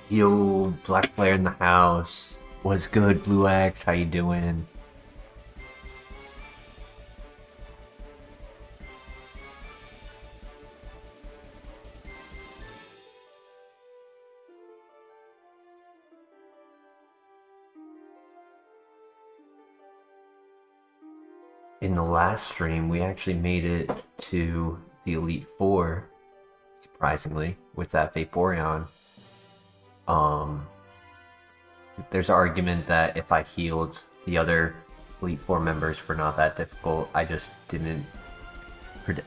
Yo, black player in the house. What's good, Blue X? How you doing? In the last stream, we actually made it to the Elite Four, surprisingly, with that Vaporeon. Um, there's an argument that if I healed, the other Elite Four members were not that difficult. I just didn't.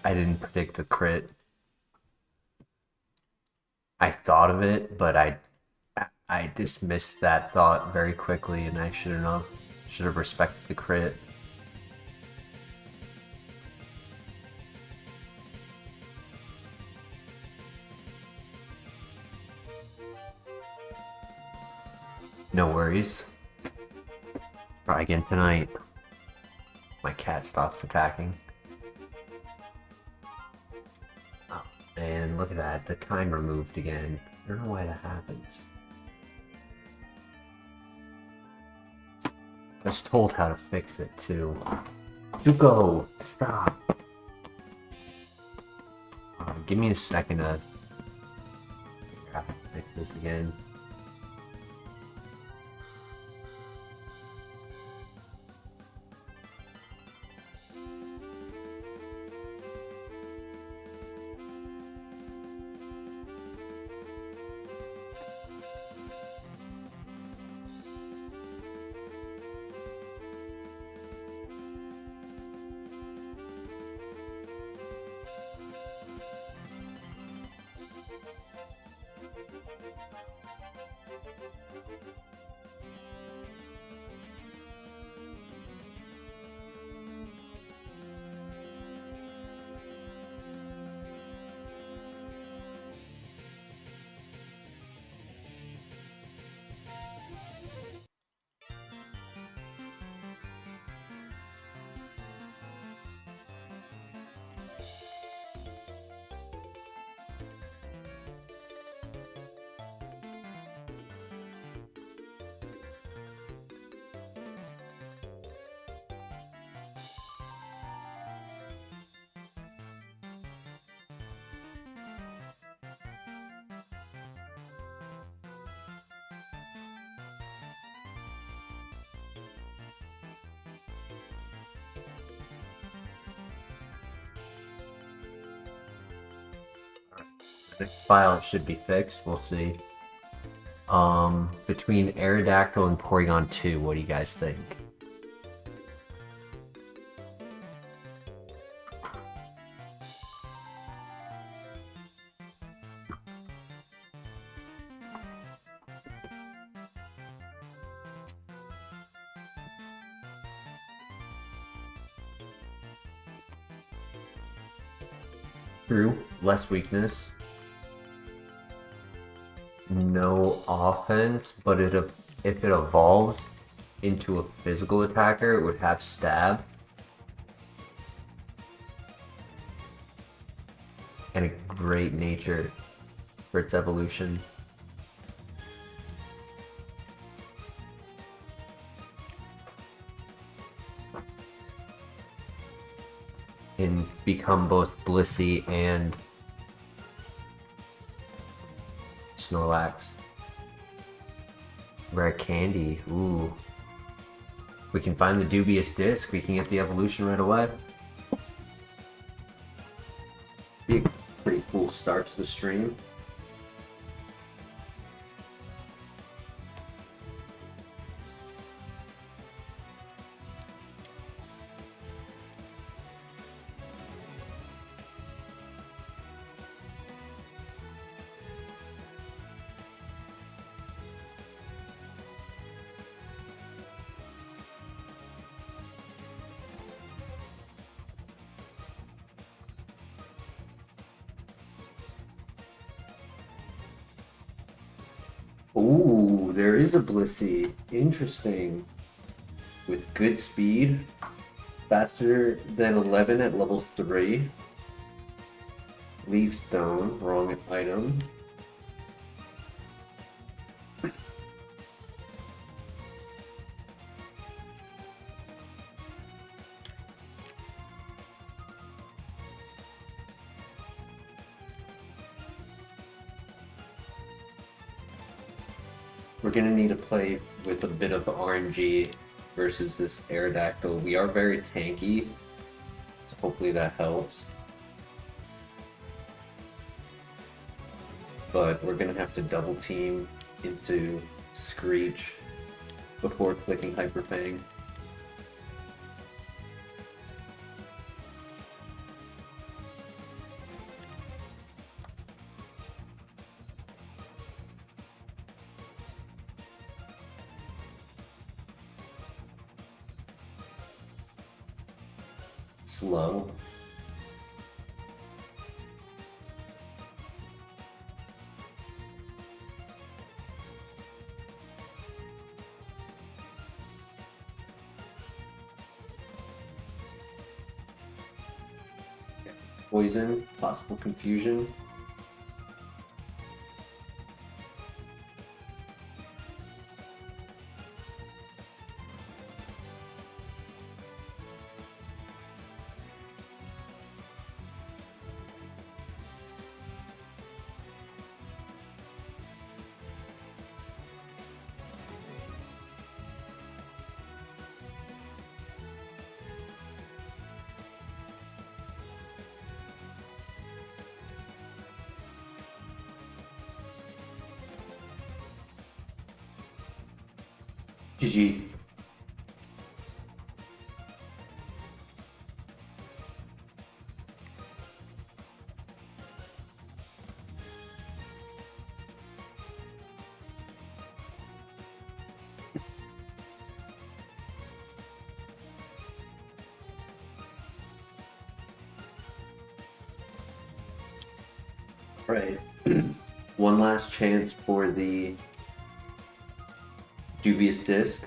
I didn't predict the crit. I thought of it, but I dismissed that thought very quickly, and I should have respected the crit. No worries. Try again tonight. My cat stops attacking. Oh, and look at that. The timer moved again. I don't know why that happens. I was told how to fix it too. Zuko, stop. Give me a second to figure out how to fix this again. Next file should be fixed. We'll see. Between Aerodactyl and Porygon 2, what do you guys think? True, less weakness. No offense, but if it evolves into a physical attacker, it would have stab. And a great nature for its evolution. And become both Blissey and Snorlax. Rare candy. Ooh. We can find the dubious disc. We can get the evolution right away. Be a pretty cool start to the stream. Ooh, there is a Blissey. Interesting. With good speed. Faster than 11 at level 3. Leaf Stone, wrong item. We're gonna need to play with a bit of RNG versus this Aerodactyl. We are very tanky, so hopefully that helps. But we're gonna have to double team into Screech before clicking Hyper Fang. Slow. Poison, possible confusion. GG. Right. One last chance for the dubious disc,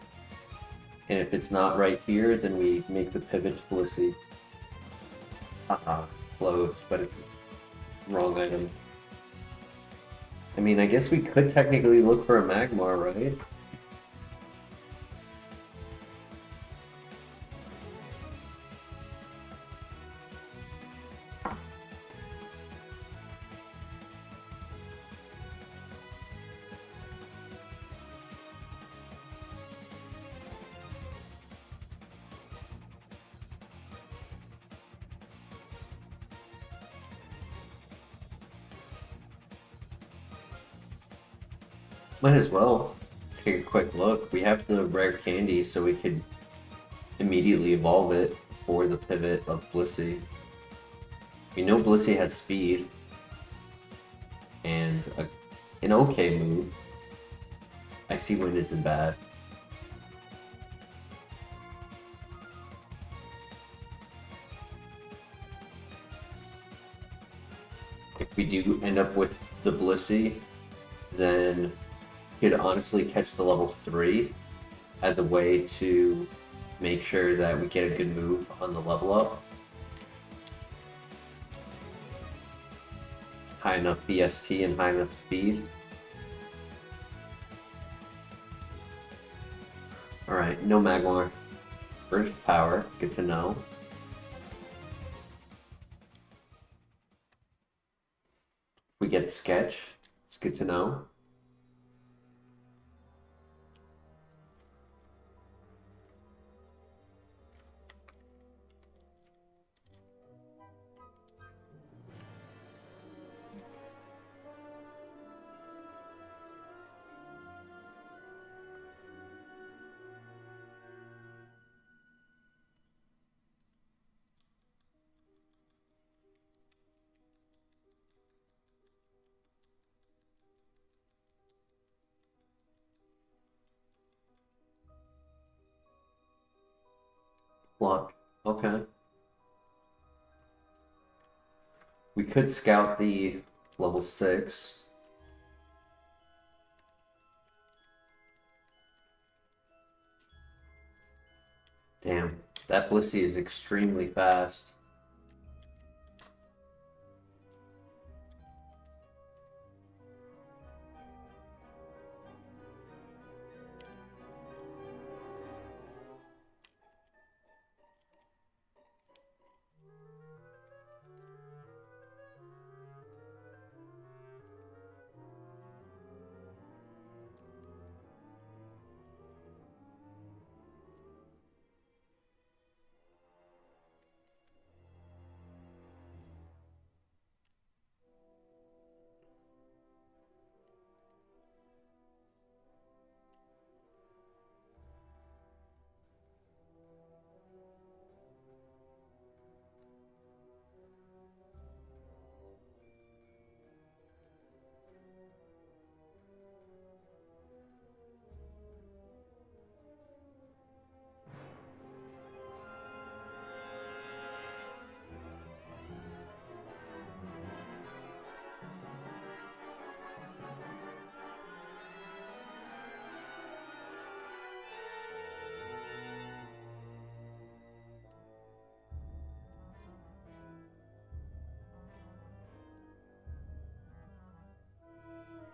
and if it's not right here, then we make the pivot to Blissey. Haha, close, but it's wrong item. I mean, I guess we could technically look for a Magmar, right? Might as well take a quick look. We have the rare candy, so we could immediately evolve it for the pivot of Blissey. We know Blissey has speed and an okay move. Icy Wind isn't bad. If we do end up with the Blissey, then could honestly catch the level 3 as a way to make sure that we get a good move on the level up. High enough BST and high enough speed. Alright, no Magmar. First power, good to know. We get Sketch, it's good to know. Luck. Okay. We could scout the level 6. Damn, that Blissey is extremely fast.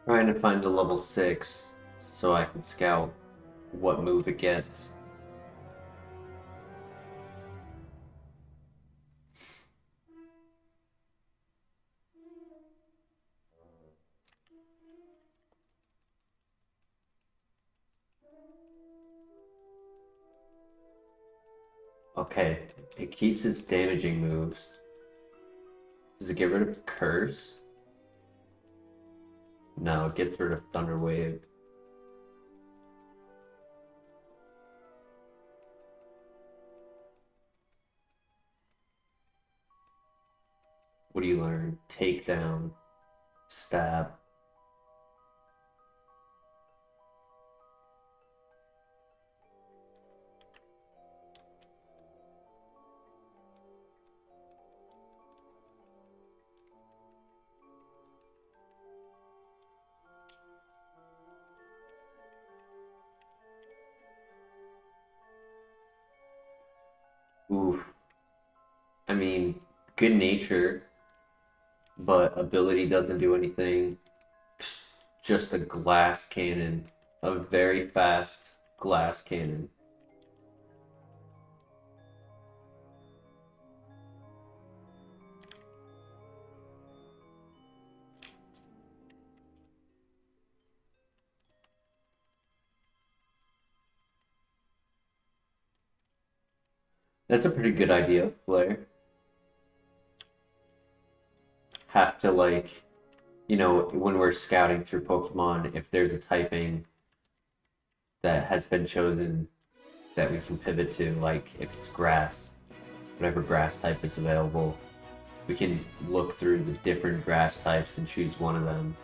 Trying to find the level 6 so I can scout what move it gets. Okay, it keeps its damaging moves. Does it get rid of Curse? No, it gets rid of Thunder Wave. What do you learn? Takedown. Stab. Oof. I mean, good nature, but ability doesn't do anything. Just a glass cannon. A very fast glass cannon. That's a pretty good idea, Blair. Have to, like, you know, when we're scouting through Pokemon, if there's a typing that has been chosen that we can pivot to, like if it's grass, whatever grass type is available, we can look through the different grass types and choose one of them.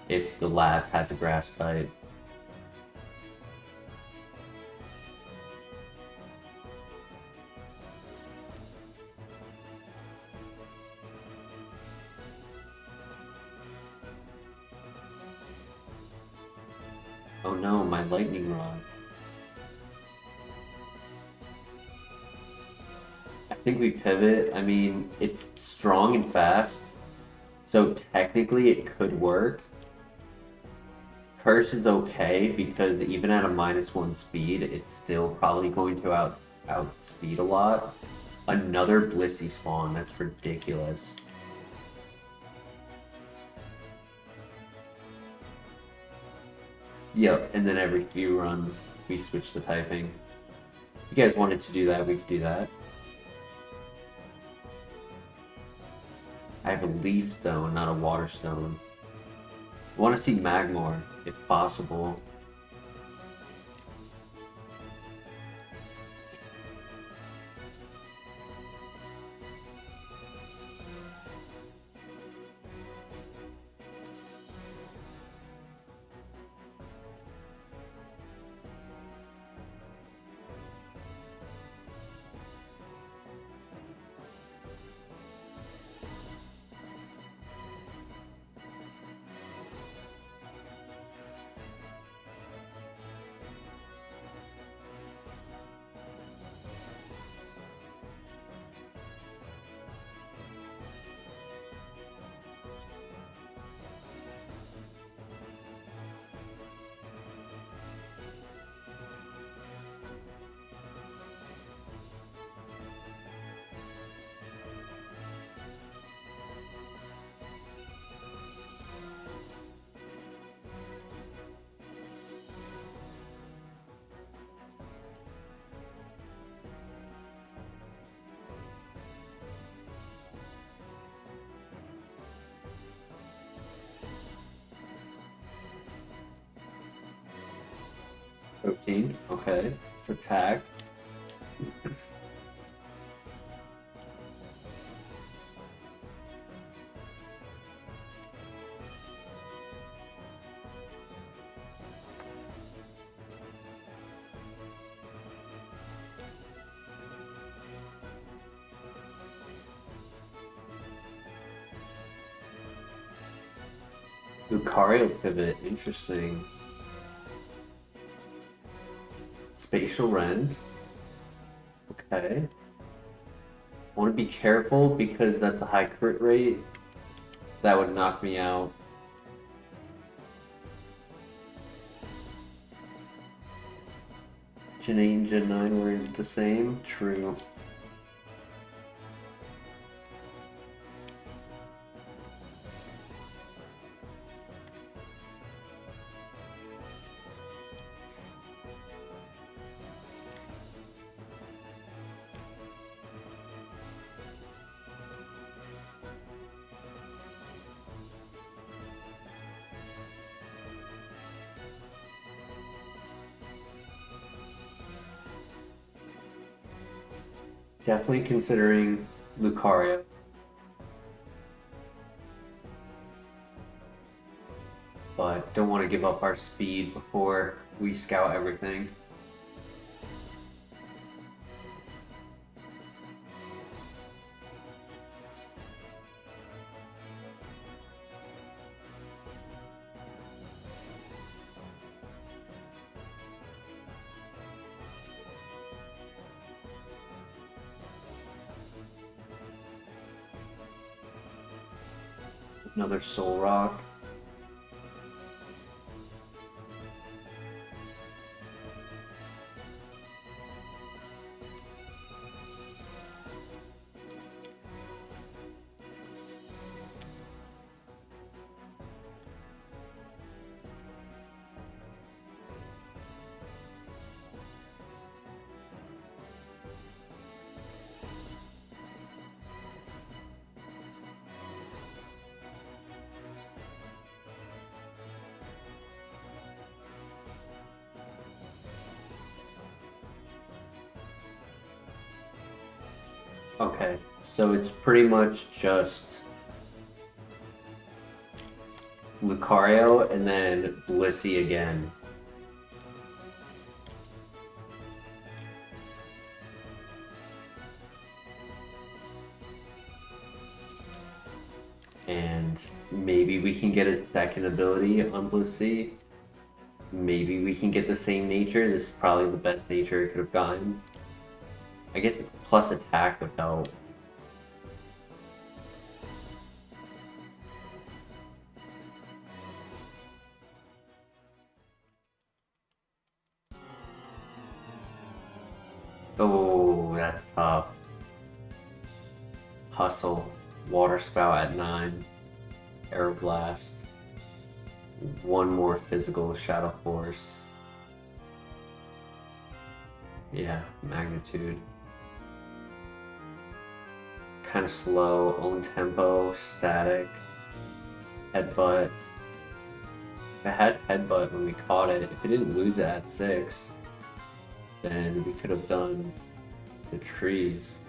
If the lab has a grass type. Oh no, my lightning rod. I think we pivot. I mean, it's strong and fast, so technically it could work. Curse is okay because even at a -1 speed, it's still probably going to outspeed a lot. Another Blissey spawn, that's ridiculous. Yep, and then every few runs we switch the typing. If you guys wanted to do that, we could do that. I have a leaf stone, not a water stone. I want to see Magmar, if possible. Protein, okay. Let's attack. Lucario pivot, interesting. Spatial Rend. Okay. I want to be careful because that's a high crit rate. That would knock me out. Gen 8 and Gen 9 were the same? True. Definitely considering Lucario. But don't want to give up our speed before we scout everything. Another Soul Rock. Okay, so it's pretty much just Lucario and then Blissey again. And maybe we can get a second ability on Blissey. Maybe we can get the same nature. This is probably the best nature it could have gotten. I guess plus attack would help. Oh, that's tough. Hustle. Water Spout at 9. Aeroblast. One more physical Shadow Force. Yeah, Magnitude. Kind of slow, own tempo, static, headbutt. If it had headbutt when we caught it, if it didn't lose it at 6, then we could have done the trees.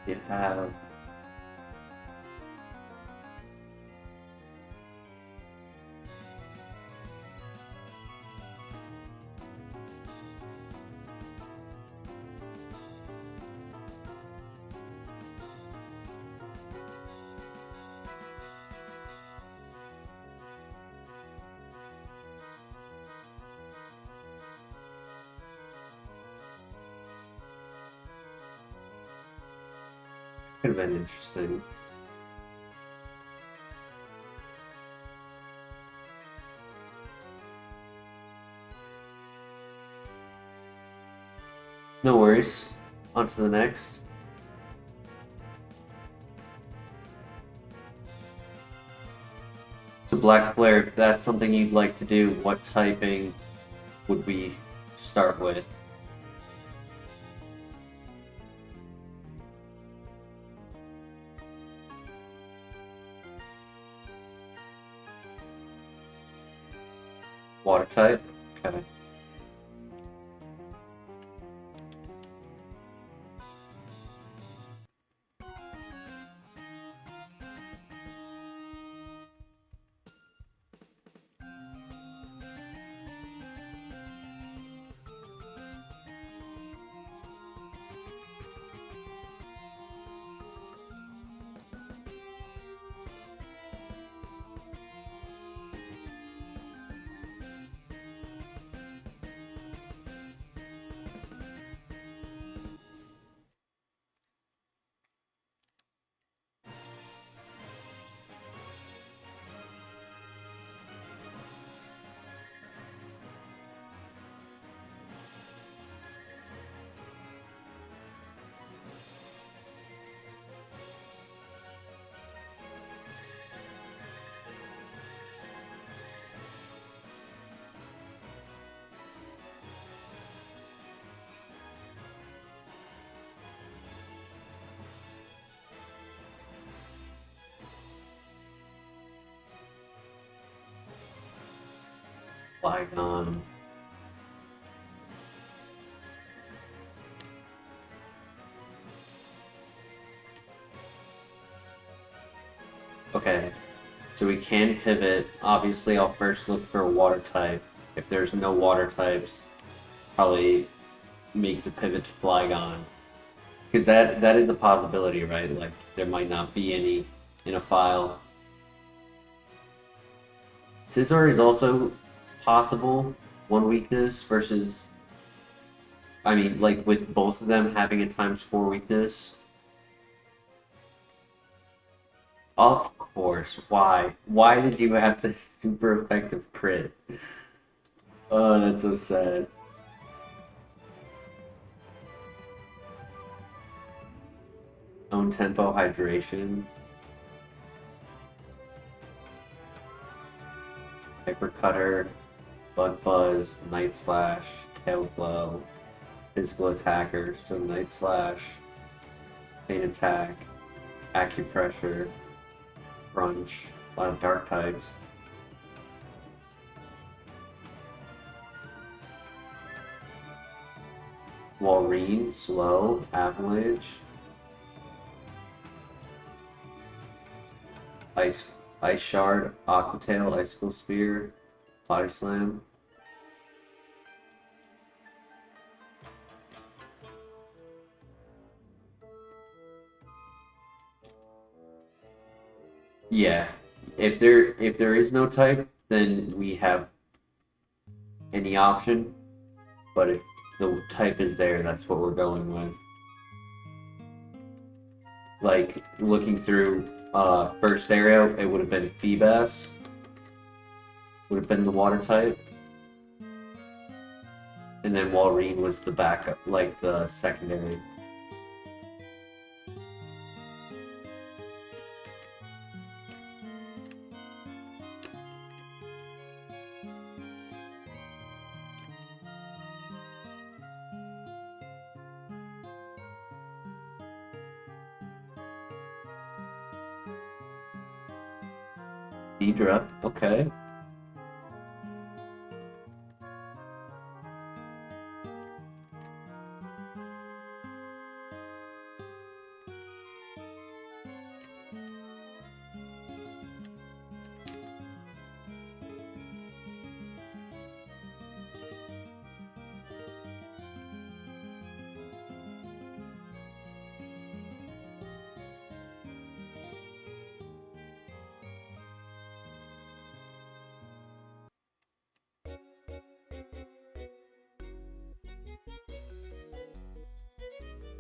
You have could have been interesting. No worries. On to the next. So Black Flare, if that's something you'd like to do, what typing would we start with? Water type? Okay. Flygon. Okay, so we can pivot. Obviously, I'll first look for a water type. If there's no water types, probably make the pivot to Flygon. Because that is the possibility, right? Like, there might not be any in a file. Scizor is also possible, one weakness versus... I mean, like, with both of them having a ×4 weakness. Of course, why? Why did you have this super effective crit? Oh, that's so sad. Own tempo hydration. Hyper Cutter, Bug Buzz, Night Slash, Tail Glow, Physical Attacker, so Night Slash, Pain Attack, Acupressure, Crunch, a lot of dark types. Walrein, Slow, Avalanche, Ice Shard, Aqua Tail, Icicle Spear, Body Slam. Yeah, if there is no type, then we have any option. But if the type is there, that's what we're going with. Like looking through first area, it would have been Feebas. Would have been the water type. And then Walrein was the backup, like the secondary. Deidre, okay.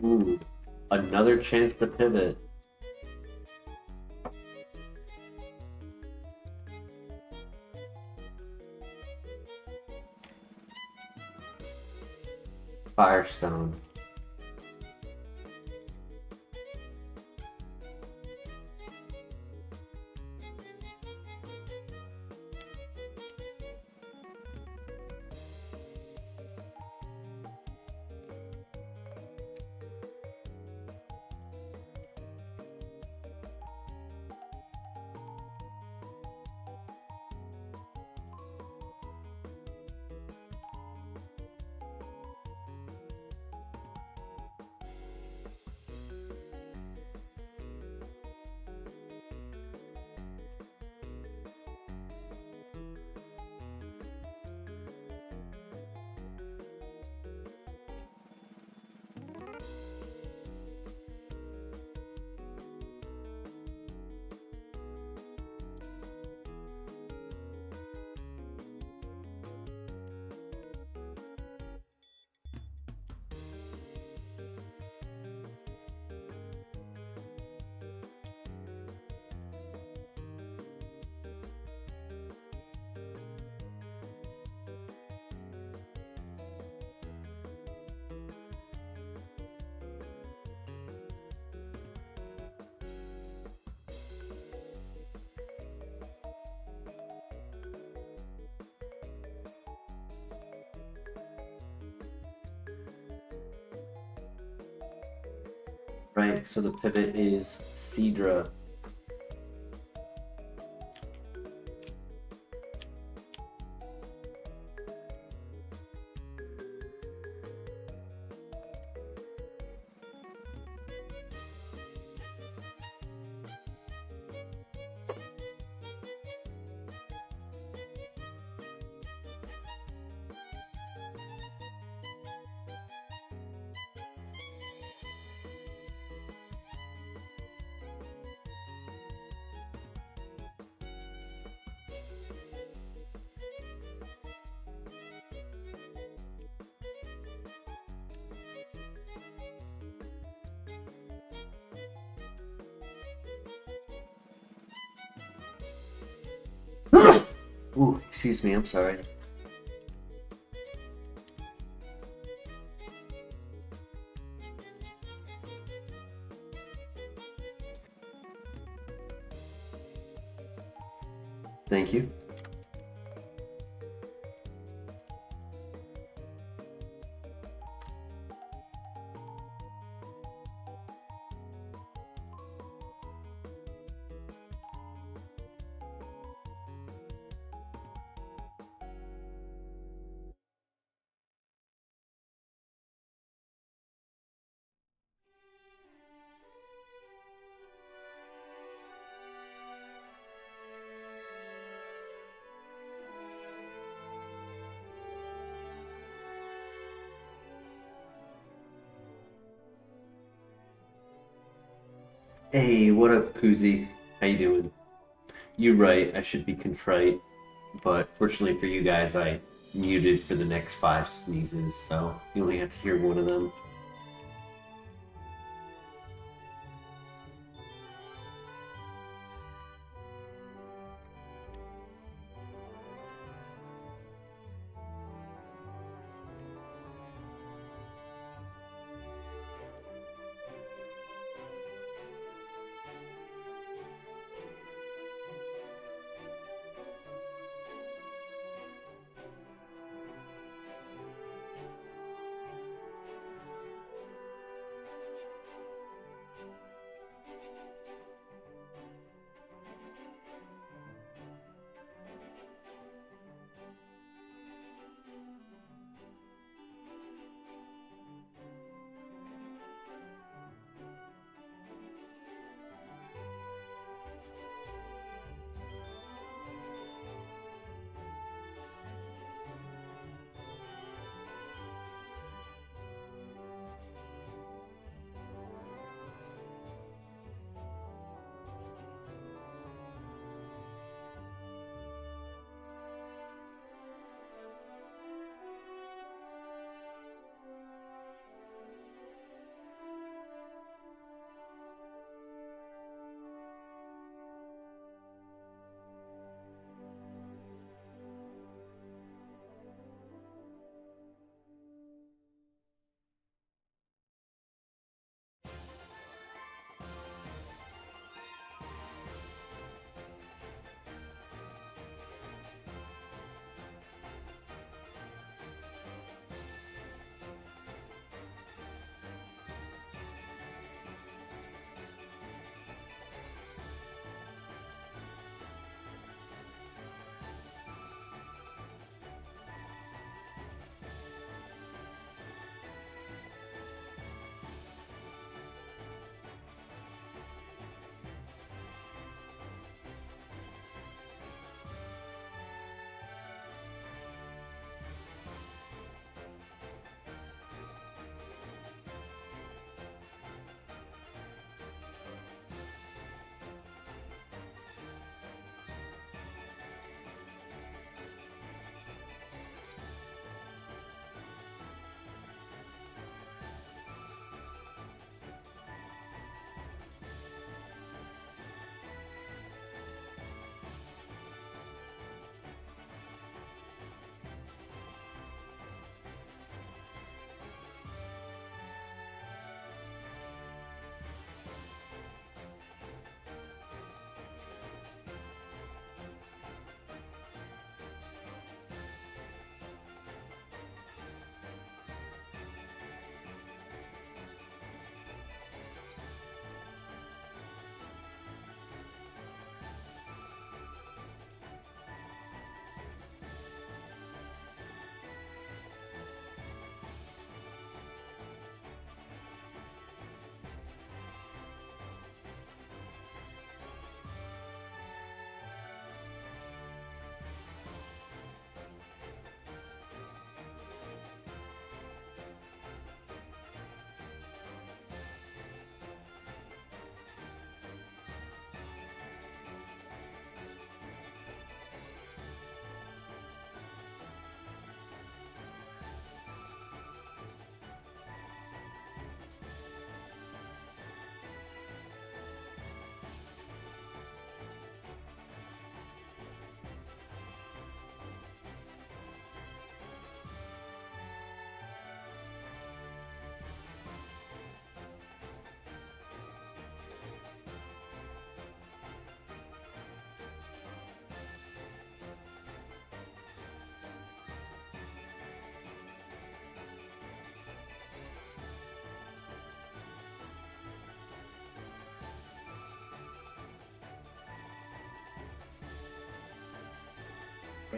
Ooh, another chance to pivot. Firestone. Right, so the pivot is Seadra. Ooh, excuse me, I'm sorry. Thank you. Hey, what up, Koozie? How you doing? You're right, I should be contrite, but fortunately for you guys, I muted for the next 5 sneezes, so you only have to hear one of them.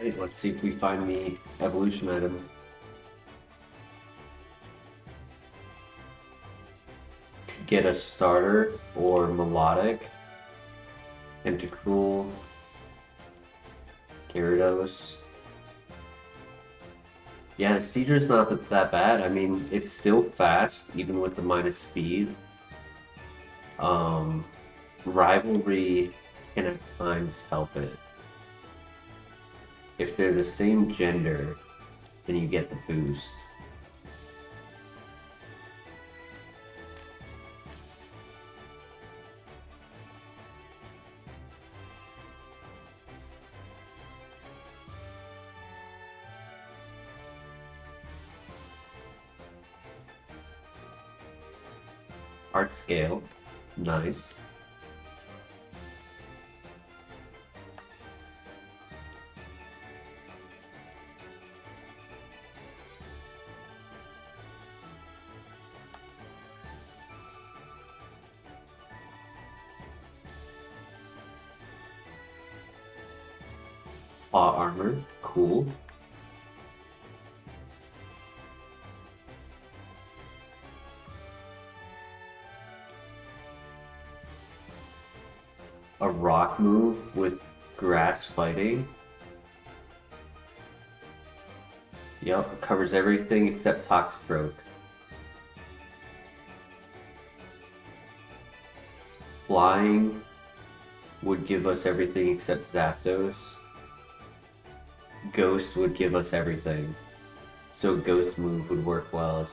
Alright, let's see if we find the evolution item. Could get a starter or melodic. Tentacruel. Gyarados. Yeah, Seadra's not that bad. I mean, it's still fast, even with the minus speed. Rivalry can at times help it. If they're the same gender, then you get the boost. Art scale, nice. Paw armor, cool. A rock move with grass fighting. Yep, covers everything except Toxicroak. Flying would give us everything except Zapdos. Ghost would give us everything. So Ghost move would work well.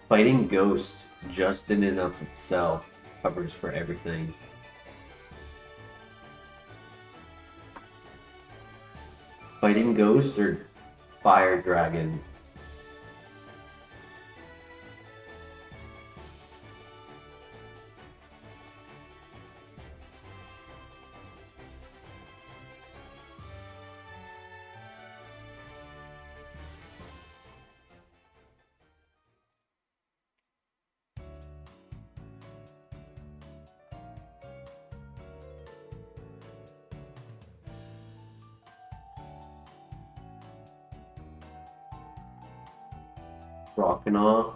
Fighting Ghost just in and of itself covers for everything. Fighting Ghost or Fire Dragon? Croconaw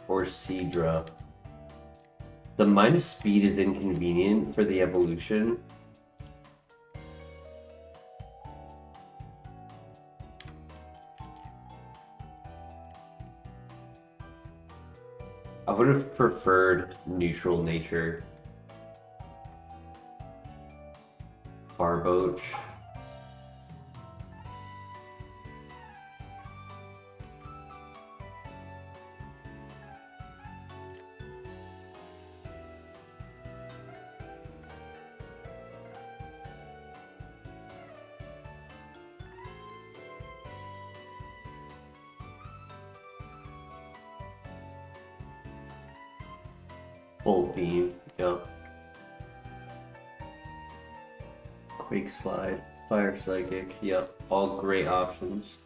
or Seadra. The minus speed is inconvenient for the evolution. I would have preferred neutral nature. Barboach. Bolt Beam, yep. Quake Slide, Fire Psychic, yep. All great options.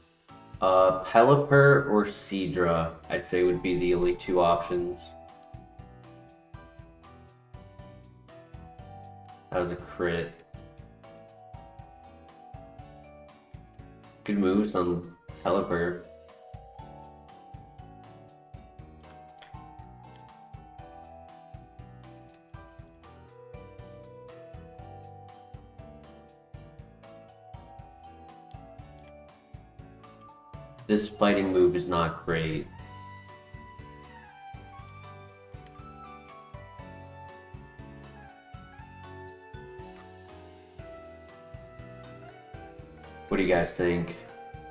Pelipper or Seadra, I'd say would be the only two options. That was a crit. Good moves on Pelipper. This fighting move is not great. What do you guys think?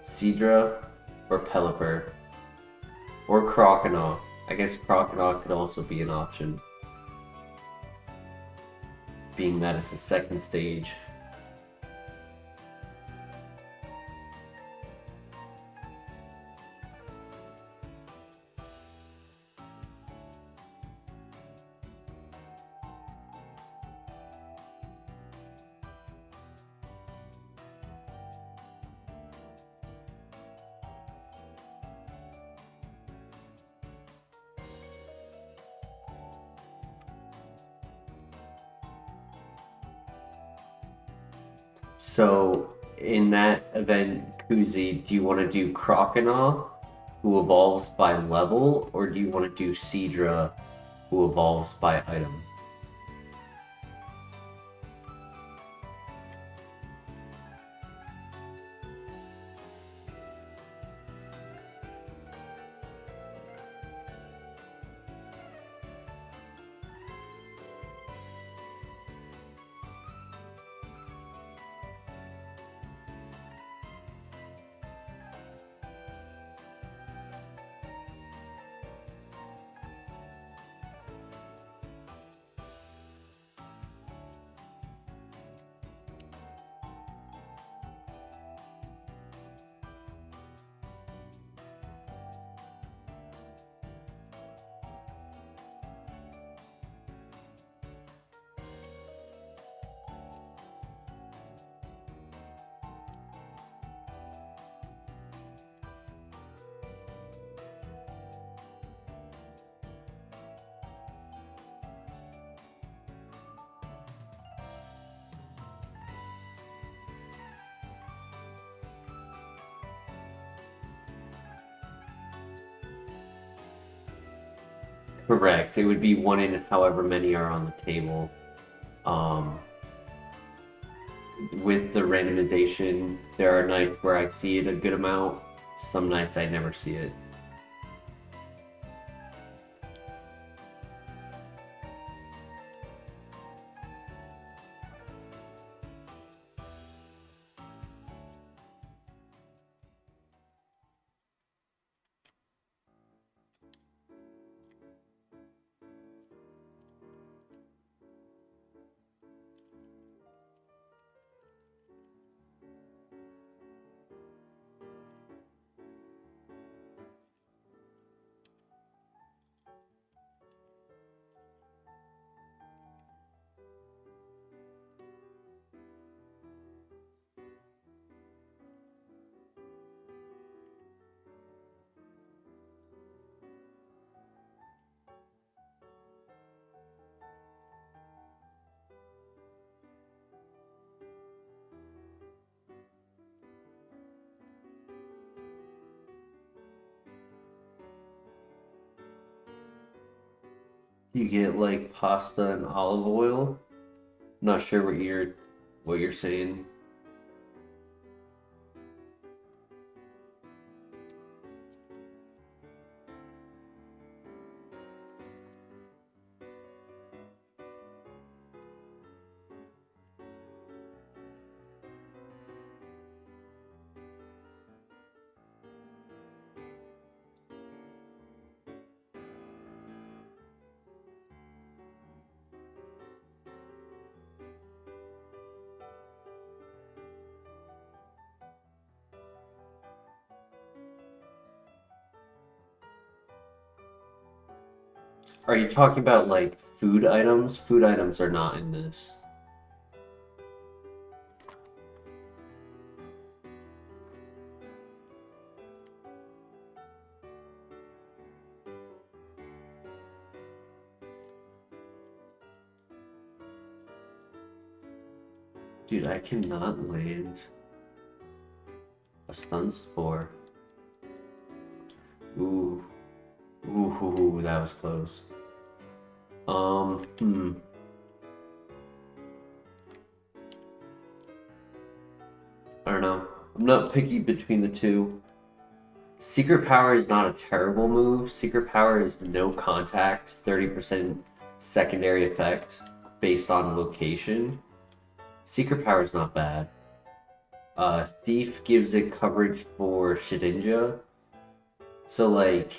Seadra or Pelipper? Or Croconaw? I guess Croconaw could also be an option, being that it's the second stage. So in that event, Kuzi, do you want to do Croconaw, who evolves by level, or do you want to do Seadra, who evolves by item? Correct. It would be one in however many are on the table. Um, with the randomization, there are nights where I see it a good amount. Some nights I never see it. You get like pasta and olive oil. Not sure what you're saying. Are you talking about like food items? Food items are not in this. Dude, I cannot land a stun spore. Ooh. Ooh, that was close. Hmm. I don't know. I'm not picky between the two. Secret Power is not a terrible move. Secret Power is no contact, 30% secondary effect based on location. Secret Power is not bad. Thief gives it coverage for Shedinja. So, like,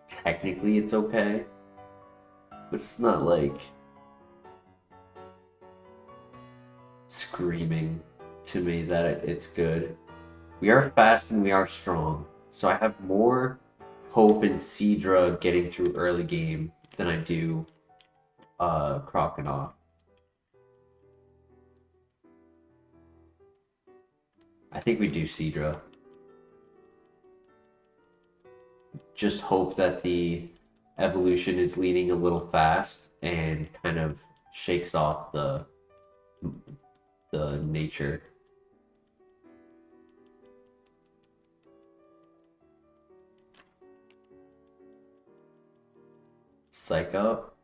technically it's okay. But it's not, like, screaming to me that it's good. We are fast and we are strong. So I have more hope in Seadra getting through early game than I do Croconaw. I think we do Seadra. Just hope that the evolution is leaning a little fast and kind of shakes off the the nature. Psych up.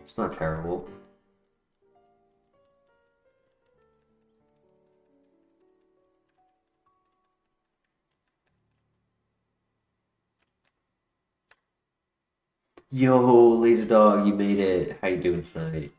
It's not terrible. Yo, Laser Dog, you made it. How you doing tonight?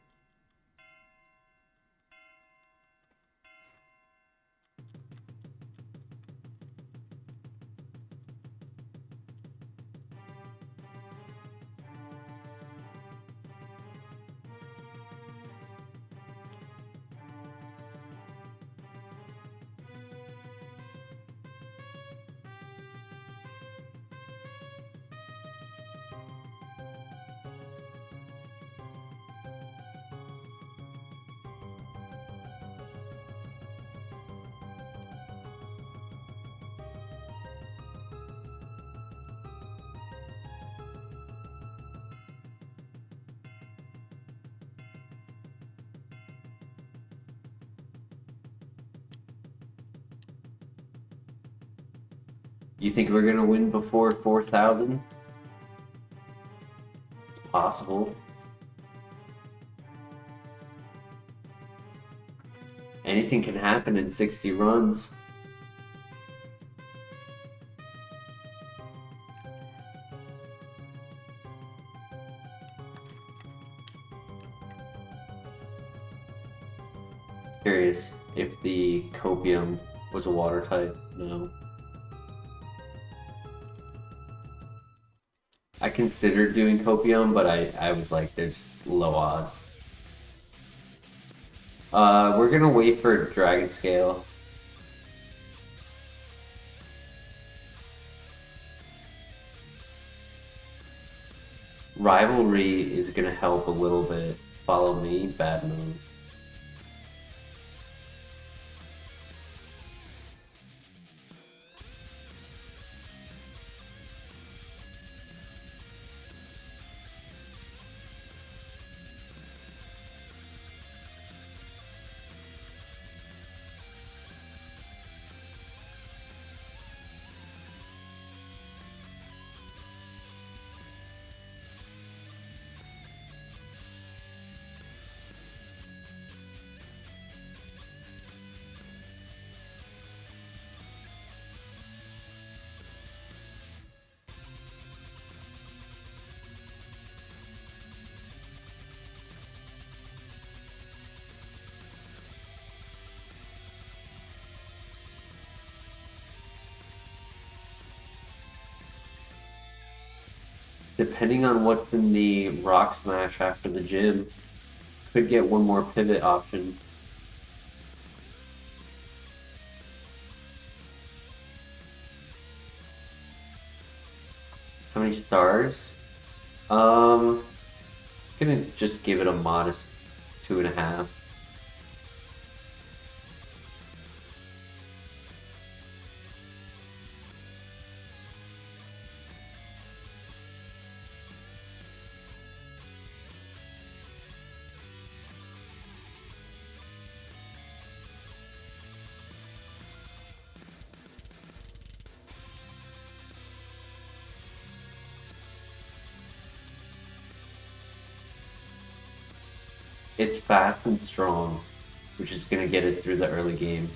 You think we're gonna win before 4,000? It's possible. Anything can happen in 60 runs. Curious if the copium was a water type. No. I considered doing copium, but I was like, there's low odds. We're gonna wait for Dragon Scale. Rivalry is gonna help a little bit. Follow me, bad move. Depending on what's in the Rock Smash after the gym, could get one more pivot option. How many stars? Gonna just give it a modest 2.5. It's fast and strong, which is going to get it through the early game.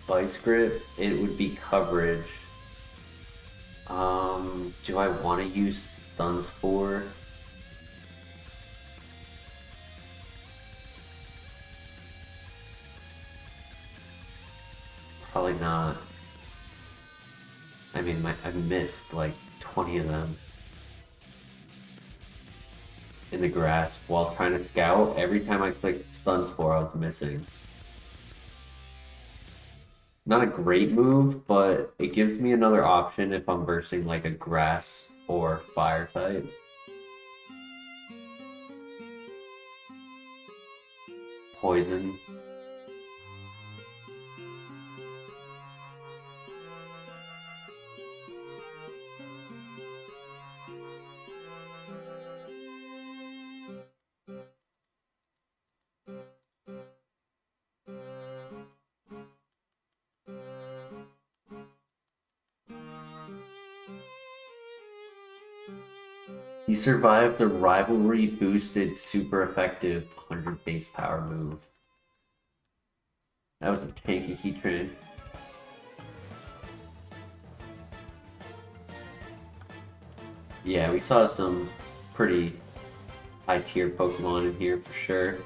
Vice grip, it would be coverage. Do I want to use stun spore? Probably not. I mean, I've missed like 20 of them in the grass while trying to scout. Every time I clicked stun spore, I was missing. Not a great move, but it gives me another option if I'm versing like a grass or fire type. Poison. He survived the rivalry boosted super effective 100 base power move. That was a tanky heat train. Yeah, we saw some pretty high tier Pokemon in here for sure.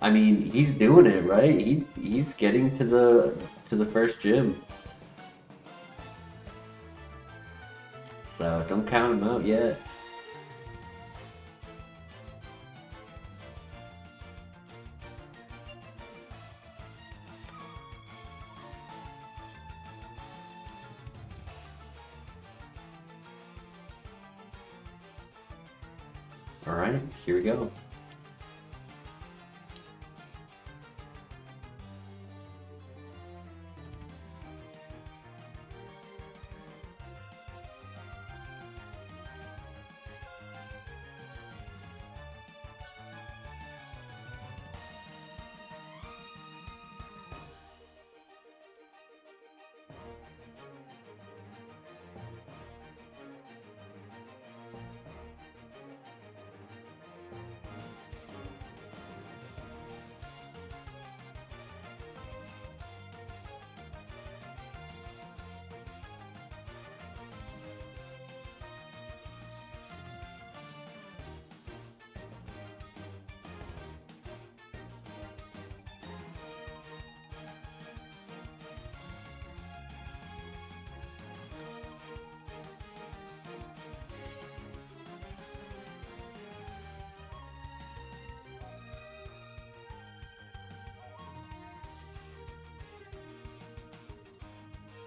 I mean, he's doing it, right? He's getting to the first gym. So don't count him out yet. Alright, here we go.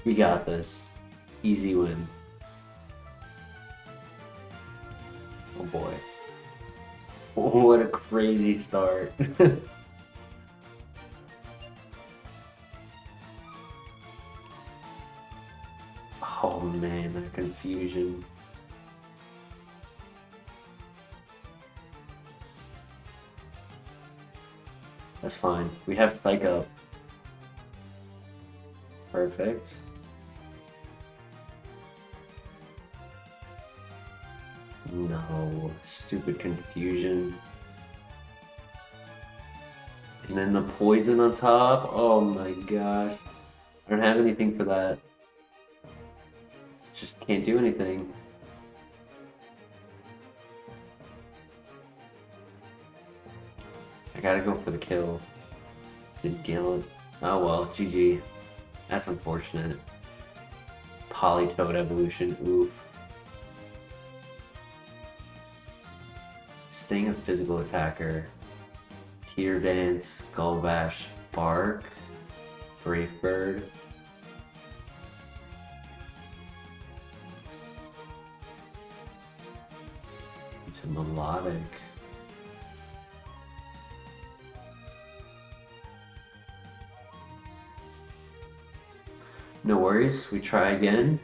We got this. Easy win. Oh boy. What a crazy start. Oh man, that confusion. That's fine. We have Psych Up. Perfect. No, stupid confusion. And then the poison on top. Oh my gosh. I don't have anything for that. Just can't do anything. I gotta go for the kill. Didn't kill it. Oh well, GG. That's unfortunate. Polytoad evolution, oof. Staying a physical attacker. Tear Dance, Skull Bash, Bark, Brave Bird. It's melodic. No worries, we try again.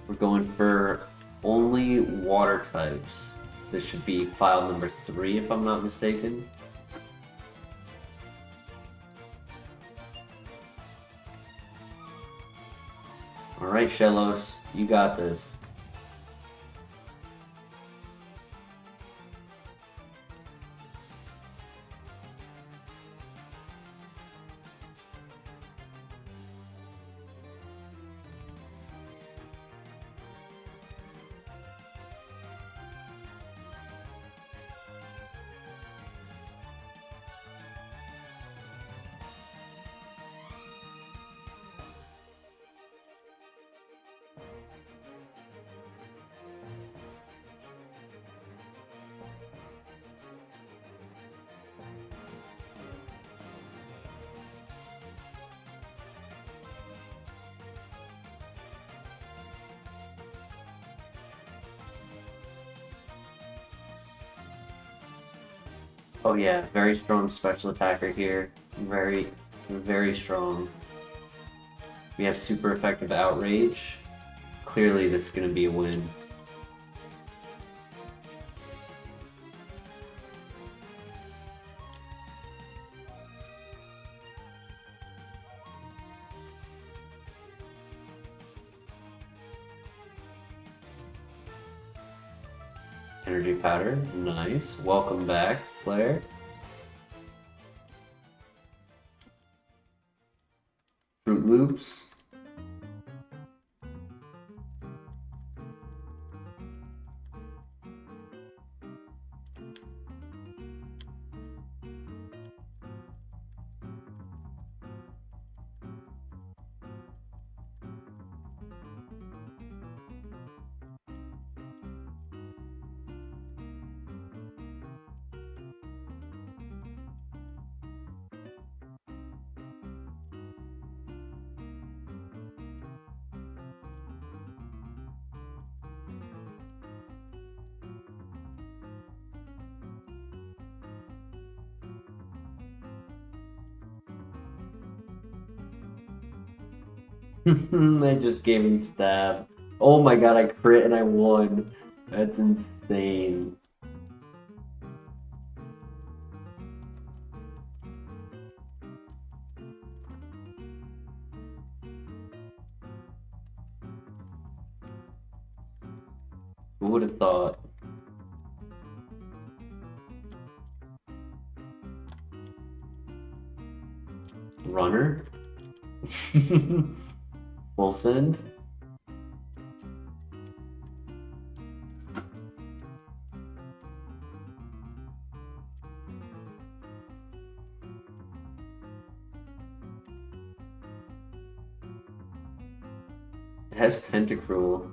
We're going for only water types. This should be file number 3 if I'm not mistaken. Alright, Shellos, you got this. Oh yeah, very strong special attacker here. Very, very strong. We have super effective outrage. Clearly this is going to be a win. Energy powder, nice. Welcome back, player. Fruit Loops. I just gave him stab. Oh my god, I crit and I won. That's insane. Who would have thought? Runner? Full send? It has Tentacruel.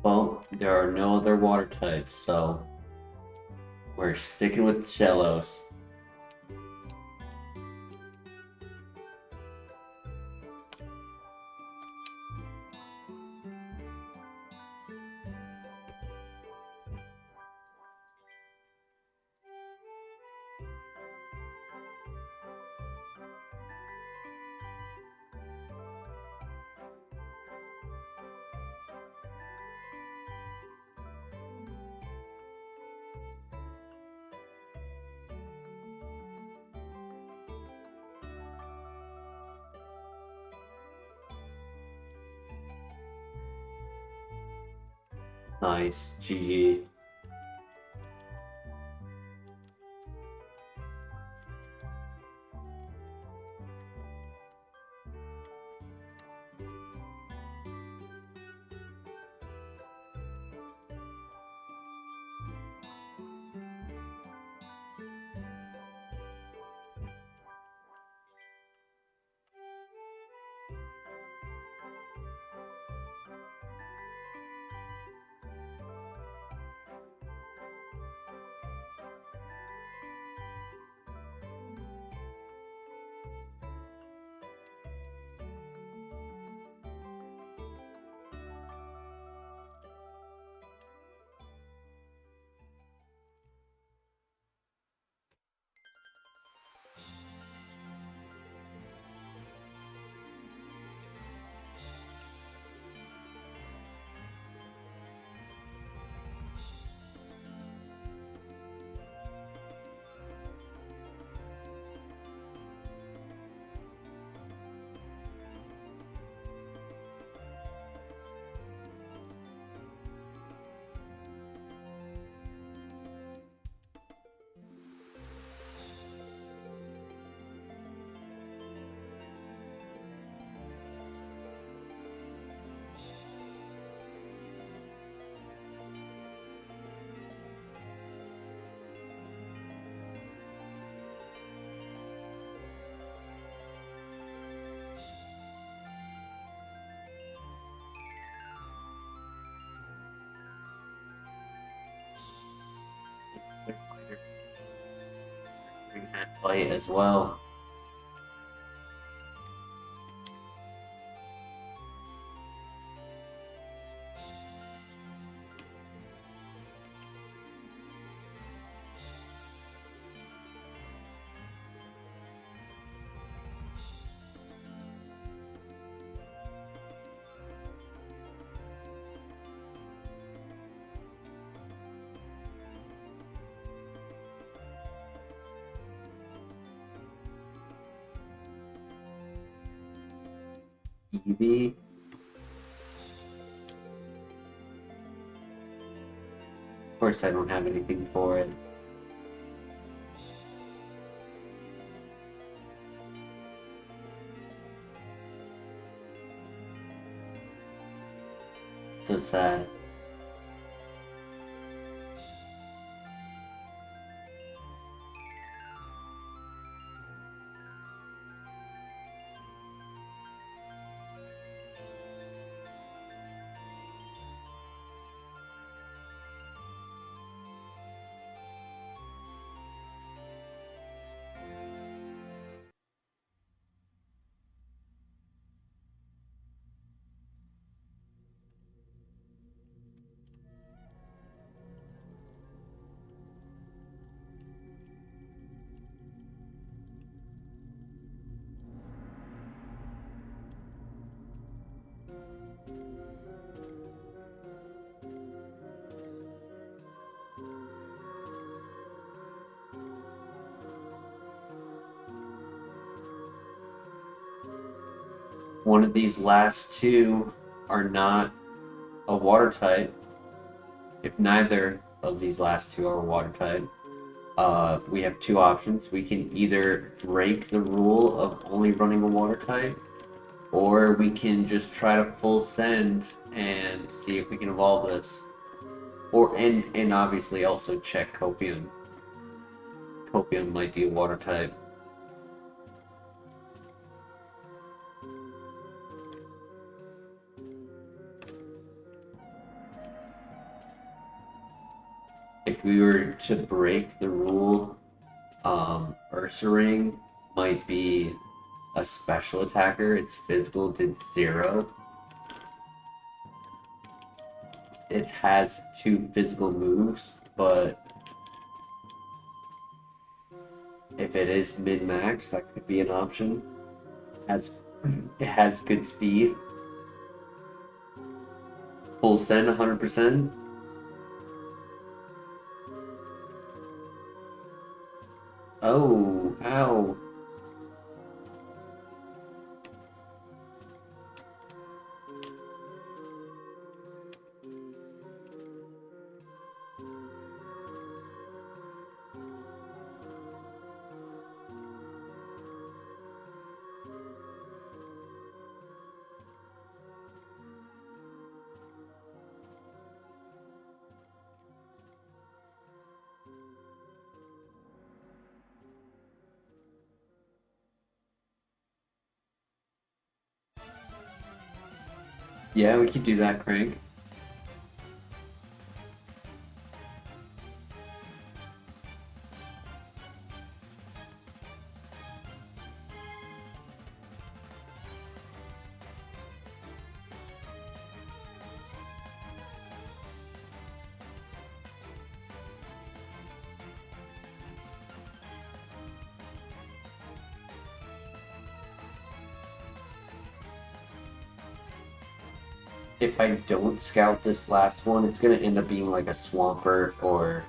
Well, there are no other water types, so We're sticking with Shellos. Nice, GG. Fight as well. Eevee. Of course I don't have anything for it. So sad. One of these last two are not a water type. If neither of these last two are water type, we have two options. We can either break the rule of only running a water type, or we can just try to full send and see if we can evolve this. Or and obviously also check Copium. Copium might be a water type. if we were to break the rule, Ursaring might be a special attacker. Its physical did 0. It has 2 physical moves, but if it is min-max, that could be an option. It has good speed. Full send 100%. Oh, ow. Yeah, we could do that, Crank. If I don't scout this last one, it's gonna end up being like a Swampert or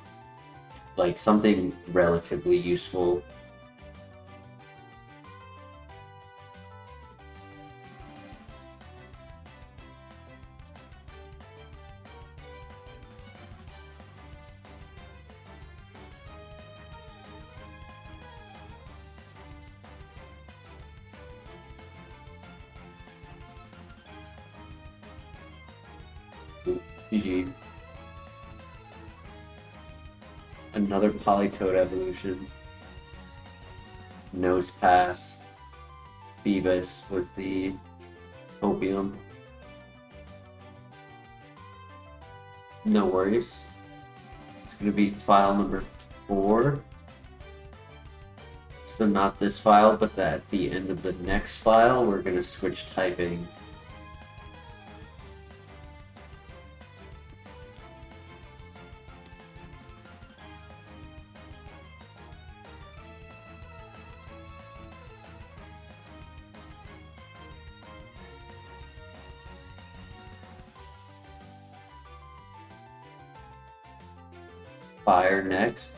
like something relatively useful. GG. Another Politoed evolution. Nose Pass. Phoebus was the opium. No worries. It's going to be file number 4. So not this file, but at the end of the next file, we're going to switch typing. Fire next.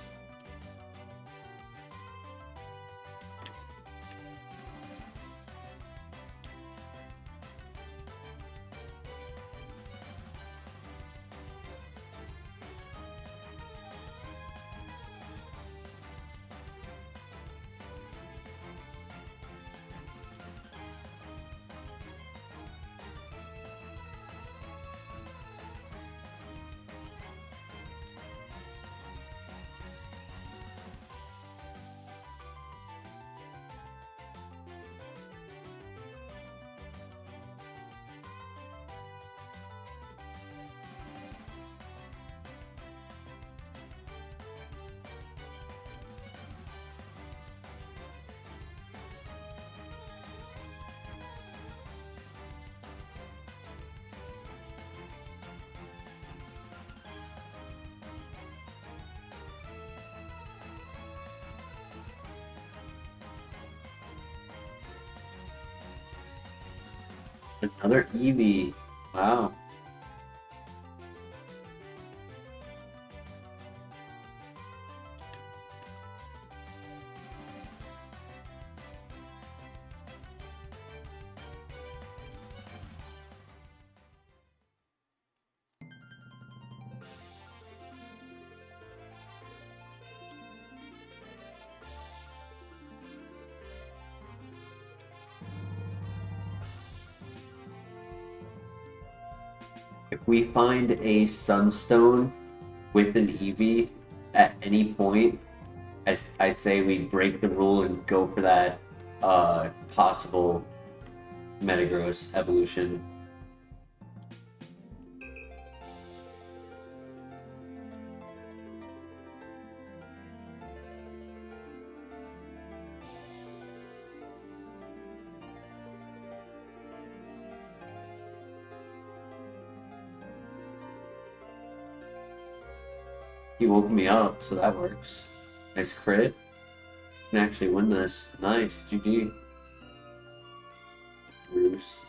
Another Eevee. Wow. If we find a Sunstone with an Eevee at any point, I say we break the rule and go for that possible Metagross evolution. He woke me up, so that works. Nice crit. Can actually win this. Nice, GG. Roost.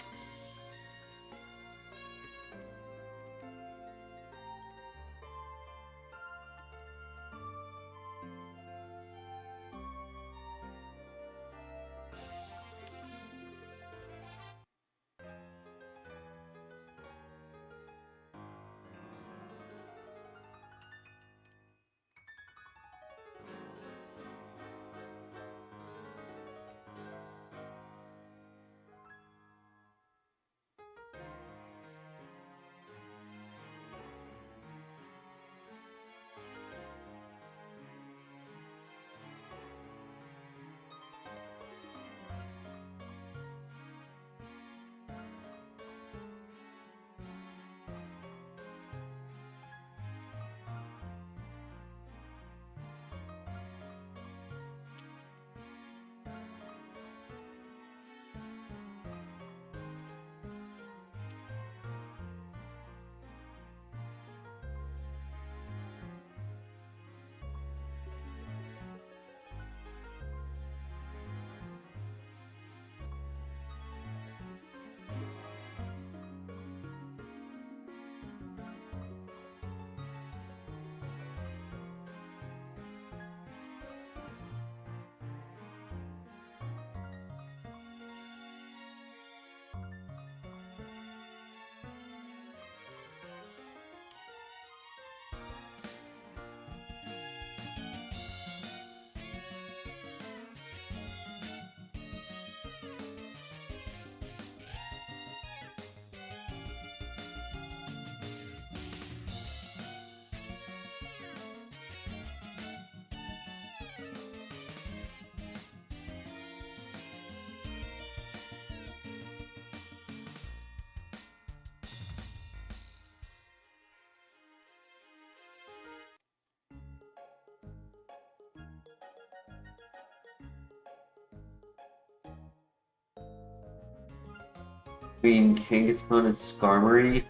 Between Kangaskhan and Skarmory,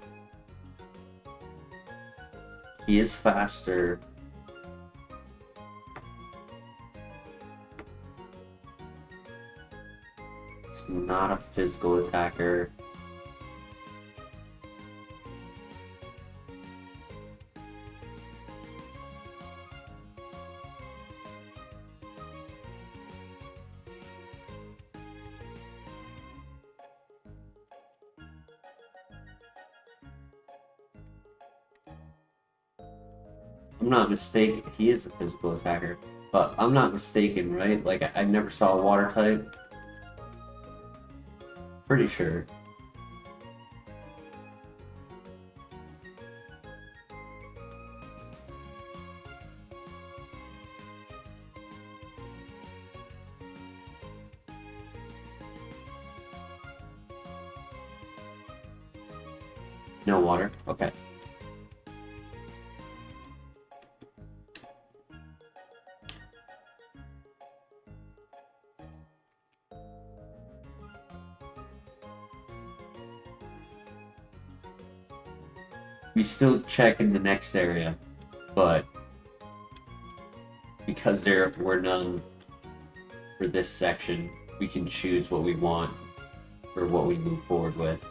he is faster. It's not a physical attacker. I'm not mistaken. He is a physical attacker, but I'm not mistaken, right? Like I never saw a water type. Pretty sure. No water. Okay. We still check in the next area, but because there were none for this section, we can choose what we want for what we move forward with.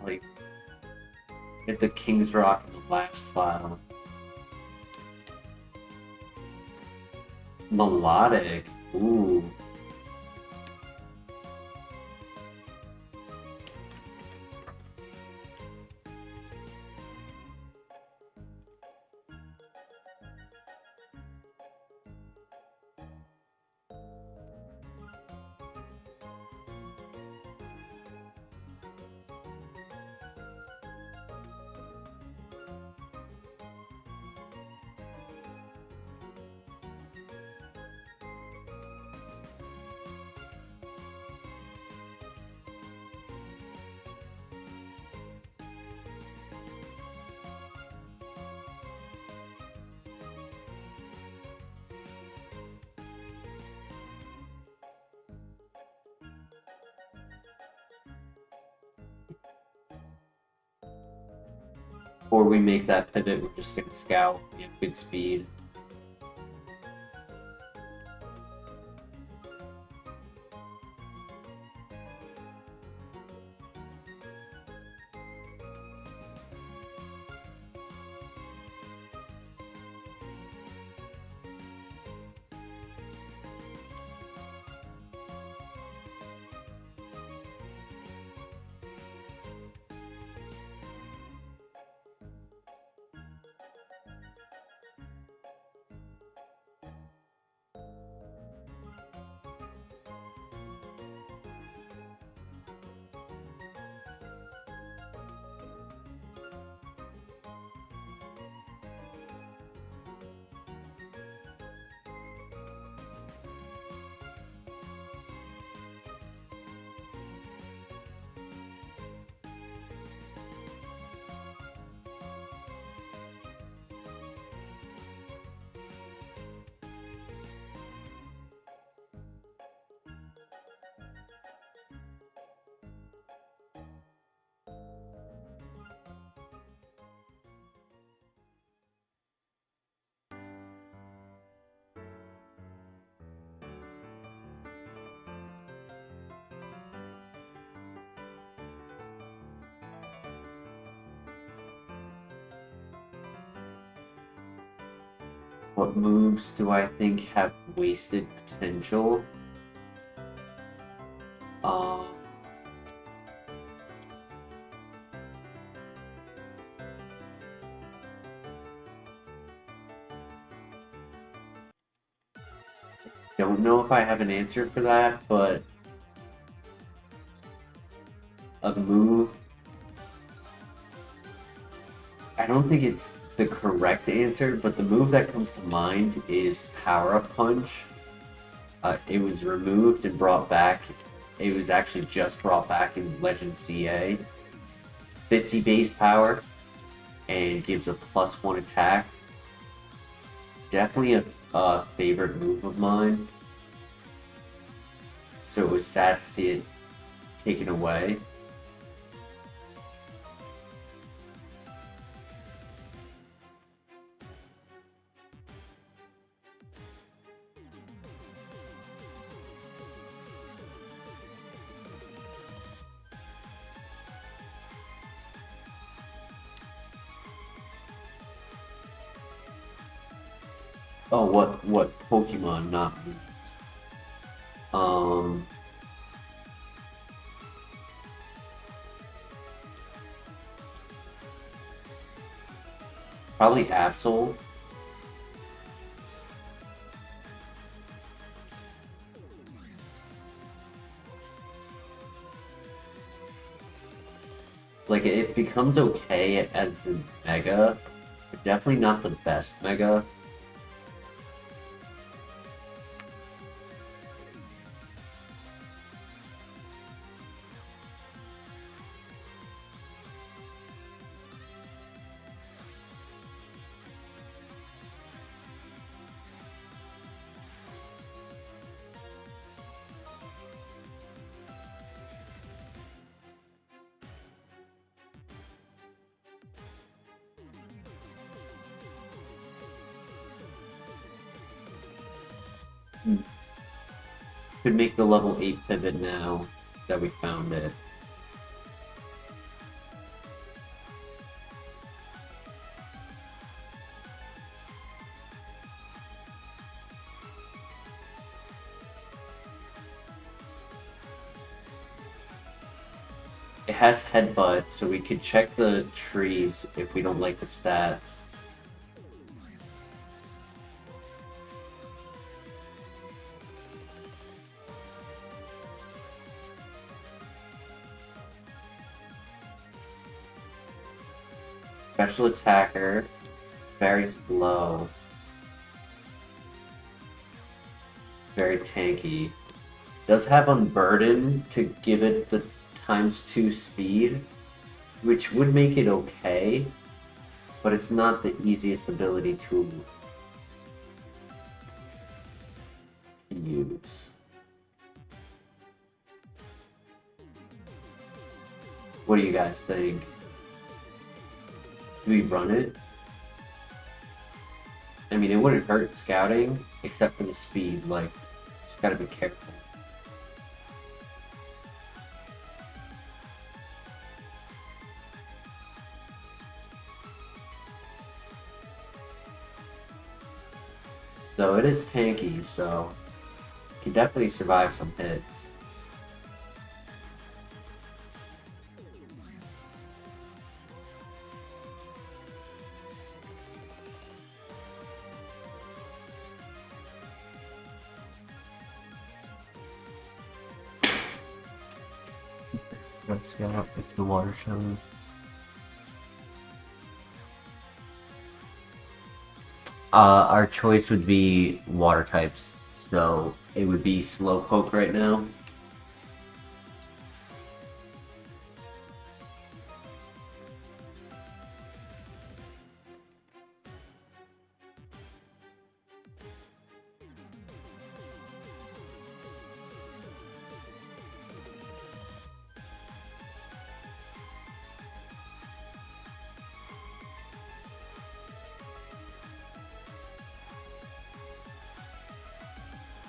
like get the King's Rock in the last file. Melodic. Ooh. Before we make that pivot, we're just gonna scout. We have good speed. What moves do I think have wasted potential? Don't know if I have an answer for that, but a move. I don't think it's the correct answer, but the move that comes to mind is Power Up Punch. It was removed and brought back. It was actually just brought back in Legend CA. 50 base power and gives a +1 attack. Definitely a favorite move of mine. So it was sad to see it taken away. Oh, what Pokemon, not moves? Probably Absol. Like, it becomes okay as a Mega, but definitely not the best Mega. Could make the level 8 pivot now that we found it. it has headbutt, so we could check the trees if we don't like the stats. Special attacker, very slow, very tanky. Does have Unburden to give it the ×2 speed, which would make it okay, but it's not the easiest ability to use. What do you guys think? Do we run it? I mean, it wouldn't hurt scouting, except for the speed, like, just gotta be careful. Though it is tanky, so it can definitely survive some hits. Let's get up with the water shown. Our choice would be water types, so it would be Slowpoke right now.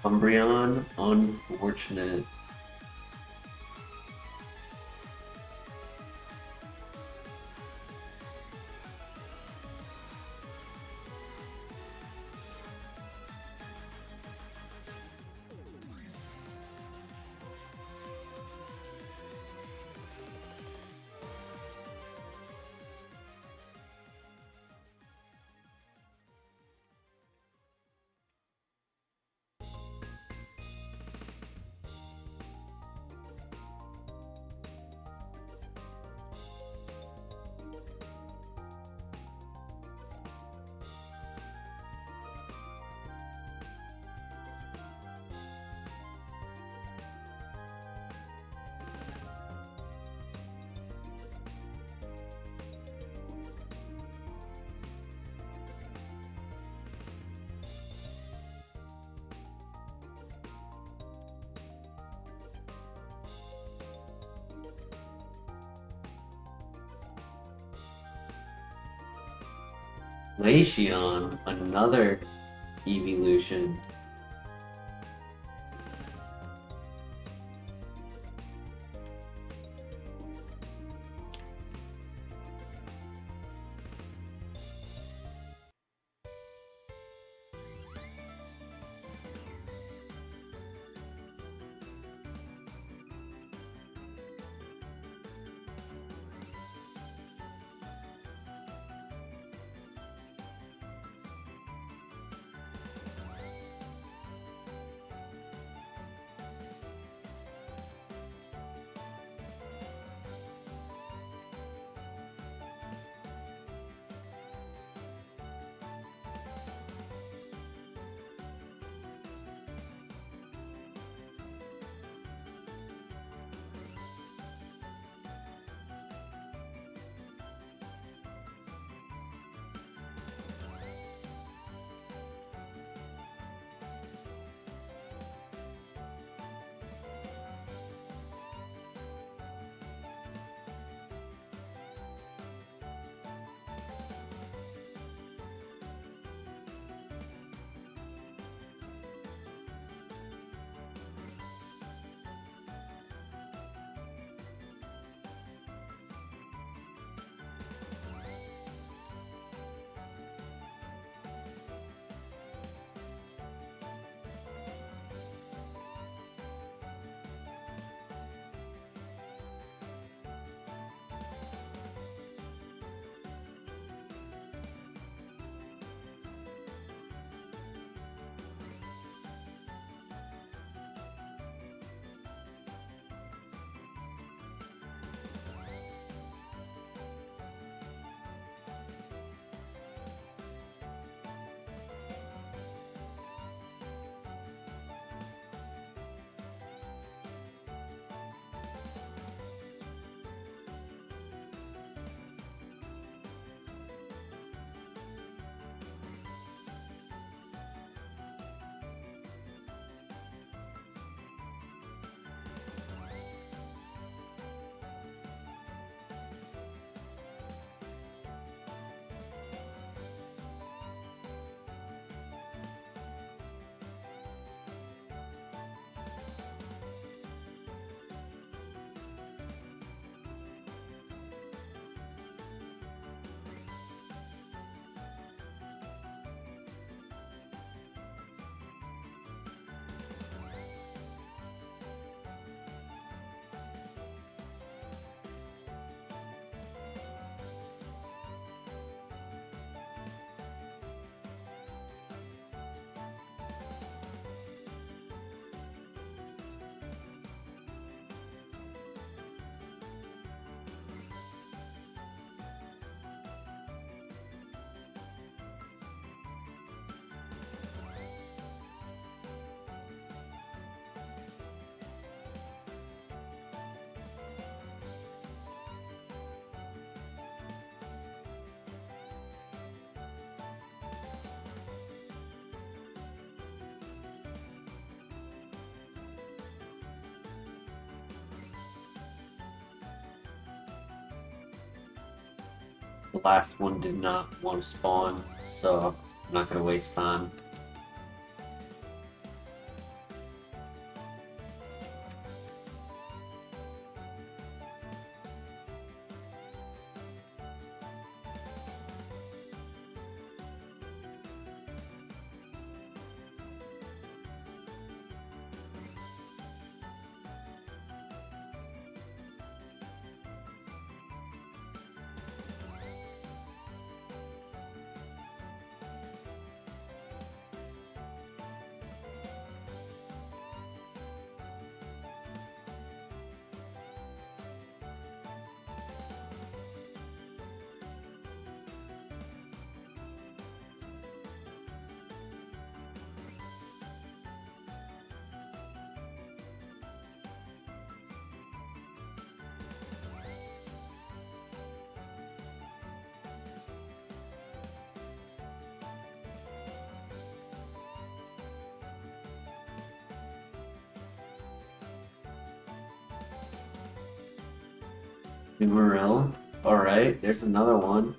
Umbreon, unfortunate. Glaceon, another evolution. The last one did not want to spawn, so I'm not going to waste time. Numeril. Alright, there's another one.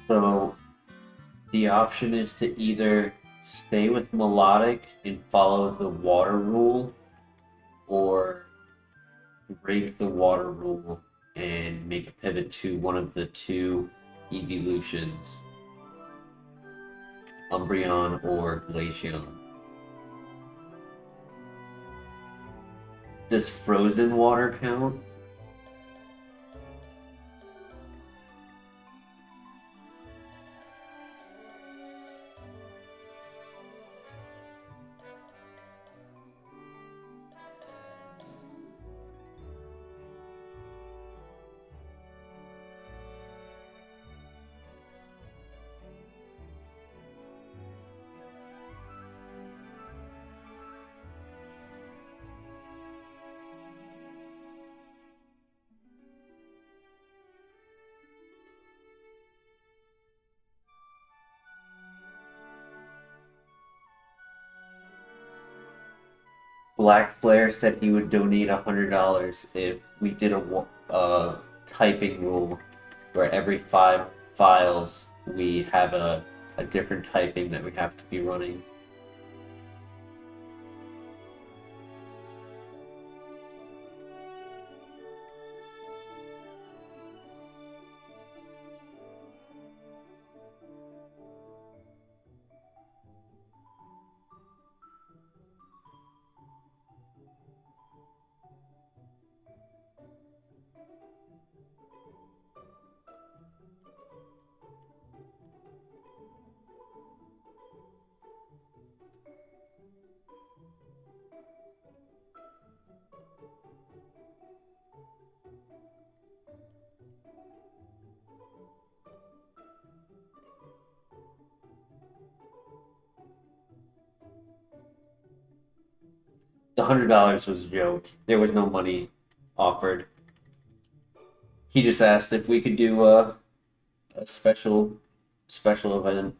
So the option is to either stay with melodic and follow the water rule, or break the water rule and make a pivot to one of the two evolutions, Umbreon or Glaceon. Does frozen water count? Black Flare said he would donate $100 if we did a typing rule where every 5 files, we have a different typing that we have to be running. The $100 was a joke. There was no money offered. He just asked if we could do a special event.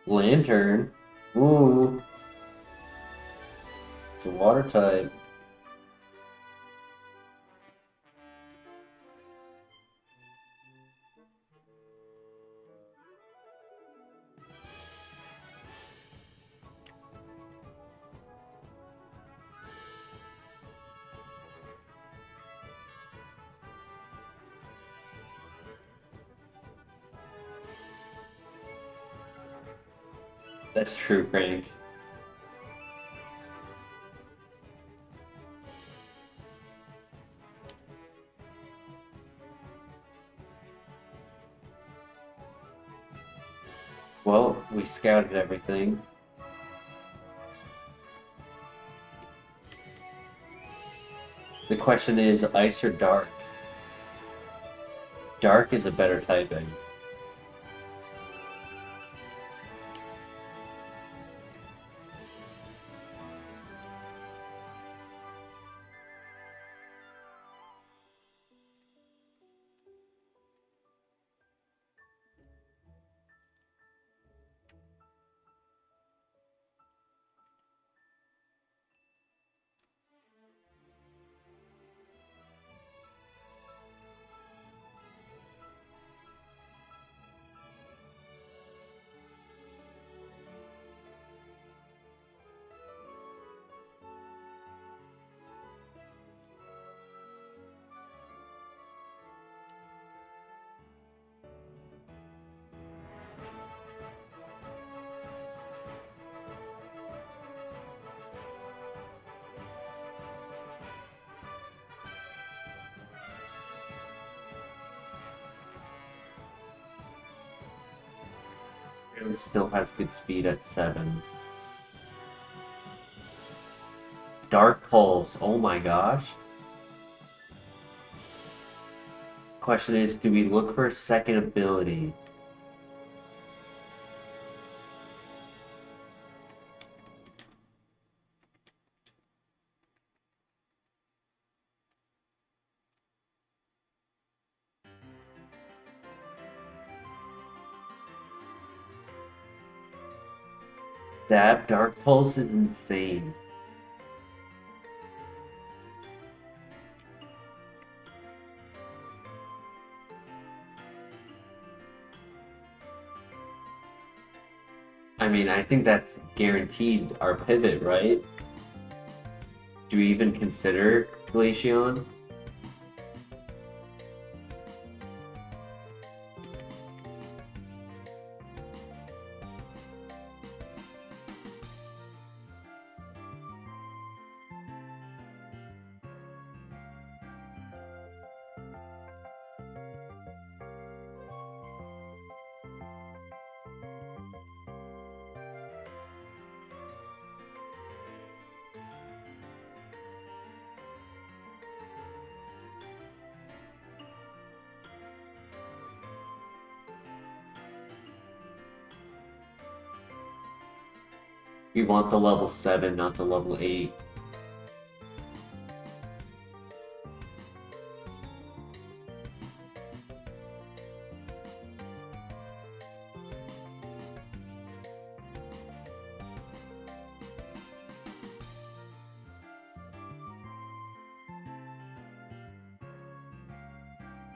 Lantern. Ooh. It's a water type. That's true, Crank. Well, we scouted everything. The question is ice or dark? Dark is a better typing. It still has good speed at 7. Dark Pulse, oh my gosh. Question is, do we look for a second ability? That Dark Pulse is insane. I mean, I think that's guaranteed our pivot, right? Do we even consider Glaceon? We want the level 7, not the level 8.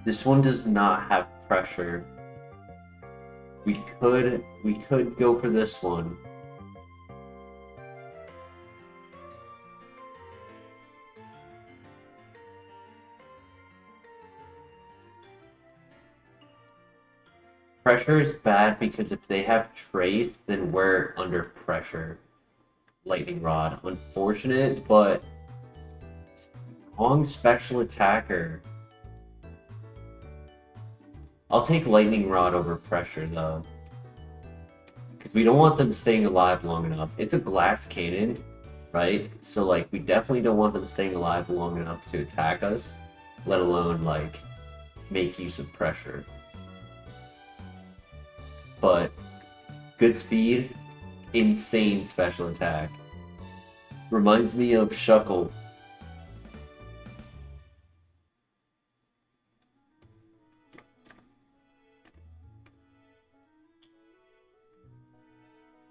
This one does not have pressure. We could go for this one. Pressure is bad because if they have trace, then we're under pressure. Lightning Rod. Unfortunate, but strong special attacker. I'll take Lightning Rod over pressure though. Because we don't want them staying alive long enough. It's a glass cannon, right? So like we definitely don't want them staying alive long enough to attack us, let alone like make use of pressure. But good speed, insane special attack. Reminds me of Shuckle.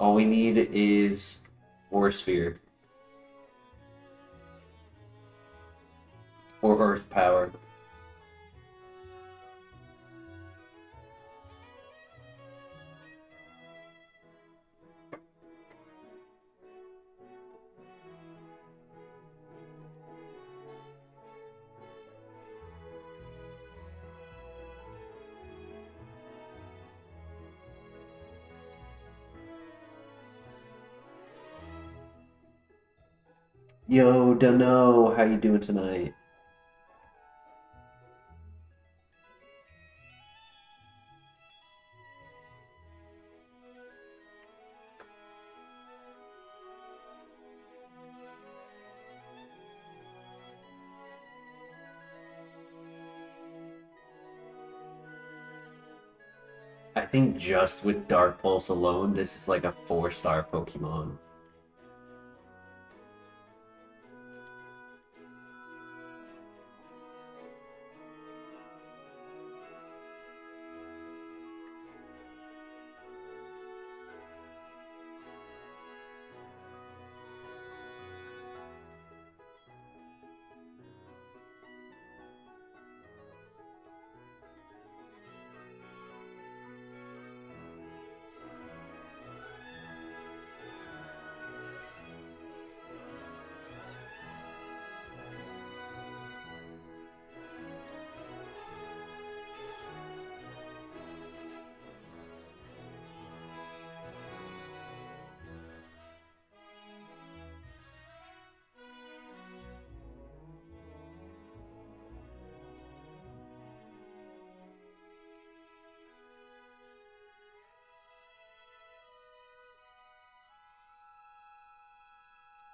All we need is Ore Sphere. Or Earth Power. Yo, dunno, how you doing tonight? I think just with Dark Pulse alone, this is like a 4-star Pokemon.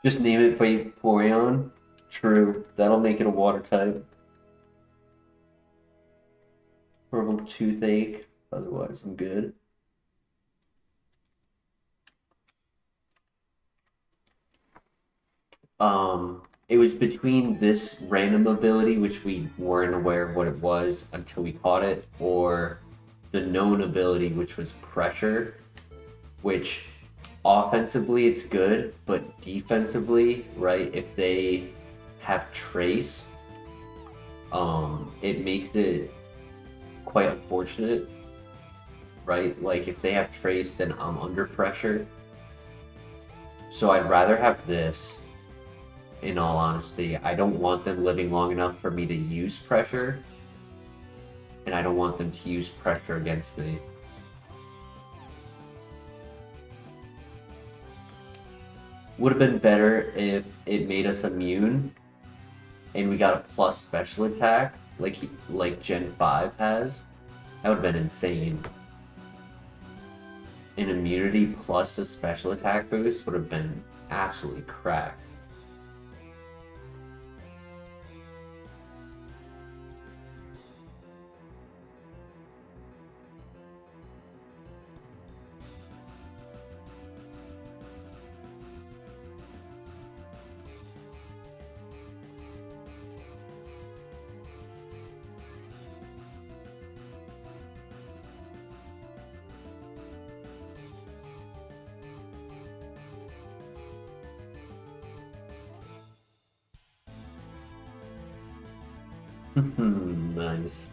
Just name it Vaporeon. True, that'll make it a water type. Purple Toothache. Otherwise, I'm good. It was between this random ability, which we weren't aware of what it was until we caught it, or the known ability, which was Pressure, which offensively it's good, but defensively, right, if they have Trace, it makes it quite unfortunate, right? Like if they have Trace, then I'm under pressure. So I'd rather have this, in all honesty. I don't want them living long enough for me to use pressure, and I don't want them to use pressure against me. Would have been better if it made us immune and we got a plus special attack like Gen 5 has. That would have been insane. An immunity plus a special attack boost would have been absolutely cracked. Nice.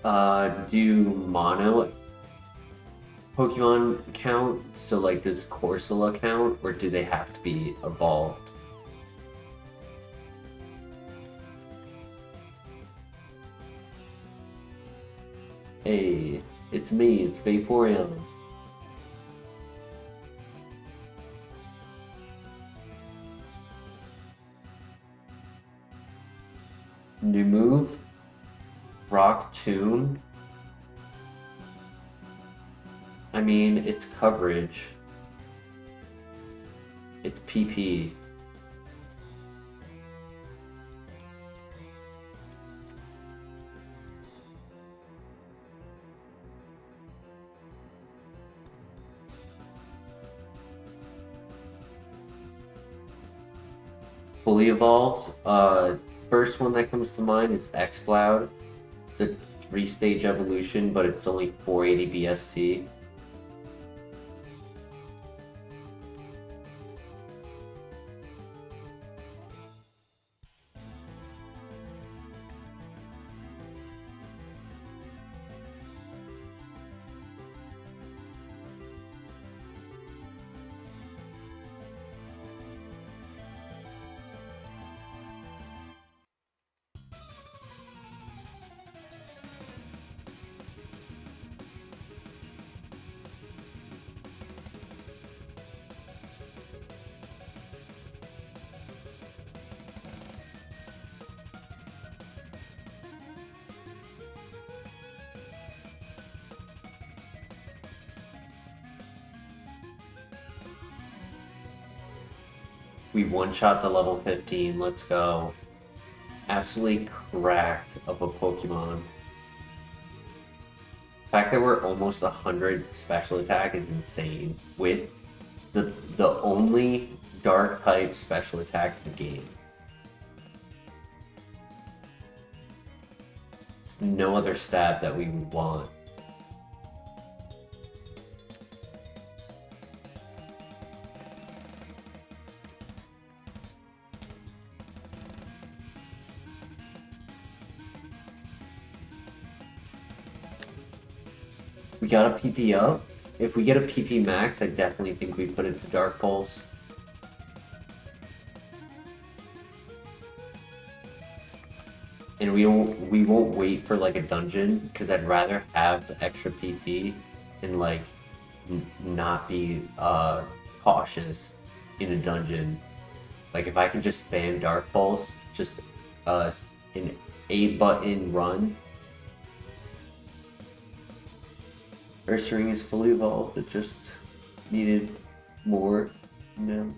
Do mono Pokemon count? So like does Corsola count, or do they have to be evolved? Hey, it's me, it's Vaporeon. New move? Rock Tomb? I mean, it's coverage. It's PP. Fully evolved. First one that comes to mind is X-Cloud. It's a 3-stage evolution, but it's only 480 BST. We one-shot the level 15, let's go. Absolutely cracked of a Pokemon. The fact that we're almost 100 special attack is insane. With the only dark type special attack in the game. There's no other stat that we would want. We got a PP up. If we get a PP max, I definitely think we put it to Dark Pulse. And we won't wait for like a dungeon, because I'd rather have the extra PP and like not be cautious in a dungeon. Like if I can just spam Dark Pulse, just an 8-button run. Ursaring is fully evolved, it just needed more. Can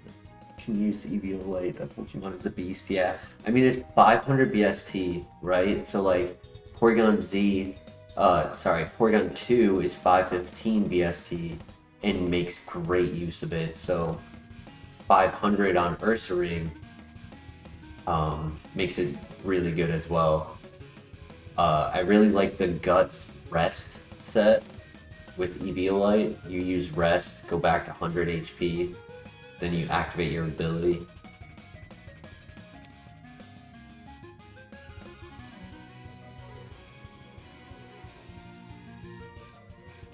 use Eviolite, that Pokemon is a beast, yeah. I mean, it's 500 BST, right? So like, Porygon 2 is 515 BST and makes great use of it, so 500 on Ursaring makes it really good as well. I really like the Guts Rest set. With Eviolite, you use Rest, go back to 100 HP, then you activate your ability.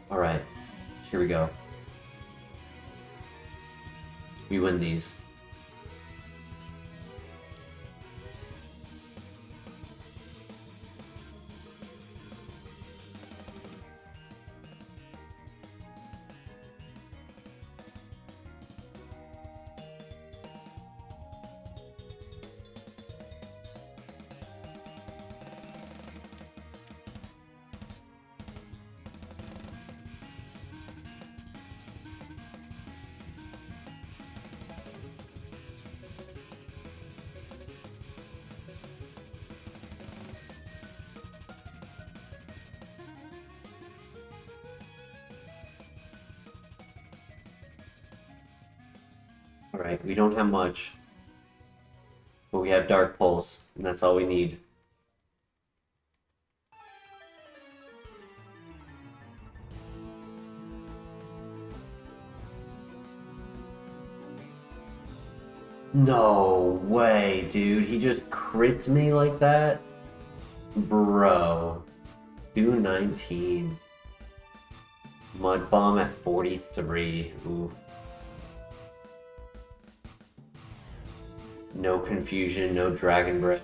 Alright, here we go. We win these. Alright, we don't have much, but we have Dark Pulse, and that's all we need. No way, dude. He just crits me like that? Bro. 219. Mud Bomb at 43. Ooh. No confusion, no Dragon Breath.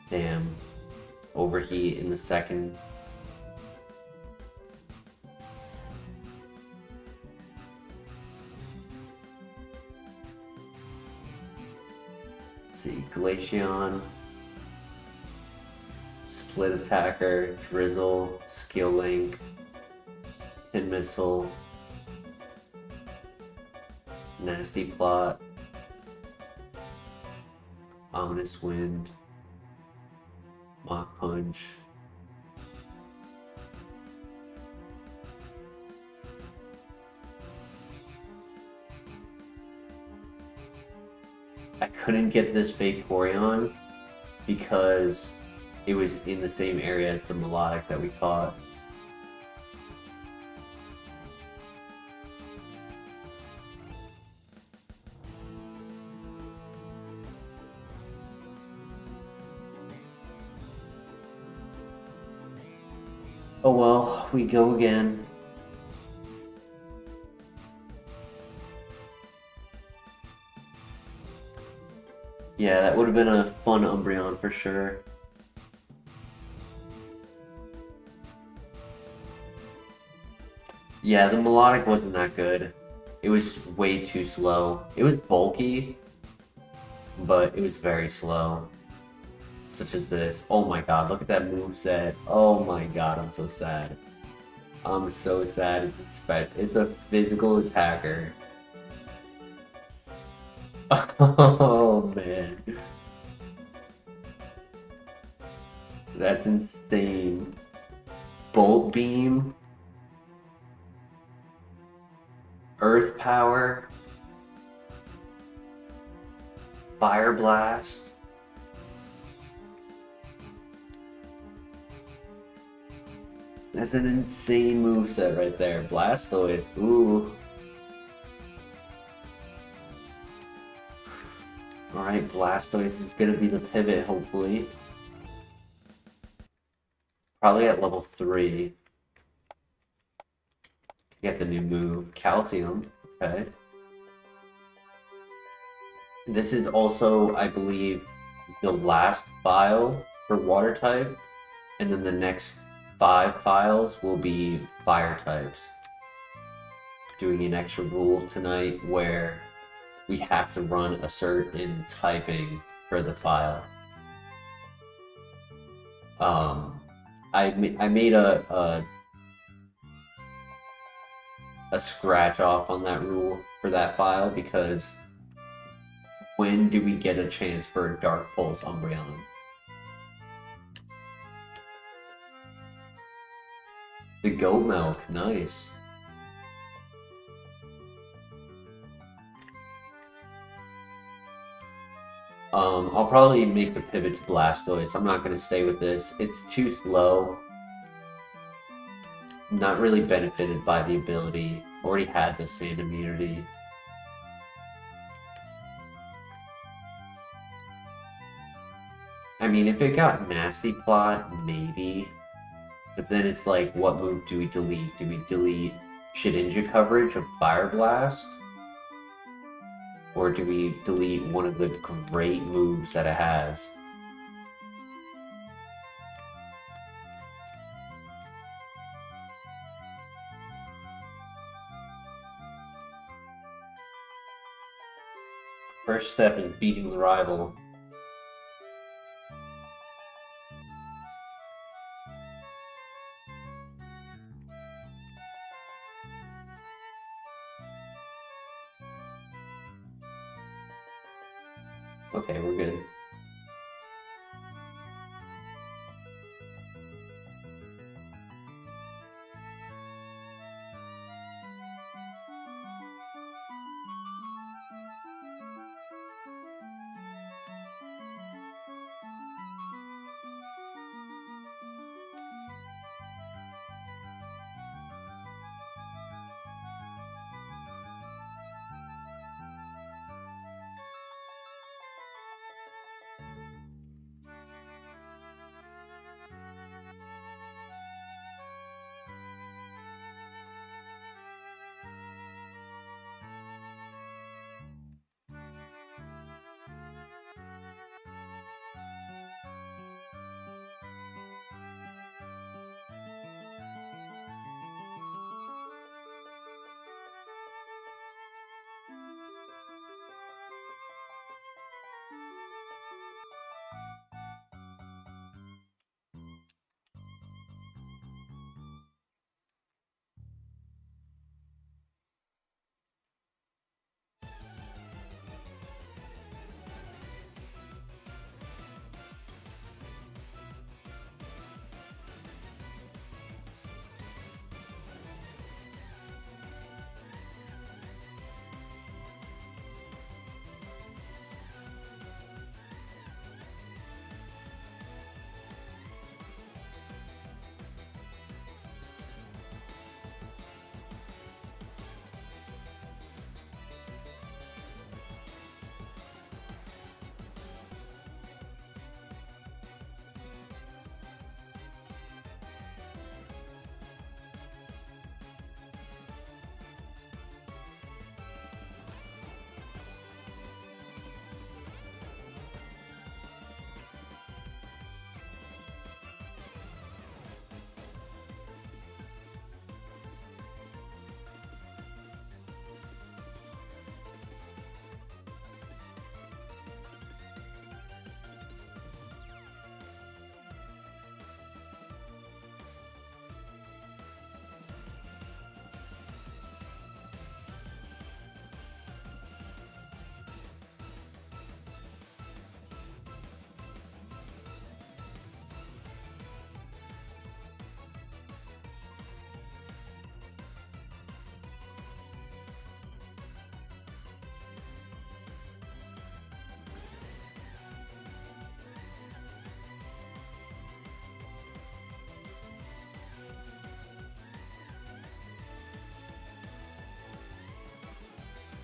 Damn. Overheat in the second. Let's see, Glaceon. Split Attacker, Drizzle, Skill Link, Pin Missile, Nasty Plot, Ominous Wind, Mach Punch. I couldn't get this Vaporeon because it was in the same area as the Melodic that we fought. Oh well, we go again. Yeah, that would have been a fun Umbreon for sure. Yeah, the Melodic wasn't that good. It was way too slow. It was bulky, but it was very slow. Such as this. Oh my god, look at that moveset. Oh my god, I'm so sad. I'm so sad. It's a physical attacker. Oh man. That's insane. Bolt Beam. Earth Power. Fire Blast. That's an insane moveset right there. Blastoise. Ooh. Alright, Blastoise is gonna be the pivot, hopefully. Probably at level 3. To get the new move. Calcium. Okay. This is also, I believe, the last file for water type. And then the next 5 files will be fire types. Doing an extra rule tonight where we have to run a certain typing for the file. I made a scratch off on that rule for that file because when do we get a chance for a Dark Pulse Umbreon? The goat milk, nice. I'll probably make the pivot to Blastoise. I'm not going to stay with this. It's too slow. Not really benefited by the ability. Already had the sand immunity. I mean, if it got Nasty Plot, maybe. But then it's like, what move do we delete? Do we delete Shedinja coverage of Fire Blast? Or do we delete one of the great moves that it has? First step is beating the rival. Okay, we're good.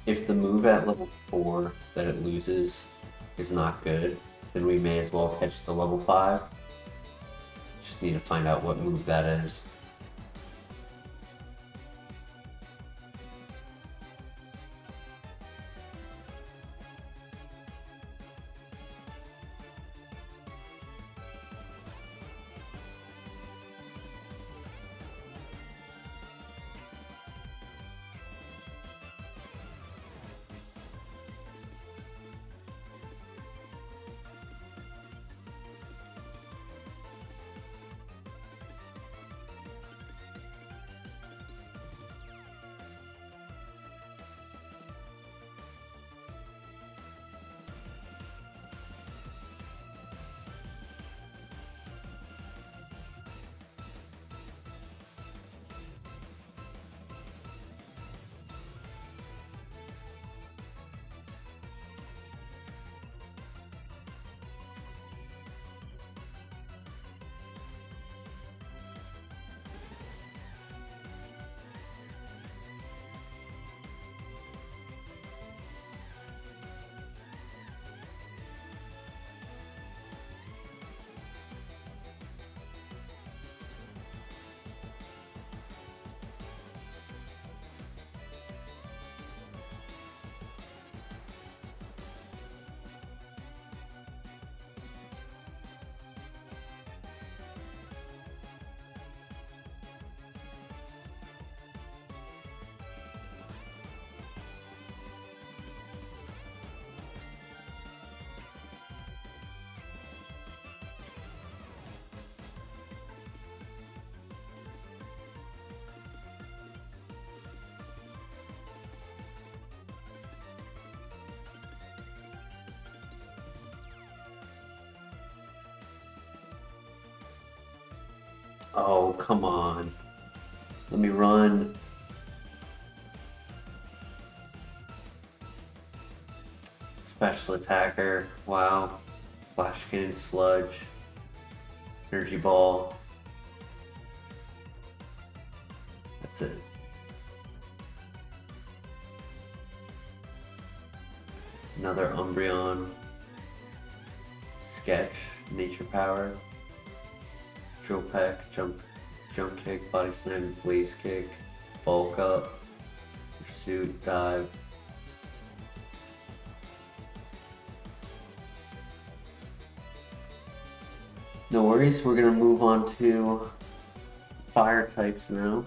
if the move at level 4 that it loses is not good, then we may as well catch the level 5. Just need to find out what move that is. Oh, come on. Let me run. Special attacker. Wow. Flash cannon, sludge. Energy ball. That's it. Another Umbreon. Sketch. Nature power. Drill peck, jump kick, body slam, blaze kick, bulk up, pursuit, dive. No worries, we're gonna move on to fire types now.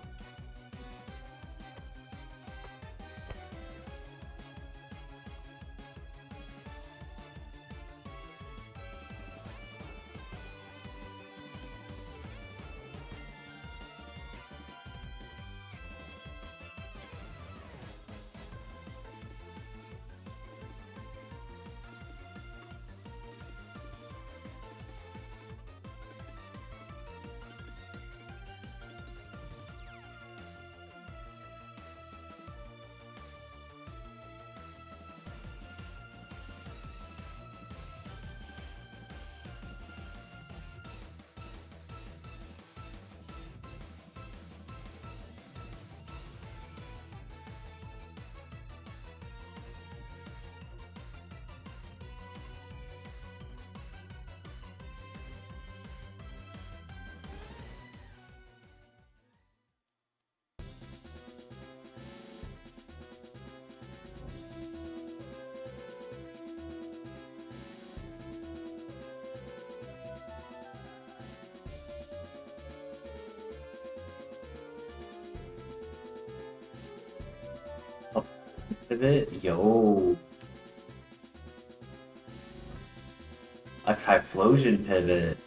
Pivot, yo. A Typhlosion pivot.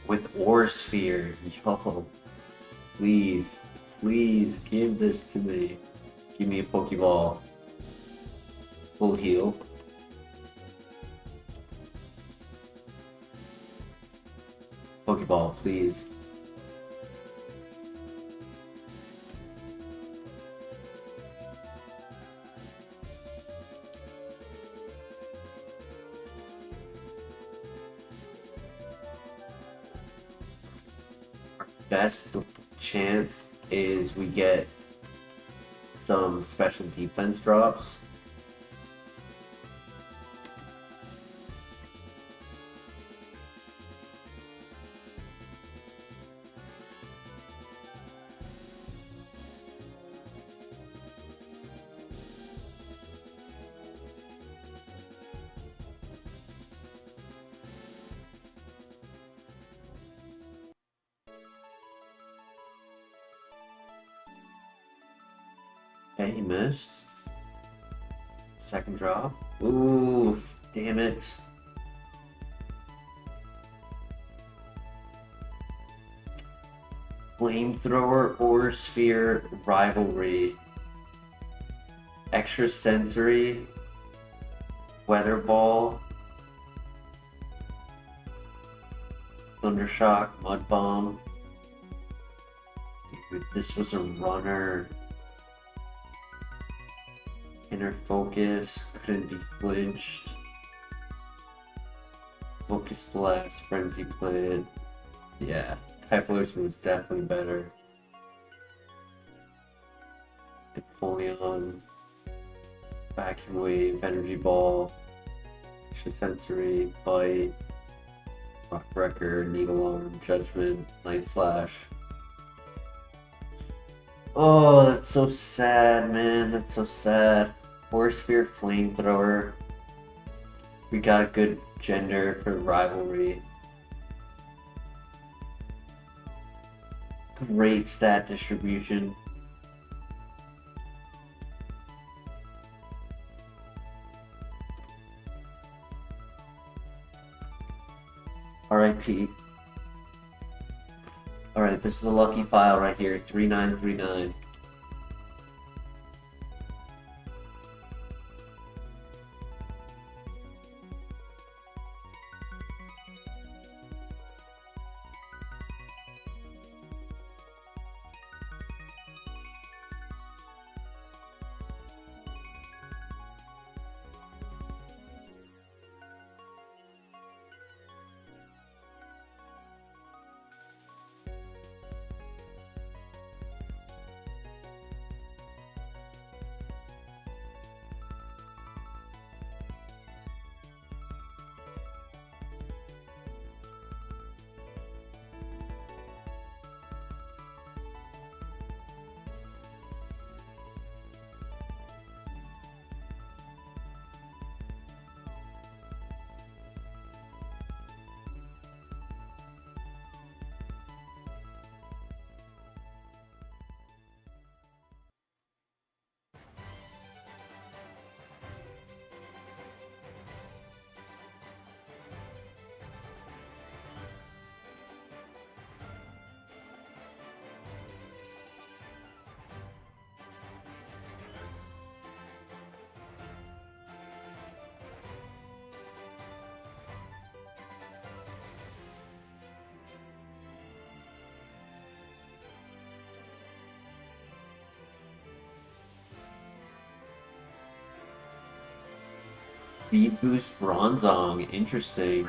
With Ore Sphere, yo. Please, please give this to me. Give me a Pokeball. Full heal. Pokeball, please. best chance is we get some special defense drops. Okay, he missed. Second drop. Ooh, damn it. Flamethrower or Sphere Rivalry. Extra Sensory. Weather Ball. Thundershock, Mud Bomb. Dude, this was a runner. Inner Focus, couldn't be flinched. Focus Blast, Frenzy Plant. Yeah, Typhlosion was definitely better. Napoleon, Vacuum Wave, Energy Ball, Extra Sensory, Bite, Rock Wrecker, Needle Arm, Judgment, Night Slash. Oh, that's so sad, man. That's so sad. Force Sphere Flamethrower. We got a good gender for rivalry. Great stat distribution. RIP. Alright, this is a lucky file right here, 3939. Speed Boost Bronzong, interesting.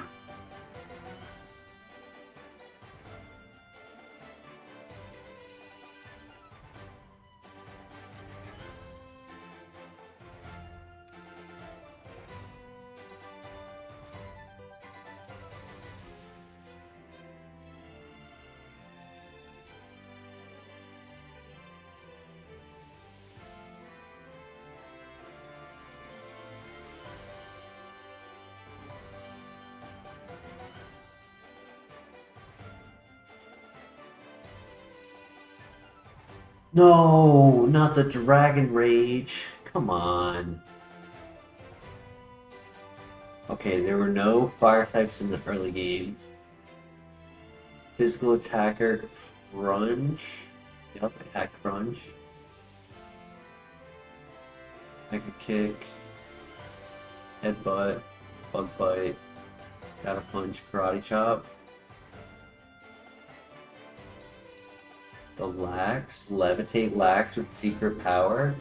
No, not the Dragon Rage. Come on. Okay, there were no fire types in the early game. Physical attacker, Crunch. Yep, attack Crunch. Mega Kick. Headbutt. Bug Bite. Gotta Punch, Karate Chop. The Lax, Levitate Lax with Secret Power.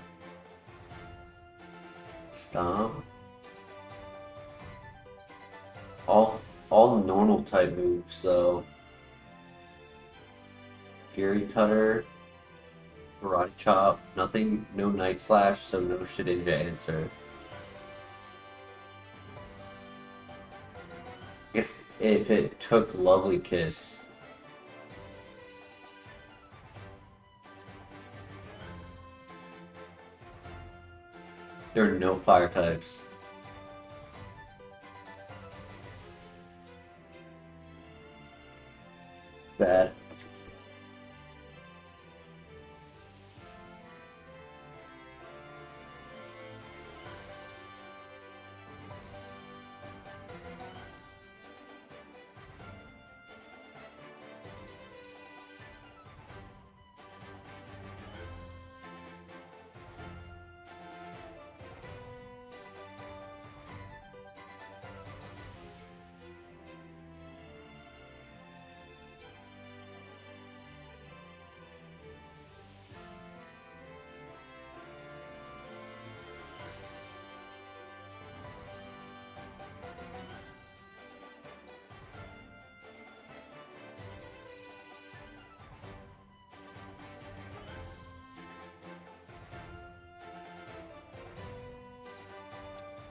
Stomp. All normal type moves, so Fury Cutter, Karate Chop, nothing, no Night Slash, so no Shedinja answer. I guess if it took Lovely Kiss. There are no fire types. Sad.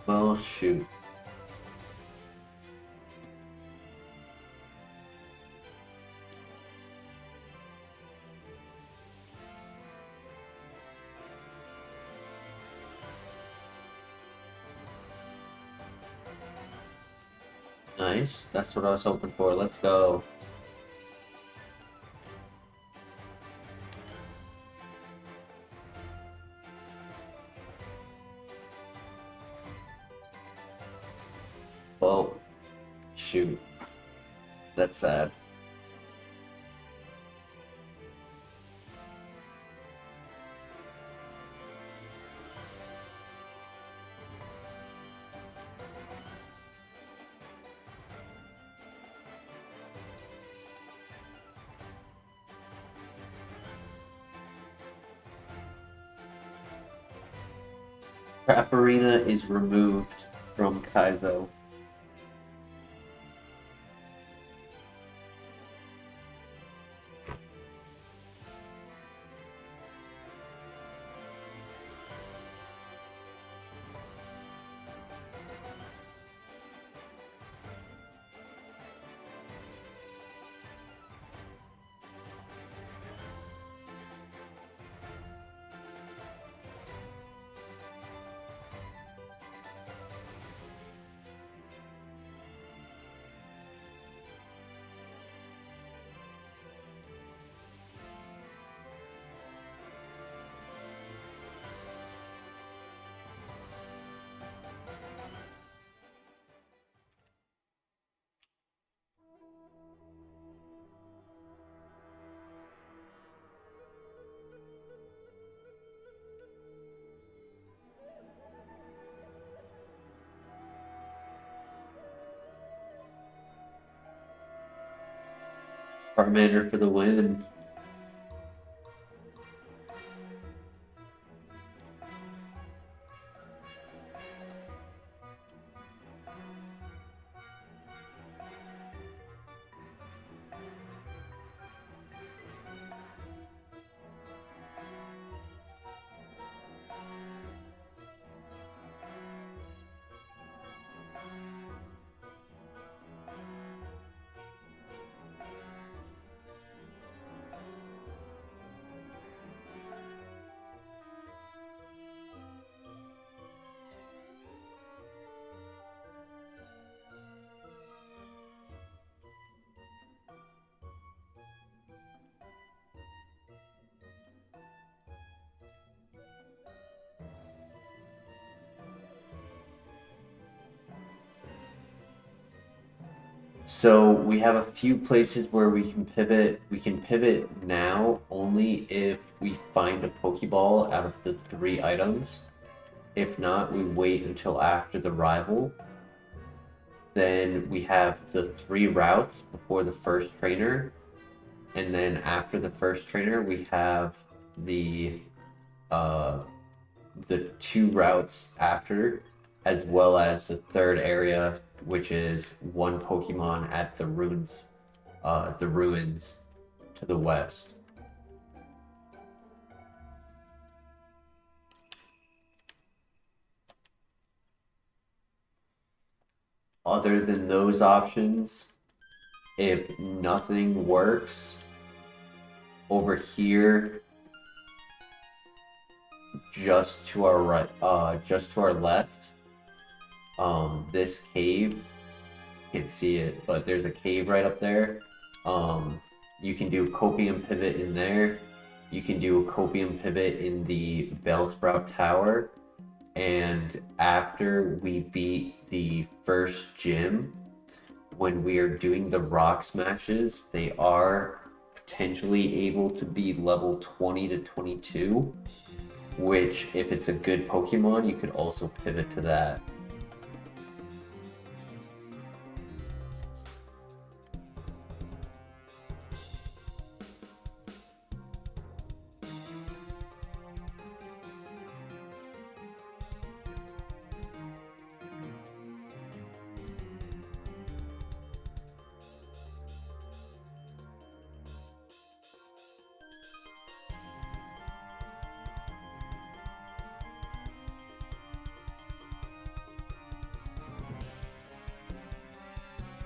Well, shoot. Nice. That's what I was hoping for. Let's go. Well, shoot. That's sad. Trap Arena is removed from Kaizo. Charmander for the win. So we have a few places where we can pivot. We can pivot now only if we find a Pokeball out of the 3 items. If not, we wait until after the rival. Then we have the 3 routes before the first trainer. And then after the first trainer, we have the 2 routes after, as well as the 3rd area, which is 1 Pokemon at the ruins to the west. other than those options, if nothing works, over here, just to our right, just to our left, this cave, you can see it, but there's a cave right up there. You can do copium pivot in there. You can do a copium pivot in the Bellsprout Tower. And after we beat the first gym, when we are doing the rock smashes, they are potentially able to be level 20 to 22, which if it's a good Pokemon, you could also pivot to that.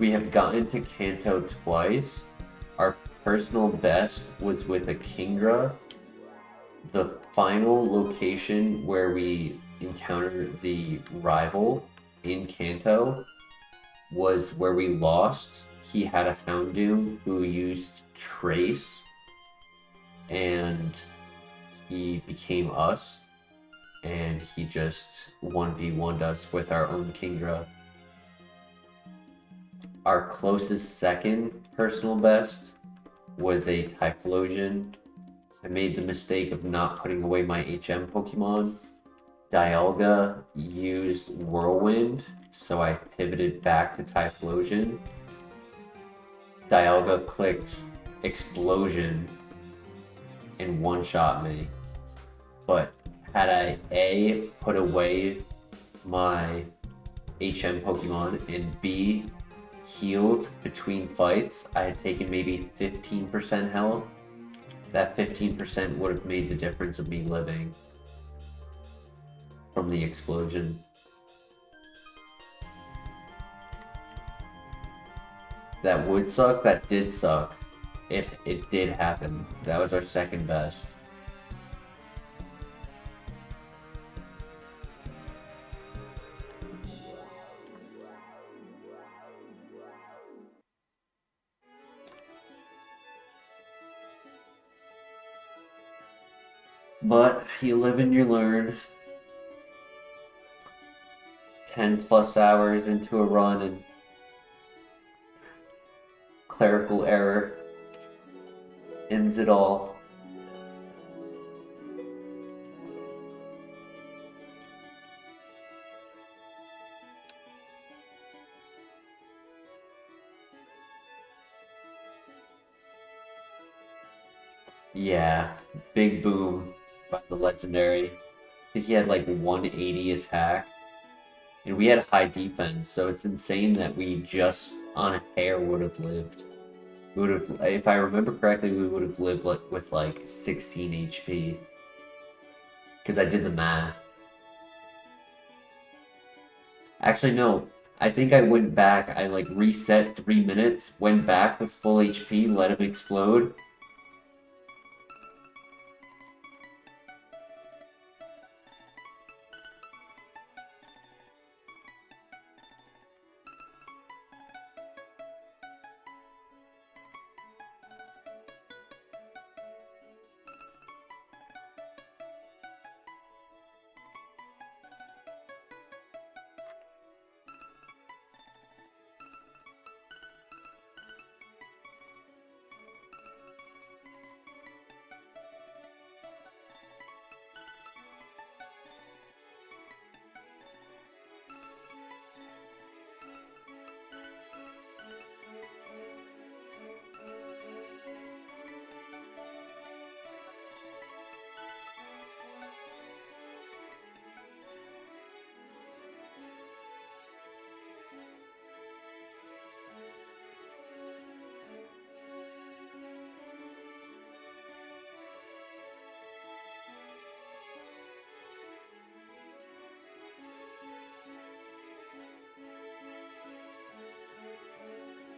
We have gotten to Kanto twice. Our personal best was with a Kingdra. The final location where we encountered the rival in Kanto was where we lost. He had a Houndoom who used Trace, and he became us, and he just 1v1'd us with our own Kingdra. Our closest second personal best was a Typhlosion. I made the mistake of not putting away my HM Pokemon. Dialga used Whirlwind, so I pivoted back to Typhlosion. Dialga clicked Explosion and one-shot me. But had I A, put away my HM Pokemon, and B, healed between fights, I had taken maybe 15% health. That 15% would have made the difference of me living from the explosion. That would suck, that did suck. It did happen. That was our second best. But you live and you learn. 10 plus hours into a run and clerical error ends it all. Yeah, big boom by the legendary. I think he had like 180 attack. And we had high defense, so it's insane that we just on a hair would have lived. We would have, if I remember correctly, we would have lived with like 16 HP. Because I did the math. Actually, no. I think I went back. I like reset 3 minutes, went back with full HP, let him explode.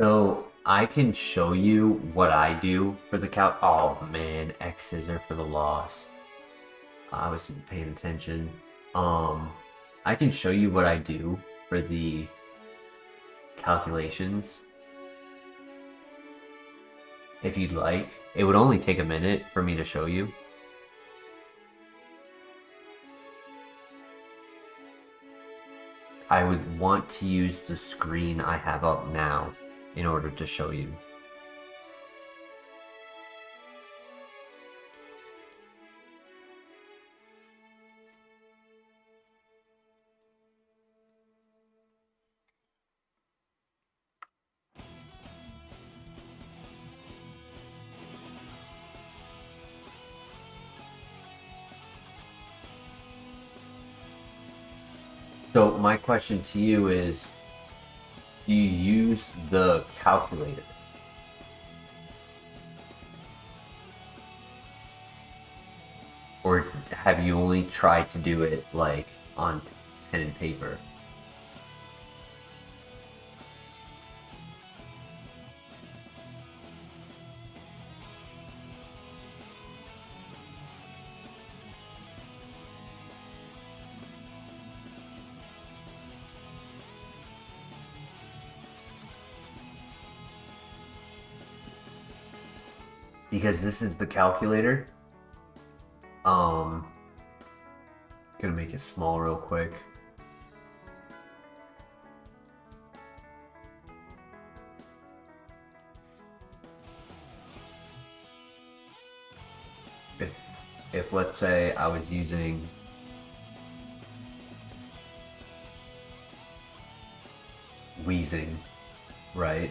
So I can show you what I do for the Oh man, X scissor for the loss. I wasn't paying attention. I can show you what I do for the calculations if you'd like. It would only take a minute for me to show you. I would want to use the screen I have up now in order to show you. So my question to you is, do you use the calculator? Or have you only tried to do it like on pen and paper? Because this is the calculator. Gonna make it small real quick. If let's say I was using wheezing, right?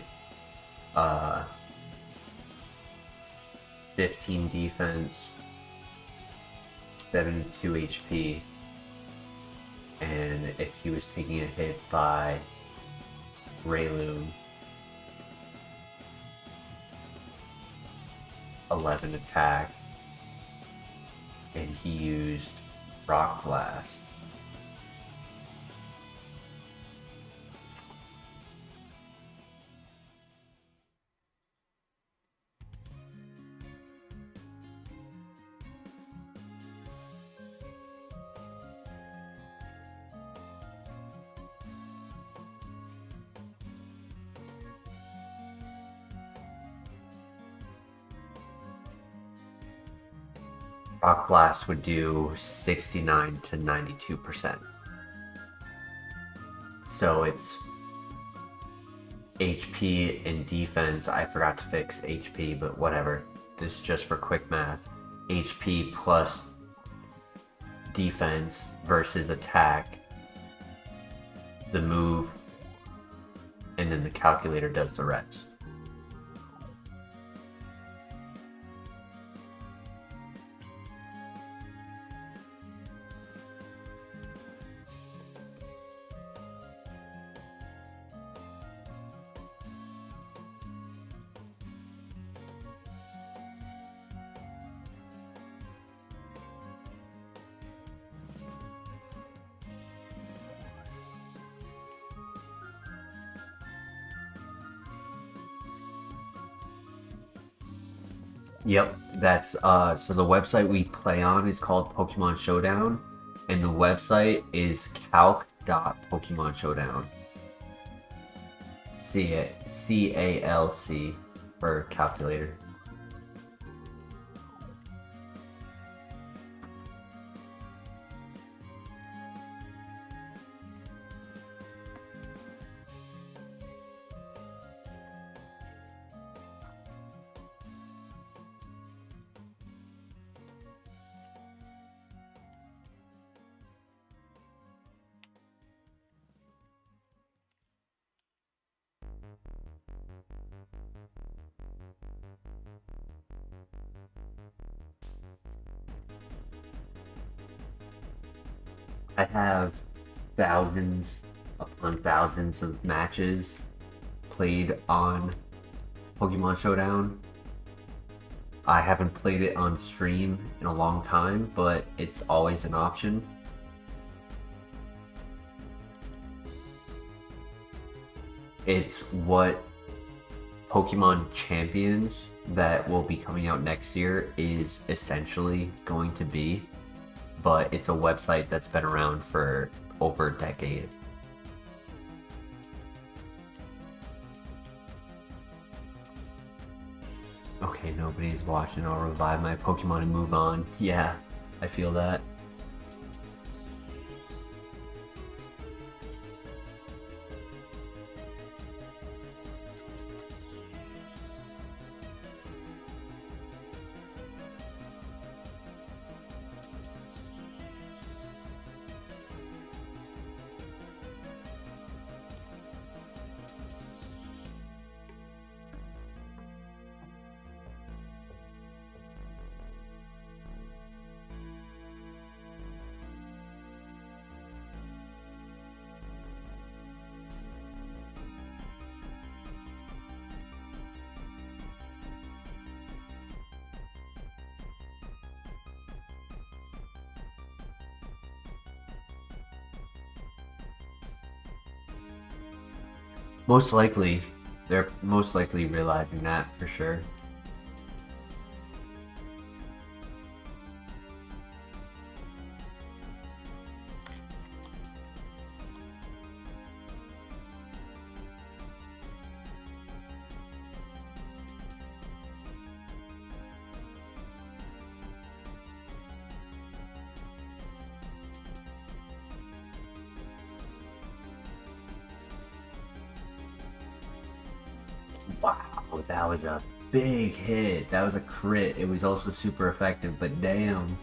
15 defense, 72 HP, and if he was taking a hit by Rayloon, 11 attack, and he used Rock Blast. Rock Blast would do 69 to 92%. So it's HP and defense. I forgot to fix HP, but whatever. This is just for quick math. HP plus defense versus attack, the move, and then the calculator does the rest. Yep, that's so the website we play on is called Pokemon Showdown, and the website is calc.pokemonshowdown. CALC for calculator. I have thousands upon thousands of matches played on Pokemon Showdown. I haven't played it on stream in a long time, but it's always an option. It's what Pokemon Champions that will be coming out next year is essentially going to be, but it's a website that's been around for over a decade. Okay, nobody's watching. I'll revive my Pokemon and move on. Yeah, I feel that. Most likely, they're most likely realizing that for sure. Wow, that was a big hit. That was a crit. It was also super effective, but damn.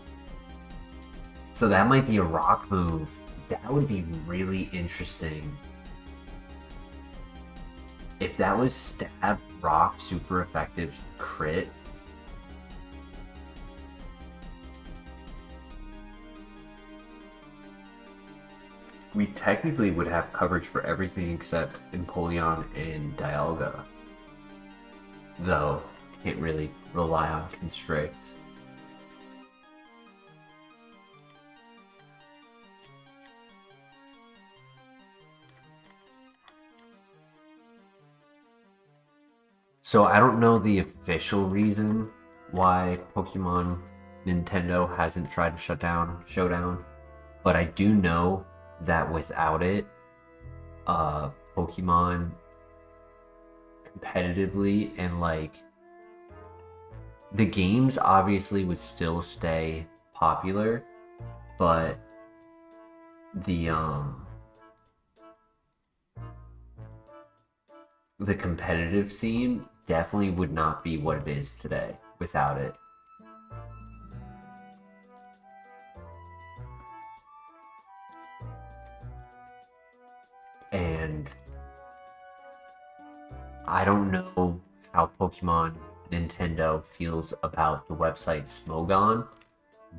So that might be a rock move. That would be really interesting. If that was stab, rock, super effective, crit. We technically would have coverage for everything except Empoleon and Dialga. Though, can't really rely on Constrict. So I don't know the official reason why Pokemon Nintendo hasn't tried to shut down Showdown, but I do know that without it, Pokemon competitively and like the games obviously would still stay popular, but the competitive scene definitely would not be what it is today without it. And I don't know how Pokemon Nintendo feels about the website Smogon,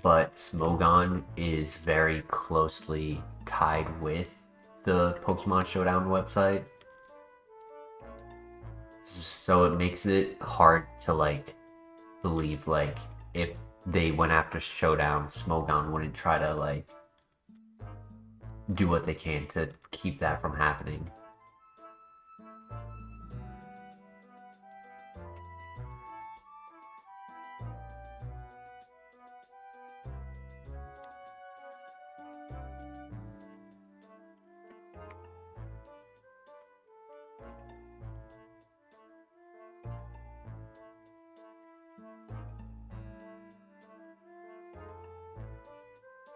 but Smogon is very closely tied with the Pokemon Showdown website. So it makes it hard to like believe like if they went after Showdown, Smogon wouldn't try to like do what they can to keep that from happening.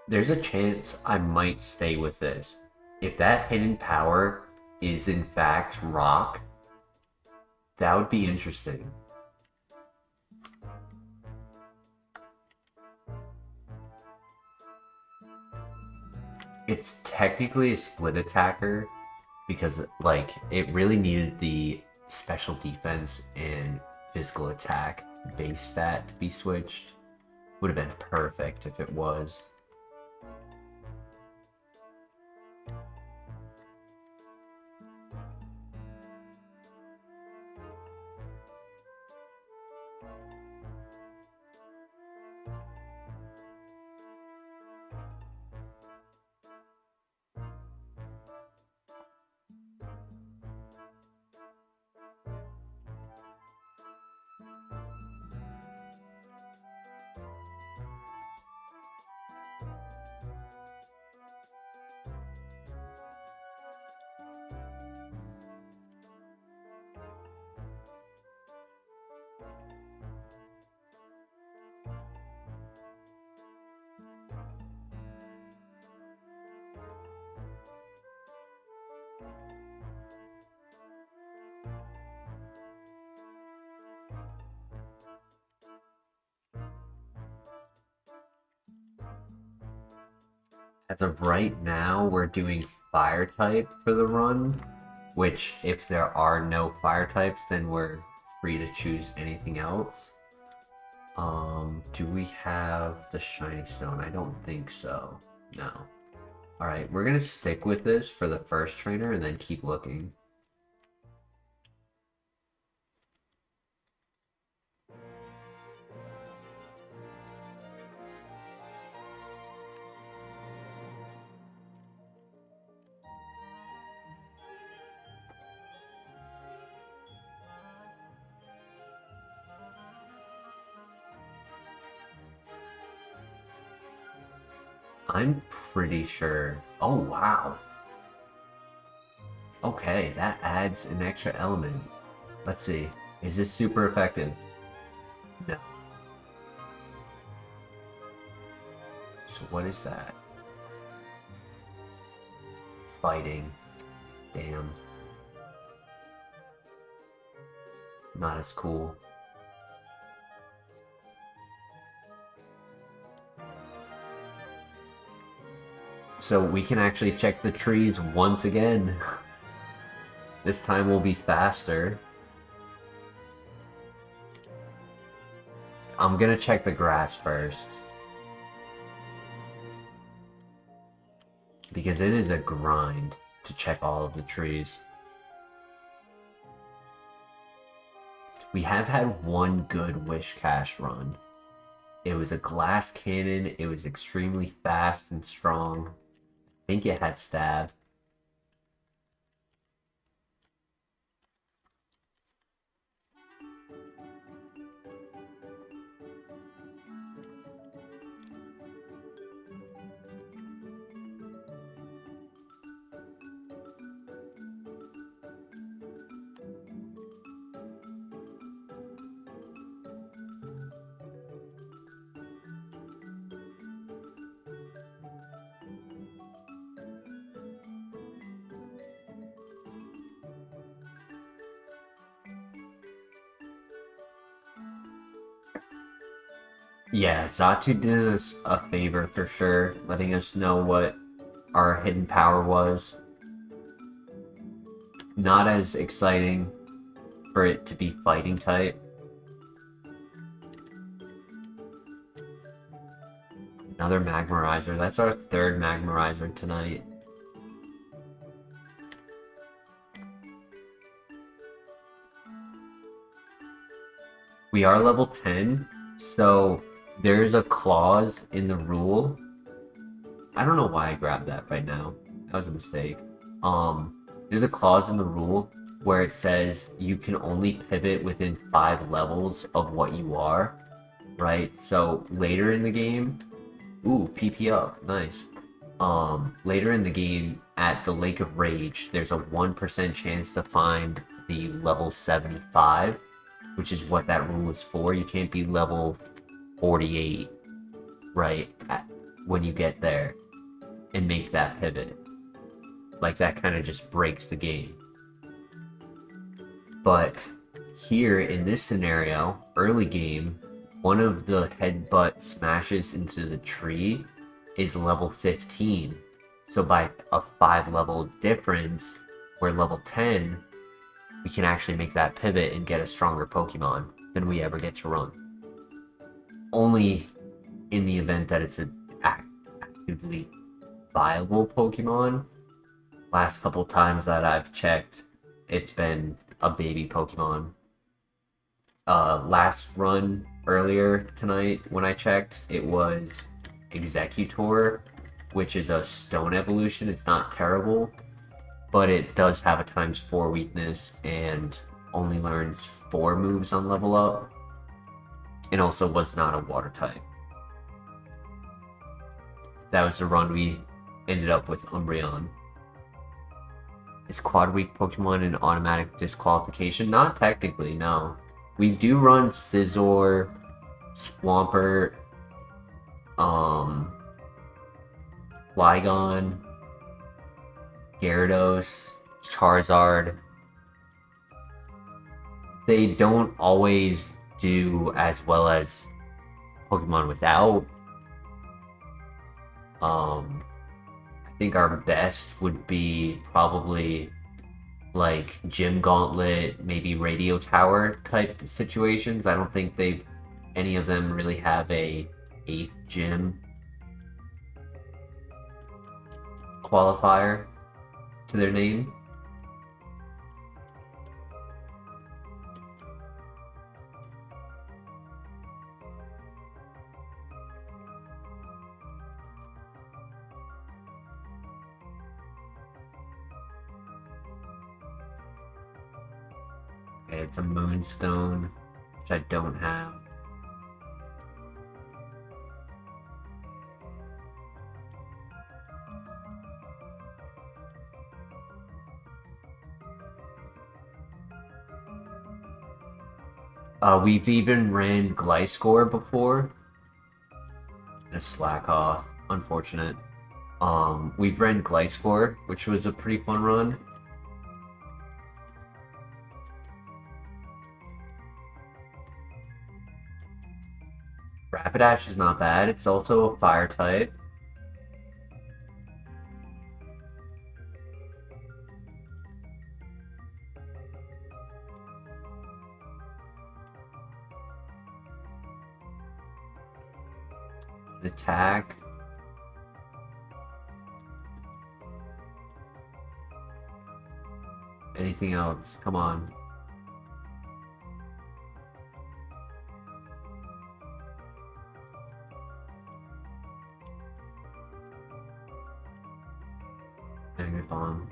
There's a chance I might stay with this. If that hidden power is in fact rock, that would be interesting. It's technically a split attacker because like it really needed the special defense and physical attack base stat to be switched. Would have been perfect if it was. As of right now, we're doing fire type for the run, which if there are no fire types, then we're free to choose anything else. Do we have the shiny stone? I don't think so. No. Alright, we're gonna stick with this for the first trainer and then keep looking. I'm pretty sure. Oh, wow. Okay, that adds an extra element. Let's see. Is this super effective? No. So what is that? Fighting. Damn. Not as cool. So we can actually check the trees once again. This time we'll be faster. I'm gonna check the grass first. Because it is a grind to check all of the trees. We have had one good Wish Cache run. It was a glass cannon, it was extremely fast and strong. I think it had stab. Yeah, Zatu did us a favor for sure, letting us know what our hidden power was. Not as exciting for it to be fighting type. Another Magmarizer. That's our third Magmarizer tonight. We are level 10, so there's a clause in the rule. I don't know why I grabbed that right now. That was a mistake. There's a clause in the rule where it says you can only pivot within 5 levels of what you are, right? So later in the game, ooh, PP up, nice. Later in the game, at the Lake of Rage, there's a 1% chance to find the level 75, which is what that rule is for. You can't be level 48, right, when you get there and make that pivot. Like, that kind of just breaks the game. But here, in this scenario, early game, one of the headbutt smashes into the tree is level 15. So by a 5 level difference, we're level 10, we can actually make that pivot and get a stronger Pokemon than we ever get to run. Only in the event that it's an actively viable Pokemon. Last couple times that I've checked, it's been a baby Pokemon. Last run earlier tonight when I checked, it was Executor, which is a stone evolution. It's not terrible, but it does have a ×4 weakness and only learns 4 moves on level up. And also was not a water type. That was the run we ended up with Umbreon. Is Quad Weak Pokemon an automatic disqualification? Not technically, no. We do run Scizor, Swampert, Flygon, Gyarados, Charizard. They don't always do as well as Pokemon without. think our best would be probably like gym gauntlet, maybe radio tower type situations. I don't think any of them really have a 8th gym qualifier to their name. Okay, it's a moonstone, which I don't have. We've even ran Gliscor before. Just slack off. Unfortunate. We've ran Gliscor, which was a pretty fun run. Rapidash is not bad. It's also a fire type. Attack. Anything else? Come on. Magnet Bomb.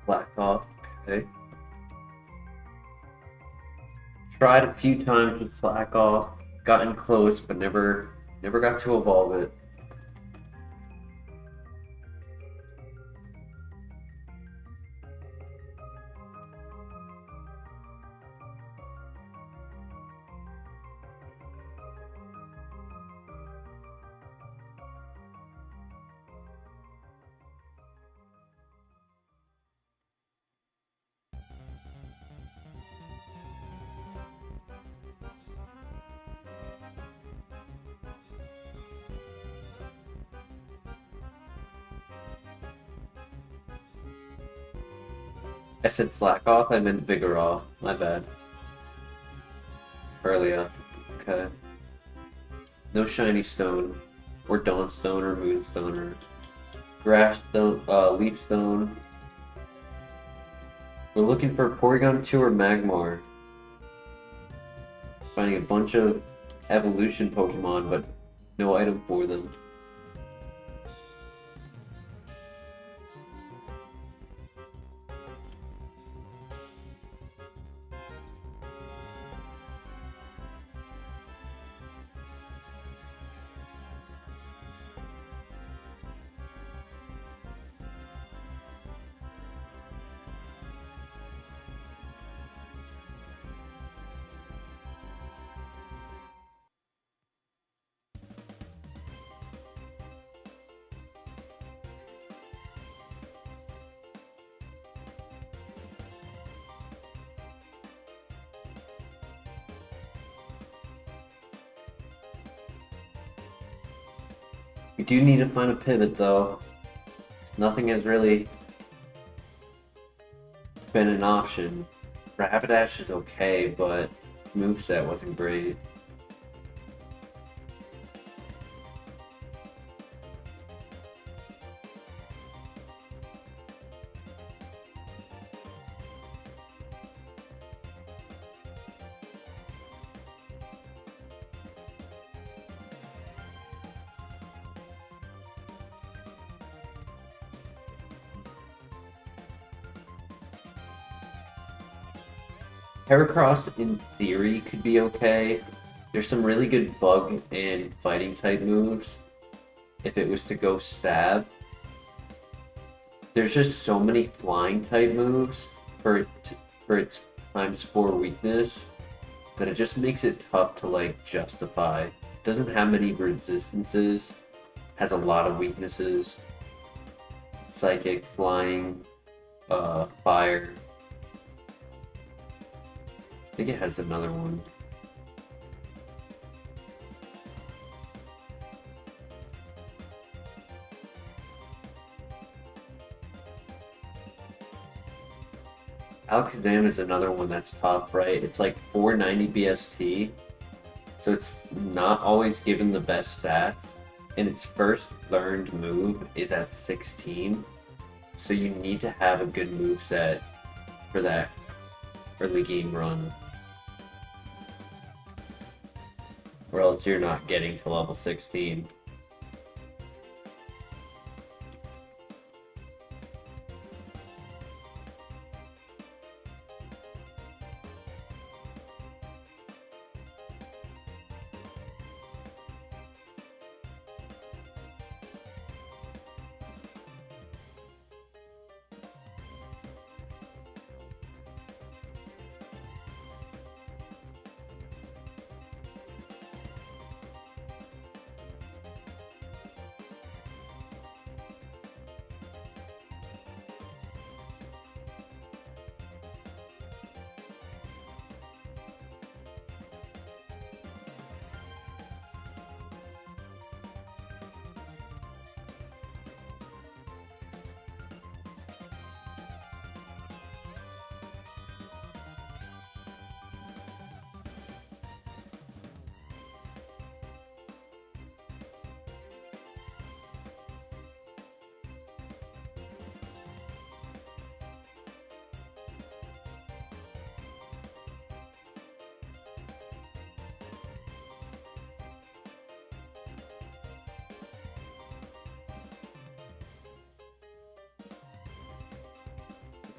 Black off. Okay. Tried a few times with Slack off, gotten close, but never got to evolve it. I said slack off, I meant vigor off. My bad. Earlier. Okay. No shiny stone. Or dawnstone or moonstone or grass stone, leaf stone. We're looking for Porygon 2 or Magmar. Finding a bunch of evolution Pokemon, but no item for them. We do need to find a pivot though. Nothing has really been an option. Rapidash is okay, but moveset wasn't great. Heracross, in theory, could be okay. There's some really good bug and fighting type moves if it was to go stab. There's just so many flying type moves for its ×4 weakness that it just makes it tough to like justify doesn't have many resistances, has a lot of weaknesses. Psychic, flying, fire. I think it has another one. Alakazam is another one that's tough, right? It's like 490 BST, so it's not always given the best stats, and its first learned move is at 16, so you need to have a good move set for that early game run, or else you're not getting to level 16.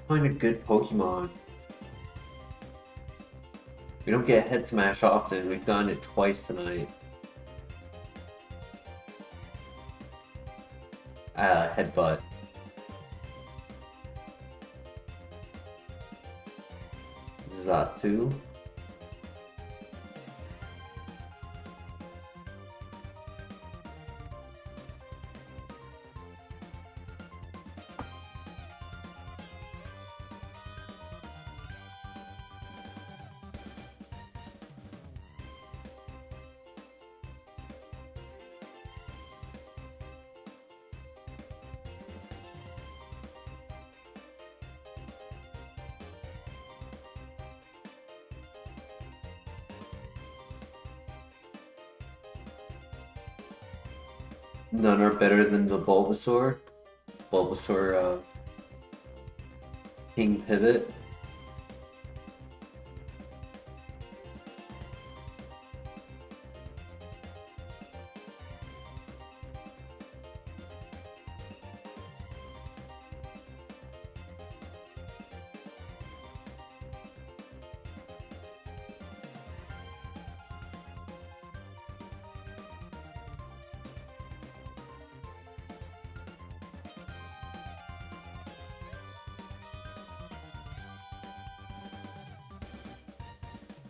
Find a good Pokemon. We don't get Head Smash often. We've done it twice tonight. Headbutt. Zatu. None are better than the Bulbasaur. Bulbasaur, King Pivot.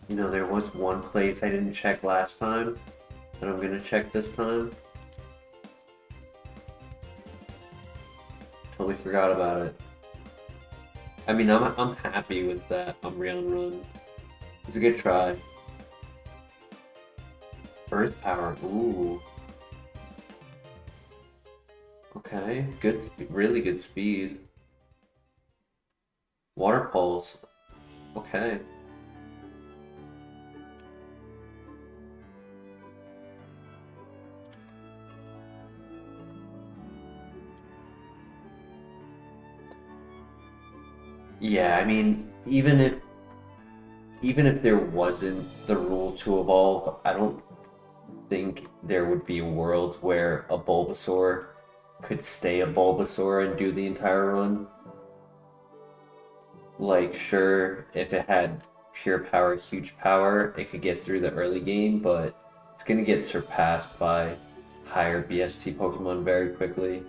You know, there was one place I didn't check last time that I'm gonna check this time. Totally forgot about it. I mean, I'm happy with that Umbreon run. It's a good try. Earth Power, ooh. Okay, good, really good speed. Water Pulse, okay. Yeah, I mean, even if there wasn't the rule to evolve, I don't think there would be a world where a Bulbasaur could stay a Bulbasaur and do the entire run. Like, sure, if it had pure power, huge power, it could get through the early game, but it's gonna get surpassed by higher BST Pokemon very quickly.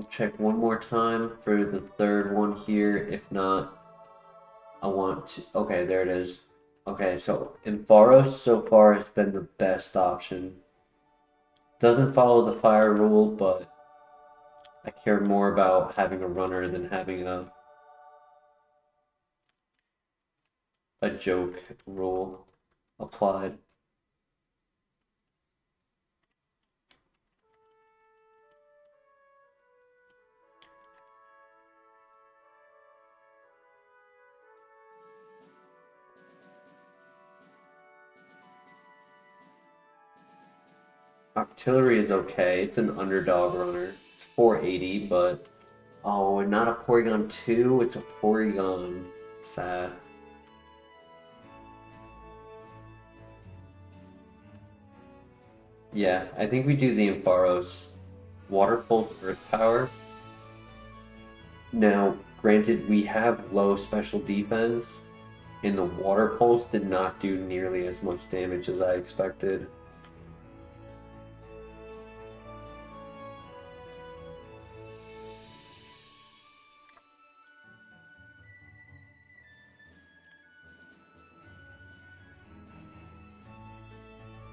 check one more time for the third one here. If not, I want to... Okay, there it is. Okay, so Ampharos so far has been the best option. Doesn't follow the fire rule, but I care more about having a runner than having a joke rule applied. Artillery is okay. It's an underdog runner. It's 480, but oh, not a Porygon 2. It's a Porygon. Sad. Yeah, I think we do the Ampharos. Water Pulse Earth Power. Now, granted, we have low special defense, and the Water Pulse did not do nearly as much damage as I expected.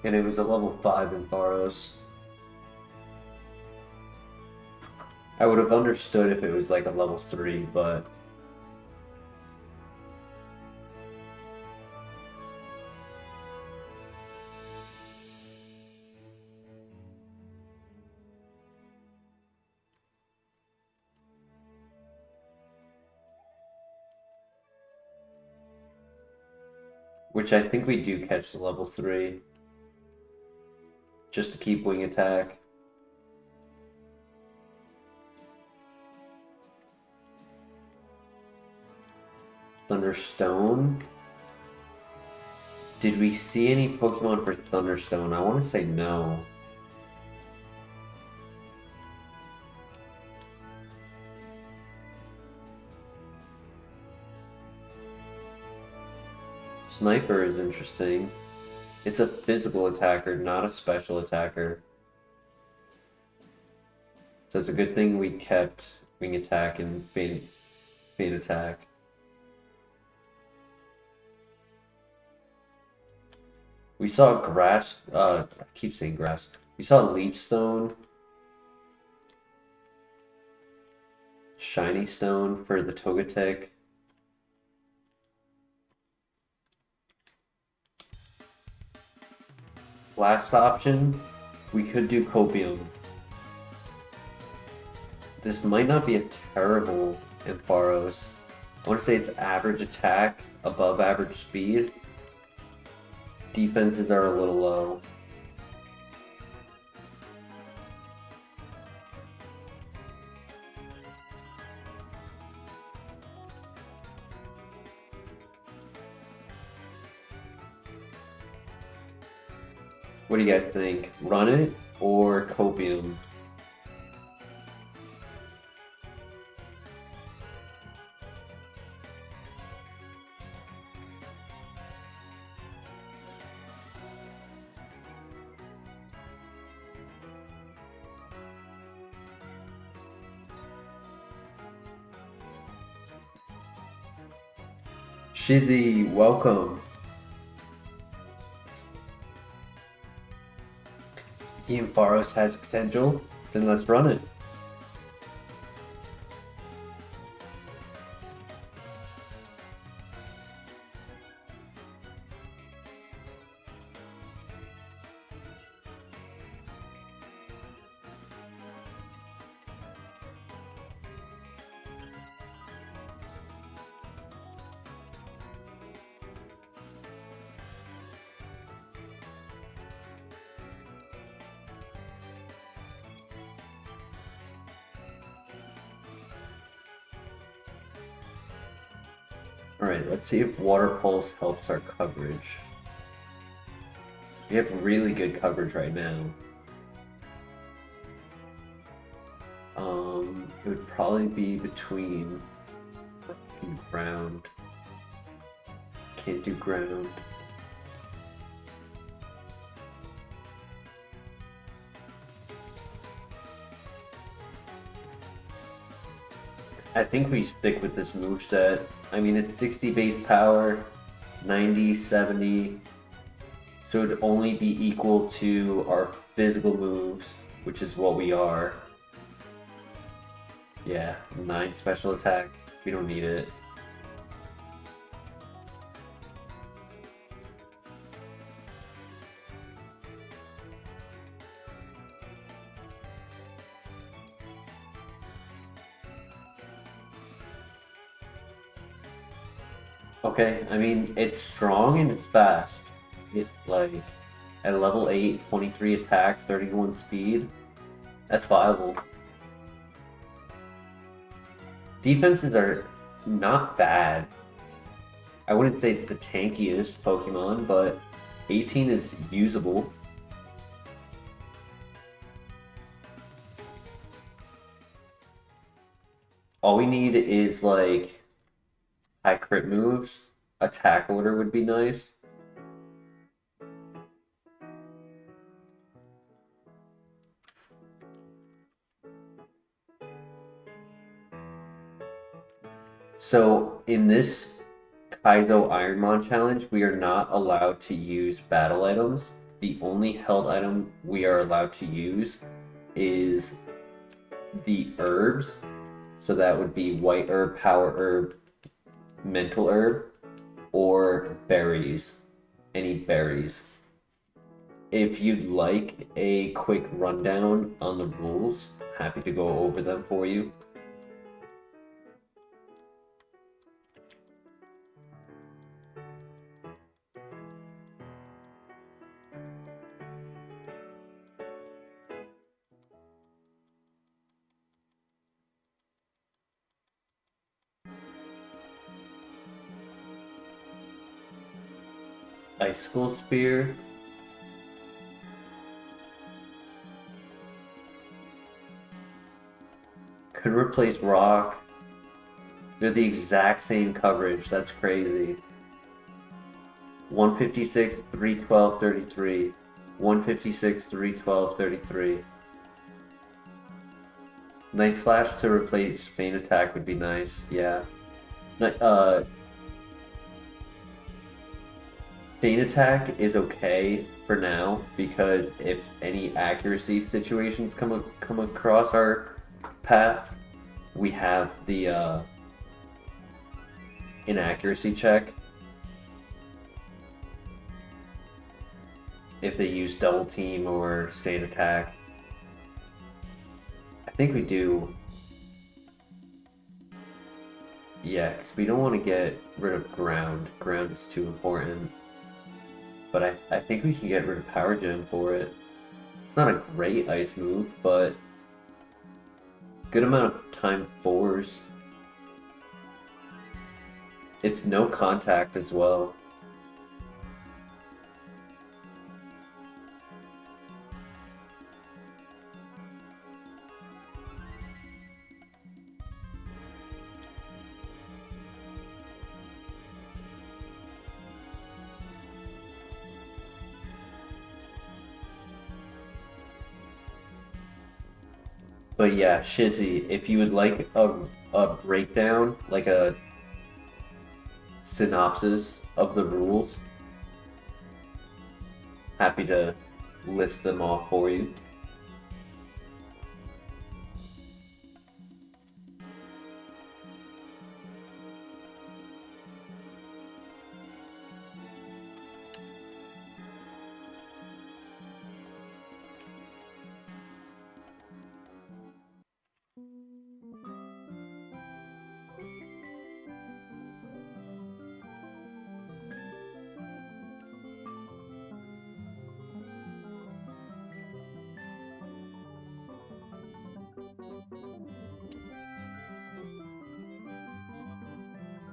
And it was a level 5 Ampharos. I would have understood if it was like a level 3, but... Which I think we do catch the level 3. Just to keep wing attack. Thunderstone? Did we see any Pokemon for Thunderstone? I want to say no. Sniper is interesting. It's a physical attacker, not a special attacker. So it's a good thing we kept wing attack and feint attack. We saw grass, I keep saying grass. We saw leaf stone. Shiny stone for the Togetic. Last option, we could do Copium. This might not be a terrible Ampharos. I want to say it's average attack, above average speed. Defenses are a little low. What do you guys think? Run it or Copium? Shizzy, welcome. Ampharos has potential, then let's run it. Alright, let's see if Water Pulse helps our coverage. We have really good coverage right now. It would probably be between ground. Can't do ground. I think we stick with this moveset. I mean, it's 60 base power, 90, 70. So it'd only be equal to our physical moves, which is what we are. Yeah, 9 special attack. We don't need it. Okay, I mean, it's strong and it's fast. It, like, at level 8, 23 attack, 31 speed. That's viable. Defenses are not bad. I wouldn't say it's the tankiest Pokemon, but 18 is usable. All we need is, like, high crit moves. Attack order would be nice. So in this Kaizo Ironmon challenge, we are not allowed to use battle items. The only held item we are allowed to use is the herbs. So that would be white herb, power herb, mental herb, or berries. Any berries. If you'd like a quick rundown on the rules, happy to go over them for you. Icicle Spear. Could replace Rock. They're the exact same coverage. That's crazy. 156, 312, 33. 156, 312, 33. Night Slash to replace Feint Attack would be nice. Yeah. Feint Attack is okay for now because if any accuracy situations come across our path, we have the inaccuracy check. If they use double team or Feint Attack. I think we do. Yeah, because we don't want to get rid of ground. Ground is too important. But I think we can get rid of Power Gem for it. It's not a great ice move, but good amount of time 4s. It's no contact as well. But yeah, Shizzy, if you would like a breakdown, like a synopsis of the rules, happy to list them off for you.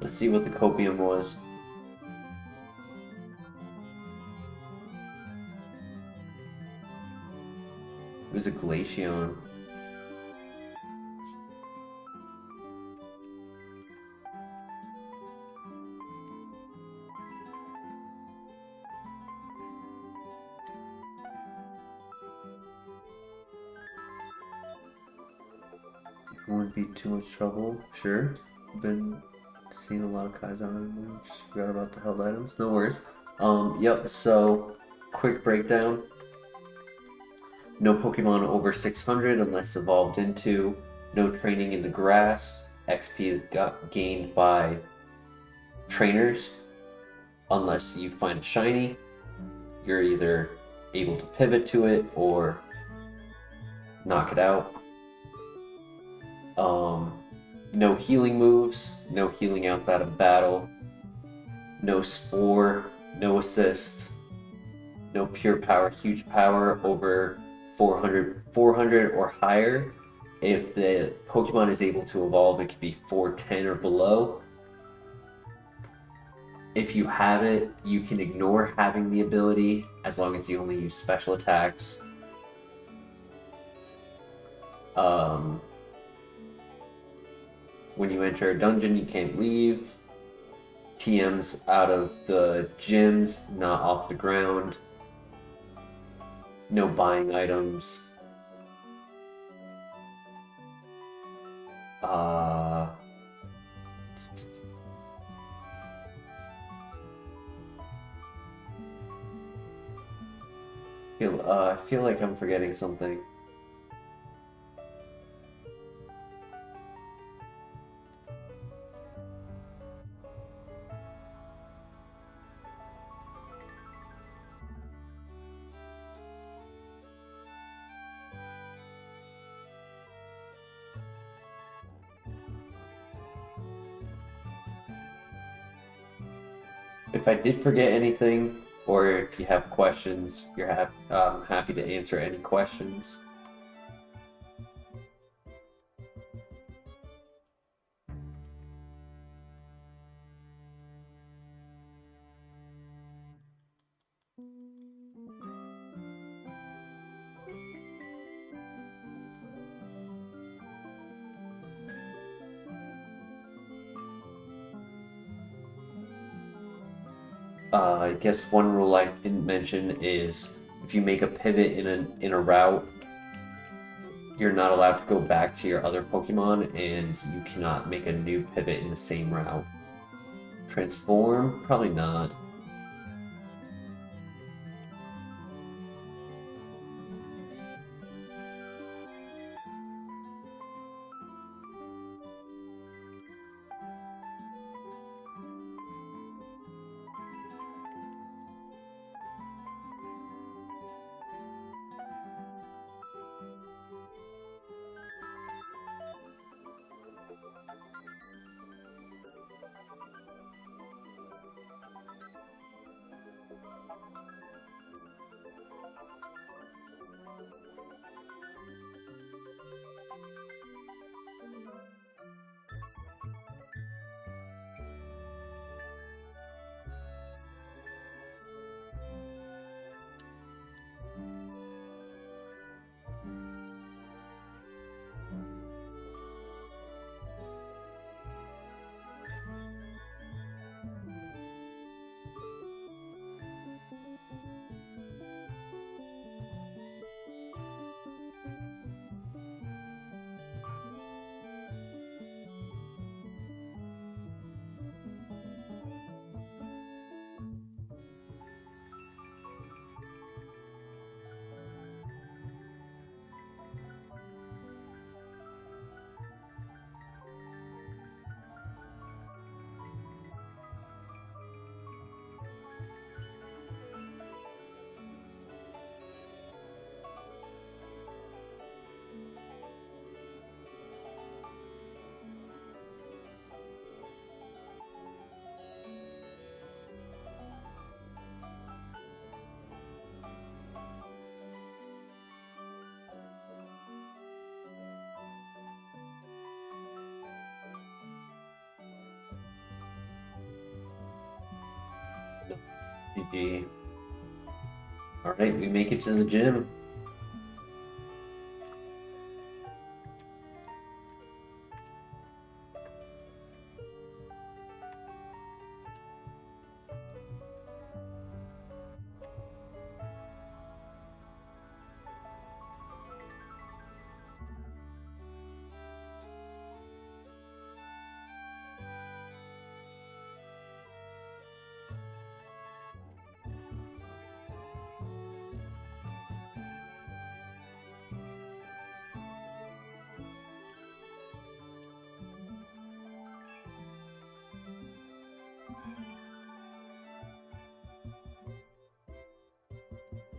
Let's see what the copium was. It was a Glaceon. wouldn't be too much trouble. Sure. Been seeing a lot of Kaizo Ironmon. Just forgot about the held items. No worries. Yep, so quick breakdown. No Pokemon over 600 unless evolved into. No training in the grass. XP is gained by trainers unless you find a shiny. You're either able to pivot to it or knock it out. No healing moves, no healing outside of battle, no spore, no assist, no pure power, huge power over 400 or higher. If the Pokemon is able to evolve, it could be 410 or below. If you have it, you can ignore having the ability as long as you only use special attacks. When you enter a dungeon, you can't leave. TMs out of the gyms, not off the ground. No buying items. I feel like I'm forgetting something. If I did forget anything, or if you have questions, I'm happy to answer any questions. I guess one rule I didn't mention is if you make a pivot in a route, you're not allowed to go back to your other Pokemon, and you cannot make a new pivot in the same route. Transform? Probably not. GG. Alright, we make it to the gym.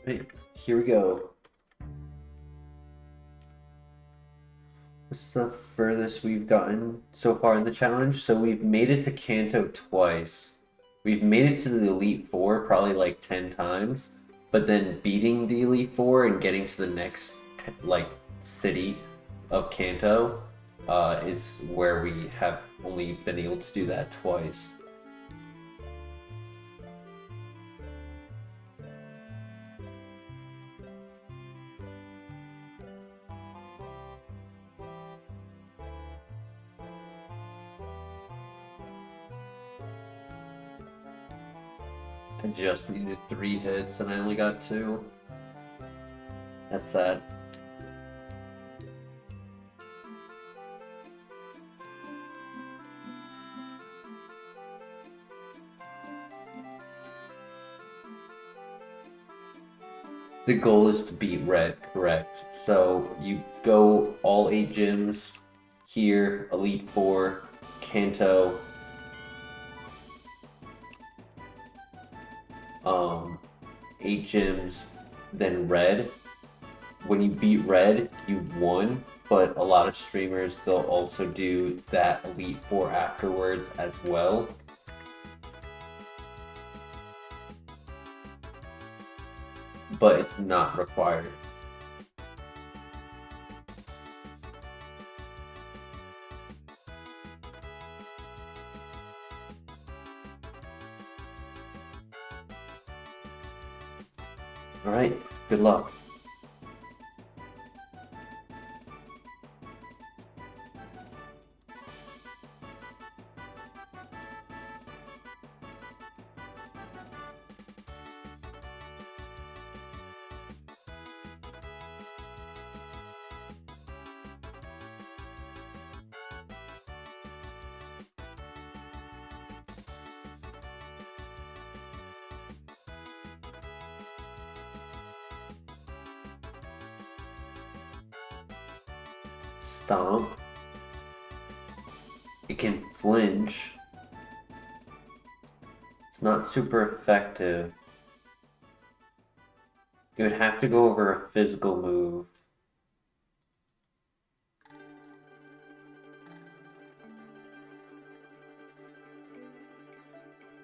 Right, here we go. What's the furthest we've gotten so far in the challenge? So we've made it to Kanto twice. We've made it to the Elite Four probably like 10 times, but then beating the Elite Four and getting to the next like city of Kanto is where we have only been able to do that twice. I just needed 3 hits and I only got 2. That's sad. The goal is to beat red, correct? So you go all 8 gyms here, Elite Four, Kanto, 8 gyms, then red. When you beat red, you've won, but a lot of streamers they'll also do that Elite Four afterwards as well. But it's not required. Alright, good luck. Stomp. It can flinch. It's not super effective. It would have to go over a physical move.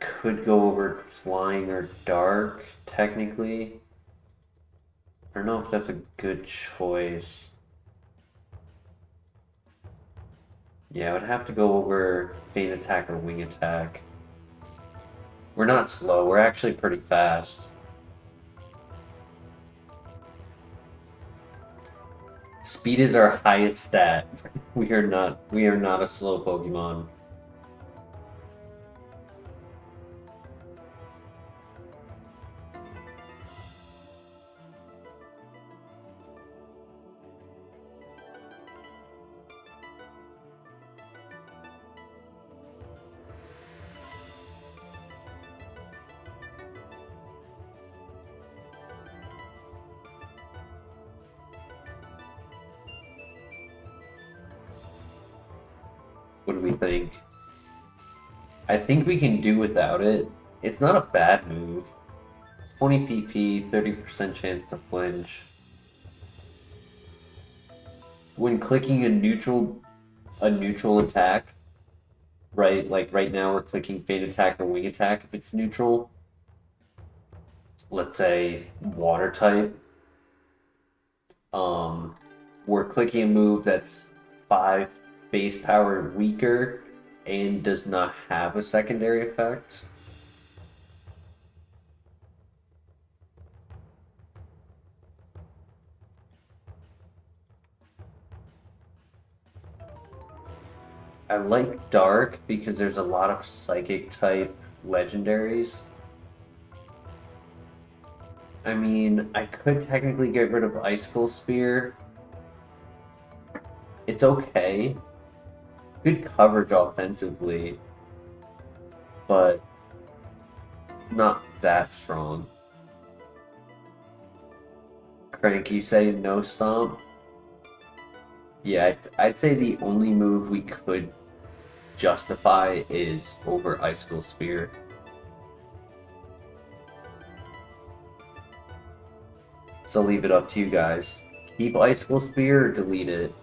Could go over flying or dark, technically. I don't know if that's a good choice. Yeah, I would have to go over feint attack or wing attack. We're not slow, we're actually pretty fast. Speed is our highest stat. We are not a slow Pokemon. What do we think? I think we can do without it. It's not a bad move. 20 PP, 30% chance to flinch. When clicking a neutral attack, right? Like right now we're clicking feint attack or wing attack. If it's neutral, let's say water type, we're clicking a move that's 5 base power weaker and does not have a secondary effect. I like dark because there's a lot of psychic type legendaries. I mean, I could technically get rid of Icicle Spear. It's okay. Good coverage offensively, but not that strong. Crank, you say no stomp? Yeah, I'd say the only move we could justify is over Icicle Spear. So leave it up to you guys. Keep Icicle Spear or delete it.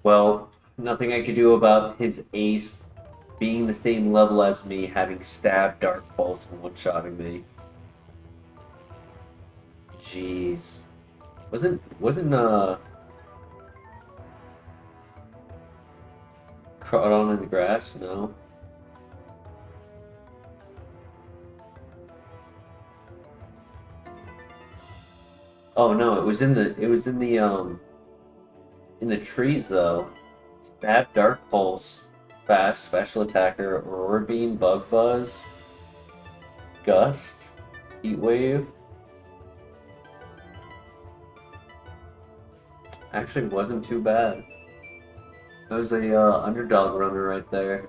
Well, nothing I could do about his ace being the same level as me, having stabbed Dark Pulse and one-shotting me. Jeez. Wasn't Crawdon in the grass? No. Oh no, it was in the trees though. Stab Dark Pulse, Fast, Special Attacker, Aurora Beam, Bug Buzz, Gust, Heat Wave. Actually wasn't too bad. That was a underdog runner right there.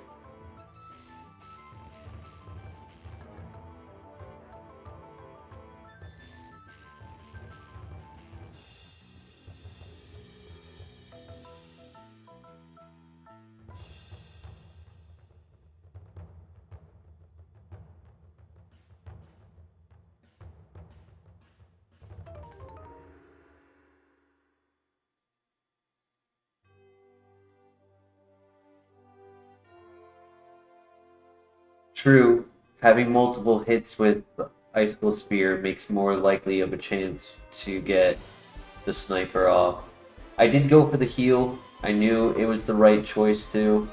True, having multiple hits with Icicle Spear makes more likely of a chance to get the sniper off. I did go for the heal. I knew it was the right choice to.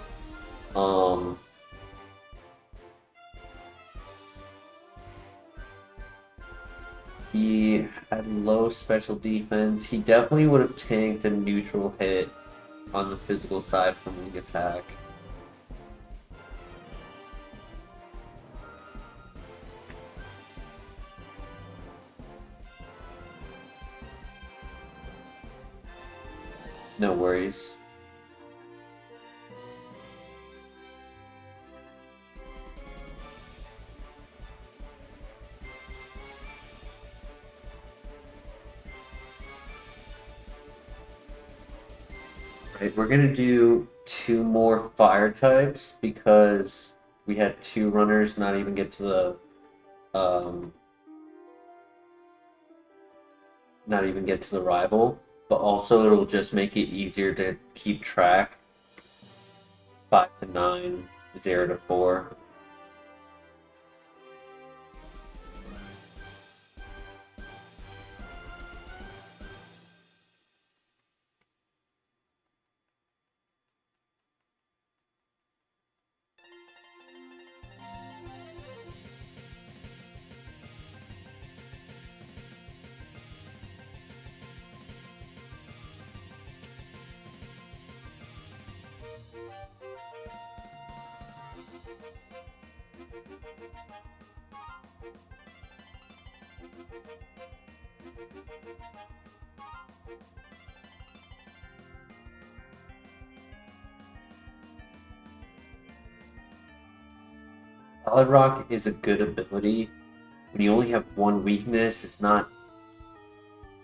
He had low special defense. He definitely would have tanked a neutral hit on the physical side from the attack. No worries. Right, we're gonna do 2 more fire types because we had 2 runners not even get to the rival, but also it'll just make it easier to keep track. 5 to 9, 0 to 4. Solid Rock is a good ability. When you only have 1 weakness, it's not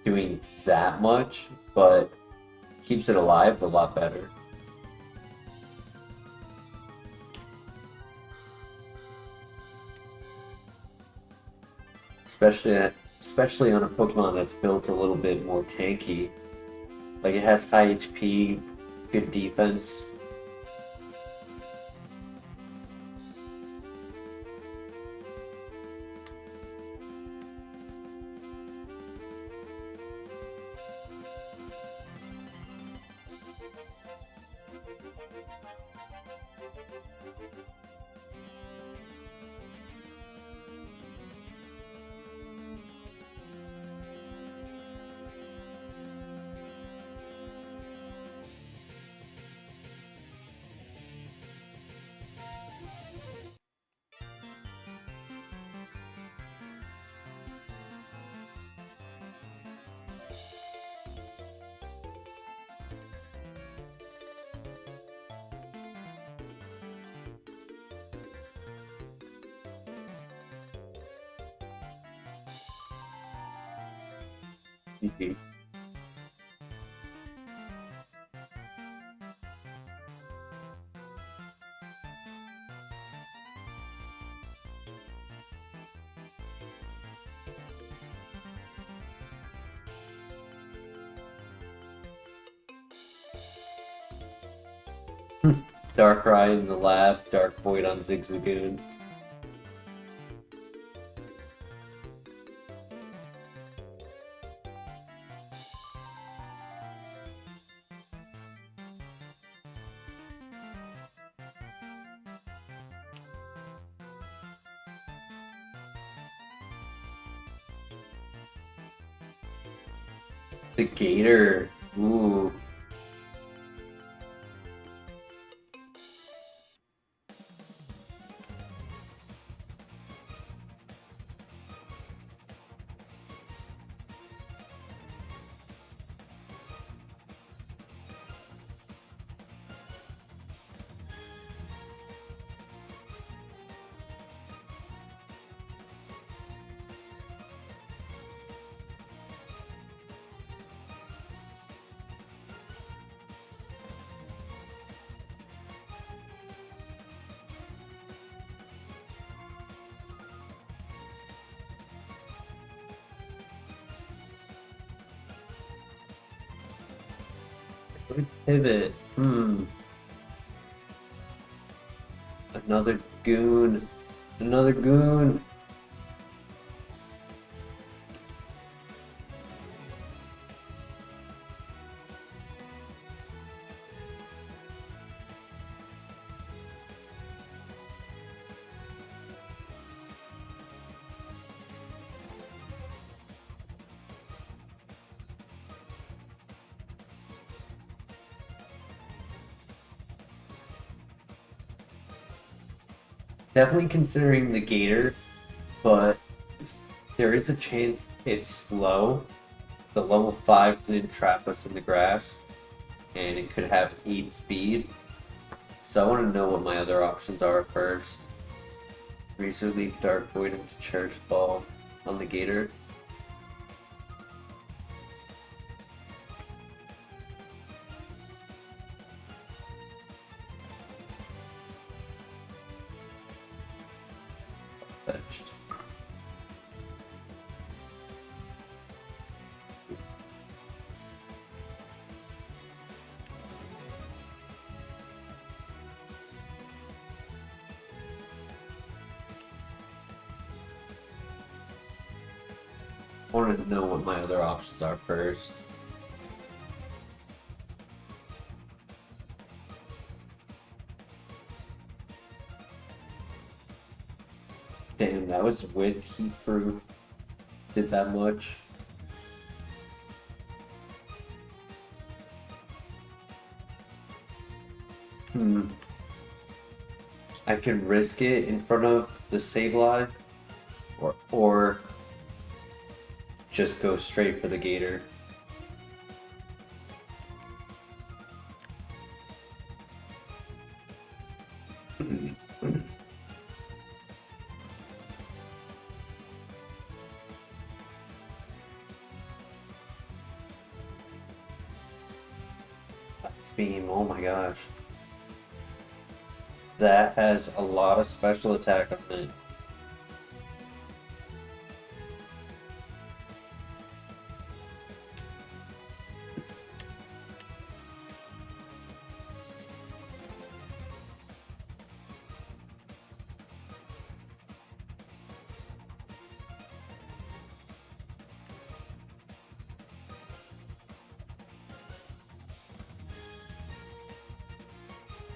doing that much, but keeps it alive a lot better. Especially on a Pokemon that's built a little bit more tanky. Like it has high HP, good defense. GG. Darkrai in the lab, Dark Void on Zigzagoon. The Gator. Ooh. Pivot. Another goon. Another goon. Definitely considering the Gator, but there is a chance it's slow. The level 5 did trap us in the grass, and it could have 8 speed. So I want to know what my other options are first. Razor Leaf, Dark Void into Cherish Ball on the Gator. Fetched. I want to know what my other options are first. Damn, that was with Heat Proof. Did that much. I could risk it in front of the Sableye, or just go straight for the Gator. Beam, oh my gosh. That has a lot of special attack on it.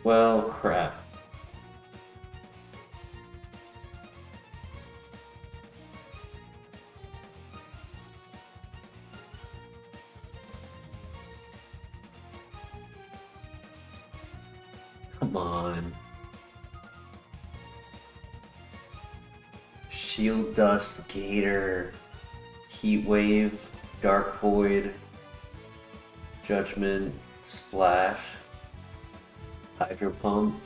Well, crap. Come on. Shield Dust, Gator, Heat Wave, Dark Void, Judgment, Splash, Hydro Pump.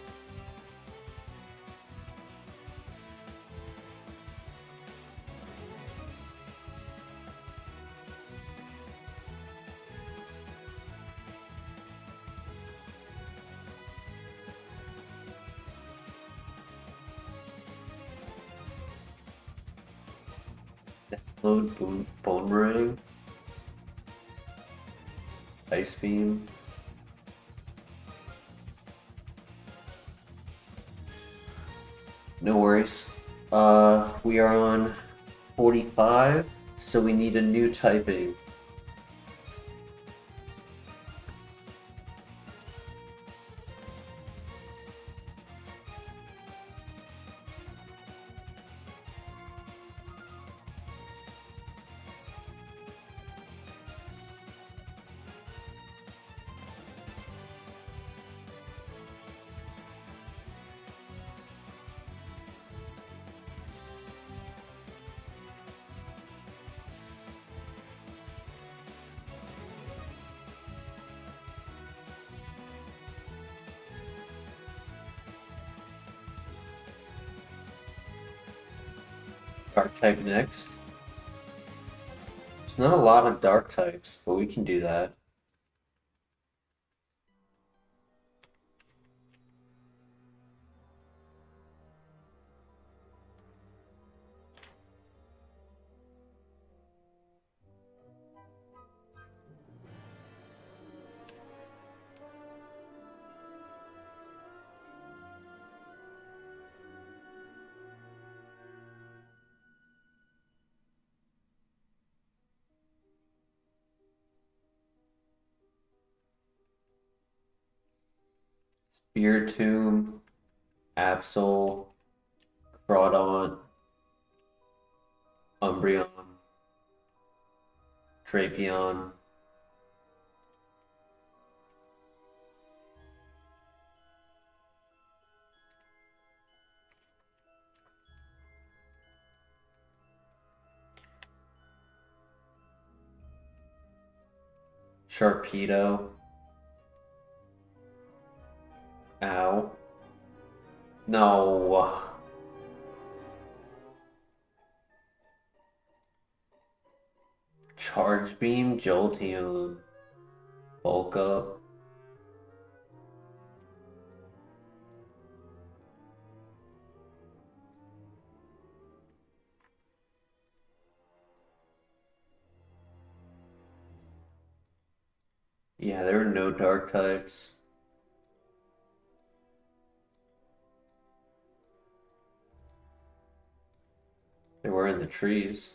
Explode, Bone Ring, Ice Beam. No worries. We are on 45, so we need a new typing. Dark type next. There's not a lot of dark types, but we can do that. Spiritomb, Absol, Crawdaunt, Umbreon, Trapeon. Sharpedo. Ow. No. Charge Beam, Jolteon. Bulk Up. Yeah, there were no dark types. They were in the trees.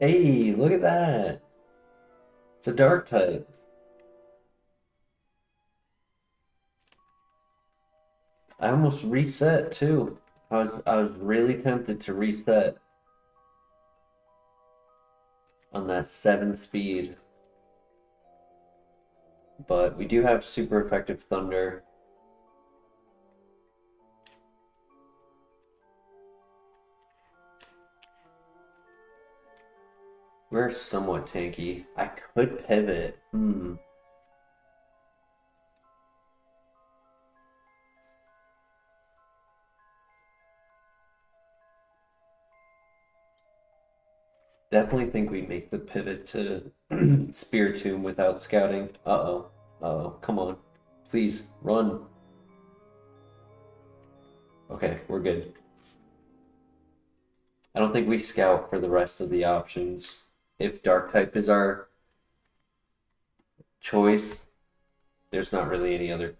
Hey, look at that! It's a dark type. I almost reset too. I was really tempted to reset on that 7 speed. But we do have super effective Thunder. We're somewhat tanky. I could pivot. Definitely think we make the pivot to Spiritomb without scouting. Uh-oh. Uh-oh. Come on. Please, run. Okay, we're good. I don't think we scout for the rest of the options. If Dark type is our choice, There's not really any other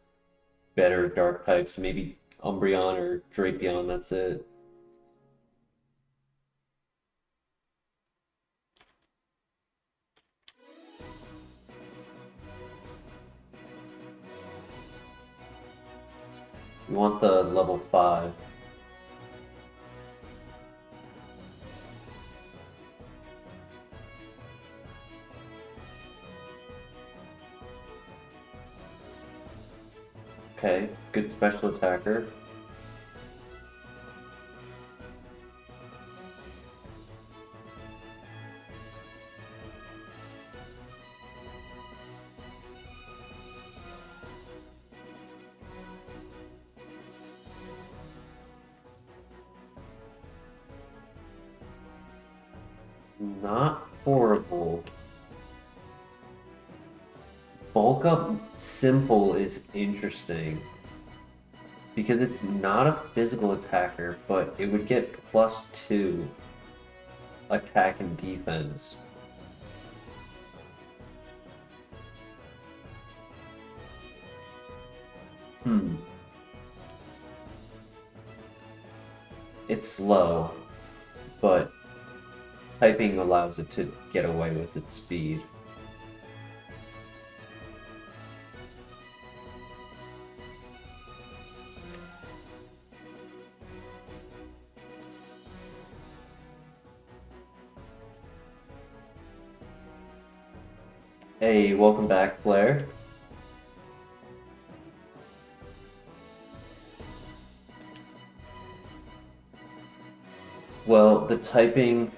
better dark types. Maybe Umbreon or Drapion, that's it. You want the level 5. Okay, good special attacker. Not horrible. Bulk Up Simple is interesting because it's not a physical attacker, but it would get +2 attack and defense. It's slow, but typing allows it to get away with its speed. Hey, welcome back, Blair. Well, the typing,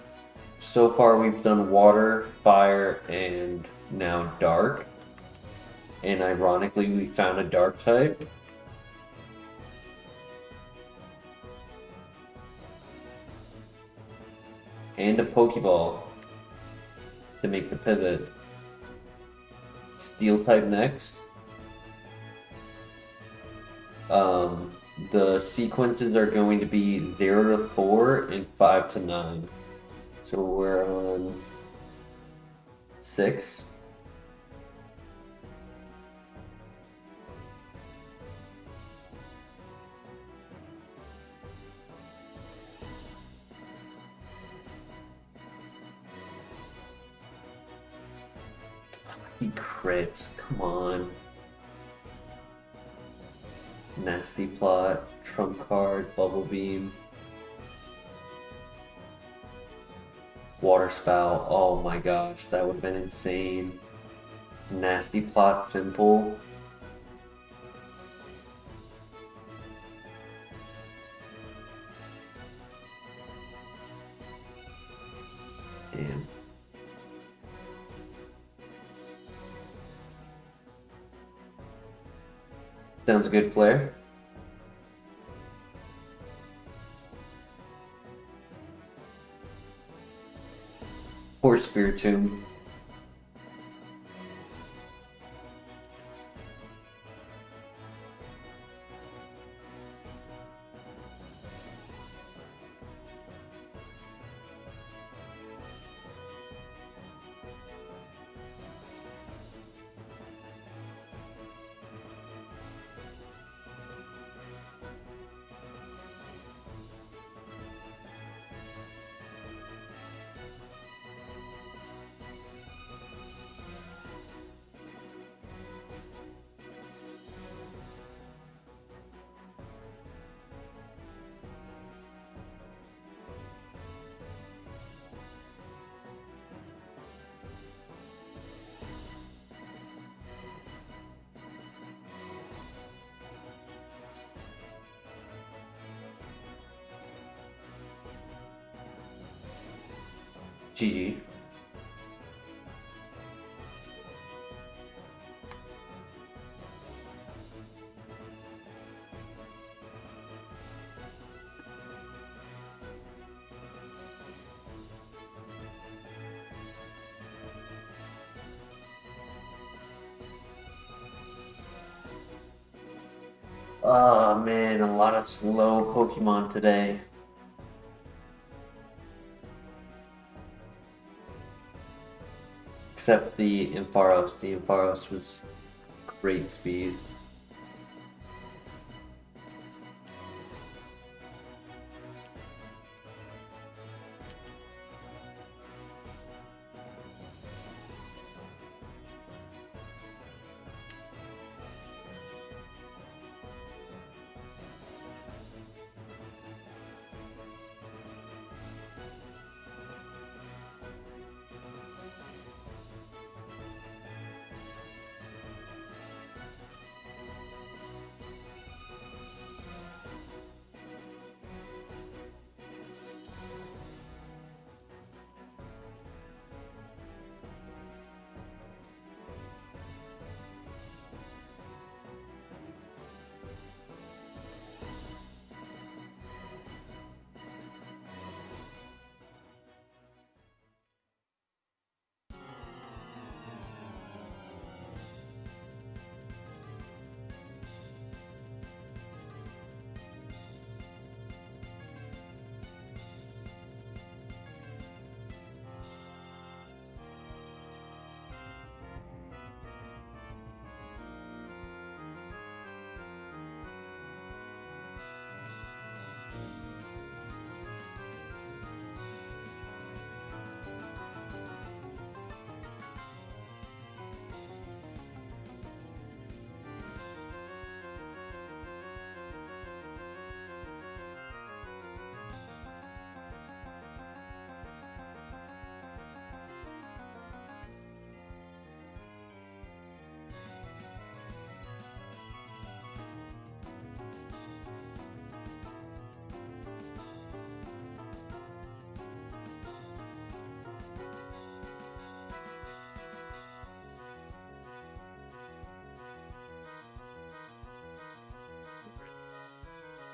so far we've done water, fire, and now dark. And ironically, we found a dark type. And a Pokeball to make the pivot. Steel type next. The sequences are going to be 0 to 4 and 5 to 9. So we're on 6. He crits, come on. Nasty Plot, Trump Card, Bubble Beam. Water Spout, oh my gosh, that would have been insane. Nasty Plot Simple. Damn. Sounds good, Flair. Or Spiritomb. GG. Oh man, a lot of slow Pokemon today. Except the Ampharos. The Ampharos was great speed.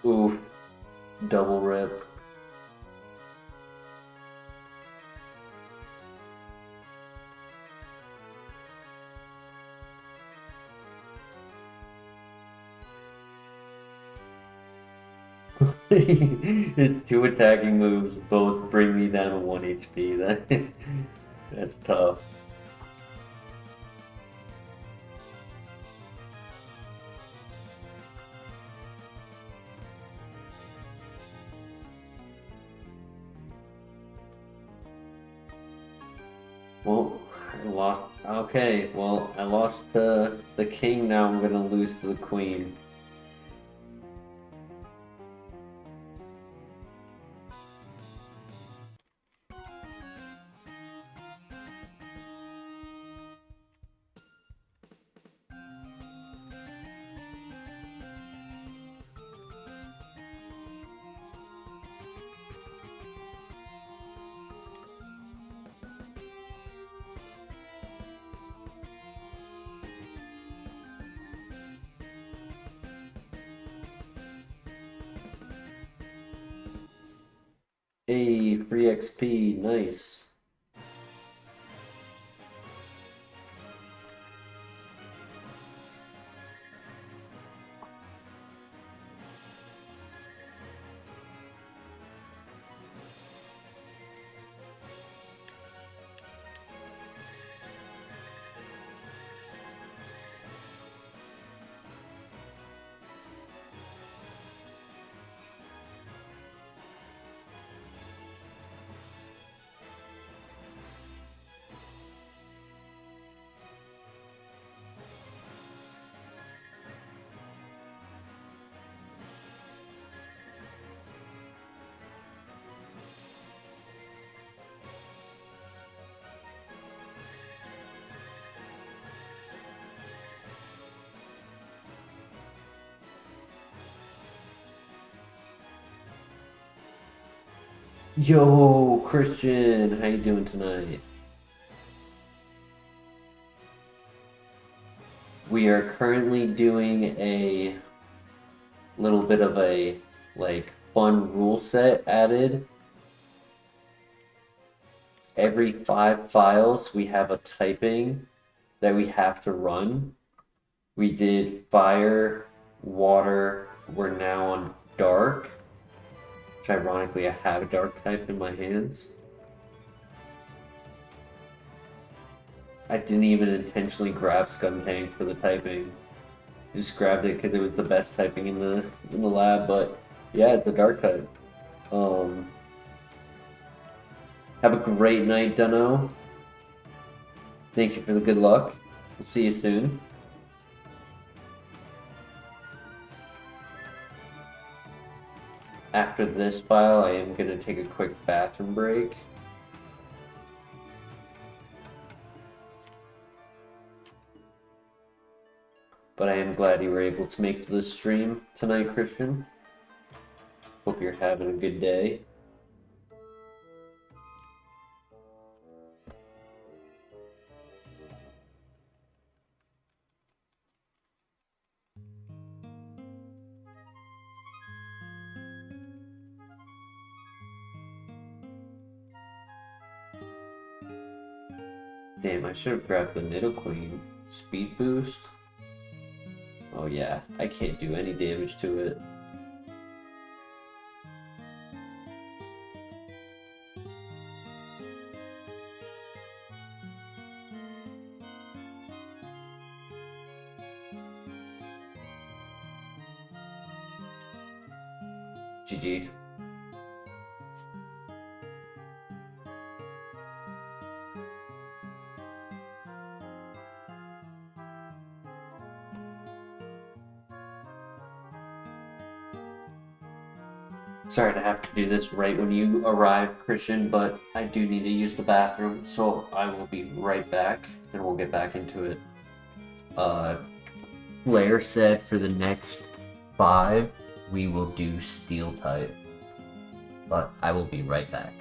Oof, double rip. His two attacking moves both bring me down to 1 HP. That's tough. Well, I lost. Okay, well, I lost to the king, now I'm gonna lose to the queen. Hey, free XP, nice. Yo, Christian, how you doing tonight? We are currently doing a little bit of a fun rule set added. Every 5 files we have a typing that we have to run. We did fire, water, we're now on dark. Which ironically I have a dark type in my hands. I didn't even intentionally grab Skuntank for the typing. I just grabbed it because it was the best typing in the lab. But yeah, it's a dark type. Have a great night, Dunno. Thank you for the good luck. We'll see you soon. After this file, I am going to take a quick bathroom break. But I am glad you were able to make to this stream tonight, Christian. Hope you're having a good day. Damn, I should have grabbed the Nidoqueen. Speed boost? Oh yeah, I can't do any damage to it. GG. Sorry to have to do this right when you arrive, Christian, but I do need to use the bathroom, so I will be right back, and we'll get back into it. Blair said for the next 5, we will do Steel type, but I will be right back.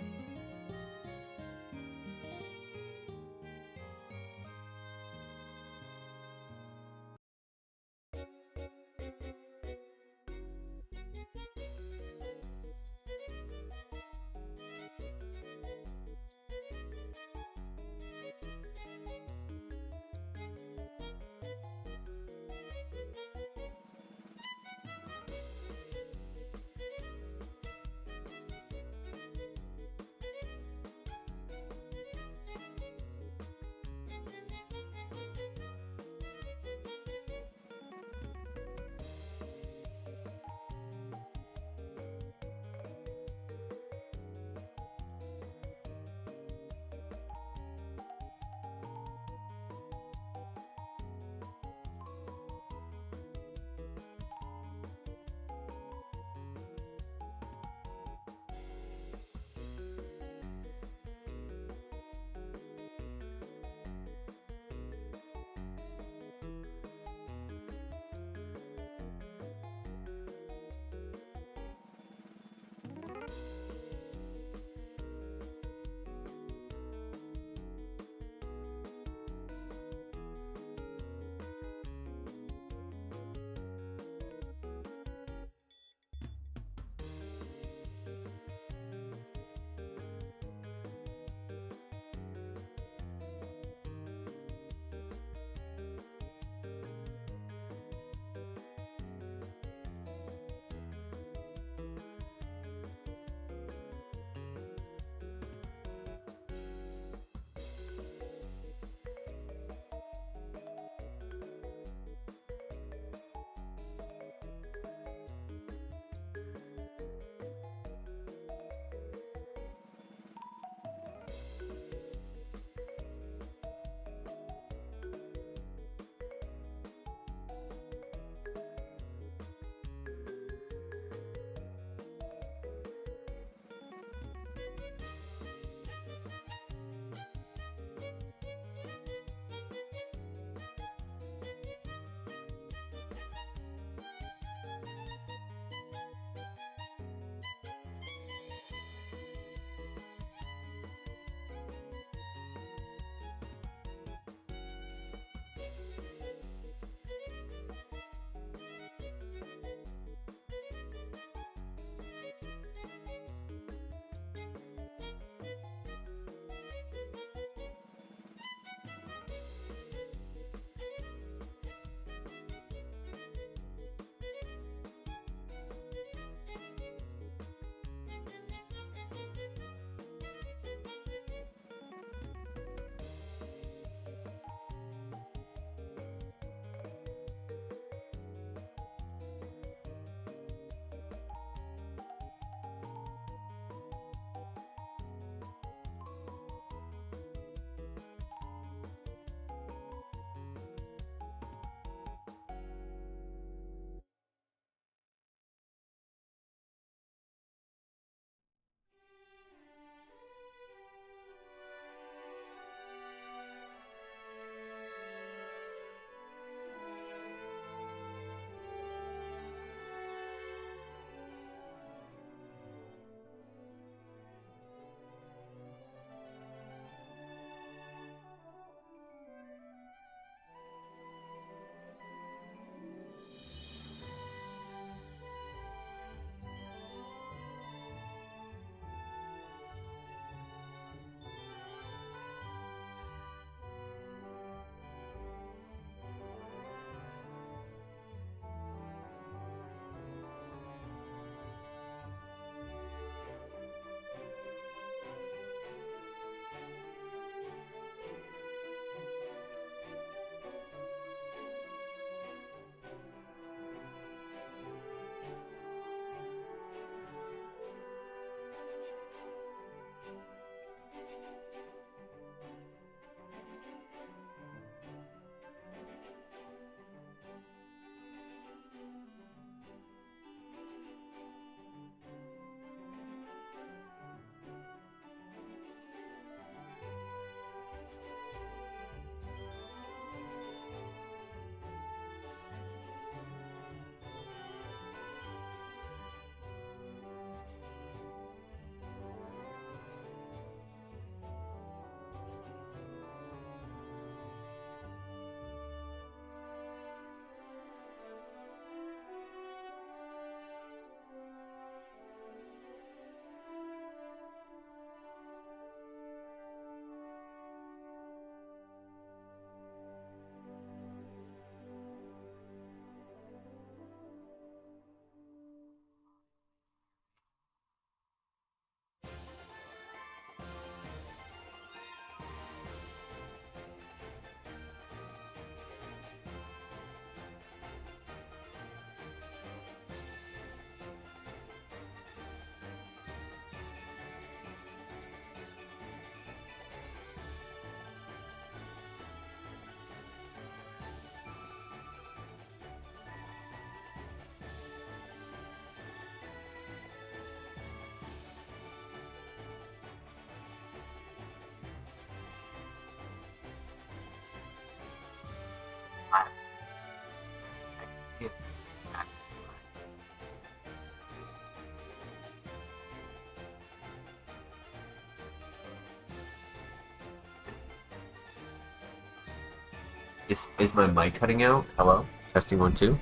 Is my mic cutting out? Hello? Testing 1 2.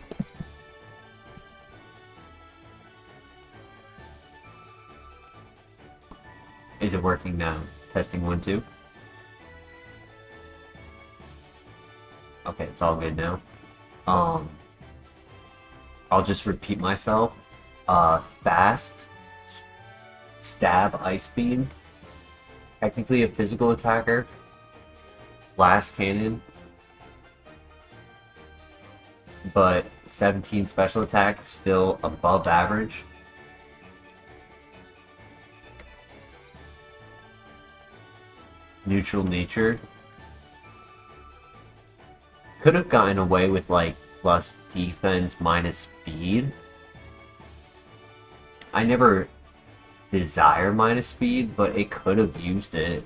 Is it working now? Testing 1 2. Okay, it's all good now. I'll just repeat myself. Fast, stab, ice beam. Technically a physical attacker. Blast cannon. But 17 special attack, still above average. Neutral nature. Could have gotten away with like plus defense minus speed. I never desire minus speed, but it could have used it.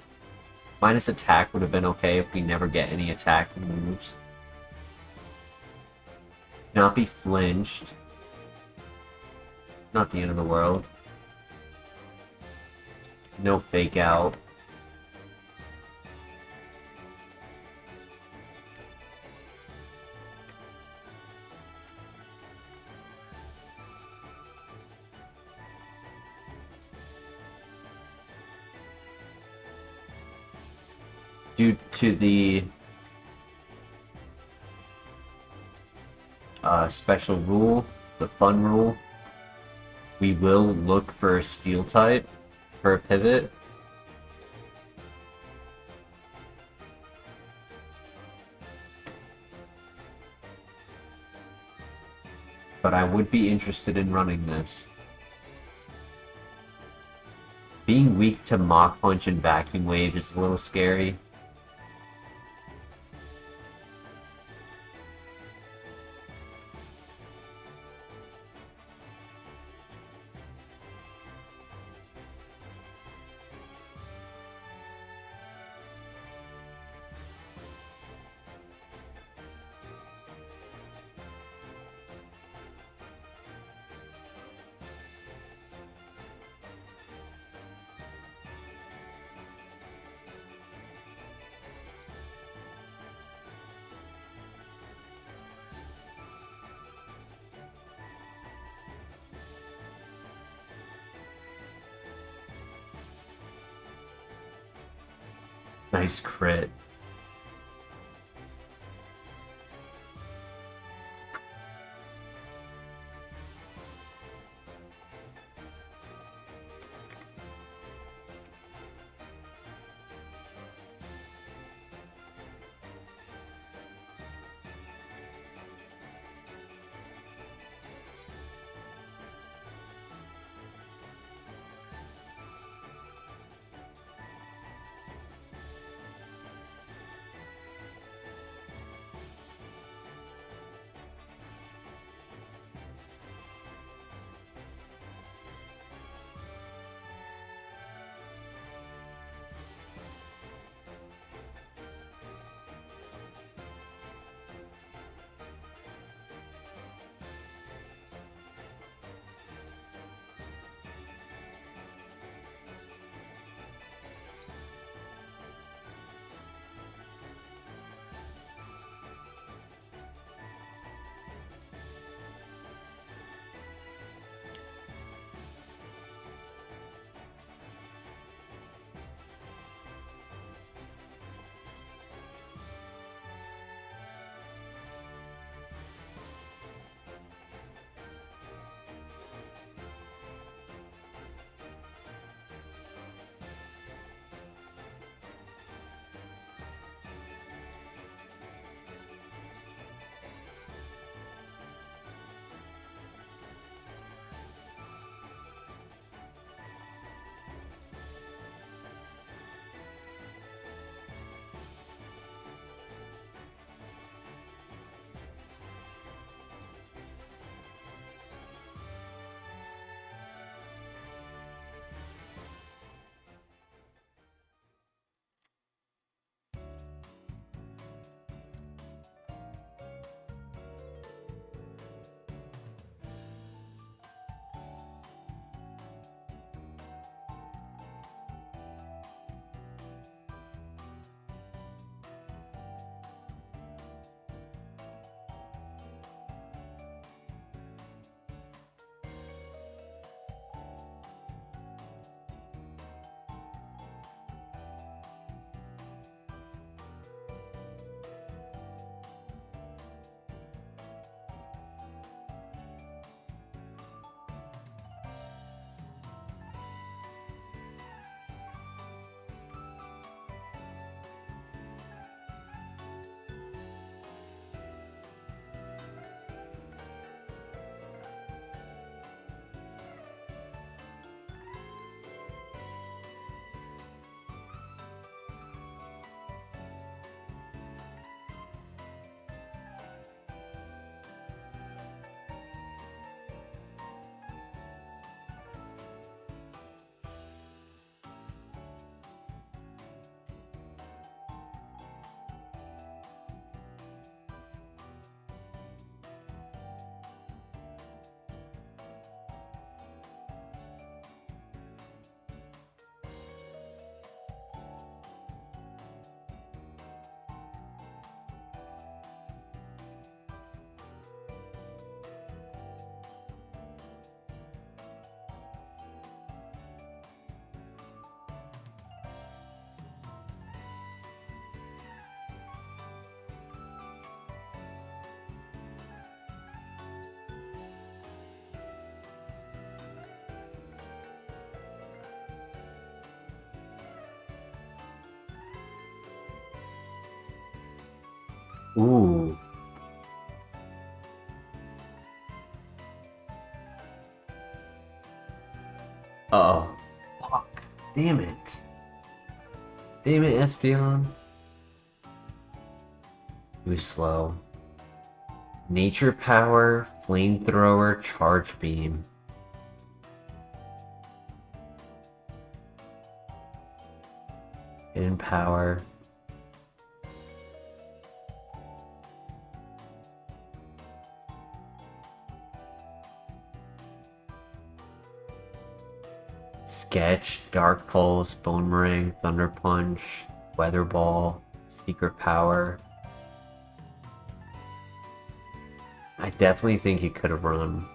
Minus attack would have been okay if we never get any attack moves. Not be flinched. Not the end of the world. No fake out. Due to the special rule, the fun rule, we will look for a steel type for a pivot. But I would be interested in running this. Being weak to Mach Punch and Vacuum Wave is a little scary. Nice crit. Ooh. Uh-oh. Fuck. Damn it. Damn it, Espeon. He was slow. Nature Power, Flamethrower, Charge Beam. Hidden Power. Sketch, Dark Pulse, Boomerang, Thunder Punch, Weather Ball, Secret Power. I definitely think he could have run.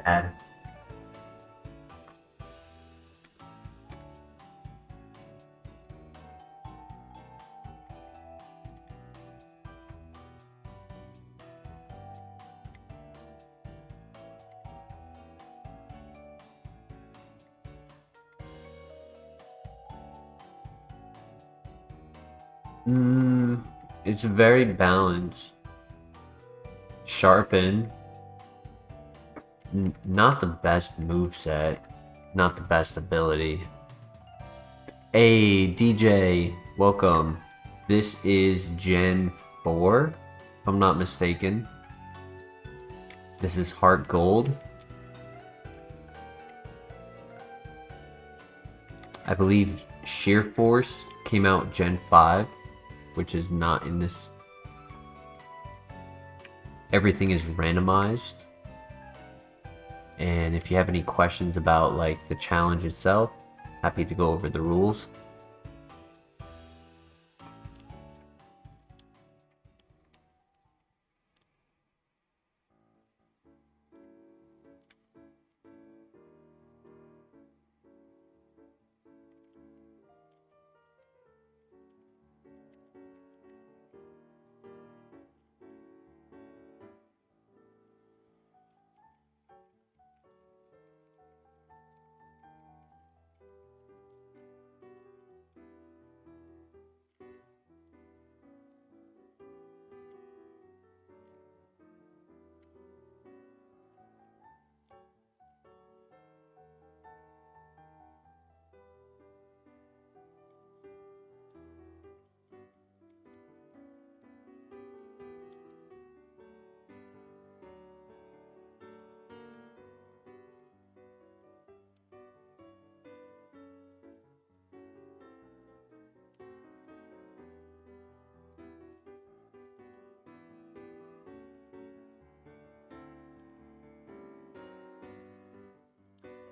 Sad. It's very balanced. Sharpen. Not the best moveset. Not the best ability. Hey, DJ. Welcome. This is Gen 4, if I'm not mistaken. This is HeartGold. I believe Sheer Force came out Gen 5, which is not in this. Everything is randomized. And if you have any questions about like the challenge itself, happy to go over the rules.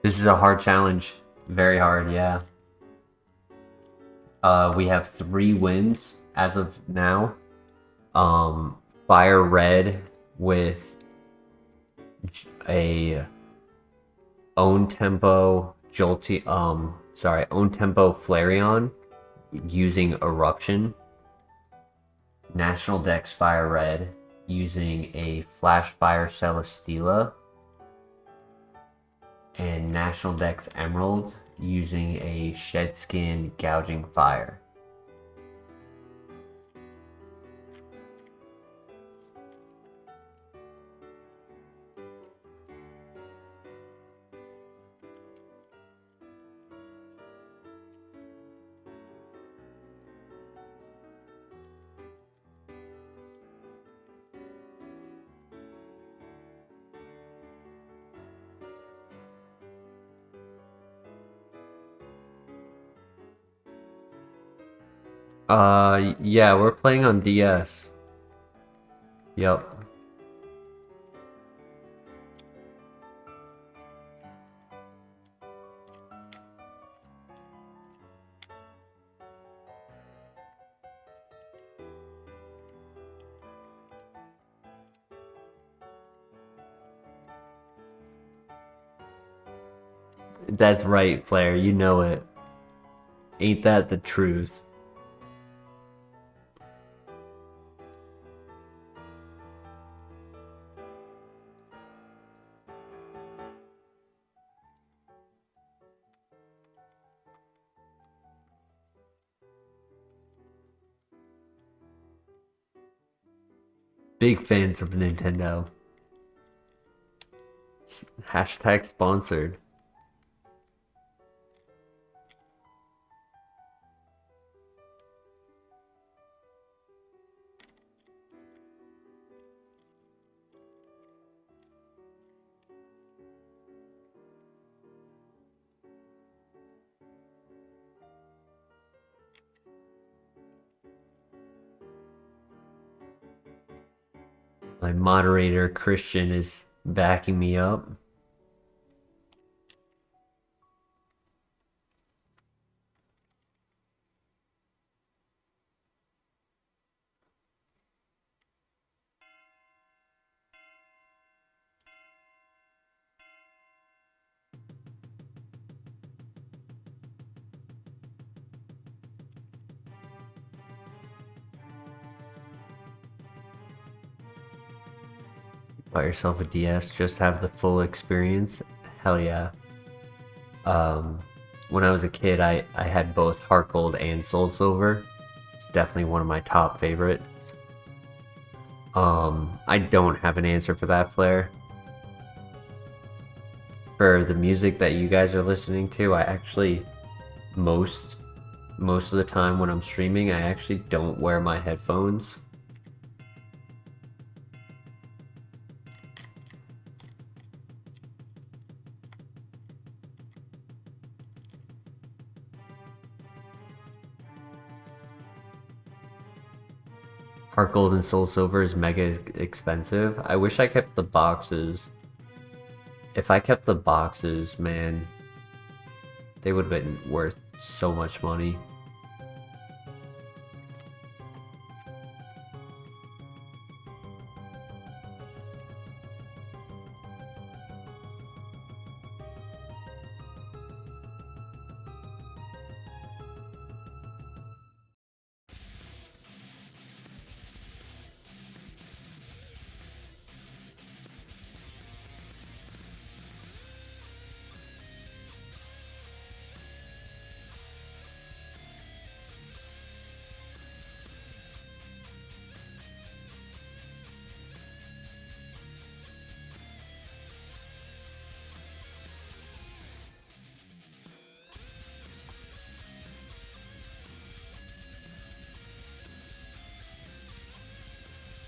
This is a hard challenge. Very hard, yeah. We have 3 wins as of now. FireRed with a own tempo own tempo Flareon using Eruption. National Dex FireRed using a Flash Fire Celesteela. And National Dex Emerald using a Shed Skin Gouging Fire. Yeah, we're playing on DS. Yep. That's right, player. You know it. Ain't that the truth? Big fans of Nintendo. Hashtag sponsored. My moderator, Christian, is backing me up. Buy yourself a DS, just have the full experience. Hell yeah. When I was a kid, I had both HeartGold and Soul Silver. It's definitely one of my top favorites. I don't have an answer for that, Flair. For the music that you guys are listening to, I actually most of the time when I'm streaming, I actually don't wear my headphones. HeartGold and Soul Silver is mega expensive. I wish I kept the boxes. If I kept the boxes, man, they would have been worth so much money.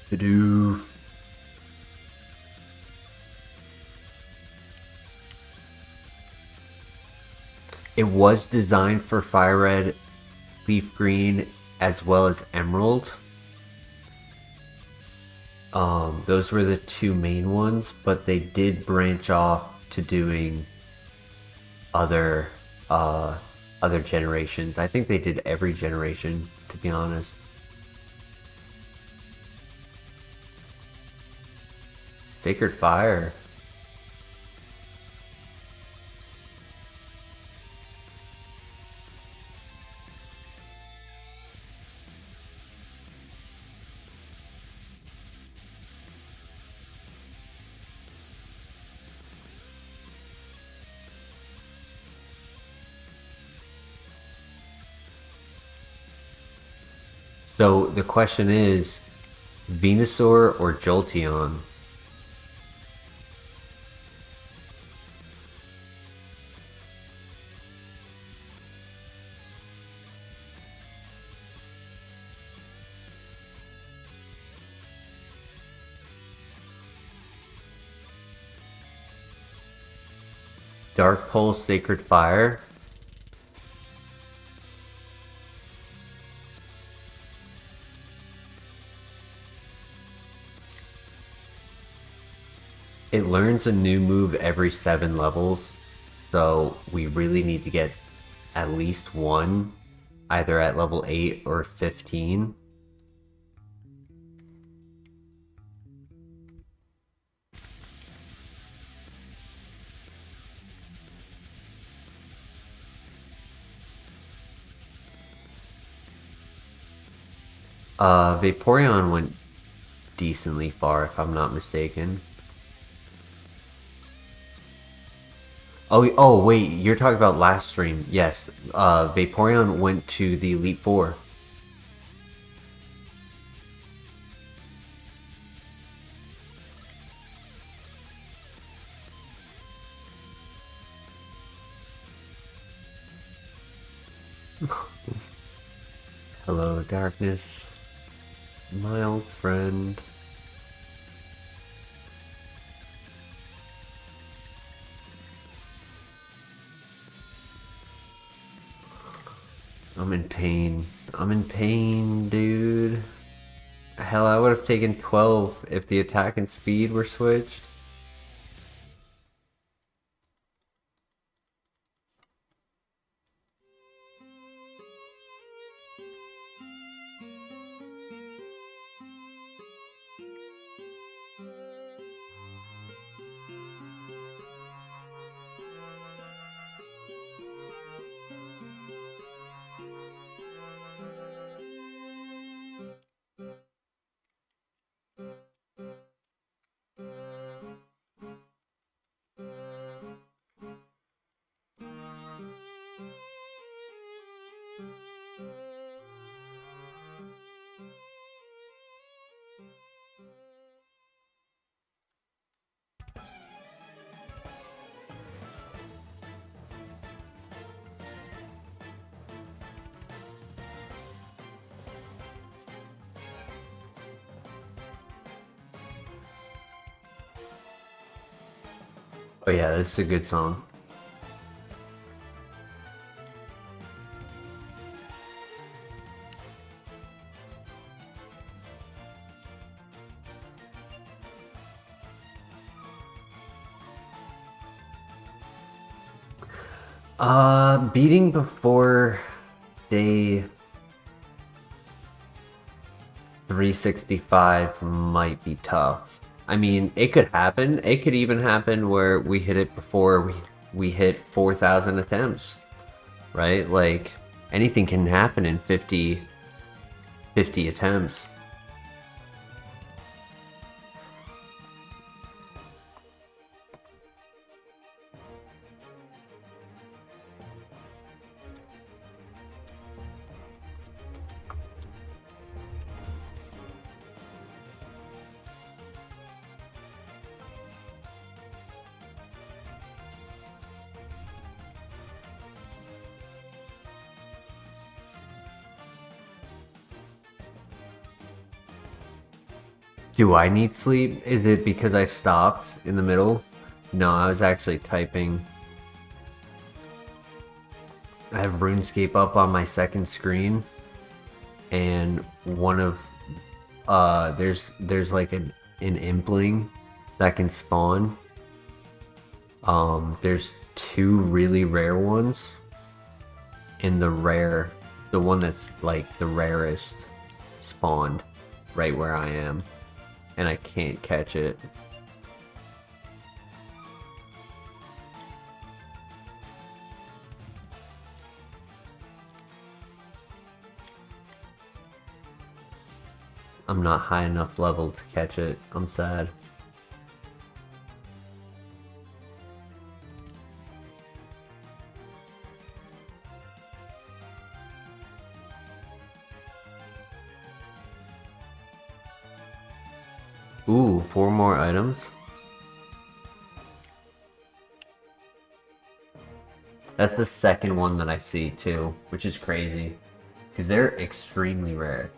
To-do. It was designed for FireRed, Leaf Green, as well as Emerald. Those were the two main ones, but they did branch off to doing other other generations. I think they did every generation, to be honest. Sacred Fire. So the question is, Venusaur or Jolteon? Dark Pulse, Sacred Fire. It learns a new move every 7 levels, so we really need to get at least one, either at level 8 or 15. Vaporeon went decently far, if I'm not mistaken. Oh, wait, you're talking about last stream. Yes, Vaporeon went to the Elite Four. Hello, darkness, my old friend. I'm in pain. I'm in pain, dude. Hell, I would have taken 12 if the attack and speed were switched. Oh yeah, this is a good song. Beating before day 365 might be tough. I mean, it could happen. It could even happen where we hit it before we hit 4,000 attempts, right? Like, anything can happen in 50 attempts. Do I need sleep? Is it because I stopped in the middle? No, I was actually typing. I have RuneScape up on my second screen, and one of there's like an impling that can spawn. There's two really rare ones, and the one that's like the rarest spawned right where I am, and I can't catch it. I'm not high enough level to catch it. I'm sad. Ooh, 4 more items? That's the second one that I see too, which is crazy. Because they're extremely rare.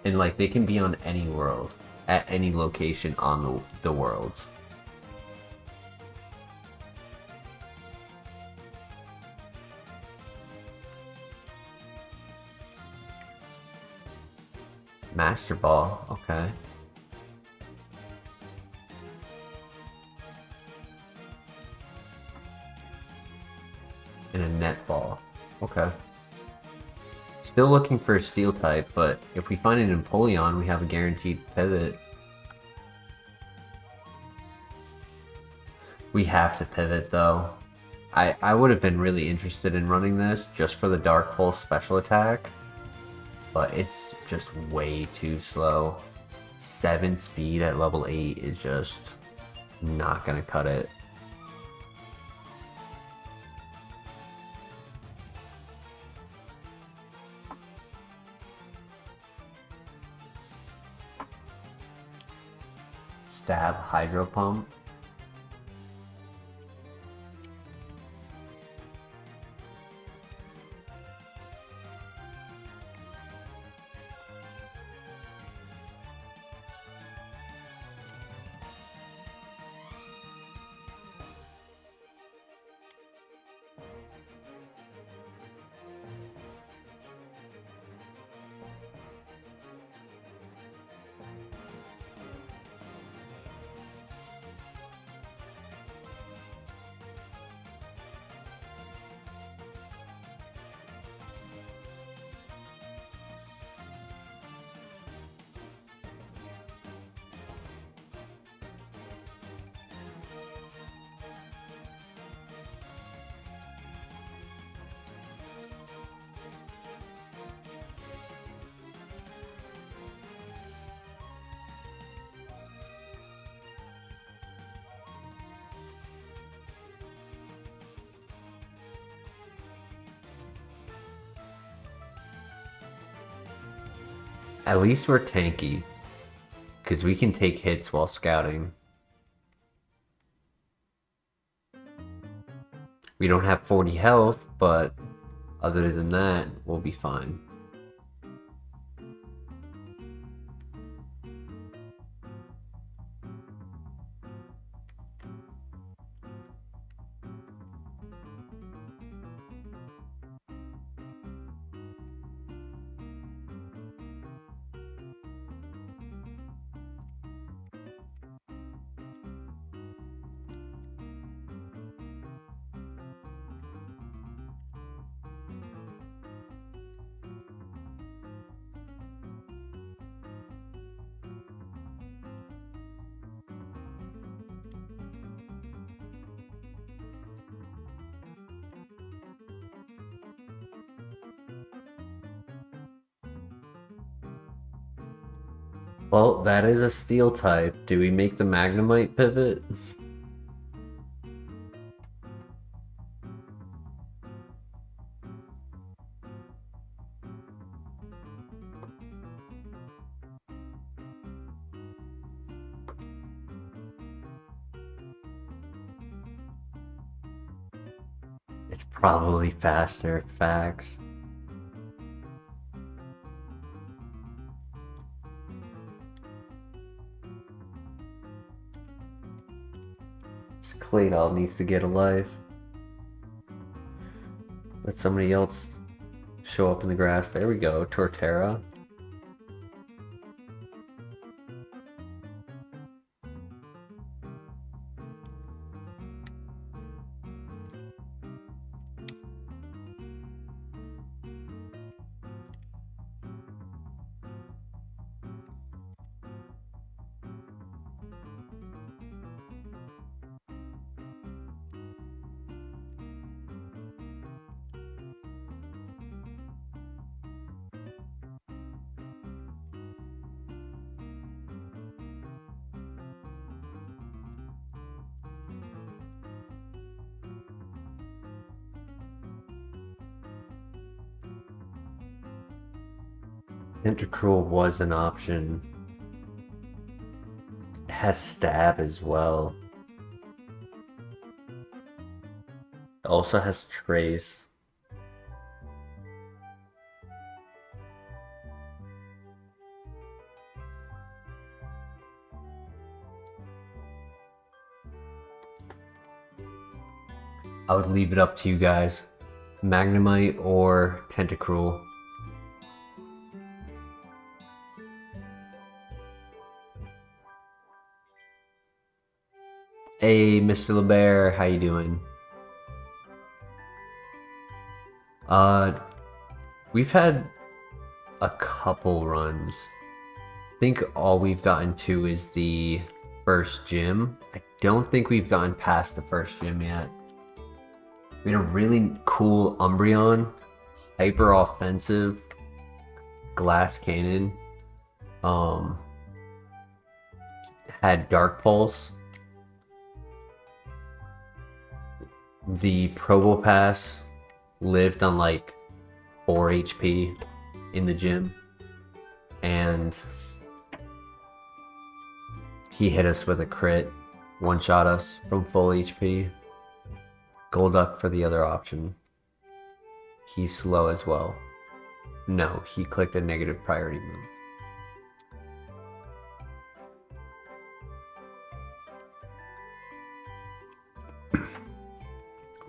And like, they can be on any world, at any location on the worlds. Master Ball, okay. And a net ball, okay. Still looking for a steel type, but if we find an Empoleon, we have a guaranteed pivot. We have to pivot though. I would have been really interested in running this just for the Dark Pulse special attack. but it's just way too slow. 7 speed at level 8 is just not gonna cut it. Stab Hydro Pump. At least we're tanky, because we can take hits while scouting. We don't have 40 health, but other than that, we'll be fine. Well, that is a steel type. Do we make the Magnemite pivot? It's probably faster, facts. Claydol needs to get a life. Let somebody else show up in the grass. There we go, Torterra. Intercruel was an option. It has stab as well. It also has trace. I would leave it up to you guys. Magnemite or Tentacruel. Hey, Mr. LeBear, how you doing? We've had a couple runs. I think all we've gotten to is the first gym. I don't think we've gotten past the first gym yet. We had a really cool Umbreon, hyper offensive, Glass Cannon had Dark Pulse. The Probopass lived on like 4 HP in the gym, and he hit us with a crit, one-shot us from full HP. Golduck for the other option. He's slow as well. No, he clicked a negative priority move.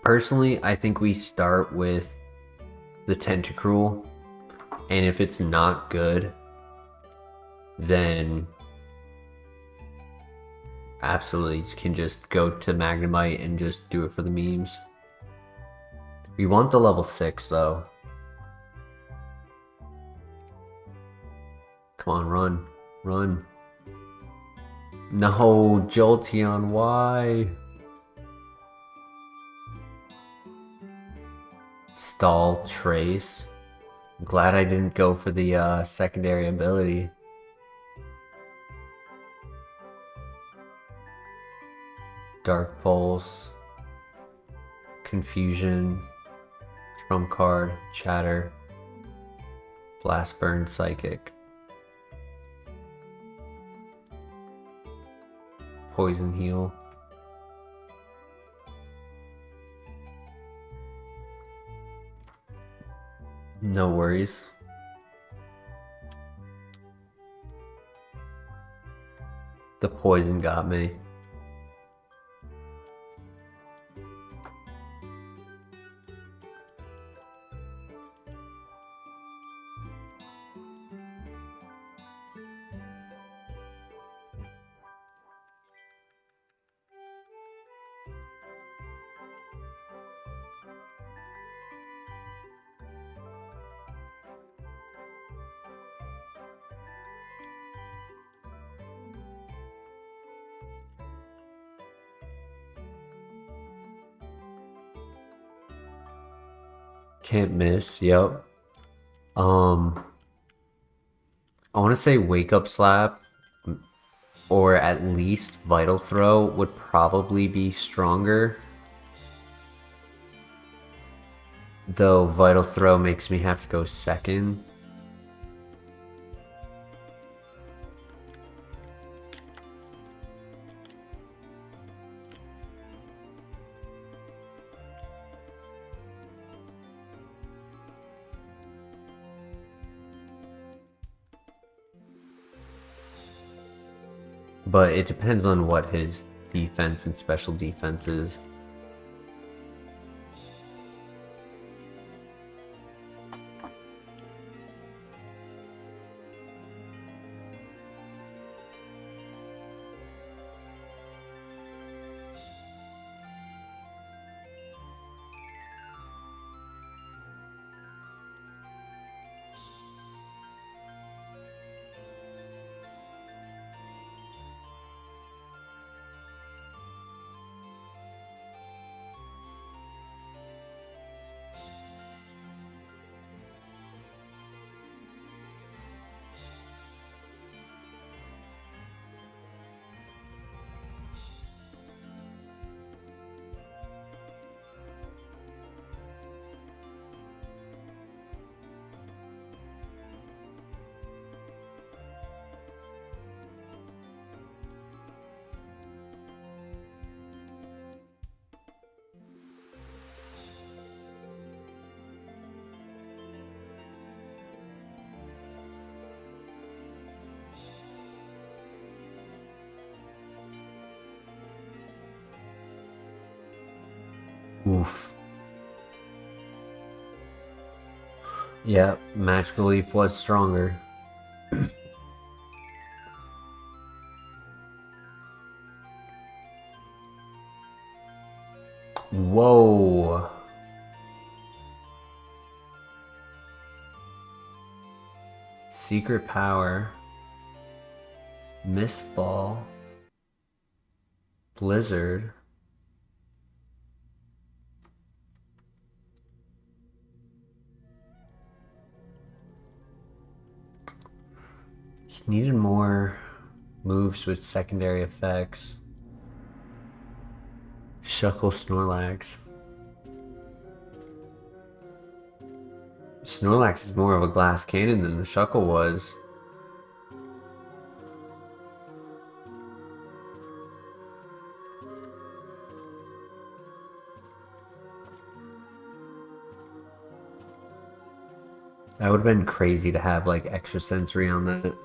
Personally, I think we start with the Tentacruel, and if it's not good, then absolutely can just go to Magnemite and just do it for the memes. We want the level 6 though. Come on, run. Run. No, Jolteon, why? Stall Trace. I'm glad I didn't go for the secondary ability. Dark Pulse. Confusion. Trump card. Chatter. Blast Burn Psychic. Poison Heal. No worries. The poison got me. Can't miss, yep. I want to say Wake Up Slap or at least Vital Throw would probably be stronger. Though Vital Throw makes me have to go second. But it depends on what his defense and special defense is. Oof. Yeah, Magical Leaf was stronger. Whoa. Secret Power. Mist Ball. Blizzard. Needed more moves with secondary effects. Shuckle Snorlax. Snorlax is more of a glass cannon than the Shuckle was. That would have been crazy to have like extra sensory on that.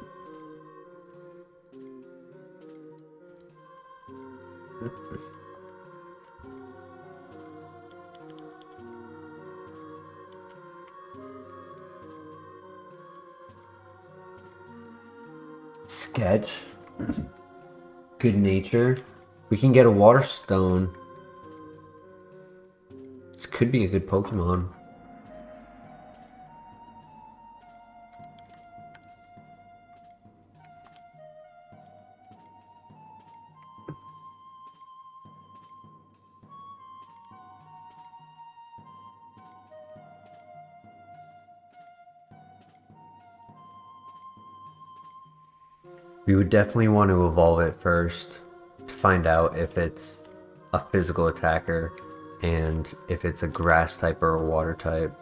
Sketch. Good nature. We can get a water stone. This could be a good Pokemon. We would definitely want to evolve it first to find out if it's a physical attacker and if it's a grass type or a water type.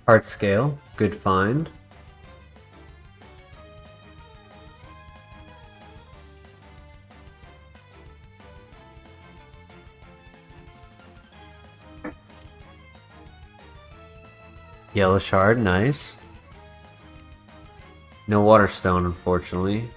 Heart Scale, good find. Yellow Shard, nice. No Water Stone, unfortunately.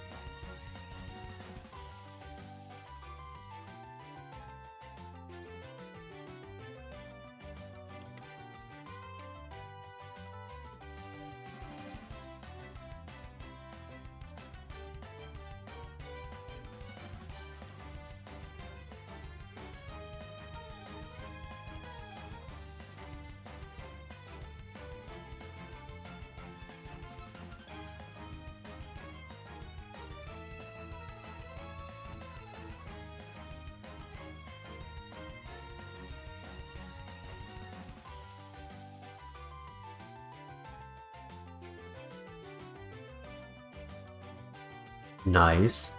Nice.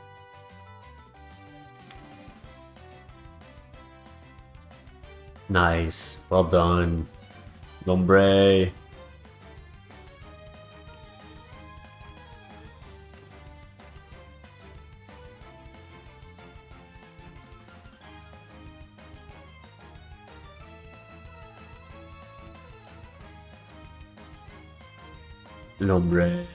Nice. Well done. Lombre. Lombre.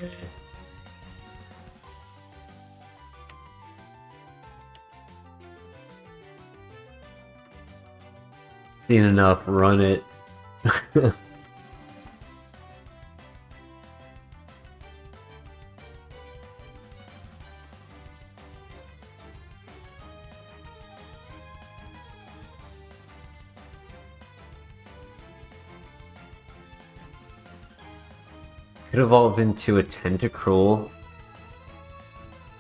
Seen enough, run it. Could evolve into a Tentacruel.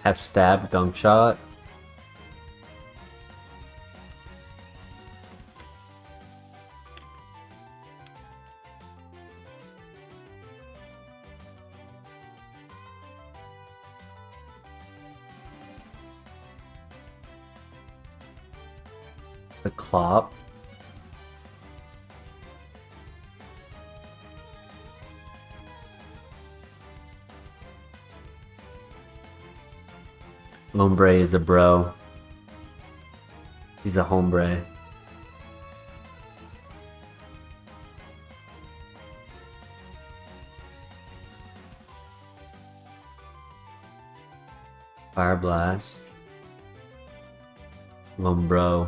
Have Stab, Gunk Shot. The Clop. Lombre is a bro. He's a hombre. Fire Blast. Lumbro.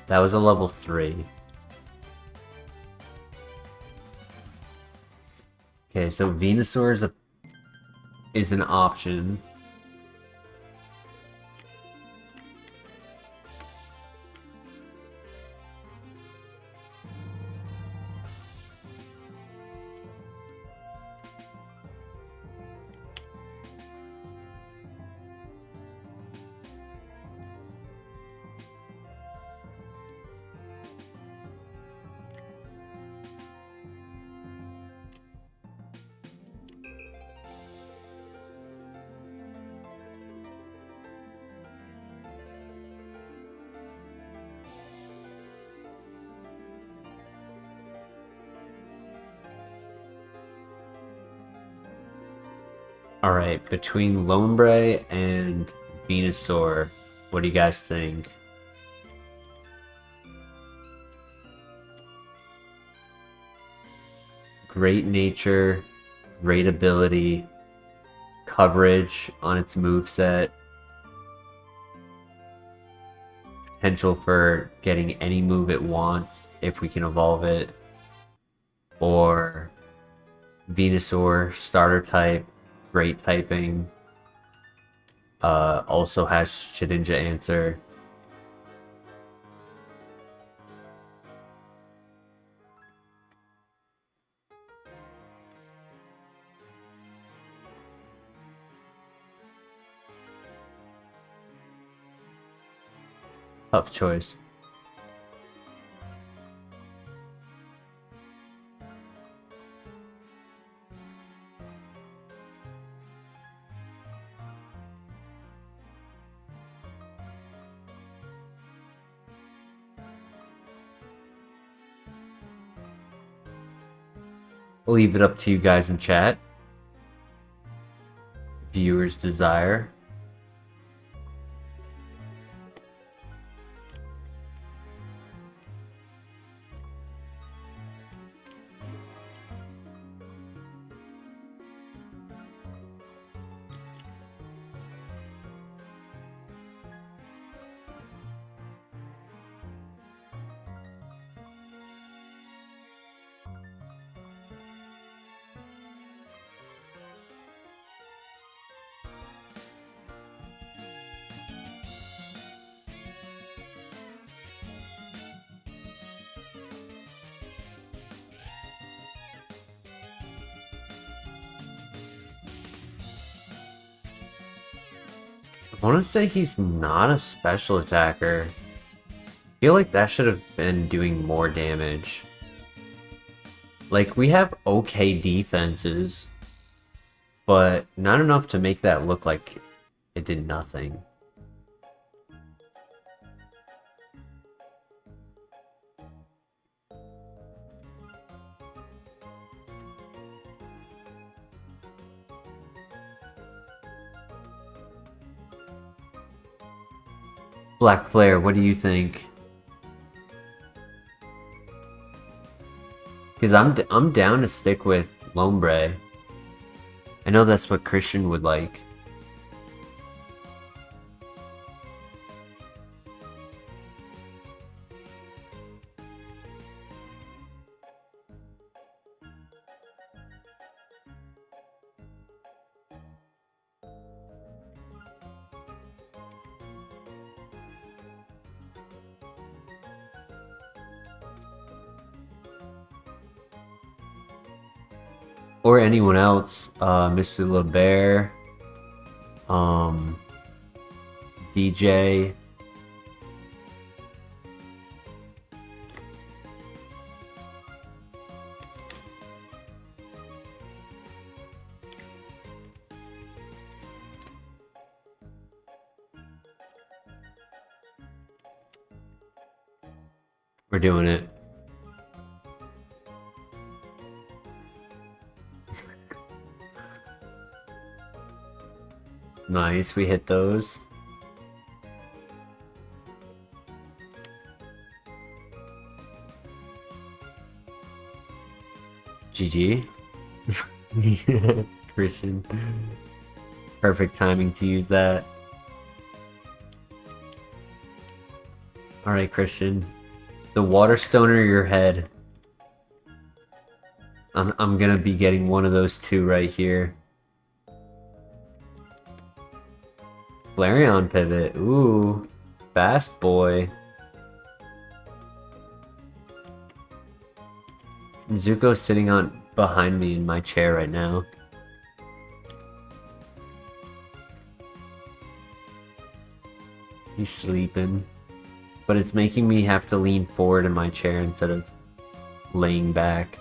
That was a level 3. Okay, so Venusaur is an option. Alright, between Lombre and Venusaur, what do you guys think? Great nature, great ability, coverage on its moveset, potential for getting any move it wants if we can evolve it, or Venusaur, starter type, great typing, also has Shedinja answer. Tough choice. I'll leave it up to you guys in chat. Viewers' desire. I want to say he's not a special attacker. I feel like that should have been doing more damage. Like, we have okay defenses, but not enough to make that look like it did nothing. Black Flare, what do you think? Because I'm down to stick with Lombre. I know that's what Christian would like. Or anyone else, Mr. LeBear, DJ. We're doing it. Nice, we hit those. GG. Christian. Perfect timing to use that. Alright, Christian. The water stone or your head? I'm gonna be getting one of those two right here. Flareon pivot. Ooh. Fast boy. Zuko's sitting on behind me in my chair right now. He's sleeping. But it's making me have to lean forward in my chair instead of laying back.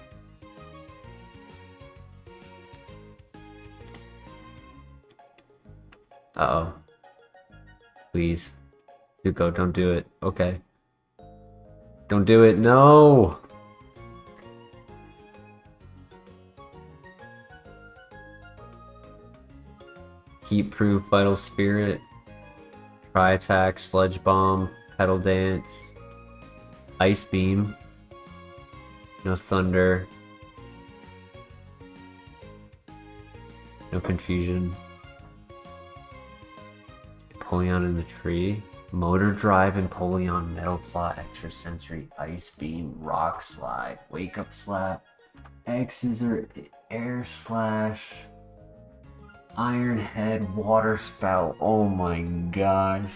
Uh-oh. Please. Zuko, don't do it. Okay. Don't do it. No! Heat proof, vital spirit. Tri attack, sludge bomb, pedal dance, ice beam. No thunder. No confusion. Empoleon in the tree. Motor drive, Empoleon, metal claw, extra sensory, ice beam, rock slide, wake up slap, X scissor, air slash, iron head, water spout. Oh my gosh.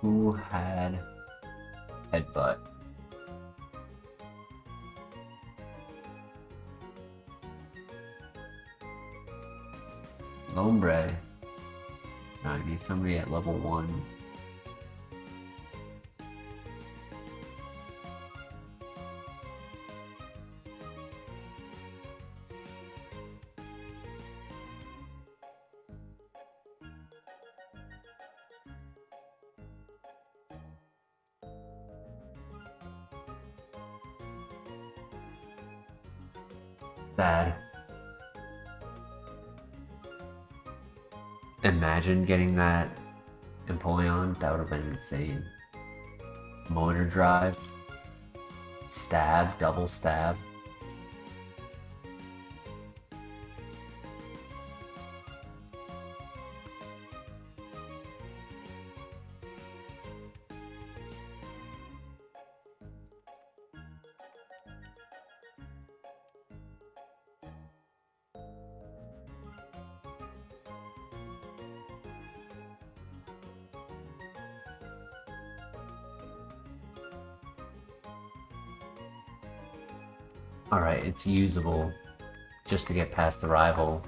Who had headbutt? Lombre. No, I need somebody at level 1. Sad. Imagine getting that Empoleon. That would have been insane. Motor drive. Stab. Double stab. Alright, it's usable just to get past the rival.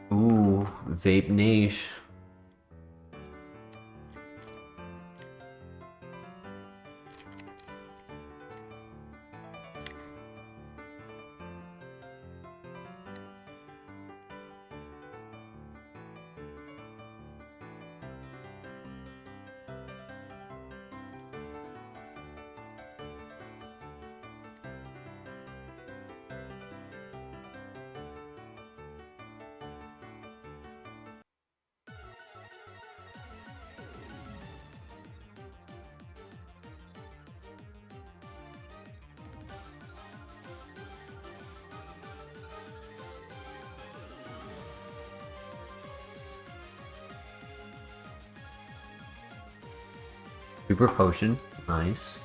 Ooh, Vape Niche. Super Potion, nice.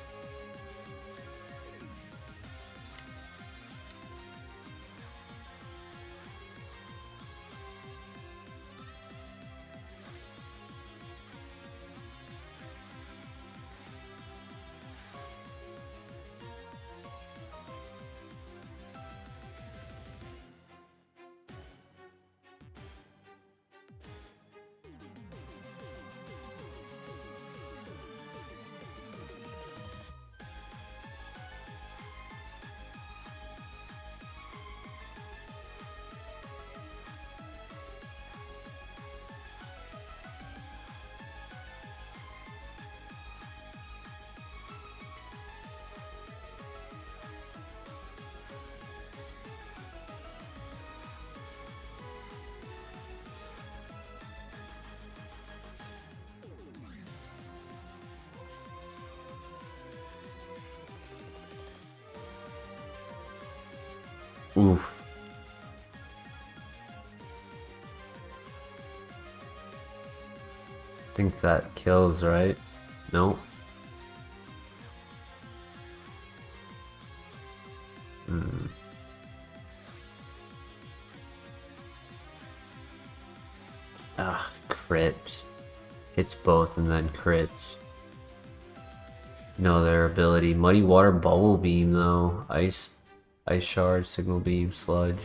Oof. I think that kills, right? Nope. Ah, crits. Hits both and then crits. No, their ability. Muddy Water Bubble Beam, though. Ice Shard, Signal Beam, Sludge.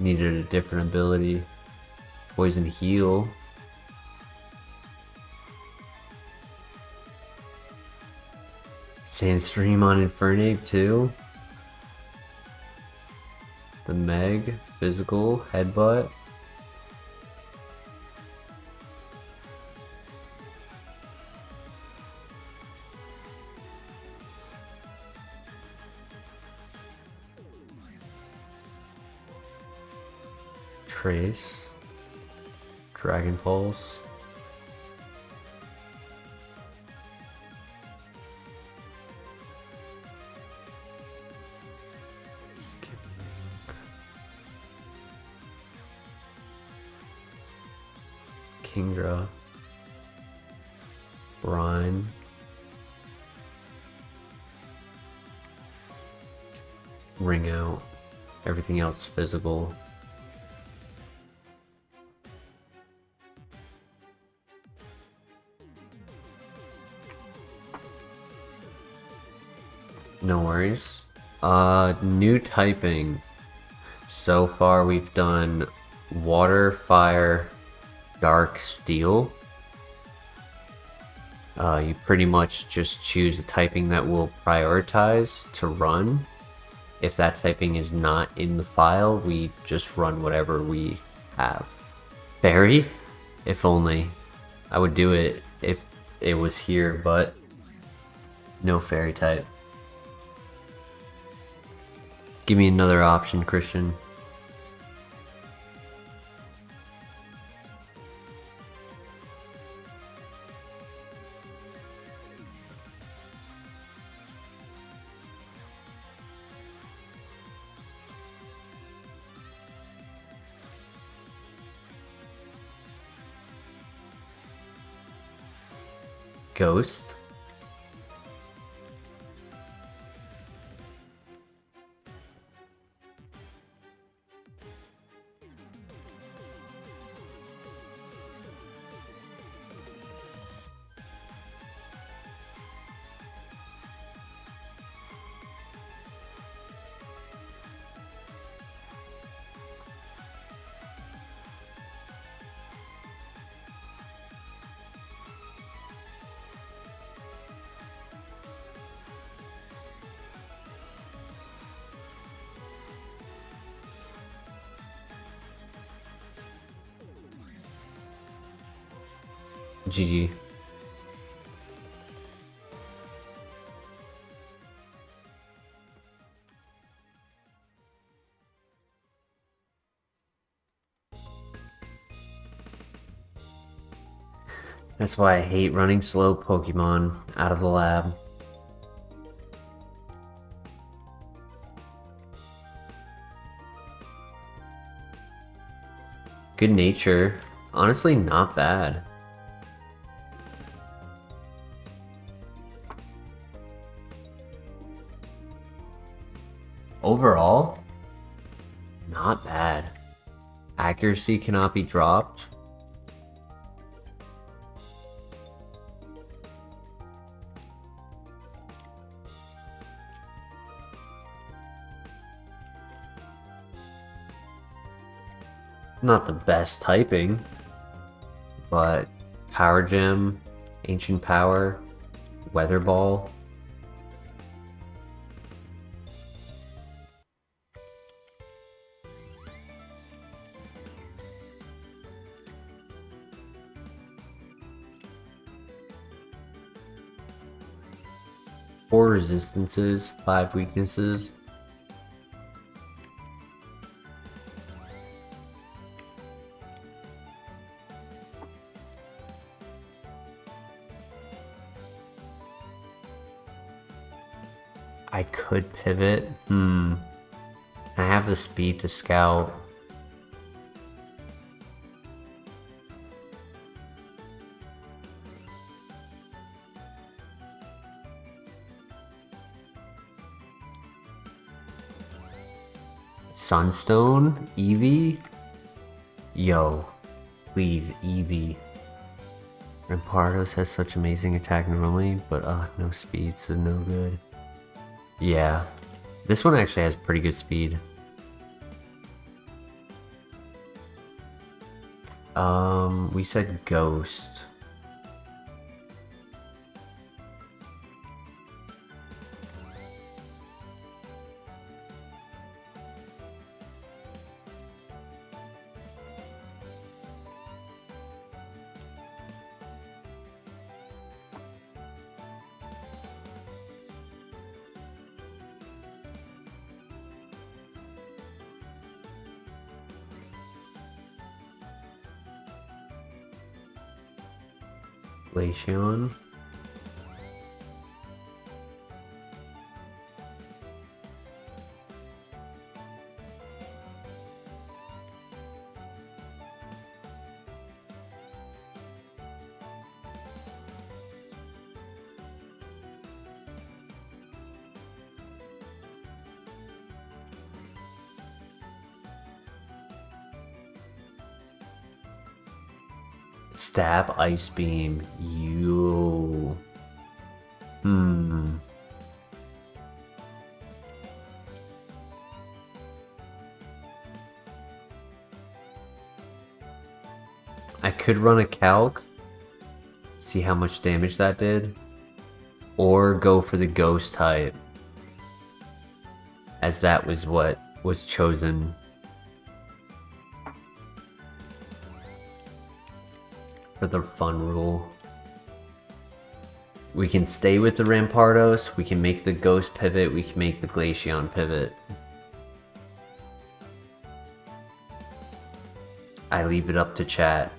Needed a different ability. Poison Heal. Sandstream on Infernape, too. The Meg, Physical, Headbutt. Trace, Dragon Pulse, Kingdra, Brine, Ring Out, everything else physical. No worries. New typing. So far we've done Water, Fire, Dark, Steel. You pretty much just choose the typing that will prioritize to run. If that typing is not in the file, we just run whatever we have. Fairy? If only. I would do it if it was here, but no fairy type. Give me another option, Christian. Ghost. GG. That's why I hate running slow Pokemon out of the lab. Good nature. Honestly, not bad. Overall, not bad. Accuracy cannot be dropped. Not the best typing, but Power Gem, Ancient Power, Weather Ball. Four resistances, 5 weaknesses. I could pivot. I have the speed to scout. Sunstone? Eevee? Yo, please, Eevee. Rampardos has such amazing attack normally, but no speed, so no good. Yeah, this one actually has pretty good speed. We said Ghost. Glaceon. Stab Ice Beam. You. I could run a calc, see how much damage that did, or go for the ghost type, as that was what was chosen. For the fun rule. We can stay with the Rampardos, we can make the Ghost pivot, we can make the Glaceon pivot. I leave it up to chat.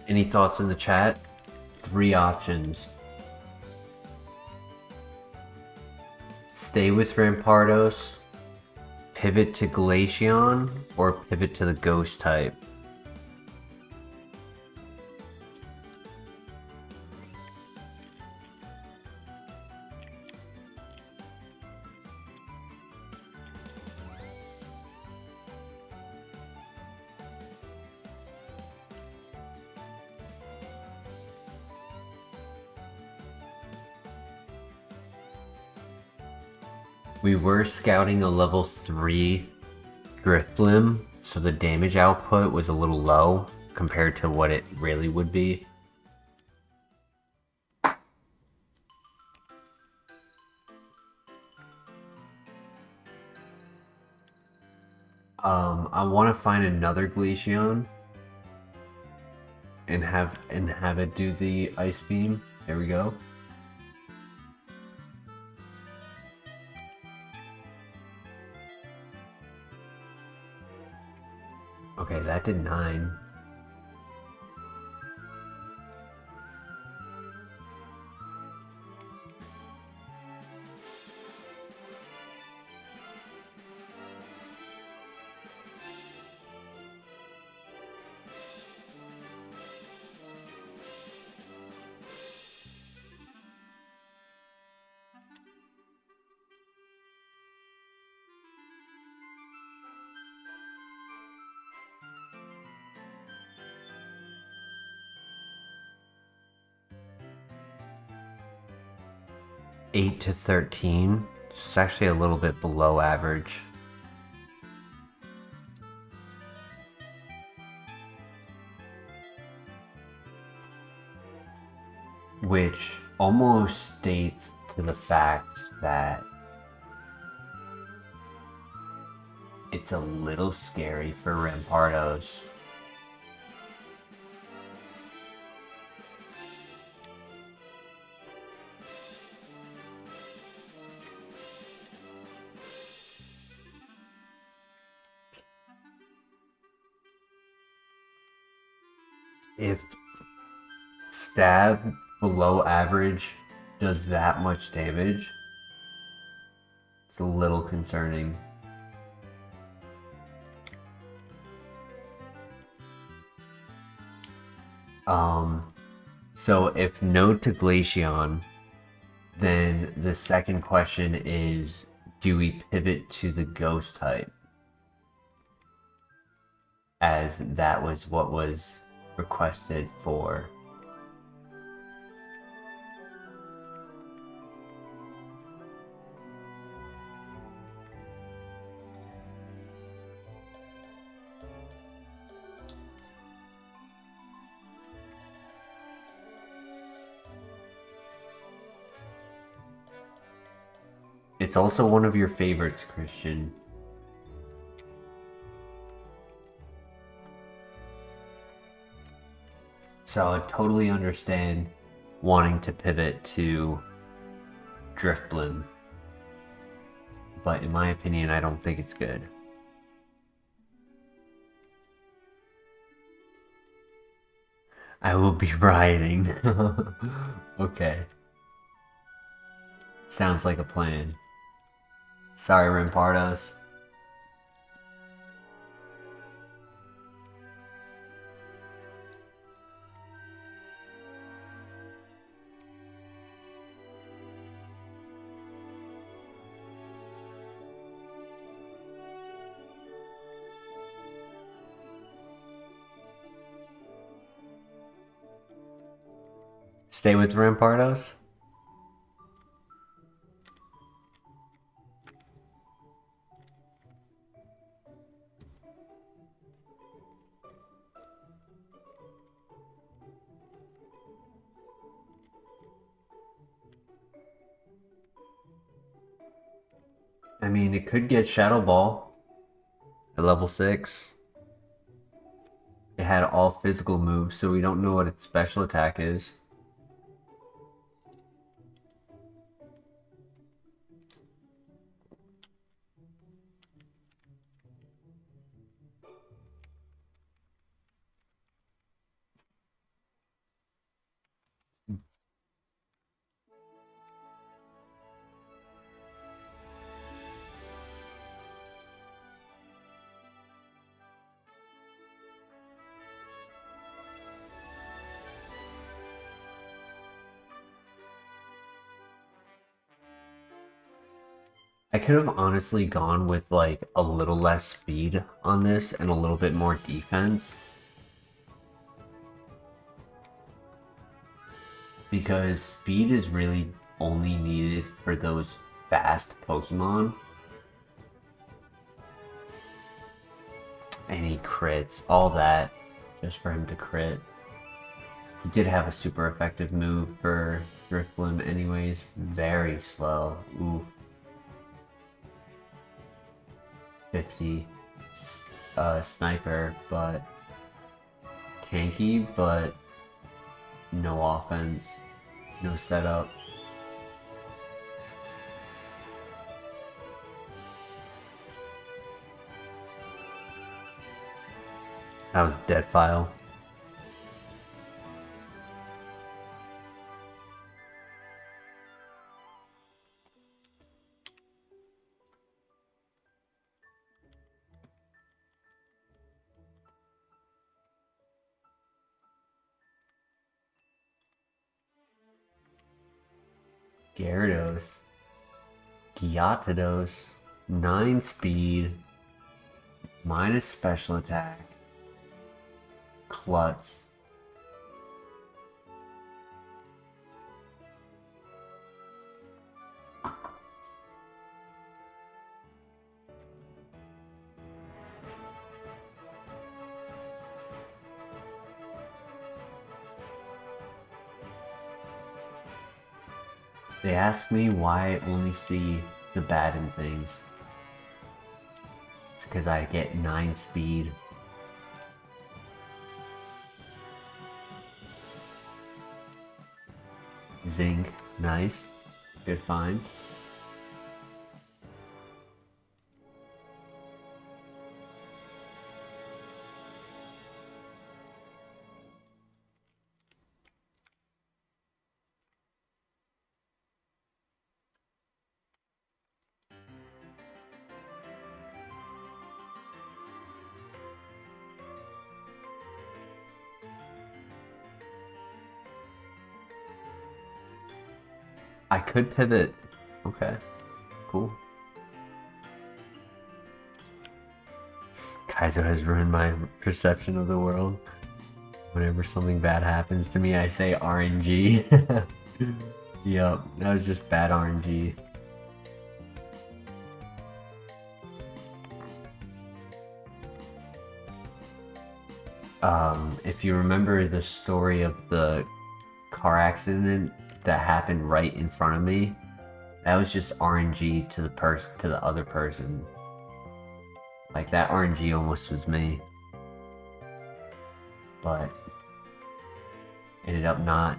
Any thoughts in the chat? 3 options. Stay with Rampardos, pivot to Glaceon, or pivot to the Ghost type. We were scouting a level 3 Drifblim, so the damage output was a little low compared to what it really would be. I want to find another Glaceon. and have it do the ice beam. There we go. Okay, that did 9. Eight to 13. It's actually a little bit below average. Which almost states to the fact that it's a little scary for Rampardos. If stab below average does that much damage, it's a little concerning. So if no to Glaceon, then the second question is, do we pivot to the ghost type? As that was what was requested for. It's also one of your favorites, Christian. So I totally understand wanting to pivot to Driftbloom. But in my opinion, I don't think it's good. I will be rioting. Okay. Sounds like a plan. Sorry, Rampardos. Stay with Rampardos? I mean, it could get Shadow Ball at level 6. It had all physical moves, so we don't know what its special attack is. I could have honestly gone with like a little less speed on this and a little bit more defense. Because speed is really only needed for those fast Pokemon. And he crits, all that, just for him to crit. He did have a super effective move for Drifbloom anyways, very slow. Ooh. 50 sniper, but tanky, but no offense, no setup. That was dead file. Gyarados. Gyarados. 9 speed. Minus special attack. Klutz. They ask me why I only see the bad in things. It's because I get 9 speed. Zinc, nice. Good find. I could pivot. Okay, cool. Kaizo has ruined my perception of the world. Whenever something bad happens to me, I say RNG. Yup, that was just bad RNG. If you remember the story of the car accident that happened right in front of me, that was just RNG to the other person. Like that RNG almost was me, but ended up not.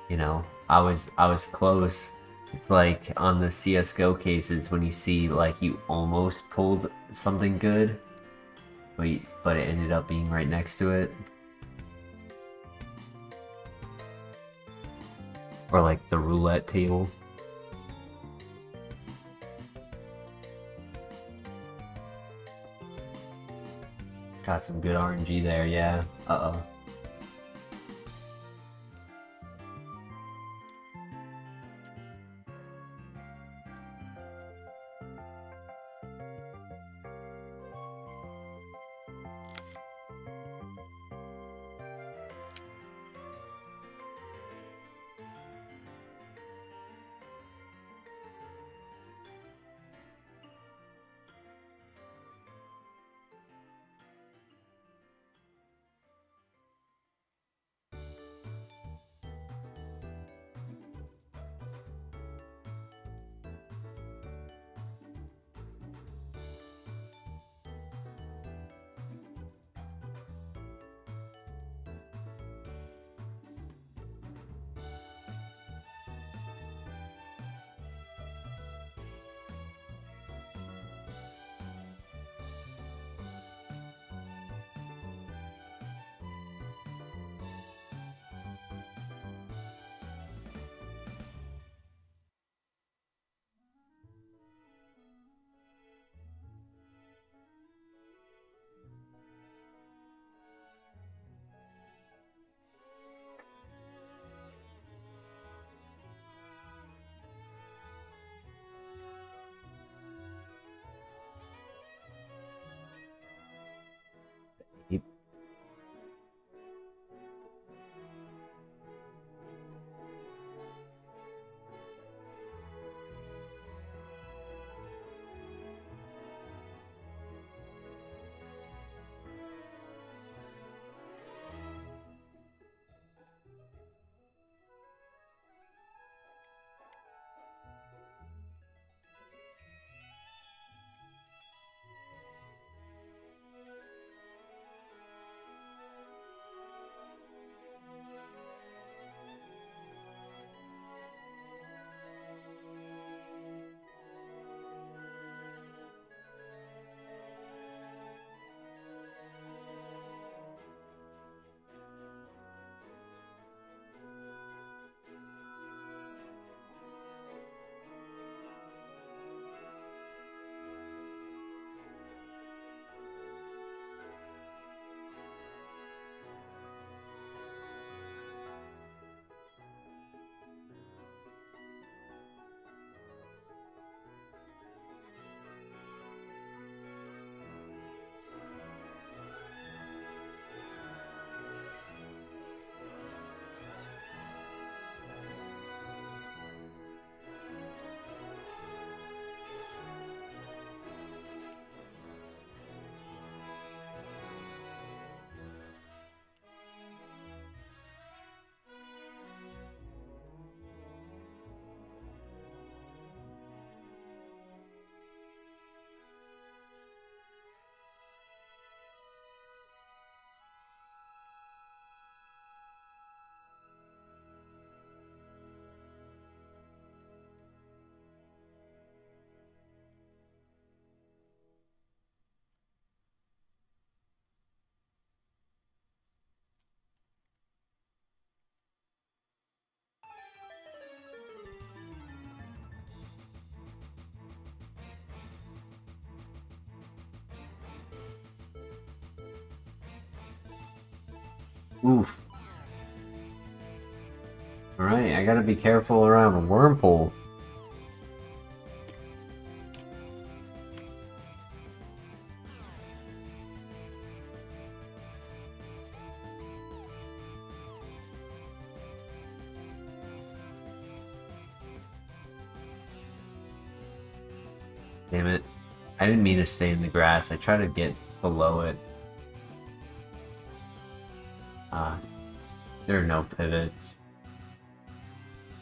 You know, I was close. It's like on the CS:GO cases when you see like you almost pulled something good, but it ended up being right next to it. Or like the roulette table. Got some good RNG there, yeah. Uh-oh. Oof. Alright, I gotta be careful around a Wurmple. Damn it. I didn't mean to stay in the grass. I tried to get below it. There are no pivots.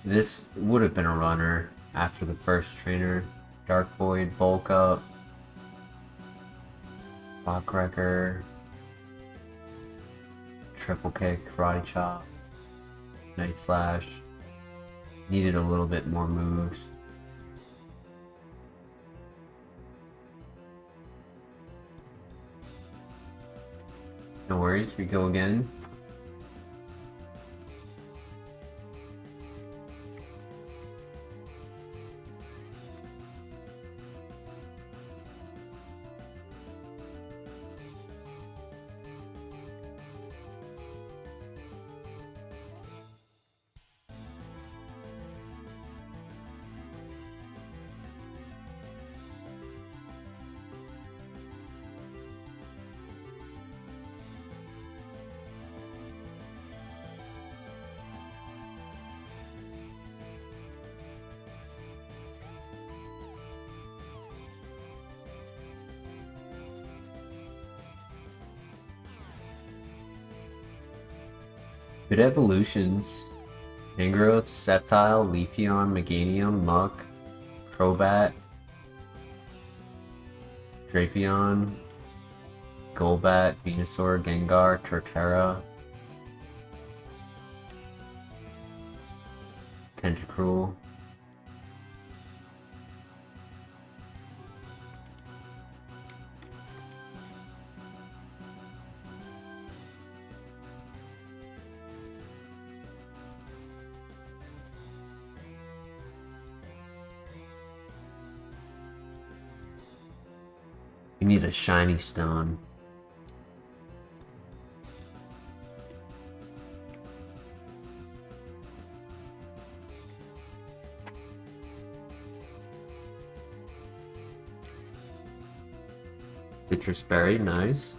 This would have been a runner after the first trainer. Dark Void, Bulk Up, Lockwrecker, Triple Kick, Karate Chop, Night Slash. Needed a little bit more moves. No worries, we go again. Good evolutions. Kangaroo, Sceptile, Leafeon, Meganium, Muck, Crobat, Drapion, Golbat, Venusaur, Gengar, Torterra, Tentacruel. We need a shiny stone. Citrus berry, nice.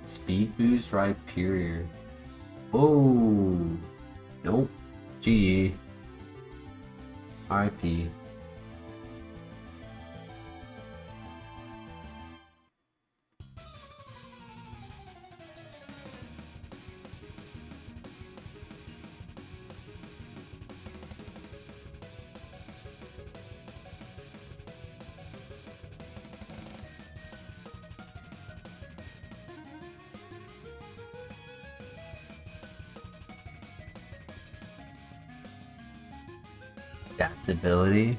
Speed boost, Rhyperior. Oh, nope. GE. RIP. Adaptability.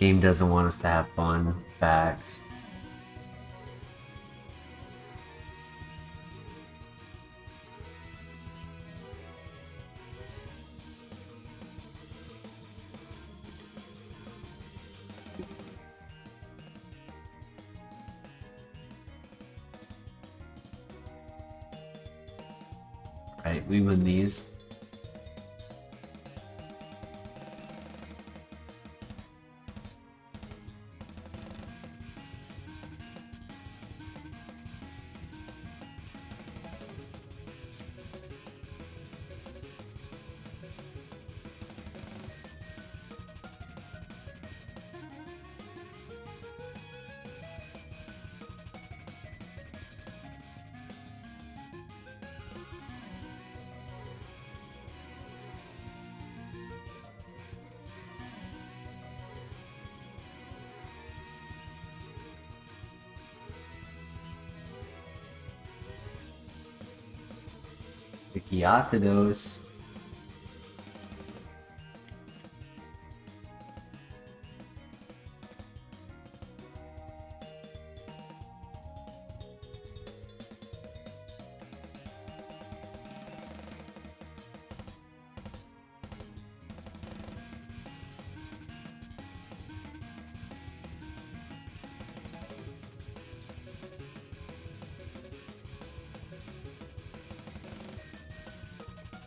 Game doesn't want us to have fun. Facts. Right, we win these. The Gyarados.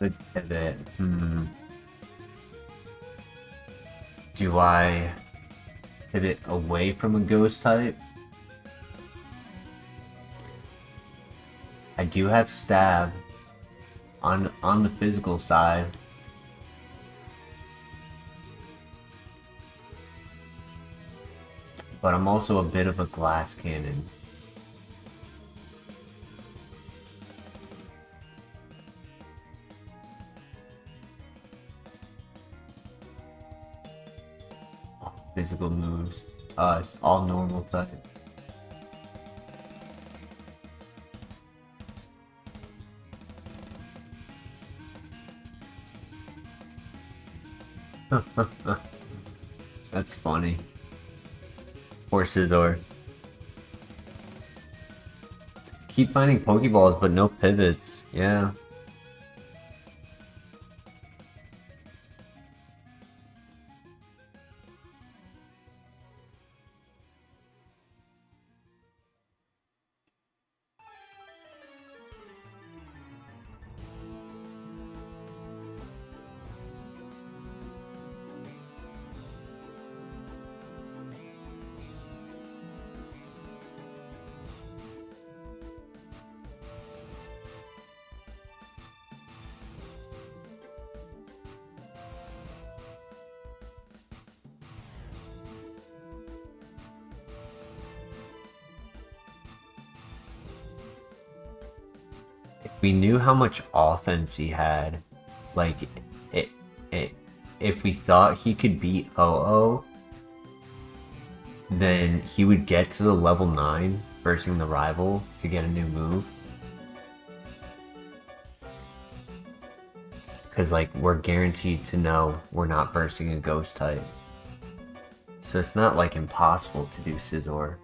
Good pivot. Do I pivot away from a ghost type? I do have stab on the physical side. But I'm also a bit of a glass cannon. Physical moves. It's all normal type. That's funny. Poor Scizor. Keep finding Pokeballs, but no pivots. Yeah. If we knew how much offense he had, like, if we thought he could beat Oh, then he would get to the level 9 versing the rival to get a new move. Because, like, we're guaranteed to know we're not versing a ghost type. So it's not, like, impossible to do Scizor.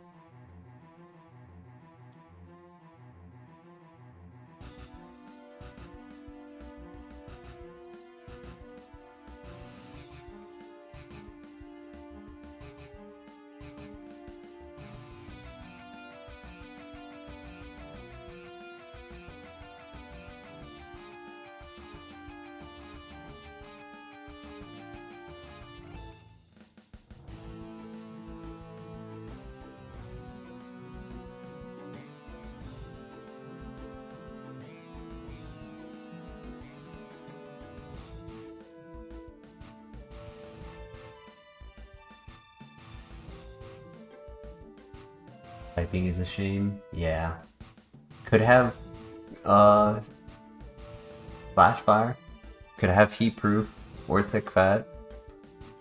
Typing is a shame. Yeah. Could have Flash Fire. Could have Heat Proof or Thick Fat.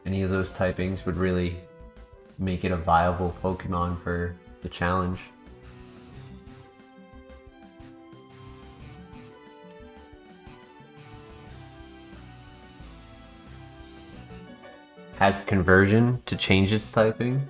Any of those typings would really make it a viable Pokemon for the challenge. Has conversion to change its typing.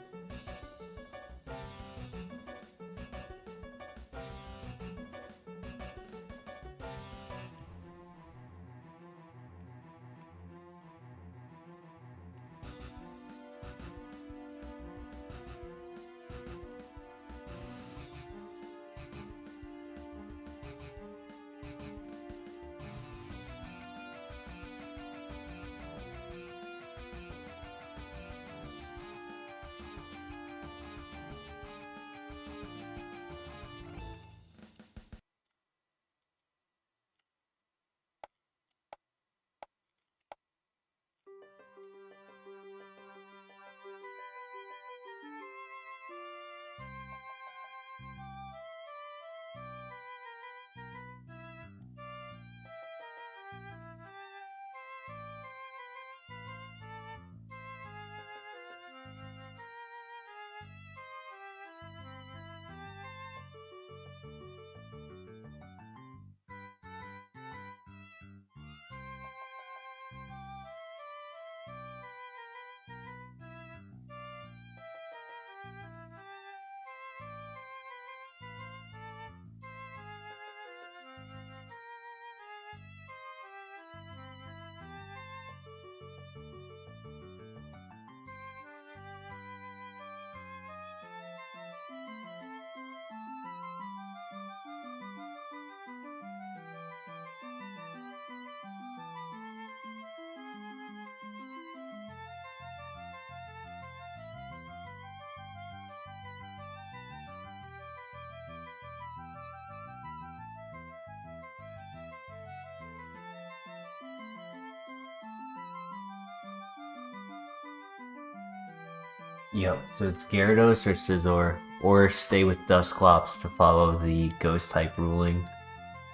Yep, so it's Gyarados or Scizor, or stay with Dusclops to follow the Ghost type ruling,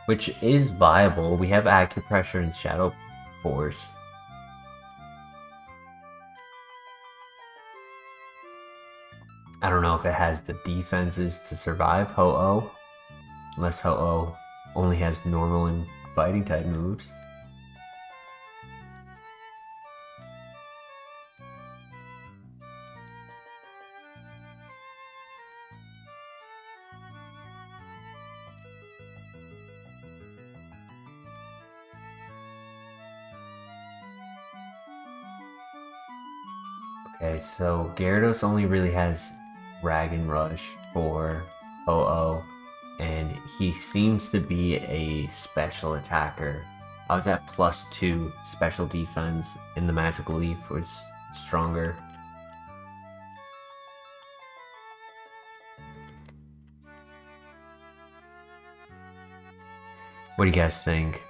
which is viable. We have Acupressure and Shadow Force. I don't know if it has the defenses to survive Ho-Oh, unless Ho-Oh only has normal and fighting type moves. Okay, so Gyarados only really has Dragon Rush for Ho-Oh, and he seems to be a special attacker. I was at +2 special defense, and the Magical Leaf was stronger. What do you guys think?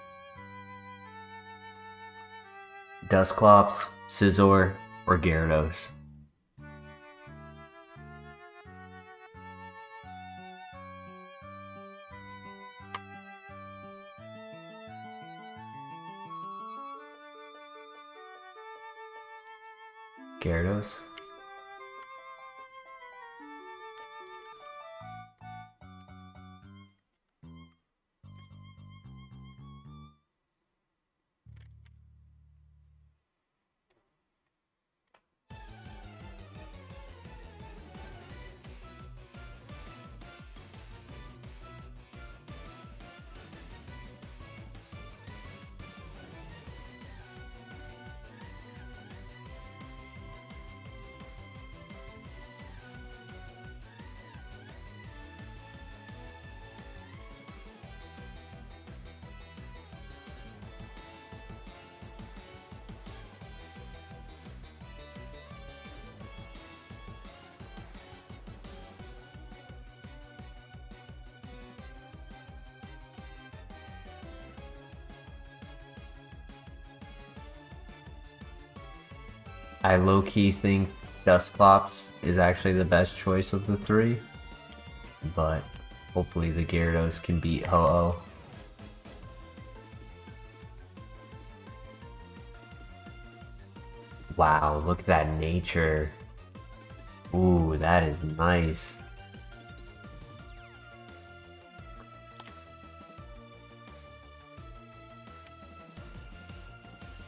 Dusclops, Scizor, or Gyarados? Gyarados? I low-key think Dusclops is actually the best choice of the three, but hopefully the Gyarados can beat Ho-Oh. Wow, look at that nature. Ooh, that is nice.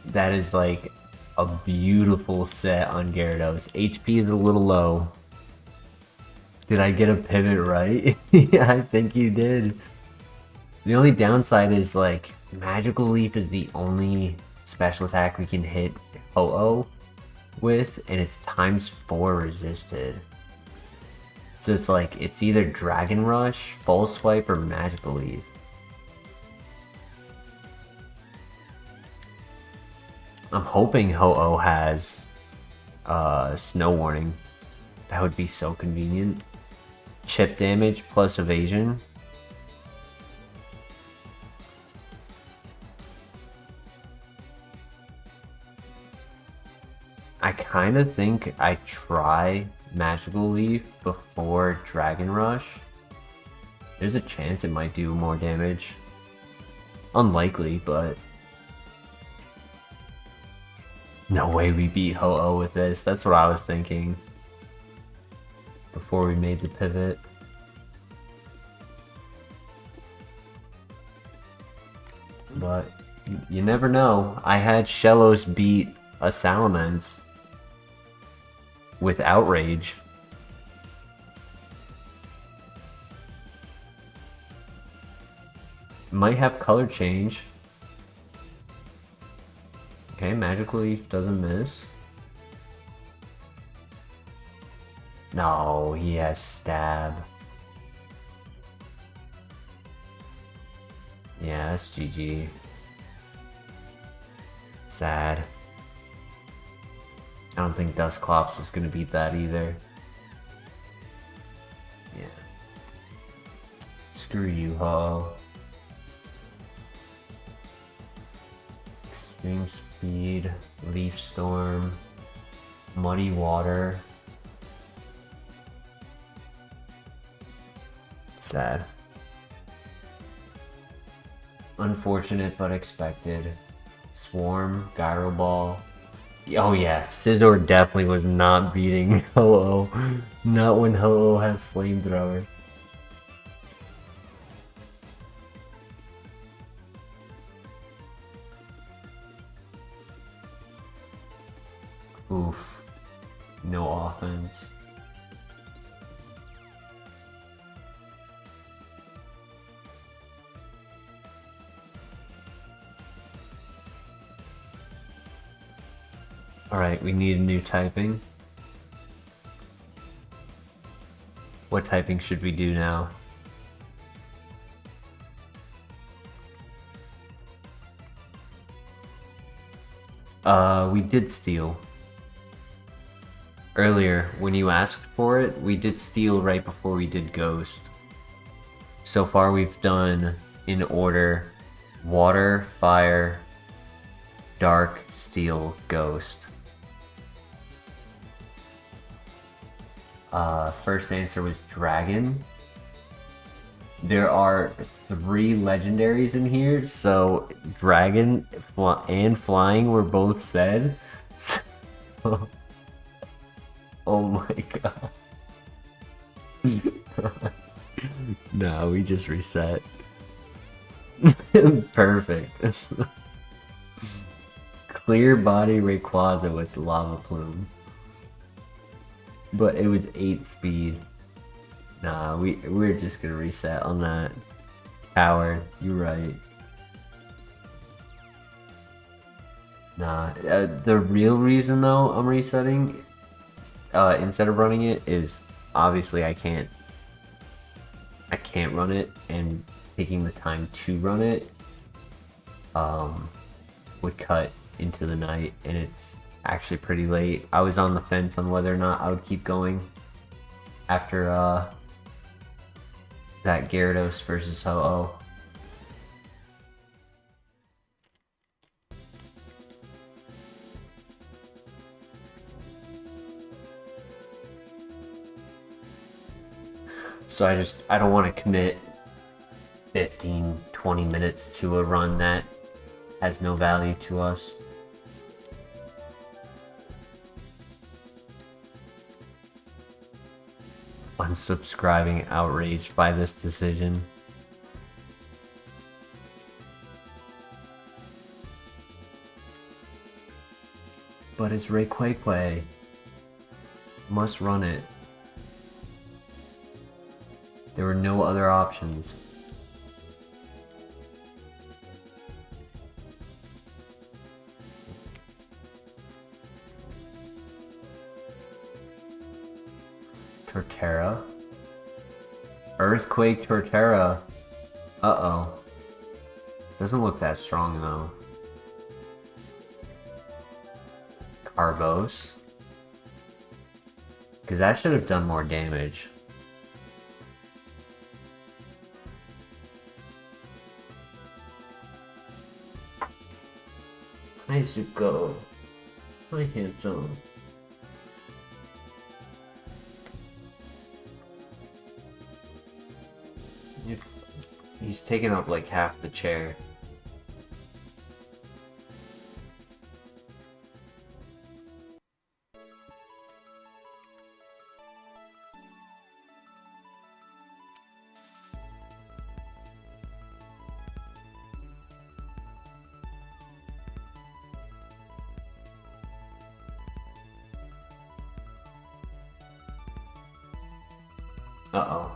That is like a beautiful set on Gyarados. HP is a little low. Did I get a pivot right? Yeah, I think you did. The only downside is like Magical Leaf is the only special attack we can hit Ho-Oh with, and it's ×4 resisted. So it's like it's either Dragon Rush, Full Swipe, or Magical Leaf. I'm hoping Ho-Oh has Snow Warning. That would be so convenient. Chip damage plus evasion. I kind of think I try Magical Leaf before Dragon Rush. There's a chance it might do more damage. Unlikely, but no way we beat Ho-Oh with this. That's what I was thinking before we made the pivot. But you never know. I had Shellos beat a Salamence with Outrage. Might have color change. Okay, Magical Leaf doesn't miss. No, he has Stab. Yeah, that's GG. Sad. I don't think Dusclops is gonna beat that either. Yeah. Screw you, Ho. Extreme Speed, Leaf Storm, Muddy Water. Sad. Unfortunate but expected. Swarm, Gyro Ball. Oh yeah, Scizor definitely was not beating Ho-Oh. Not when Ho-Oh has Flamethrower. Oof. No offense. Alright, we need a new typing. What typing should we do now? We did Steel. Earlier, when you asked for it, we did Steel right before we did Ghost. So far we've done, in order, Water, Fire, Dark, Steel, Ghost. First answer was Dragon. There are 3 legendaries in here, so Dragon and Flying were both said. So, oh my god. No, we just reset. Perfect. Clear Body Rayquaza with Lava Plume. But it was 8 speed. Nah, we're just gonna reset on that. Coward, you're right. Nah, the real reason though I'm resetting, instead of running it, is obviously I can't run it, and taking the time to run it would cut into the night, and it's actually pretty late. I was on the fence on whether or not I would keep going after that Gyarados versus Ho-Oh. So I don't want to commit 15-20 minutes to a run that has no value to us. Unsubscribing, outraged by this decision. But it's Rayquaza. Must run it. There were no other options. Torterra. Earthquake Torterra. Uh-oh. Doesn't look that strong though. Carbos. Because that should have done more damage. Kaizo. Hi, handsome. He's taking up like half the chair. Uh-oh.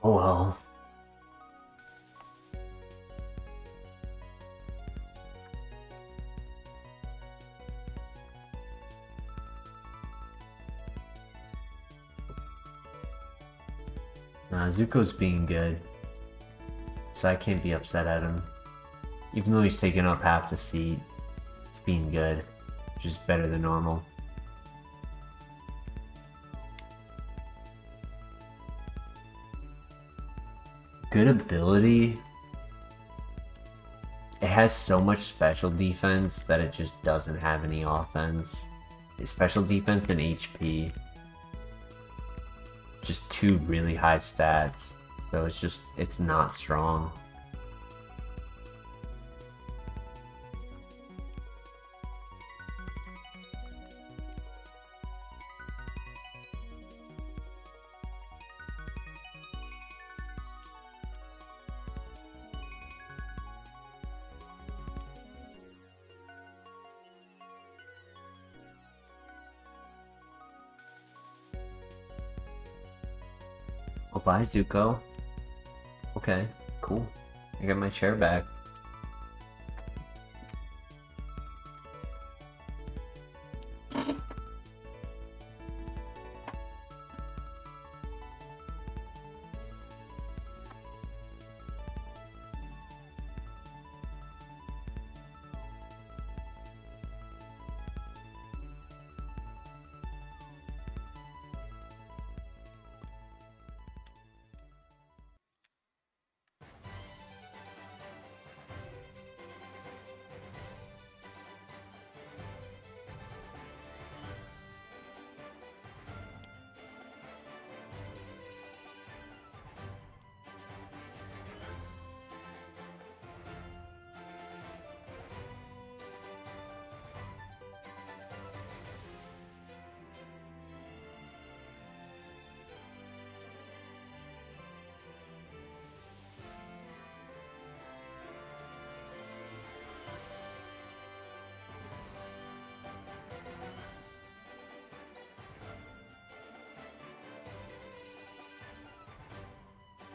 Oh well. Nah, Zuko's being good. So I can't be upset at him. Even though he's taking up half the seat, it's being good, which is better than normal. Good ability. It has so much special defense that it just doesn't have any offense. It's special defense and HP. Just two really high stats. So it's not strong. Oh, bye, Zuko. Okay, cool. I got my chair back.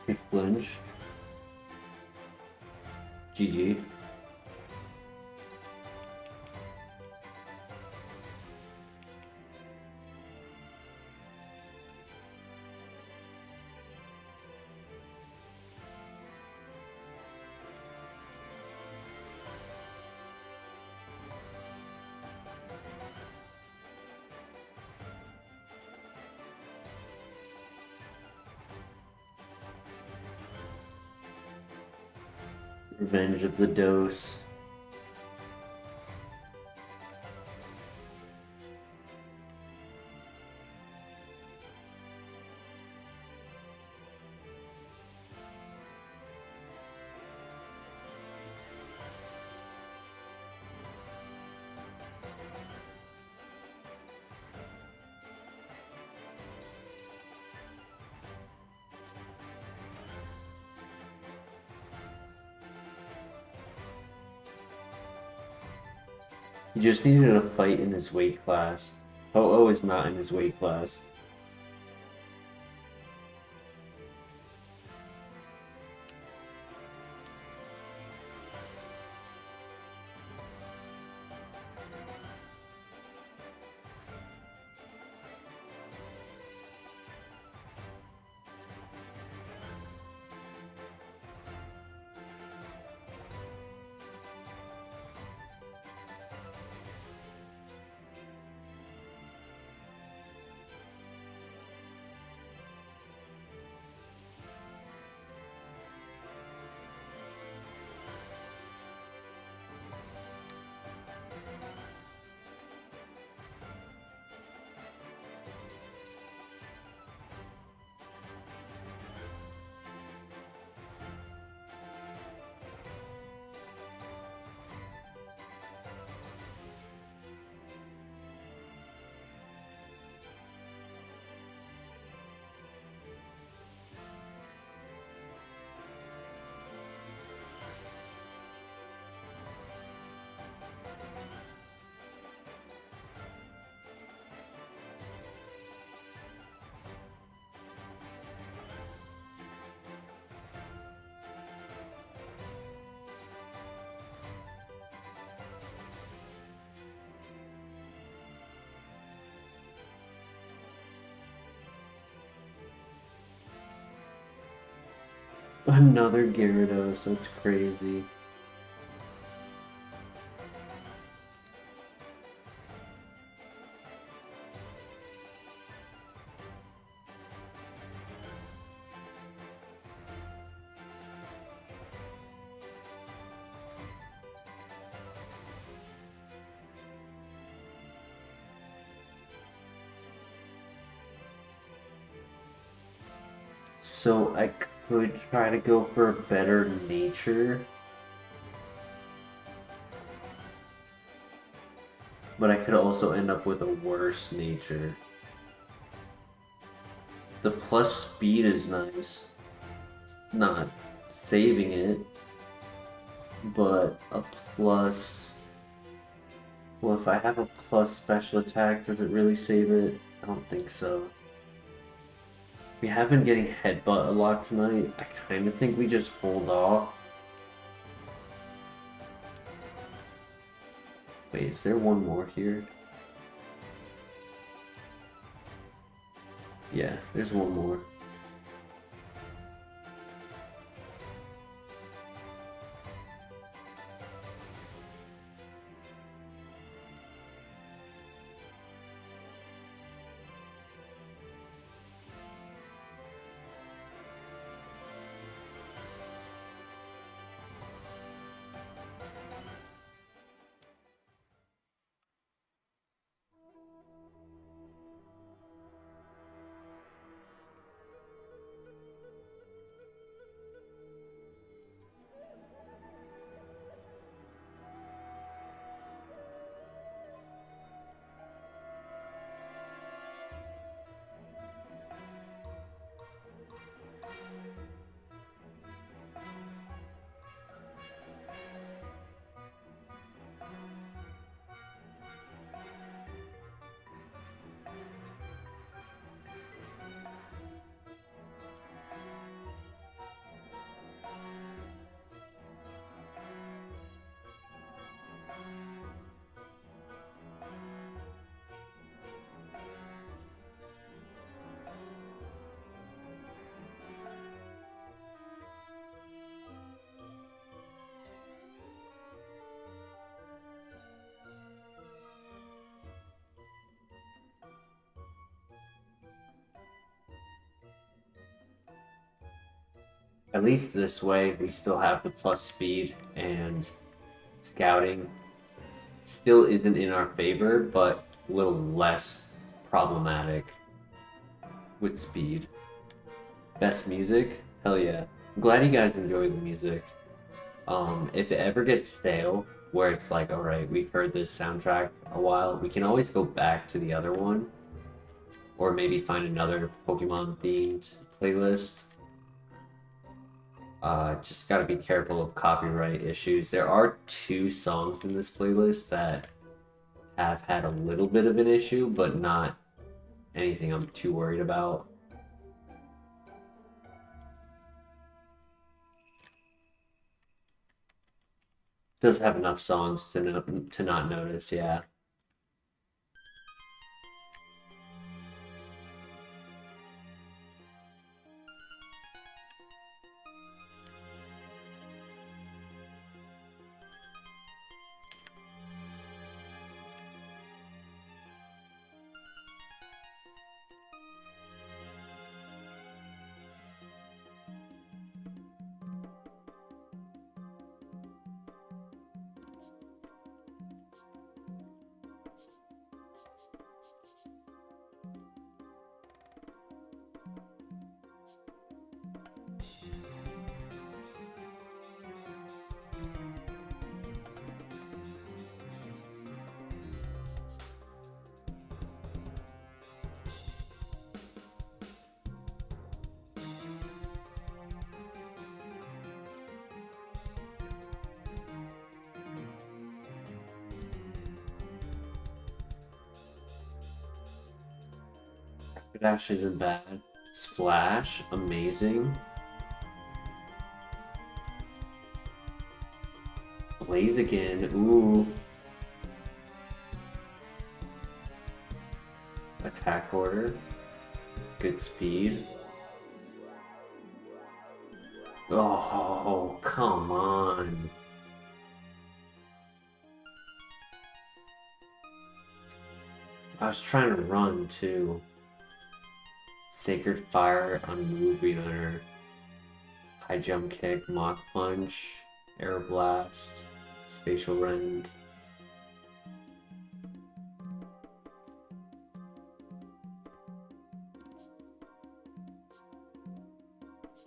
Quick plunge. GG. Revenge of the Dose. He just needed a fight in his weight class. Oh is not in his weight class. Another Gyarados, that's crazy. So I could try to go for a better nature, but I could also end up with a worse nature. The plus speed is nice. It's not saving it, but a plus... Well, if I have a plus special attack, does it really save it? I don't think so. We have been getting headbutt a lot tonight. I kind of think we just hold off. Wait, is there one more here? Yeah, there's one more. At least this way, we still have the plus speed, and scouting still isn't in our favor, but a little less problematic with speed. Best music? Hell yeah. I'm glad you guys enjoy the music. If it ever gets stale, where it's like, alright, we've heard this soundtrack a while, we can always go back to the other one, or maybe find another Pokemon themed playlist. Just gotta be careful of copyright issues. There are 2 songs in this playlist that have had a little bit of an issue, but not anything I'm too worried about. Does have enough songs to not notice, yeah. Dash isn't bad. Splash, amazing. Blaze again, ooh. Attack order. Good speed. Oh, come on. I was trying to run too. Sacred Fire on Movie Learner. High Jump Kick, Mach Punch, Air Blast, Spatial Rend.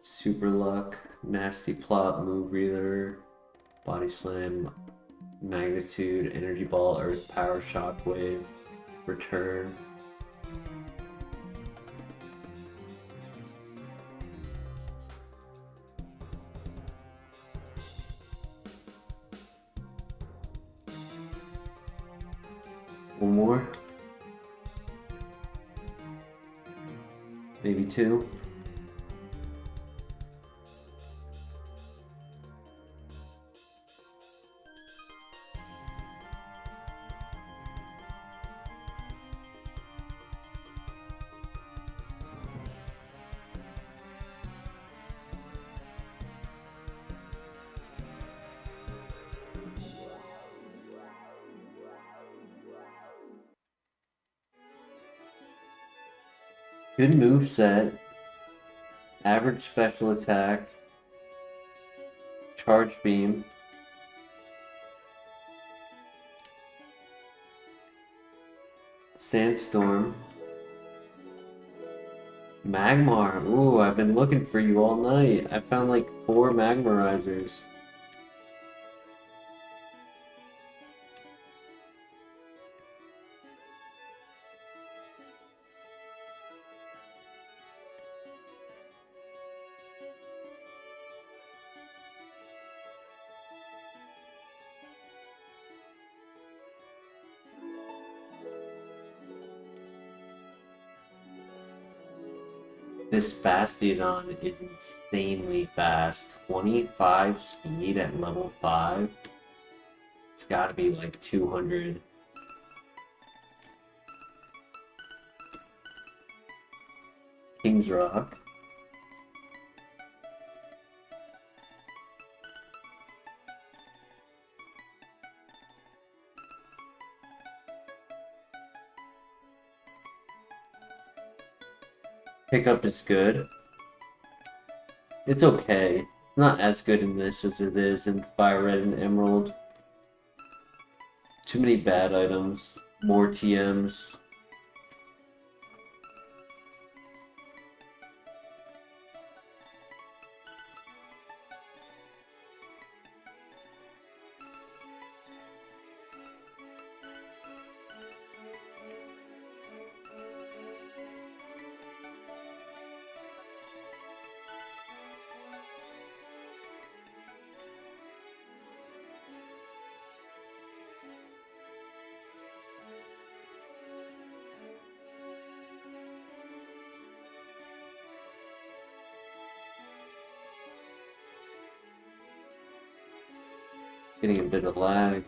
Super Luck, Nasty Plot, Move Reader, Body Slam, Magnitude, Energy Ball, Earth Power, Shockwave, Return. One more? Maybe two? Good moveset. Average special attack. Charge beam. Sandstorm. Magmar. Ooh, I've been looking for you all night. I found like 4 Magmarizers. This Bastiodon is insanely fast. 25 speed at level 5. It's gotta be like 200. King's Rock. Pickup is good. It's okay. It's not as good in this as it is in FireRed and Emerald. Too many bad items. More TMs. Getting a bit of lag.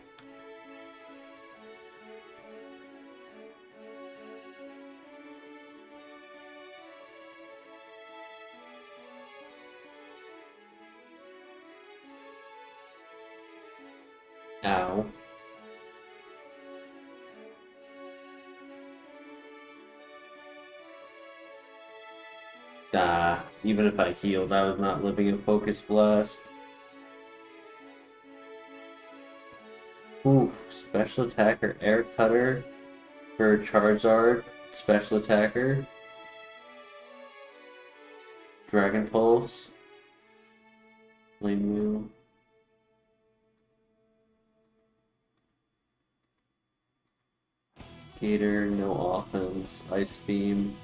Ow. Even if I healed, I was not living in Focus Blast. Ooh, special attacker, Air Cutter for Charizard, special attacker. Dragon Pulse. Flame Wheel. Gator, no offense, Ice Beam.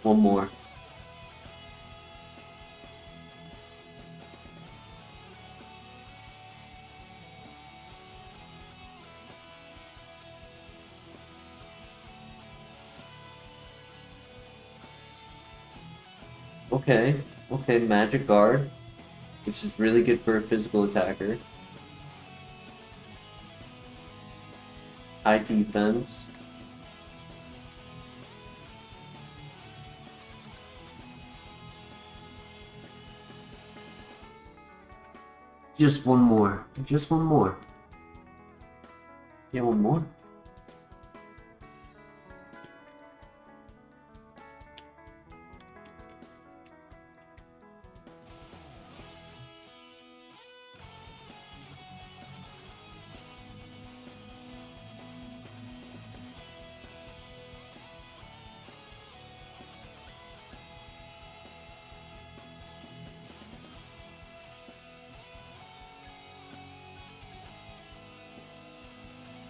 One more. Okay, Magic Guard, which is really good for a physical attacker. high defense. Just one more. Just one more. Yeah, one more.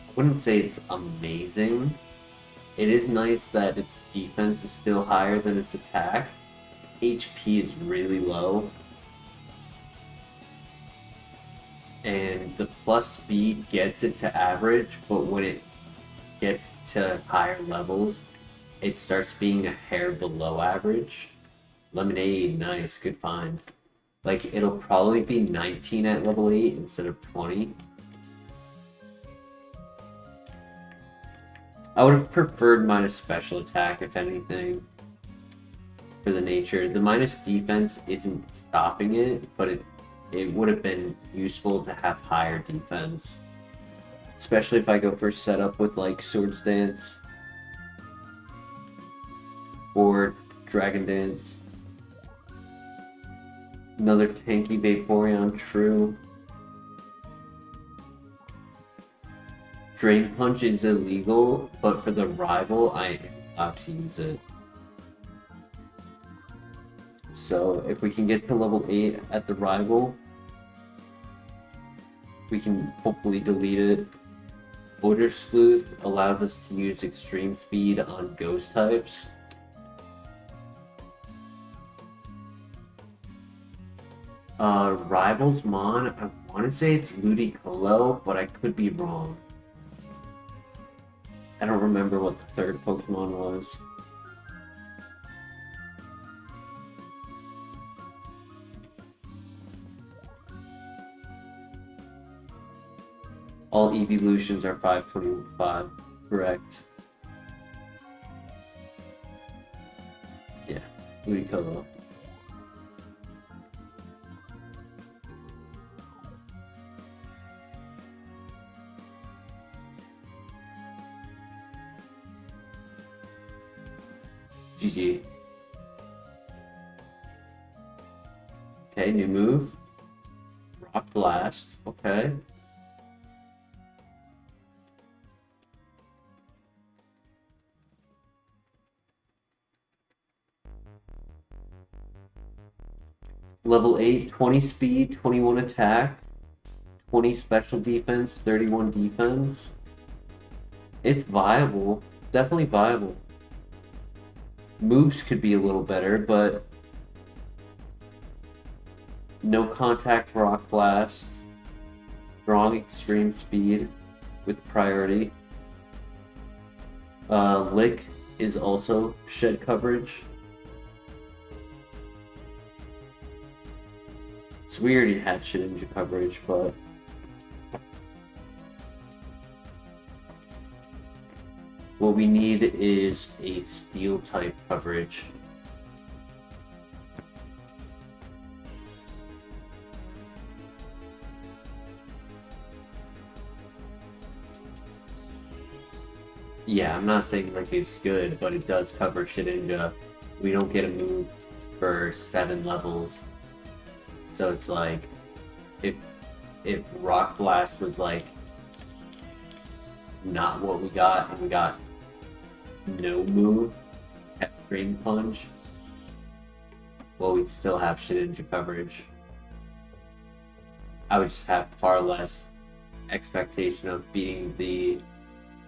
I wouldn't say it's amazing. It is nice that its defense is still higher than its attack. HP is really low. And the plus speed gets it to average, but when it gets to higher levels, it starts being a hair below average. Lemonade, nice, good find. Like, it'll probably be 19 at level 8 instead of 20. I would have preferred minus special attack, if anything, for the nature. The minus defense isn't stopping it, but it would have been useful to have higher defense. Especially if I go for setup with, like, Swords Dance or Dragon Dance. Another tanky Vaporeon, true. Drain Punch is illegal, but for the rival, I am allowed to use it. So if we can get to level 8 at the rival, we can hopefully delete it. Odor Sleuth allows us to use extreme speed on ghost types. Rivals Mon, I want to say it's Ludicolo, but I could be wrong. I don't remember what the third Pokemon was. All evolutions are 525, correct? Yeah, Ludicolo. GG. Okay, new move. Rock Blast. Okay. Level 8, 20 speed, 21 attack, 20 special defense, 31 defense. It's viable. Definitely viable. Moves could be a little better, but no contact Rock Blast, strong extreme speed with priority. Lick is also shed coverage. So we already had Shedinja coverage, but what we need is a steel type coverage. Yeah, I'm not saying like it's good, but it does cover Shedinja. We don't get a move for 7 levels. So it's like, if Rock Blast was like not what we got, and we got no move at Drain Punch, well, we'd still have Shedinja coverage. I would just have far less expectation of beating the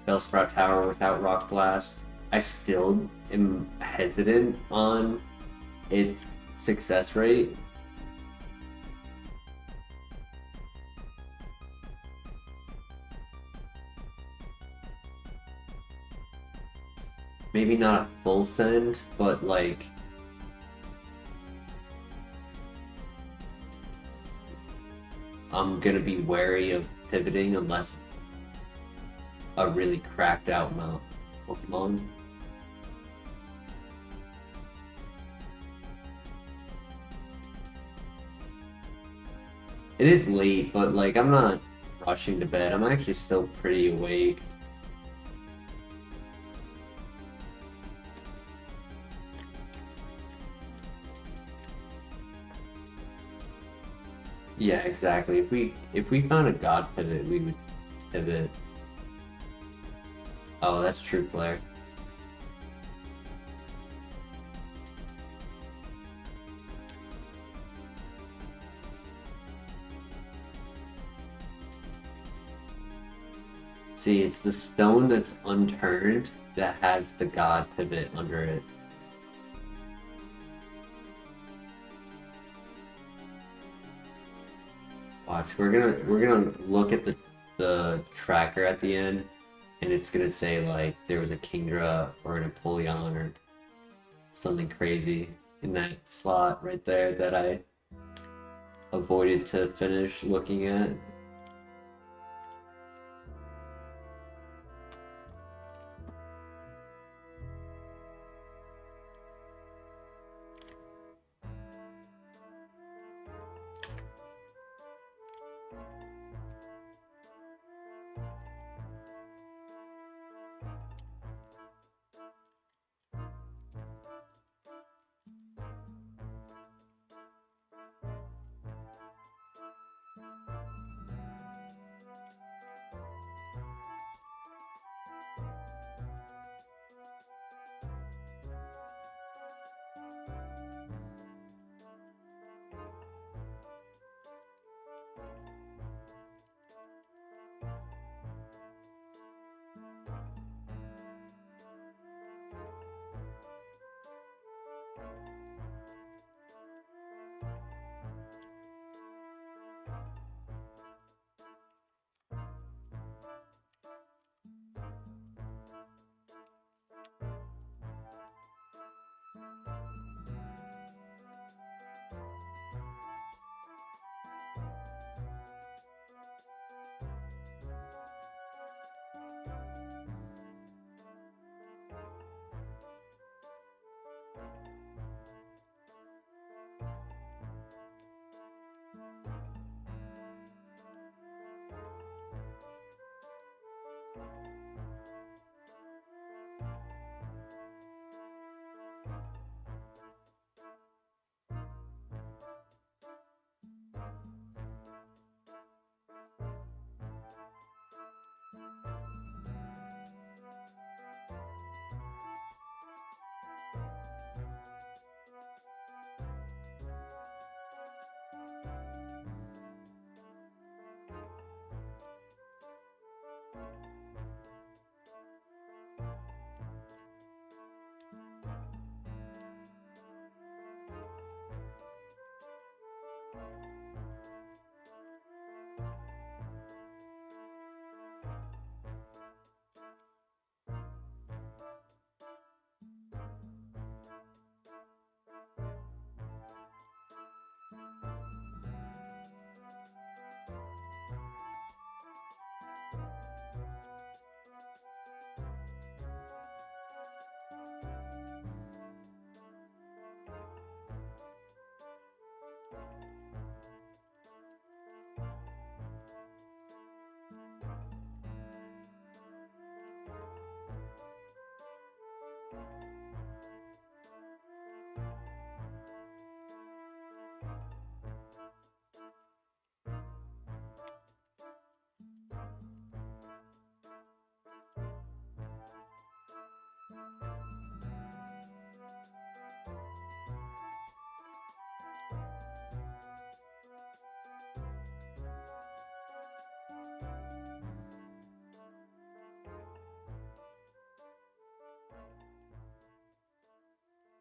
Bellsprout Tower without Rock Blast. I still am hesitant on its success rate. Maybe not a full send, but like I'm gonna be wary of pivoting unless it's a really cracked out Pokemon. It is late, but like I'm not rushing to bed. I'm actually still pretty awake. Yeah, exactly. If we found a god pivot, we would pivot. Oh, that's true, Claire. See, it's the stone that's unturned that has the god pivot under it. Watch, we're gonna look at the tracker at the end, and it's gonna say like there was a Kingdra or an Empoleon or something crazy in that slot right there that I avoided to finish looking at.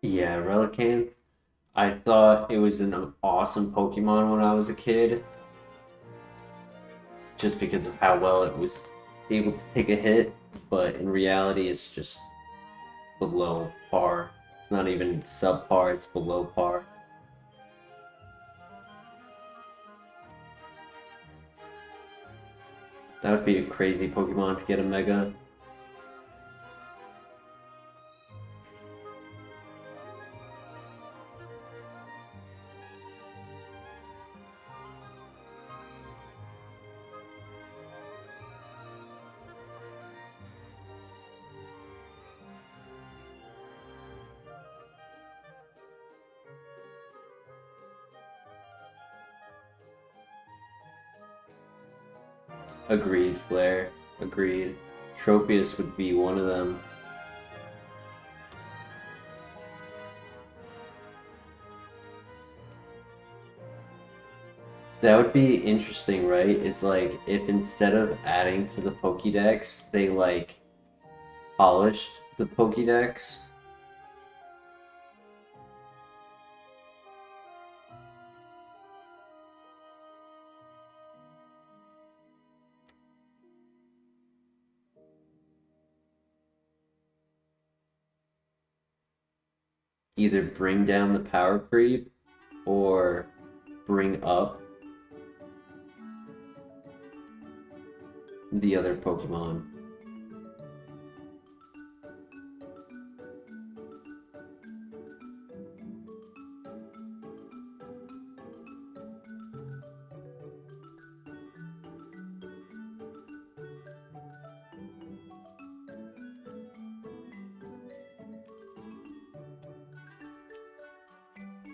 Yeah, Relicanth. I thought it was an awesome Pokemon when I was a kid, just because of how well it was able to take a hit, but in reality, it's just below par. It's not even subpar, it's below par. That would be a crazy Pokemon to get a Mega. Agreed, Flare. Agreed. Tropius would be one of them. That would be interesting, right? It's like if instead of adding to the Pokédex, they like polished the Pokédex. Either bring down the power creep or bring up the other Pokemon.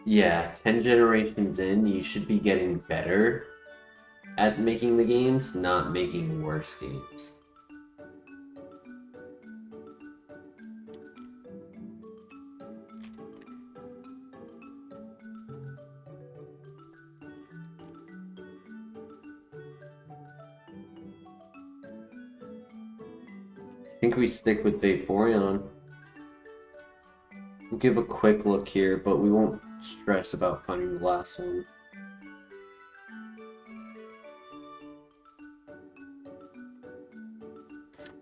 Yeah, 10 generations in, you should be getting better at making the games, not making worse games. I think we stick with Vaporeon. We'll give a quick look here, but we won't stress about finding the last one.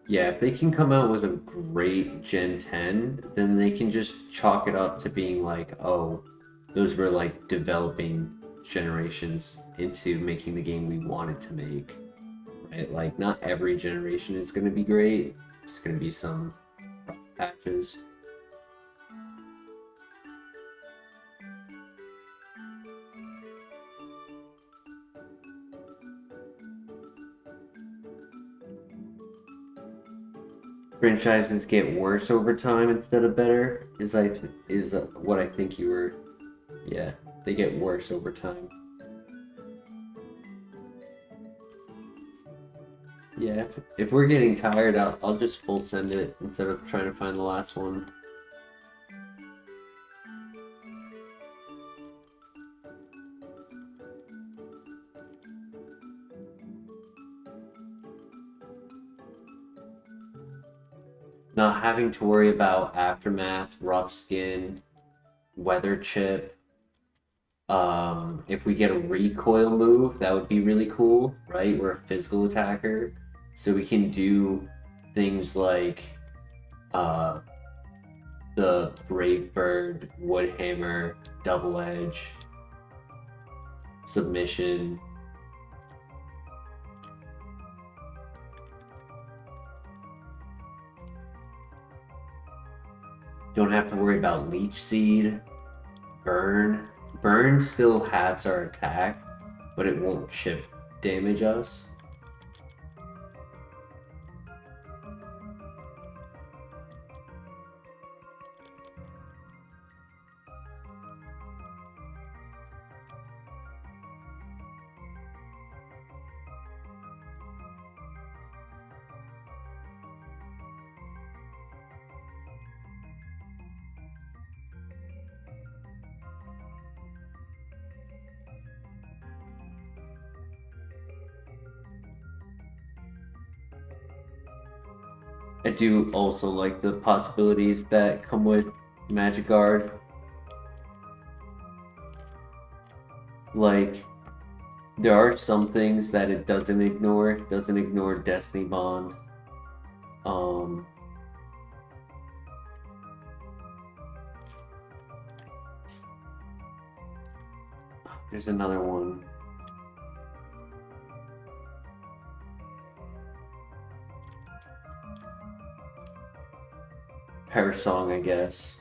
Yeah, if they can come out with a great Gen 10, then they can just chalk it up to being like, oh, those were like developing generations into making the game we wanted to make. Right? Like, not every generation is going to be great. There's going to be some patches. Franchises get worse over time instead of better is what I think you were. Yeah, they get worse over time. Yeah, if we're getting tired, I'll just full send it instead of trying to find the last one. Not having to worry about Aftermath, Rough Skin, Weather Chip. If we get a recoil move, that would be really cool, right? We're a physical attacker, so we can do things like the Brave Bird, Woodhammer, Double Edge, Submission. Don't have to worry about Leech Seed, Burn. Burn still halves our attack, but it won't chip damage us. I do also like the possibilities that come with Magic Guard. Like, there are some things that it doesn't ignore. It doesn't ignore Destiny Bond. There's another one. Perish Song, I guess.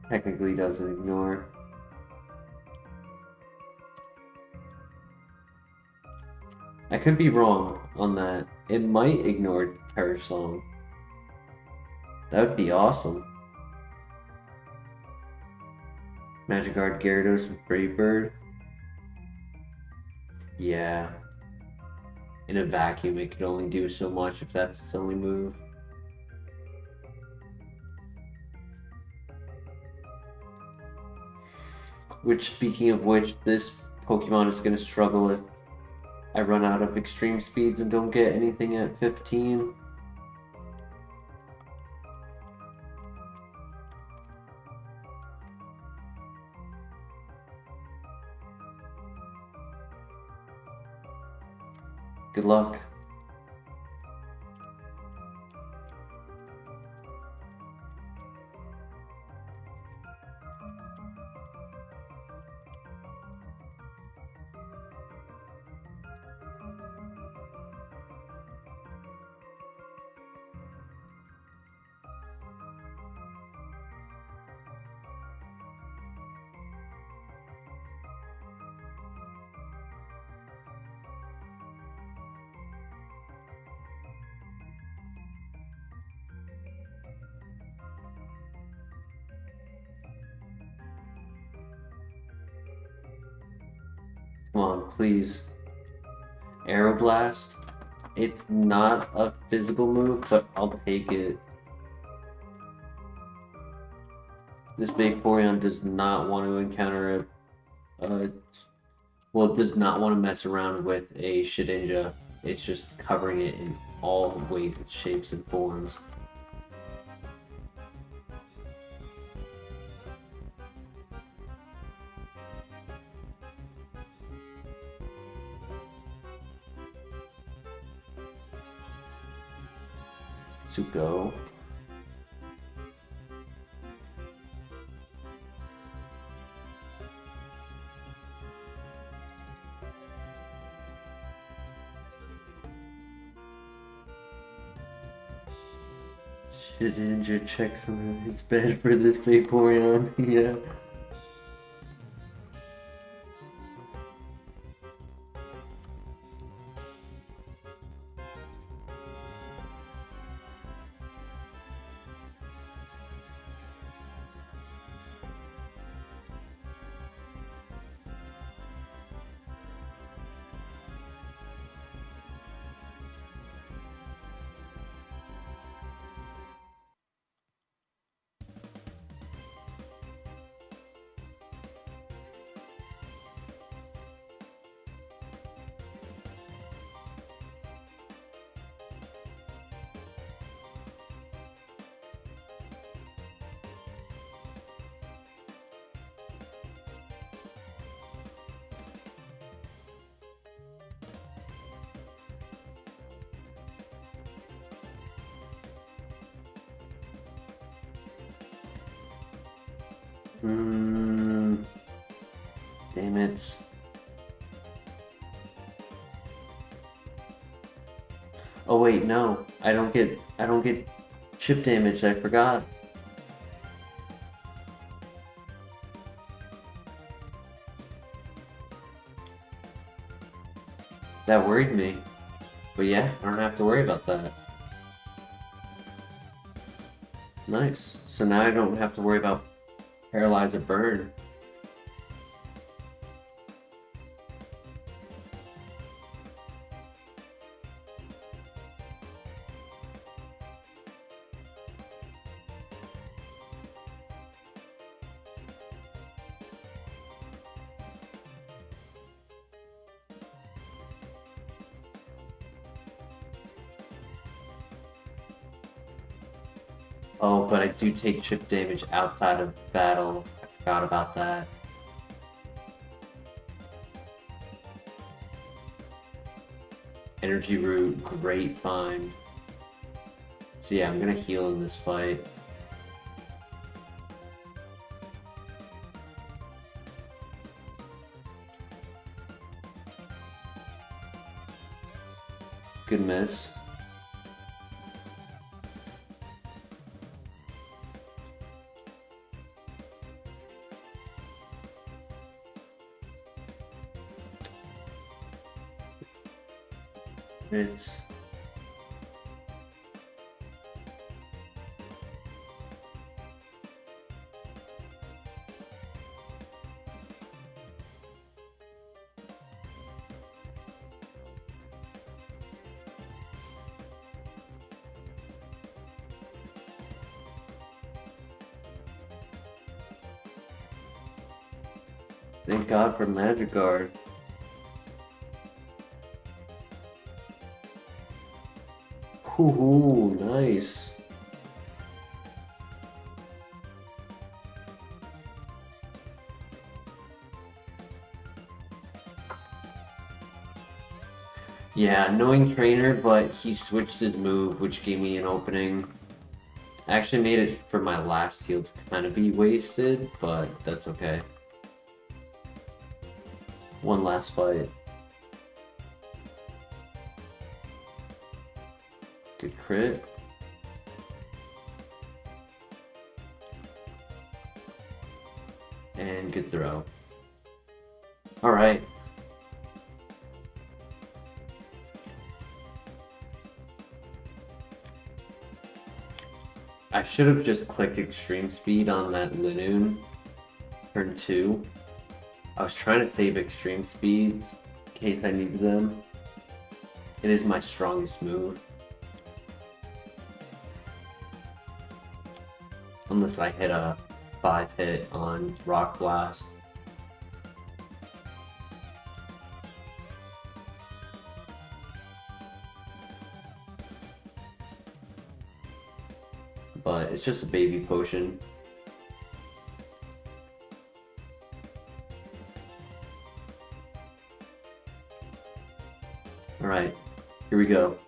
Technically doesn't ignore. I could be wrong on that. It might ignore Perish Song. That would be awesome. Magic Guard Gyarados with Brave Bird. Yeah. In a vacuum, it could only do so much if that's its only move. Which, speaking of which, this Pokemon is going to struggle if I run out of extreme speeds and don't get anything at 15. Good luck. Come on, please. Aeroblast. It's not a physical move, but I'll take it. This Vaporeon does not want to encounter well, it does not want to mess around with a Shedinja. It's just covering it in all ways and shapes and forms. Suko. Shedinja checks under his bed for this Vaporeon. Yeah. Damn it. Oh wait, no. I don't get chip damage, I forgot. That worried me. But yeah, I don't have to worry about that. Nice. So now I don't have to worry about Paralyze or Burn. Oh, but I do take chip damage outside of battle. I forgot about that. Energy Root, great find. So yeah, I'm gonna heal in this fight. Good miss. It's... Thank God for Magic Guard. Ooh, nice. Yeah, annoying trainer, but he switched his move, which gave me an opening. I actually made it for my last heal to kind of be wasted, but that's okay. One last fight. Good crit. And good throw. Alright. I should have just clicked extreme speed on that Linoon. Turn 2. I was trying to save extreme speeds in case I needed them. It is my strongest move. Unless I hit a 5-hit on Rock Blast. But it's just a baby potion. Alright, here we go.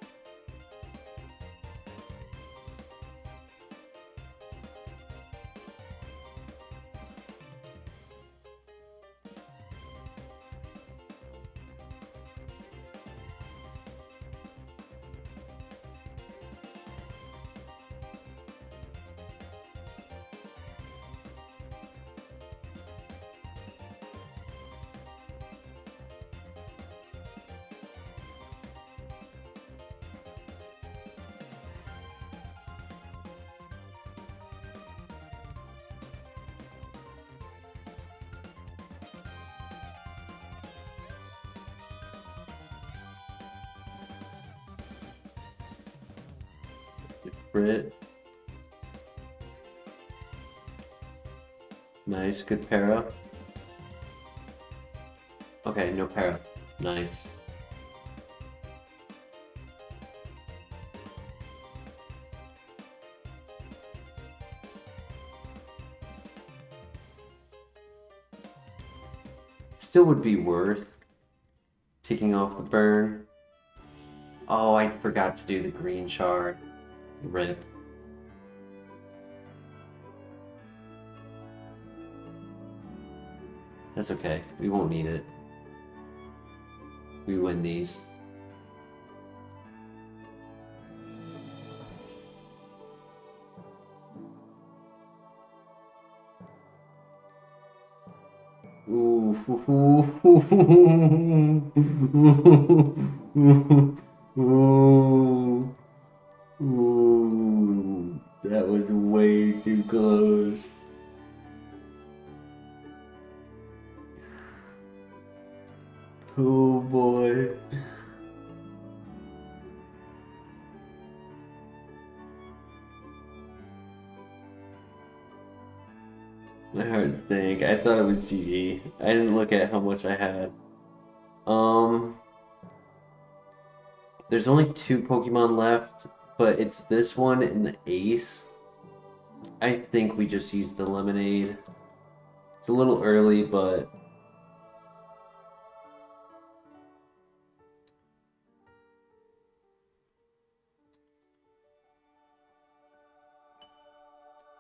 Crit. Nice, good para. Okay, no para. Nice. Still would be worth taking off the burn. Oh, I forgot to do the green shard. Rip. That's okay. We won't need it. We win these. Ooh. Ooh, that was way too close. Oh boy. My heart stank. I thought it was GG. I didn't look at how much I had. There's only 2 Pokemon left, but it's this one and the Ace. I think we just used the Lemonade. It's a little early, but...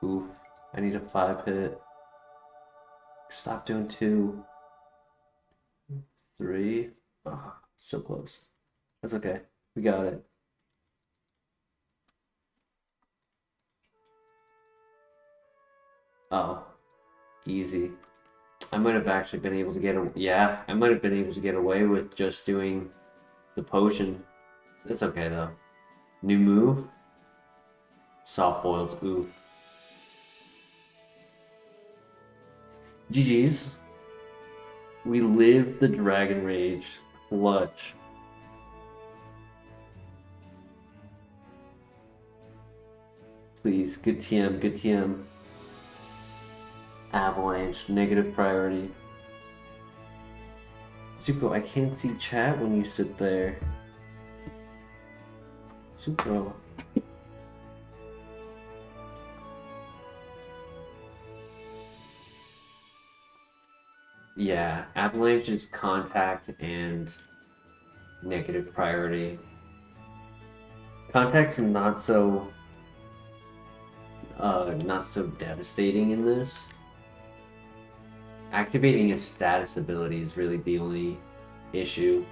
Ooh, I need a 5-hit. Stop doing 2. 3. Oh, so close. That's okay. We got it. Oh, easy. I might have actually been able to get I might have been able to get away with just doing the potion. It's okay though. New move? Soft boiled. Ooh. GG's. We lived the Dragon Rage. Clutch. Please, good TM, good TM. Avalanche, negative priority. Zuko, I can't see chat when you sit there. Zuko. Yeah, Avalanche is contact and negative priority. Contact's not so devastating in this. Activating a status ability is really the only issue.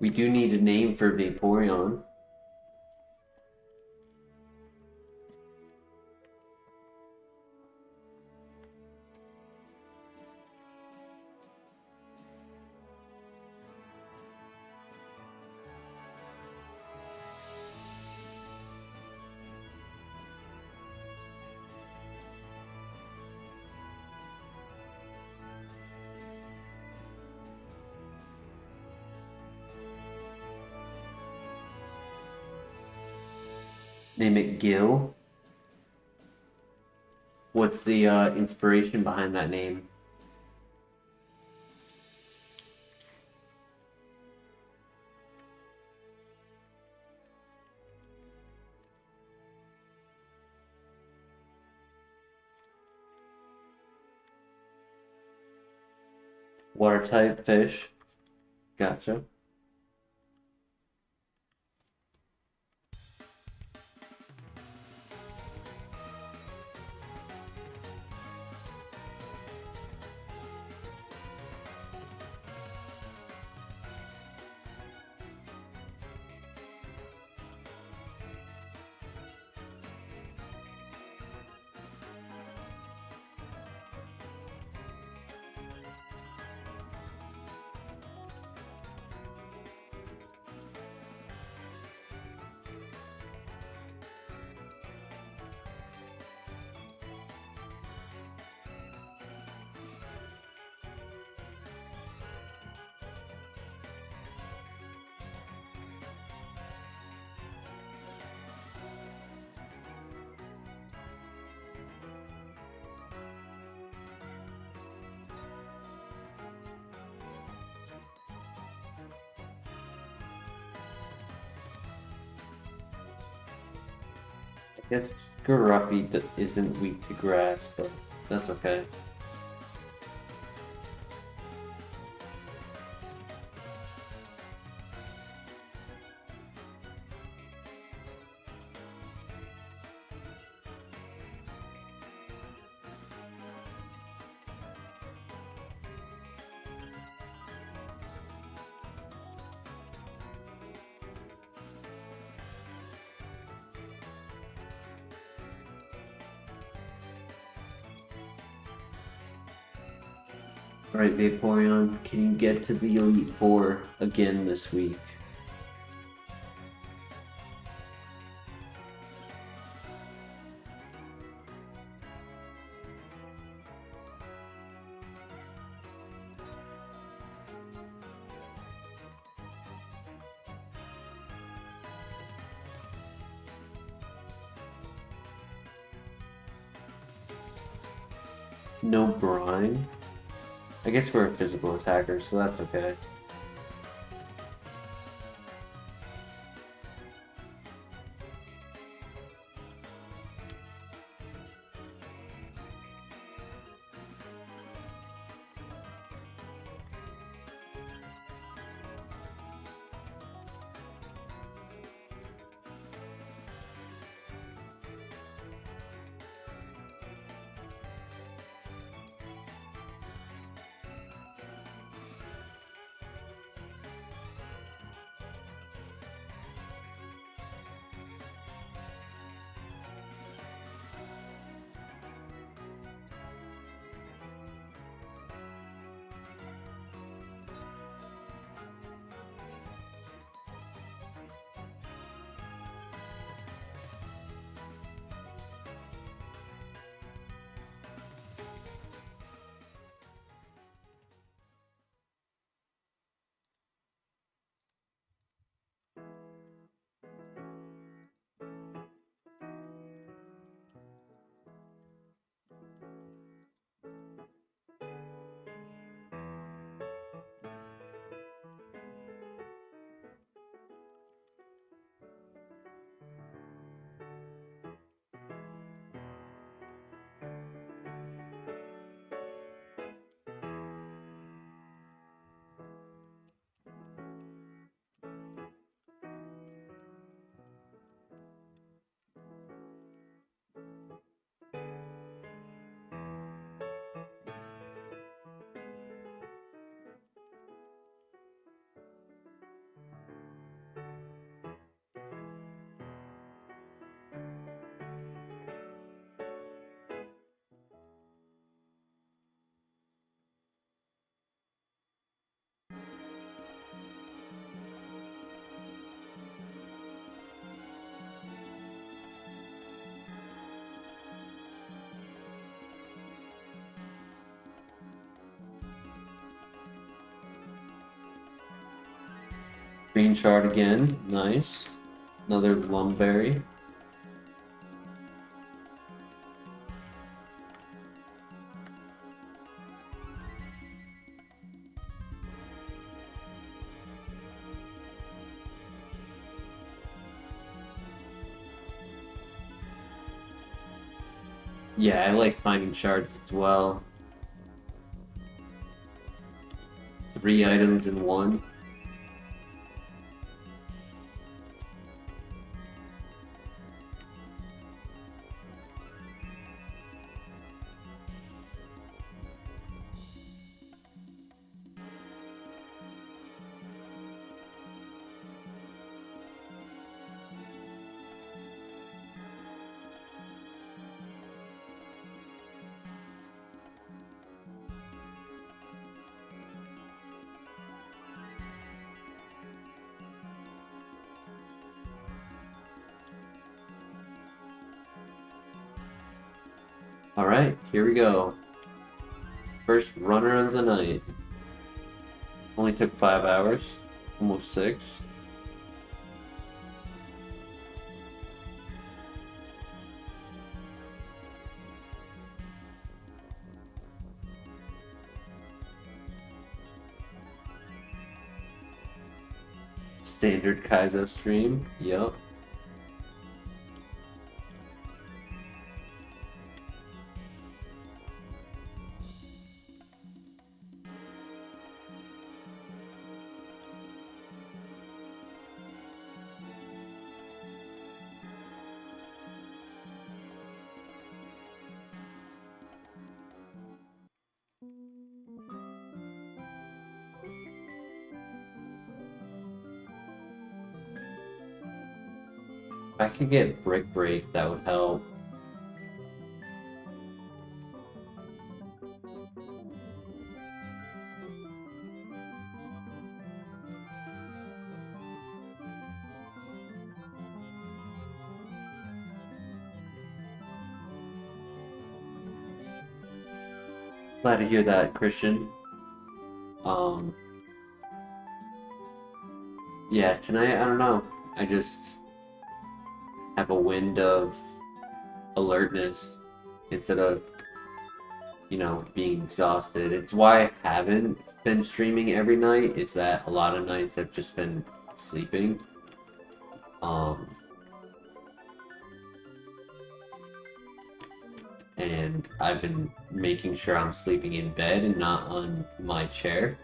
We do need a name for Vaporeon. Name it Gil. What's the inspiration behind that name? Water type fish. Gotcha. I guess Scruffy isn't weak to grass, but that's okay. Alright, Vaporeon, can you get to the Elite Four again this week? No brine? I guess we're a physical attacker, so that's okay. Green shard again, nice. Another lumberry. Yeah, I like finding shards as well. 3 items in one. Alright, here we go. First runner of the night. Only took 5 hours, almost 6. Standard Kaizo stream, yep. If I could get Brick Break, that would help. Glad to hear that, Christian. Yeah, tonight, I don't know. I just have a wind of alertness instead of, you know, being exhausted. It's why I haven't been streaming every night, is that a lot of nights I've just been sleeping. And I've been making sure I'm sleeping in bed and not on my chair.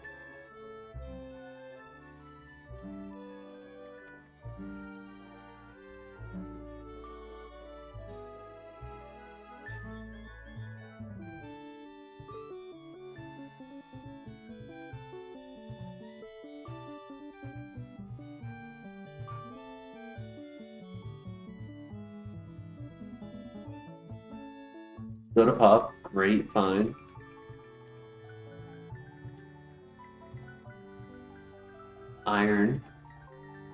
Soda Pop, great find. Iron,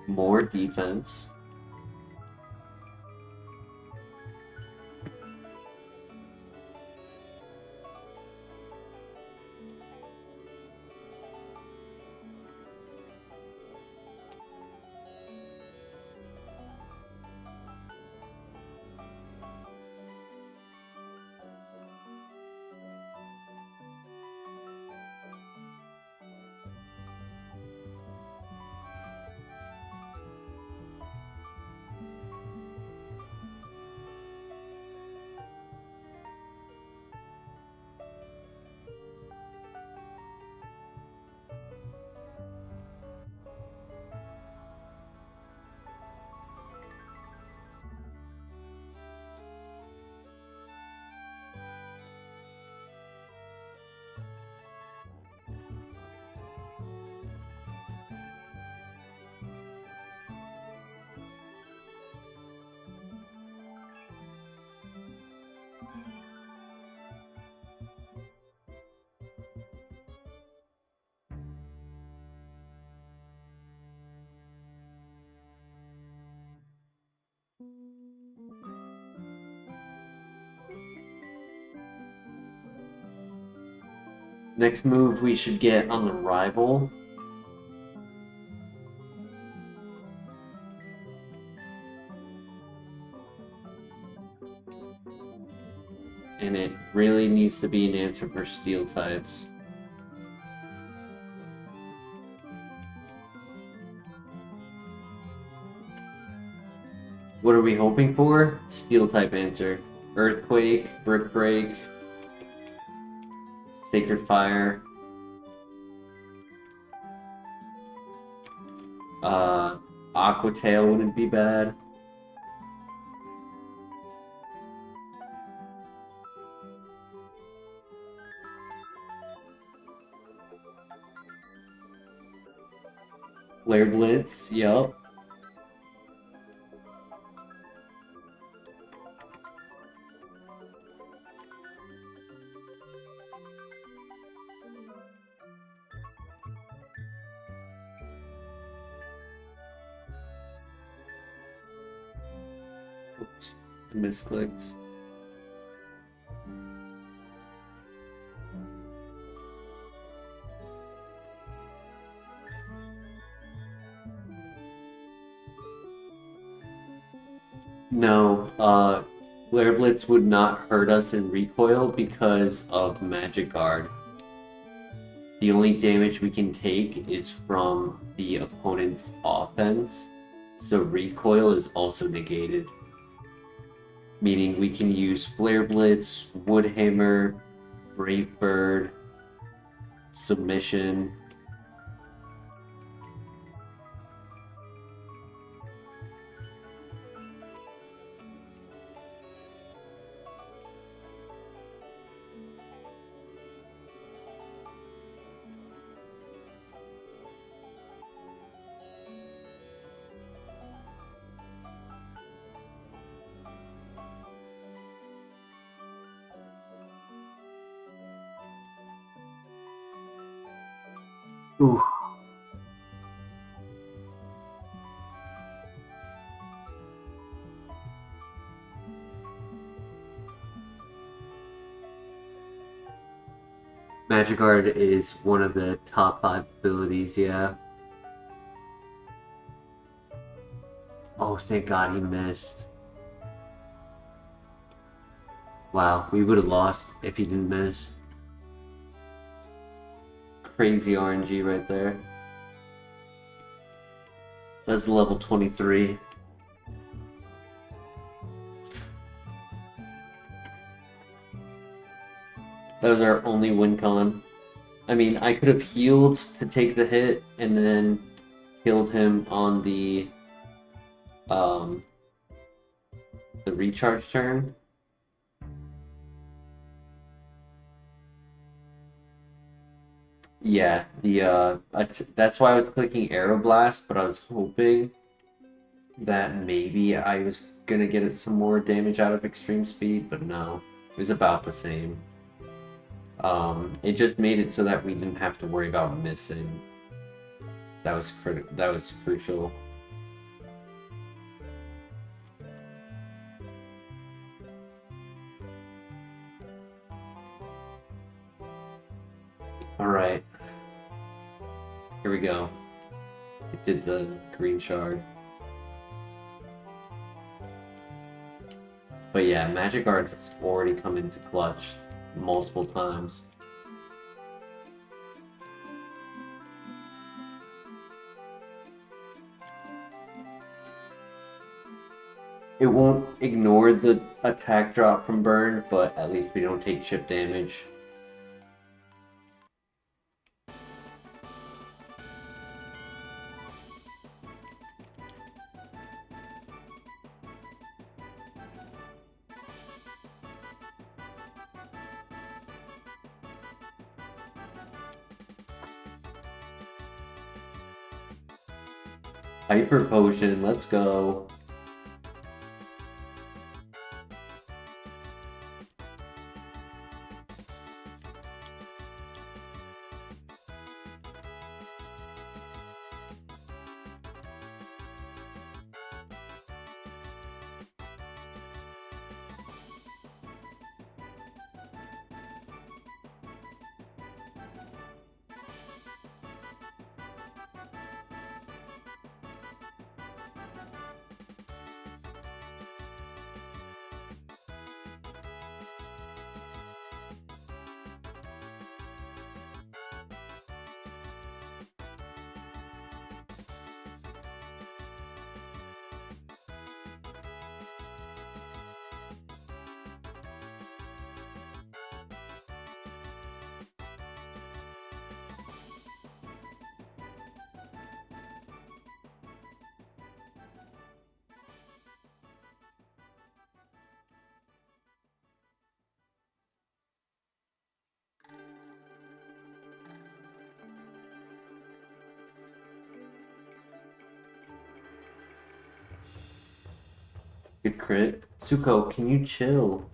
more defense. Next move we should get on the rival And it really needs to be an answer for steel types. What are we hoping for? Steel type answer. Earthquake, Brick Break, Sacred Fire. Aqua Tail wouldn't be bad. Flare Blitz, yup. Oops, I misclicked. No, Flare Blitz would not hurt us in recoil because of Magic Guard. The only damage we can take is from the opponent's offense, so recoil is also negated. Meaning we can use Flare Blitz, Woodhammer, Brave Bird, Submission. Ooh. Magic Guard is one of the top 5 abilities, yeah. Oh, thank God he missed. Wow, we would have lost if he didn't miss. Crazy RNG right there. That's level 23. That was our only win con. I mean, I could have healed to take the hit and then killed him on the recharge turn. Yeah, that's why I was clicking Aeroblast, but I was hoping that maybe I was gonna get some more damage out of Extreme Speed, but no, it was about the same. It just made it so that we didn't have to worry about missing. That was crucial. Alright. Here we go. It did the green shard. But yeah, Magic Guards has already come into clutch multiple times. It won't ignore the attack drop from burn, but at least we don't take chip damage. Hyper Potion, let's go. Good crit. Suko, can you chill?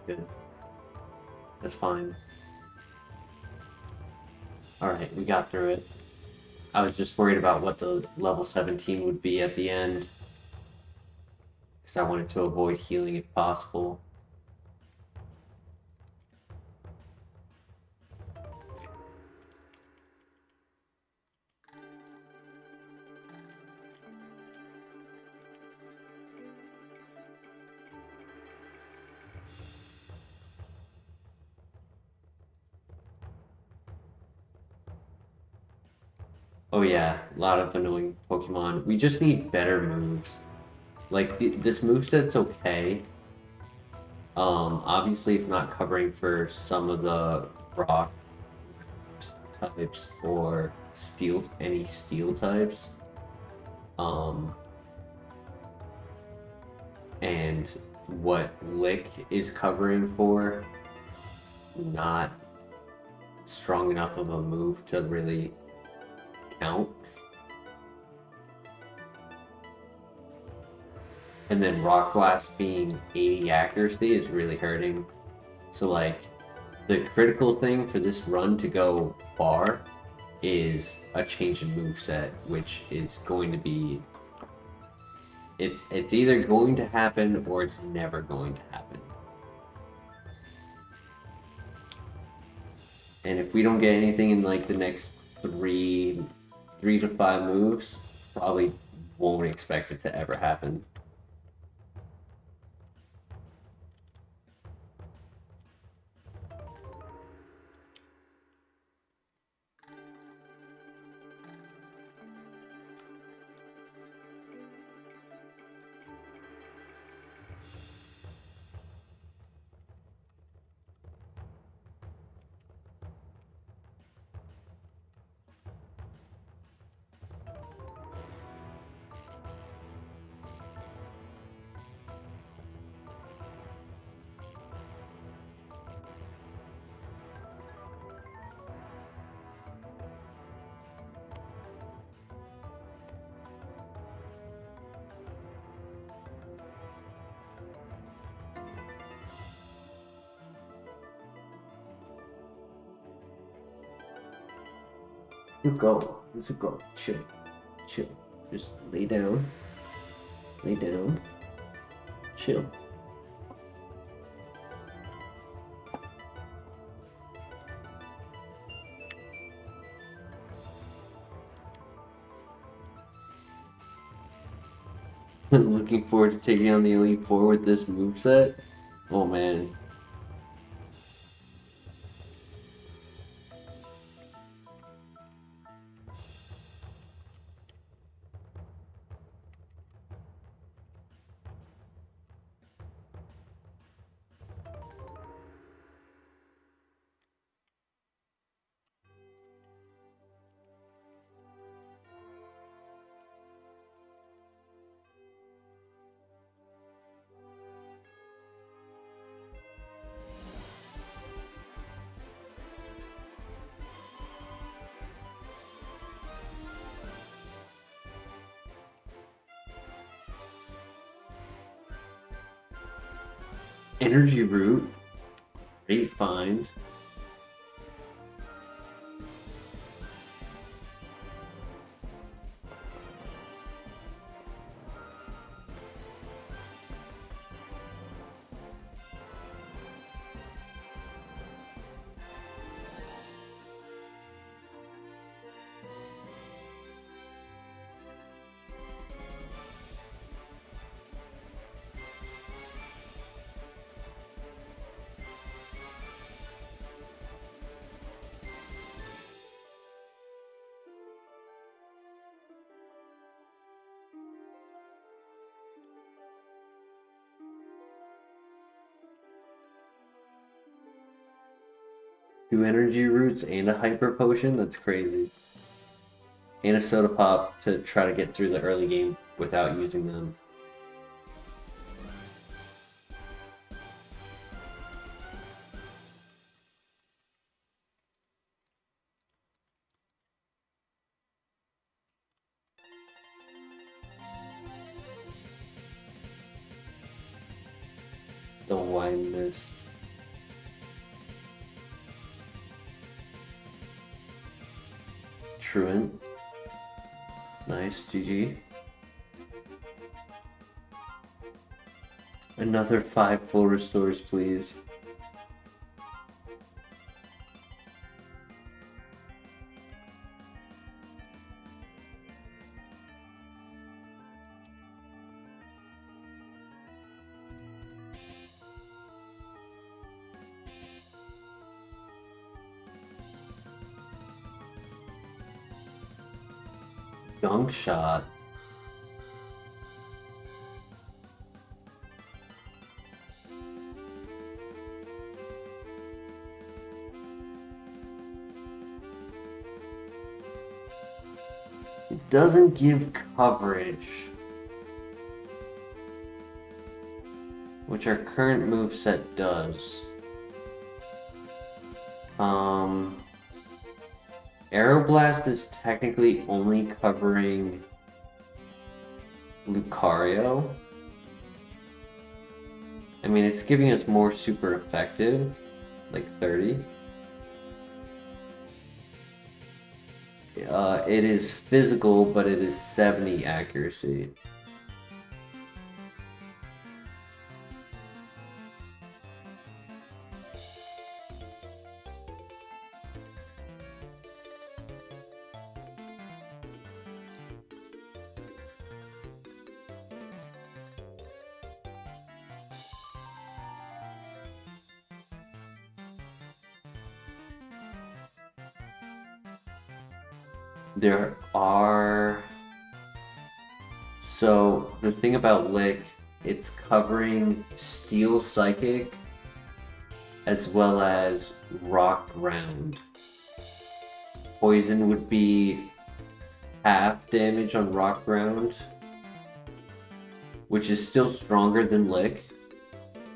Good. That's fine. Alright, we got through it. I was just worried about what the level 17 would be at the end. Because I wanted to avoid healing if possible. Oh yeah, a lot of annoying Pokemon. We just need better moves. Like, this moveset's okay. Obviously it's not covering for some of the rock types or any steel types. And what Lick is covering for, it's not strong enough of a move to really count. And then Rock Blast being 80 accuracy is really hurting. So like, the critical thing for this run to go far is a change in moveset, which is going to be... It's either going to happen or it's never going to happen. And if we don't get anything in like the next three to 5 moves, probably won't expect it to ever happen. Zuko, chill, chill. Just lay down, chill. Looking forward to taking on the Elite Four with this moveset. Oh man. Energy Root. Great find. 2 energy roots and a hyper potion? That's crazy. And a soda pop to try to get through the early game without using them. The wine mist. Truant. Nice, GG. Another 5 full restores, please. Gunk shot. It doesn't give coverage, which our current moveset does. Aeroblast is technically only covering Lucario. I mean, it's giving us more super effective, like 30. It is physical, but it is 70 accuracy. There are... So, the thing about Lick, it's covering Steel Psychic as well as Rock Ground. Poison would be half damage on Rock Ground, which is still stronger than Lick,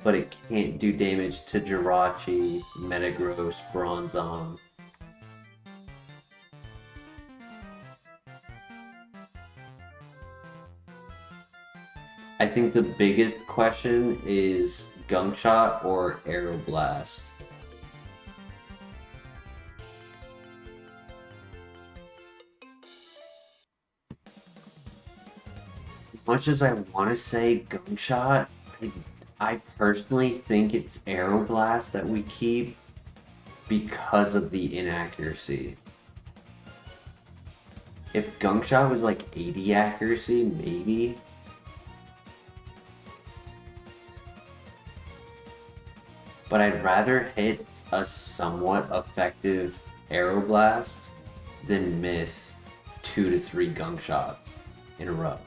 but it can't do damage to Jirachi, Metagross, Bronzong. I think the biggest question is Gunk Shot or Aeroblast. As much as I want to say Gunk Shot, I personally think it's Aeroblast that we keep because of the inaccuracy. If Gunk Shot was like 80 accuracy, maybe. But I'd rather hit a somewhat effective Aeroblast than miss 2 to 3 Gunk Shots in a row.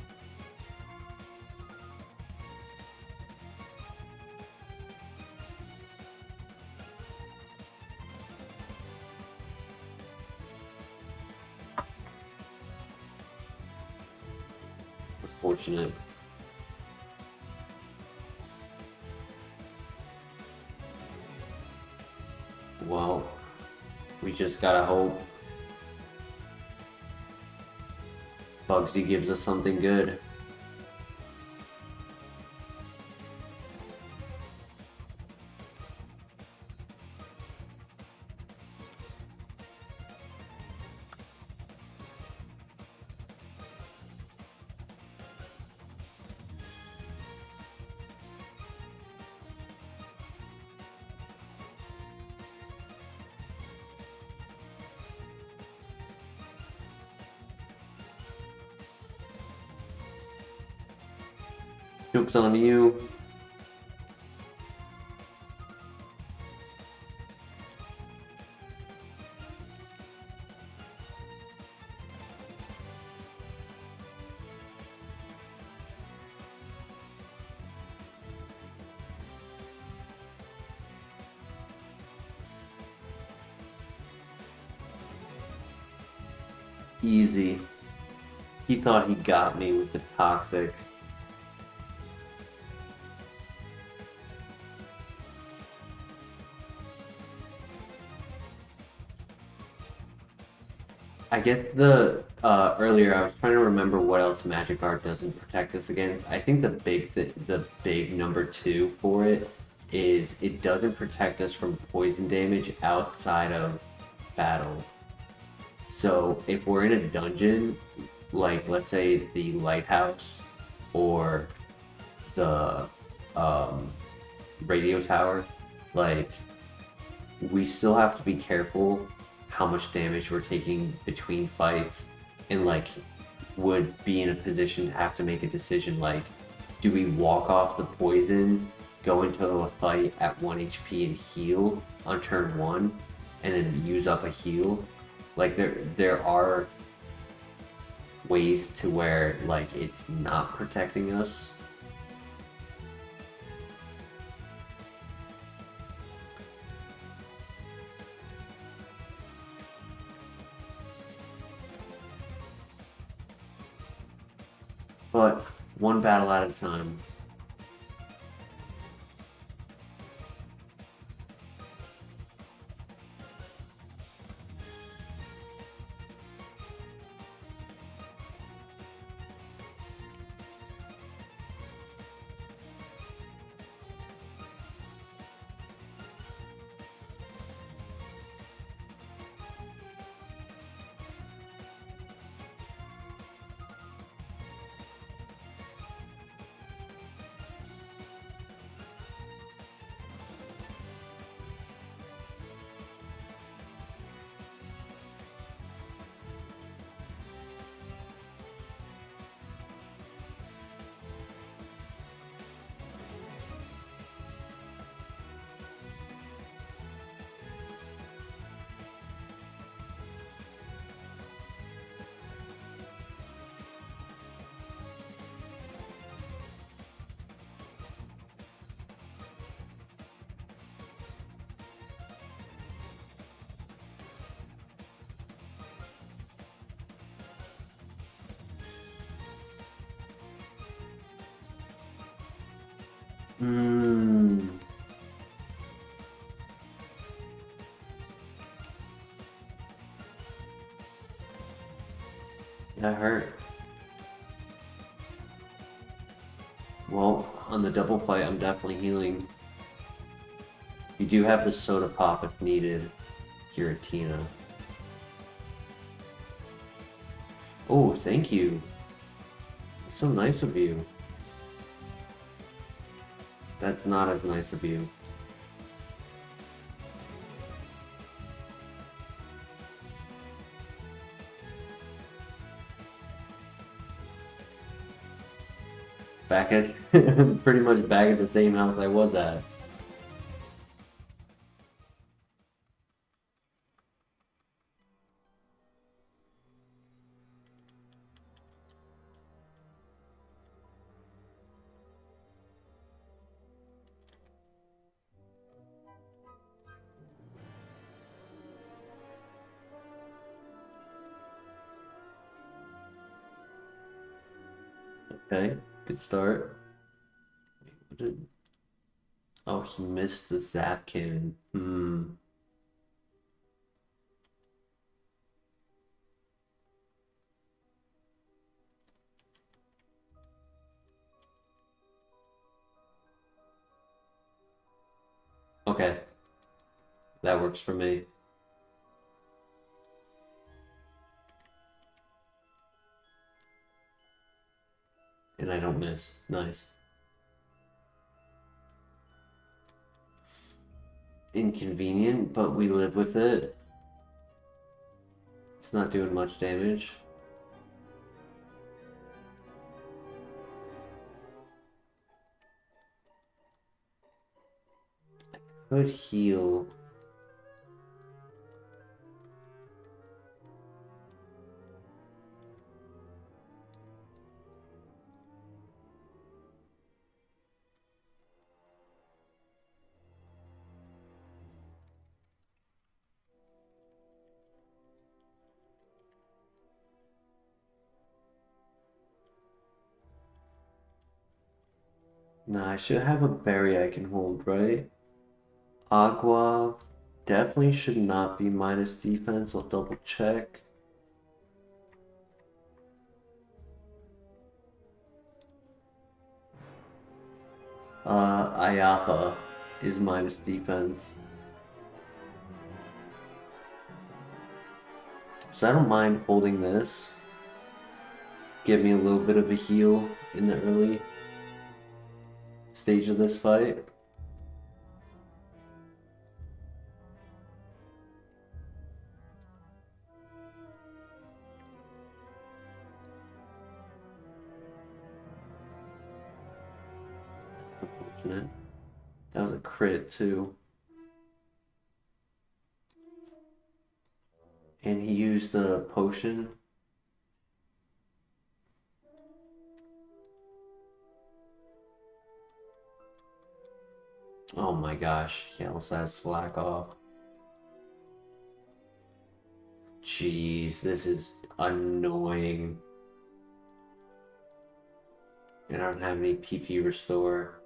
Unfortunate. Well, we just gotta hope Bugsy gives us something good. Joke's on you. Easy. He thought he got me with the toxic. I guess the earlier I was trying to remember what else Magic Art doesn't protect us against. I think the big number two for it is it doesn't protect us from poison damage outside of battle. So if we're in a dungeon, like let's say the lighthouse or the um, radio tower, like we still have to be careful how much damage we're taking between fights, and like would be in a position to have to make a decision like, do we walk off the poison, go into a fight at 1 HP and heal on turn 1 and then use up a heal? Like there are ways to where like it's not protecting us. But one battle at a time. Mmm. That hurt. Well, on the double fight, I'm definitely healing. You do have the soda pop if needed, Giratina. Oh, thank you. That's so nice of you. That's not as nice of you. Back at pretty much back at the same health I was at. Okay, good start. What did... Oh, he missed the zap cannon. Hmm. Okay, that works for me. And I don't miss. Nice. Inconvenient, but we live with it. It's not doing much damage. Could heal. No, I should have a berry I can hold, right? Agua definitely should not be minus defense. I'll double check. Ayapa is minus defense. So I don't mind holding this. Give me a little bit of a heal in the early stage of this fight. Unfortunate. That was a crit too. And he used the potion. Oh my gosh, he also has slack off. Jeez, this is annoying. And I don't have any PP restore.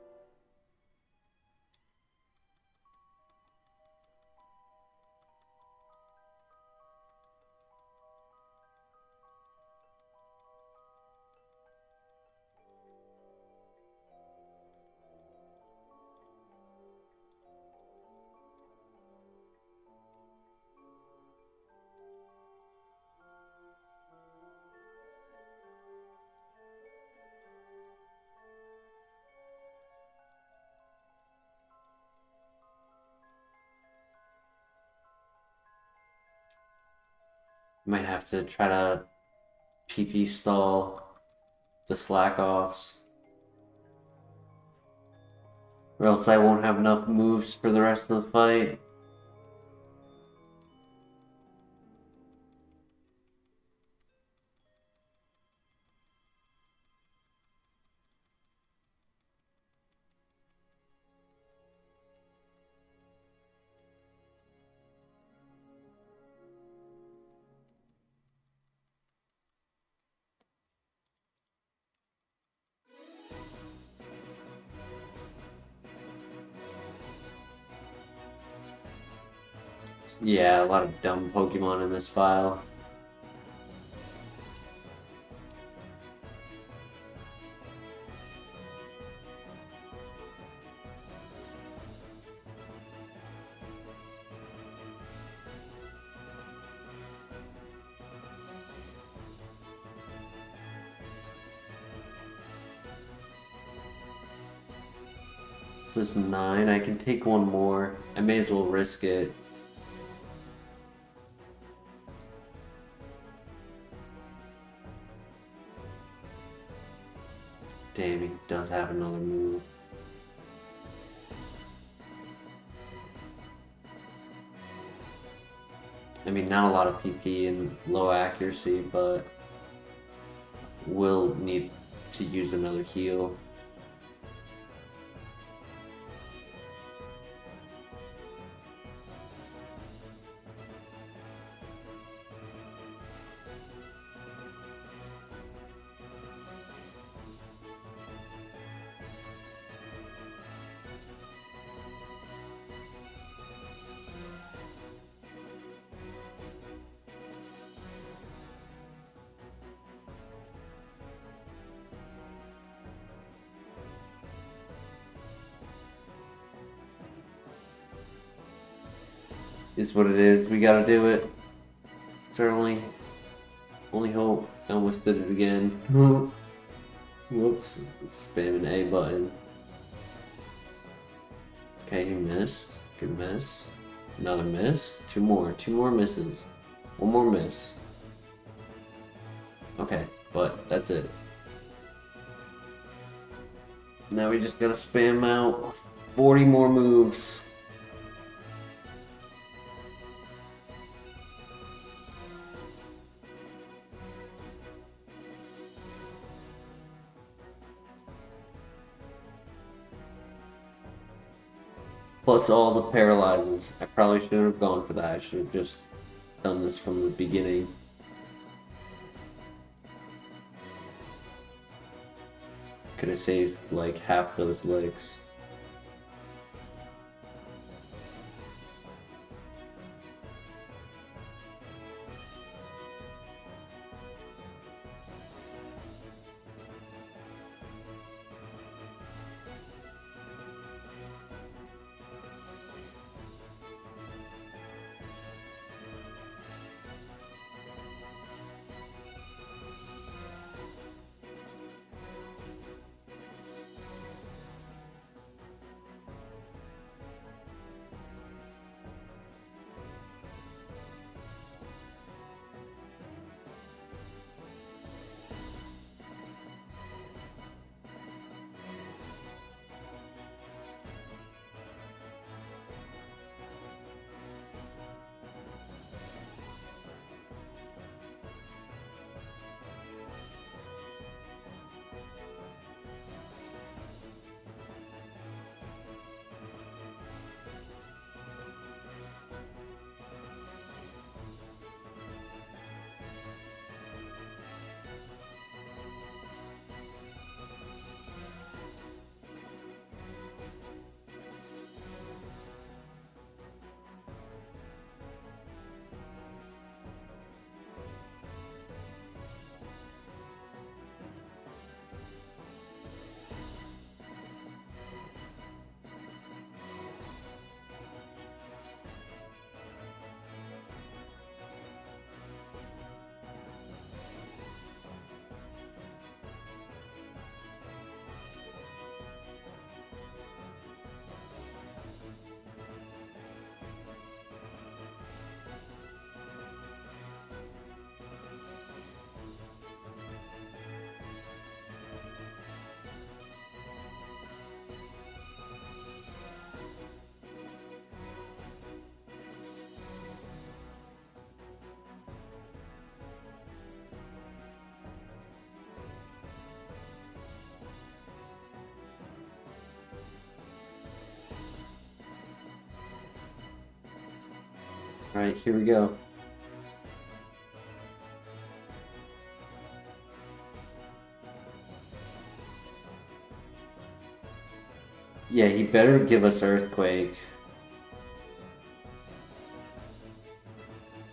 Might have to try to PP stall the slack offs. Or else I won't have enough moves for the rest of the fight. Yeah, a lot of dumb Pokemon in this file. This is 9. I can take one more. I may as well risk it. Damn, he does have another move. I mean, not a lot of PP and low accuracy, but will need to use another heal. Is what it is. We gotta do it. It's our only hope. I almost did it again. Whoops. Spamming A button. Okay, he missed. Good miss. Another miss. Two more misses. One more miss. Okay, but that's it. Now we just gotta spam out 40 more moves. Plus all the paralyzes. I probably shouldn't have gone for that. I should have just done this from the beginning. could have saved like half those licks. All right, here we go. Yeah, he better give us Earthquake.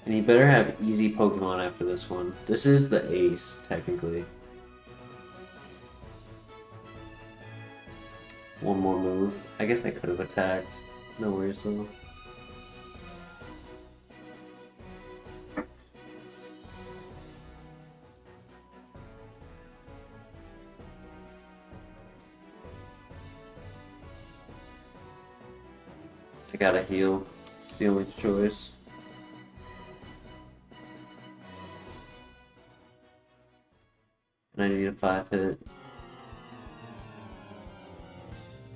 And he better have easy Pokemon after this one. This is the ace, technically. One more move. I guess I could have attacked. No worries though. I gotta heal. It's the only choice. And I need a 5-hit.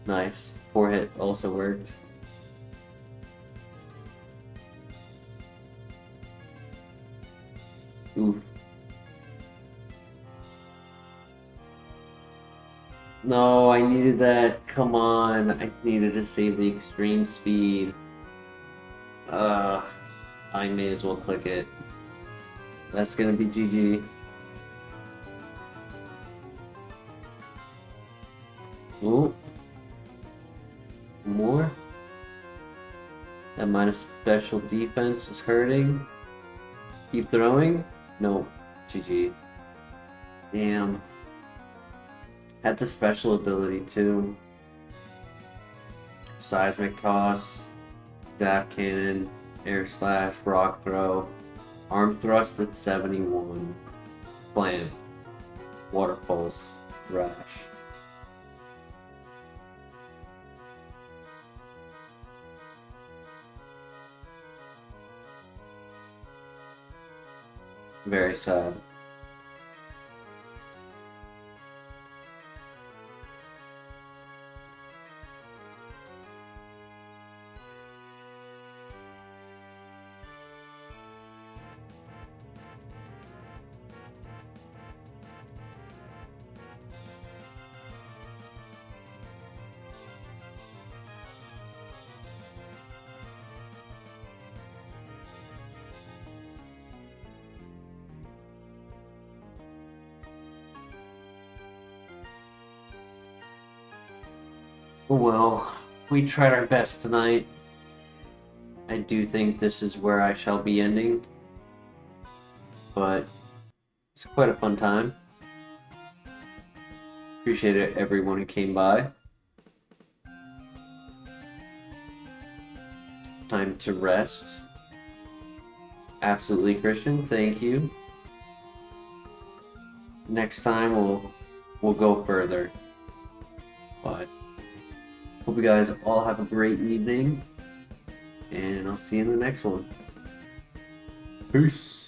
Nice. 4-hit also worked. Oof. No, I needed that. Come on. I needed to save the extreme speed. I may as well click it. That's gonna be GG. Ooh. More? That minus special defense is hurting. Keep throwing? No. GG. Damn. Had the special ability too. Seismic Toss, Zap Cannon, Air Slash, Rock Throw, Arm Thrust at 71, Slam, Water Pulse, Rash. Very sad. Well, we tried our best tonight. I do think this is where I shall be ending, but it's quite a fun time. Appreciate it, everyone who came by. Time to rest. Absolutely, Christian. Thank you. Next time we'll go further. But hope you guys all have a great evening, and I'll see you in the next one. Peace.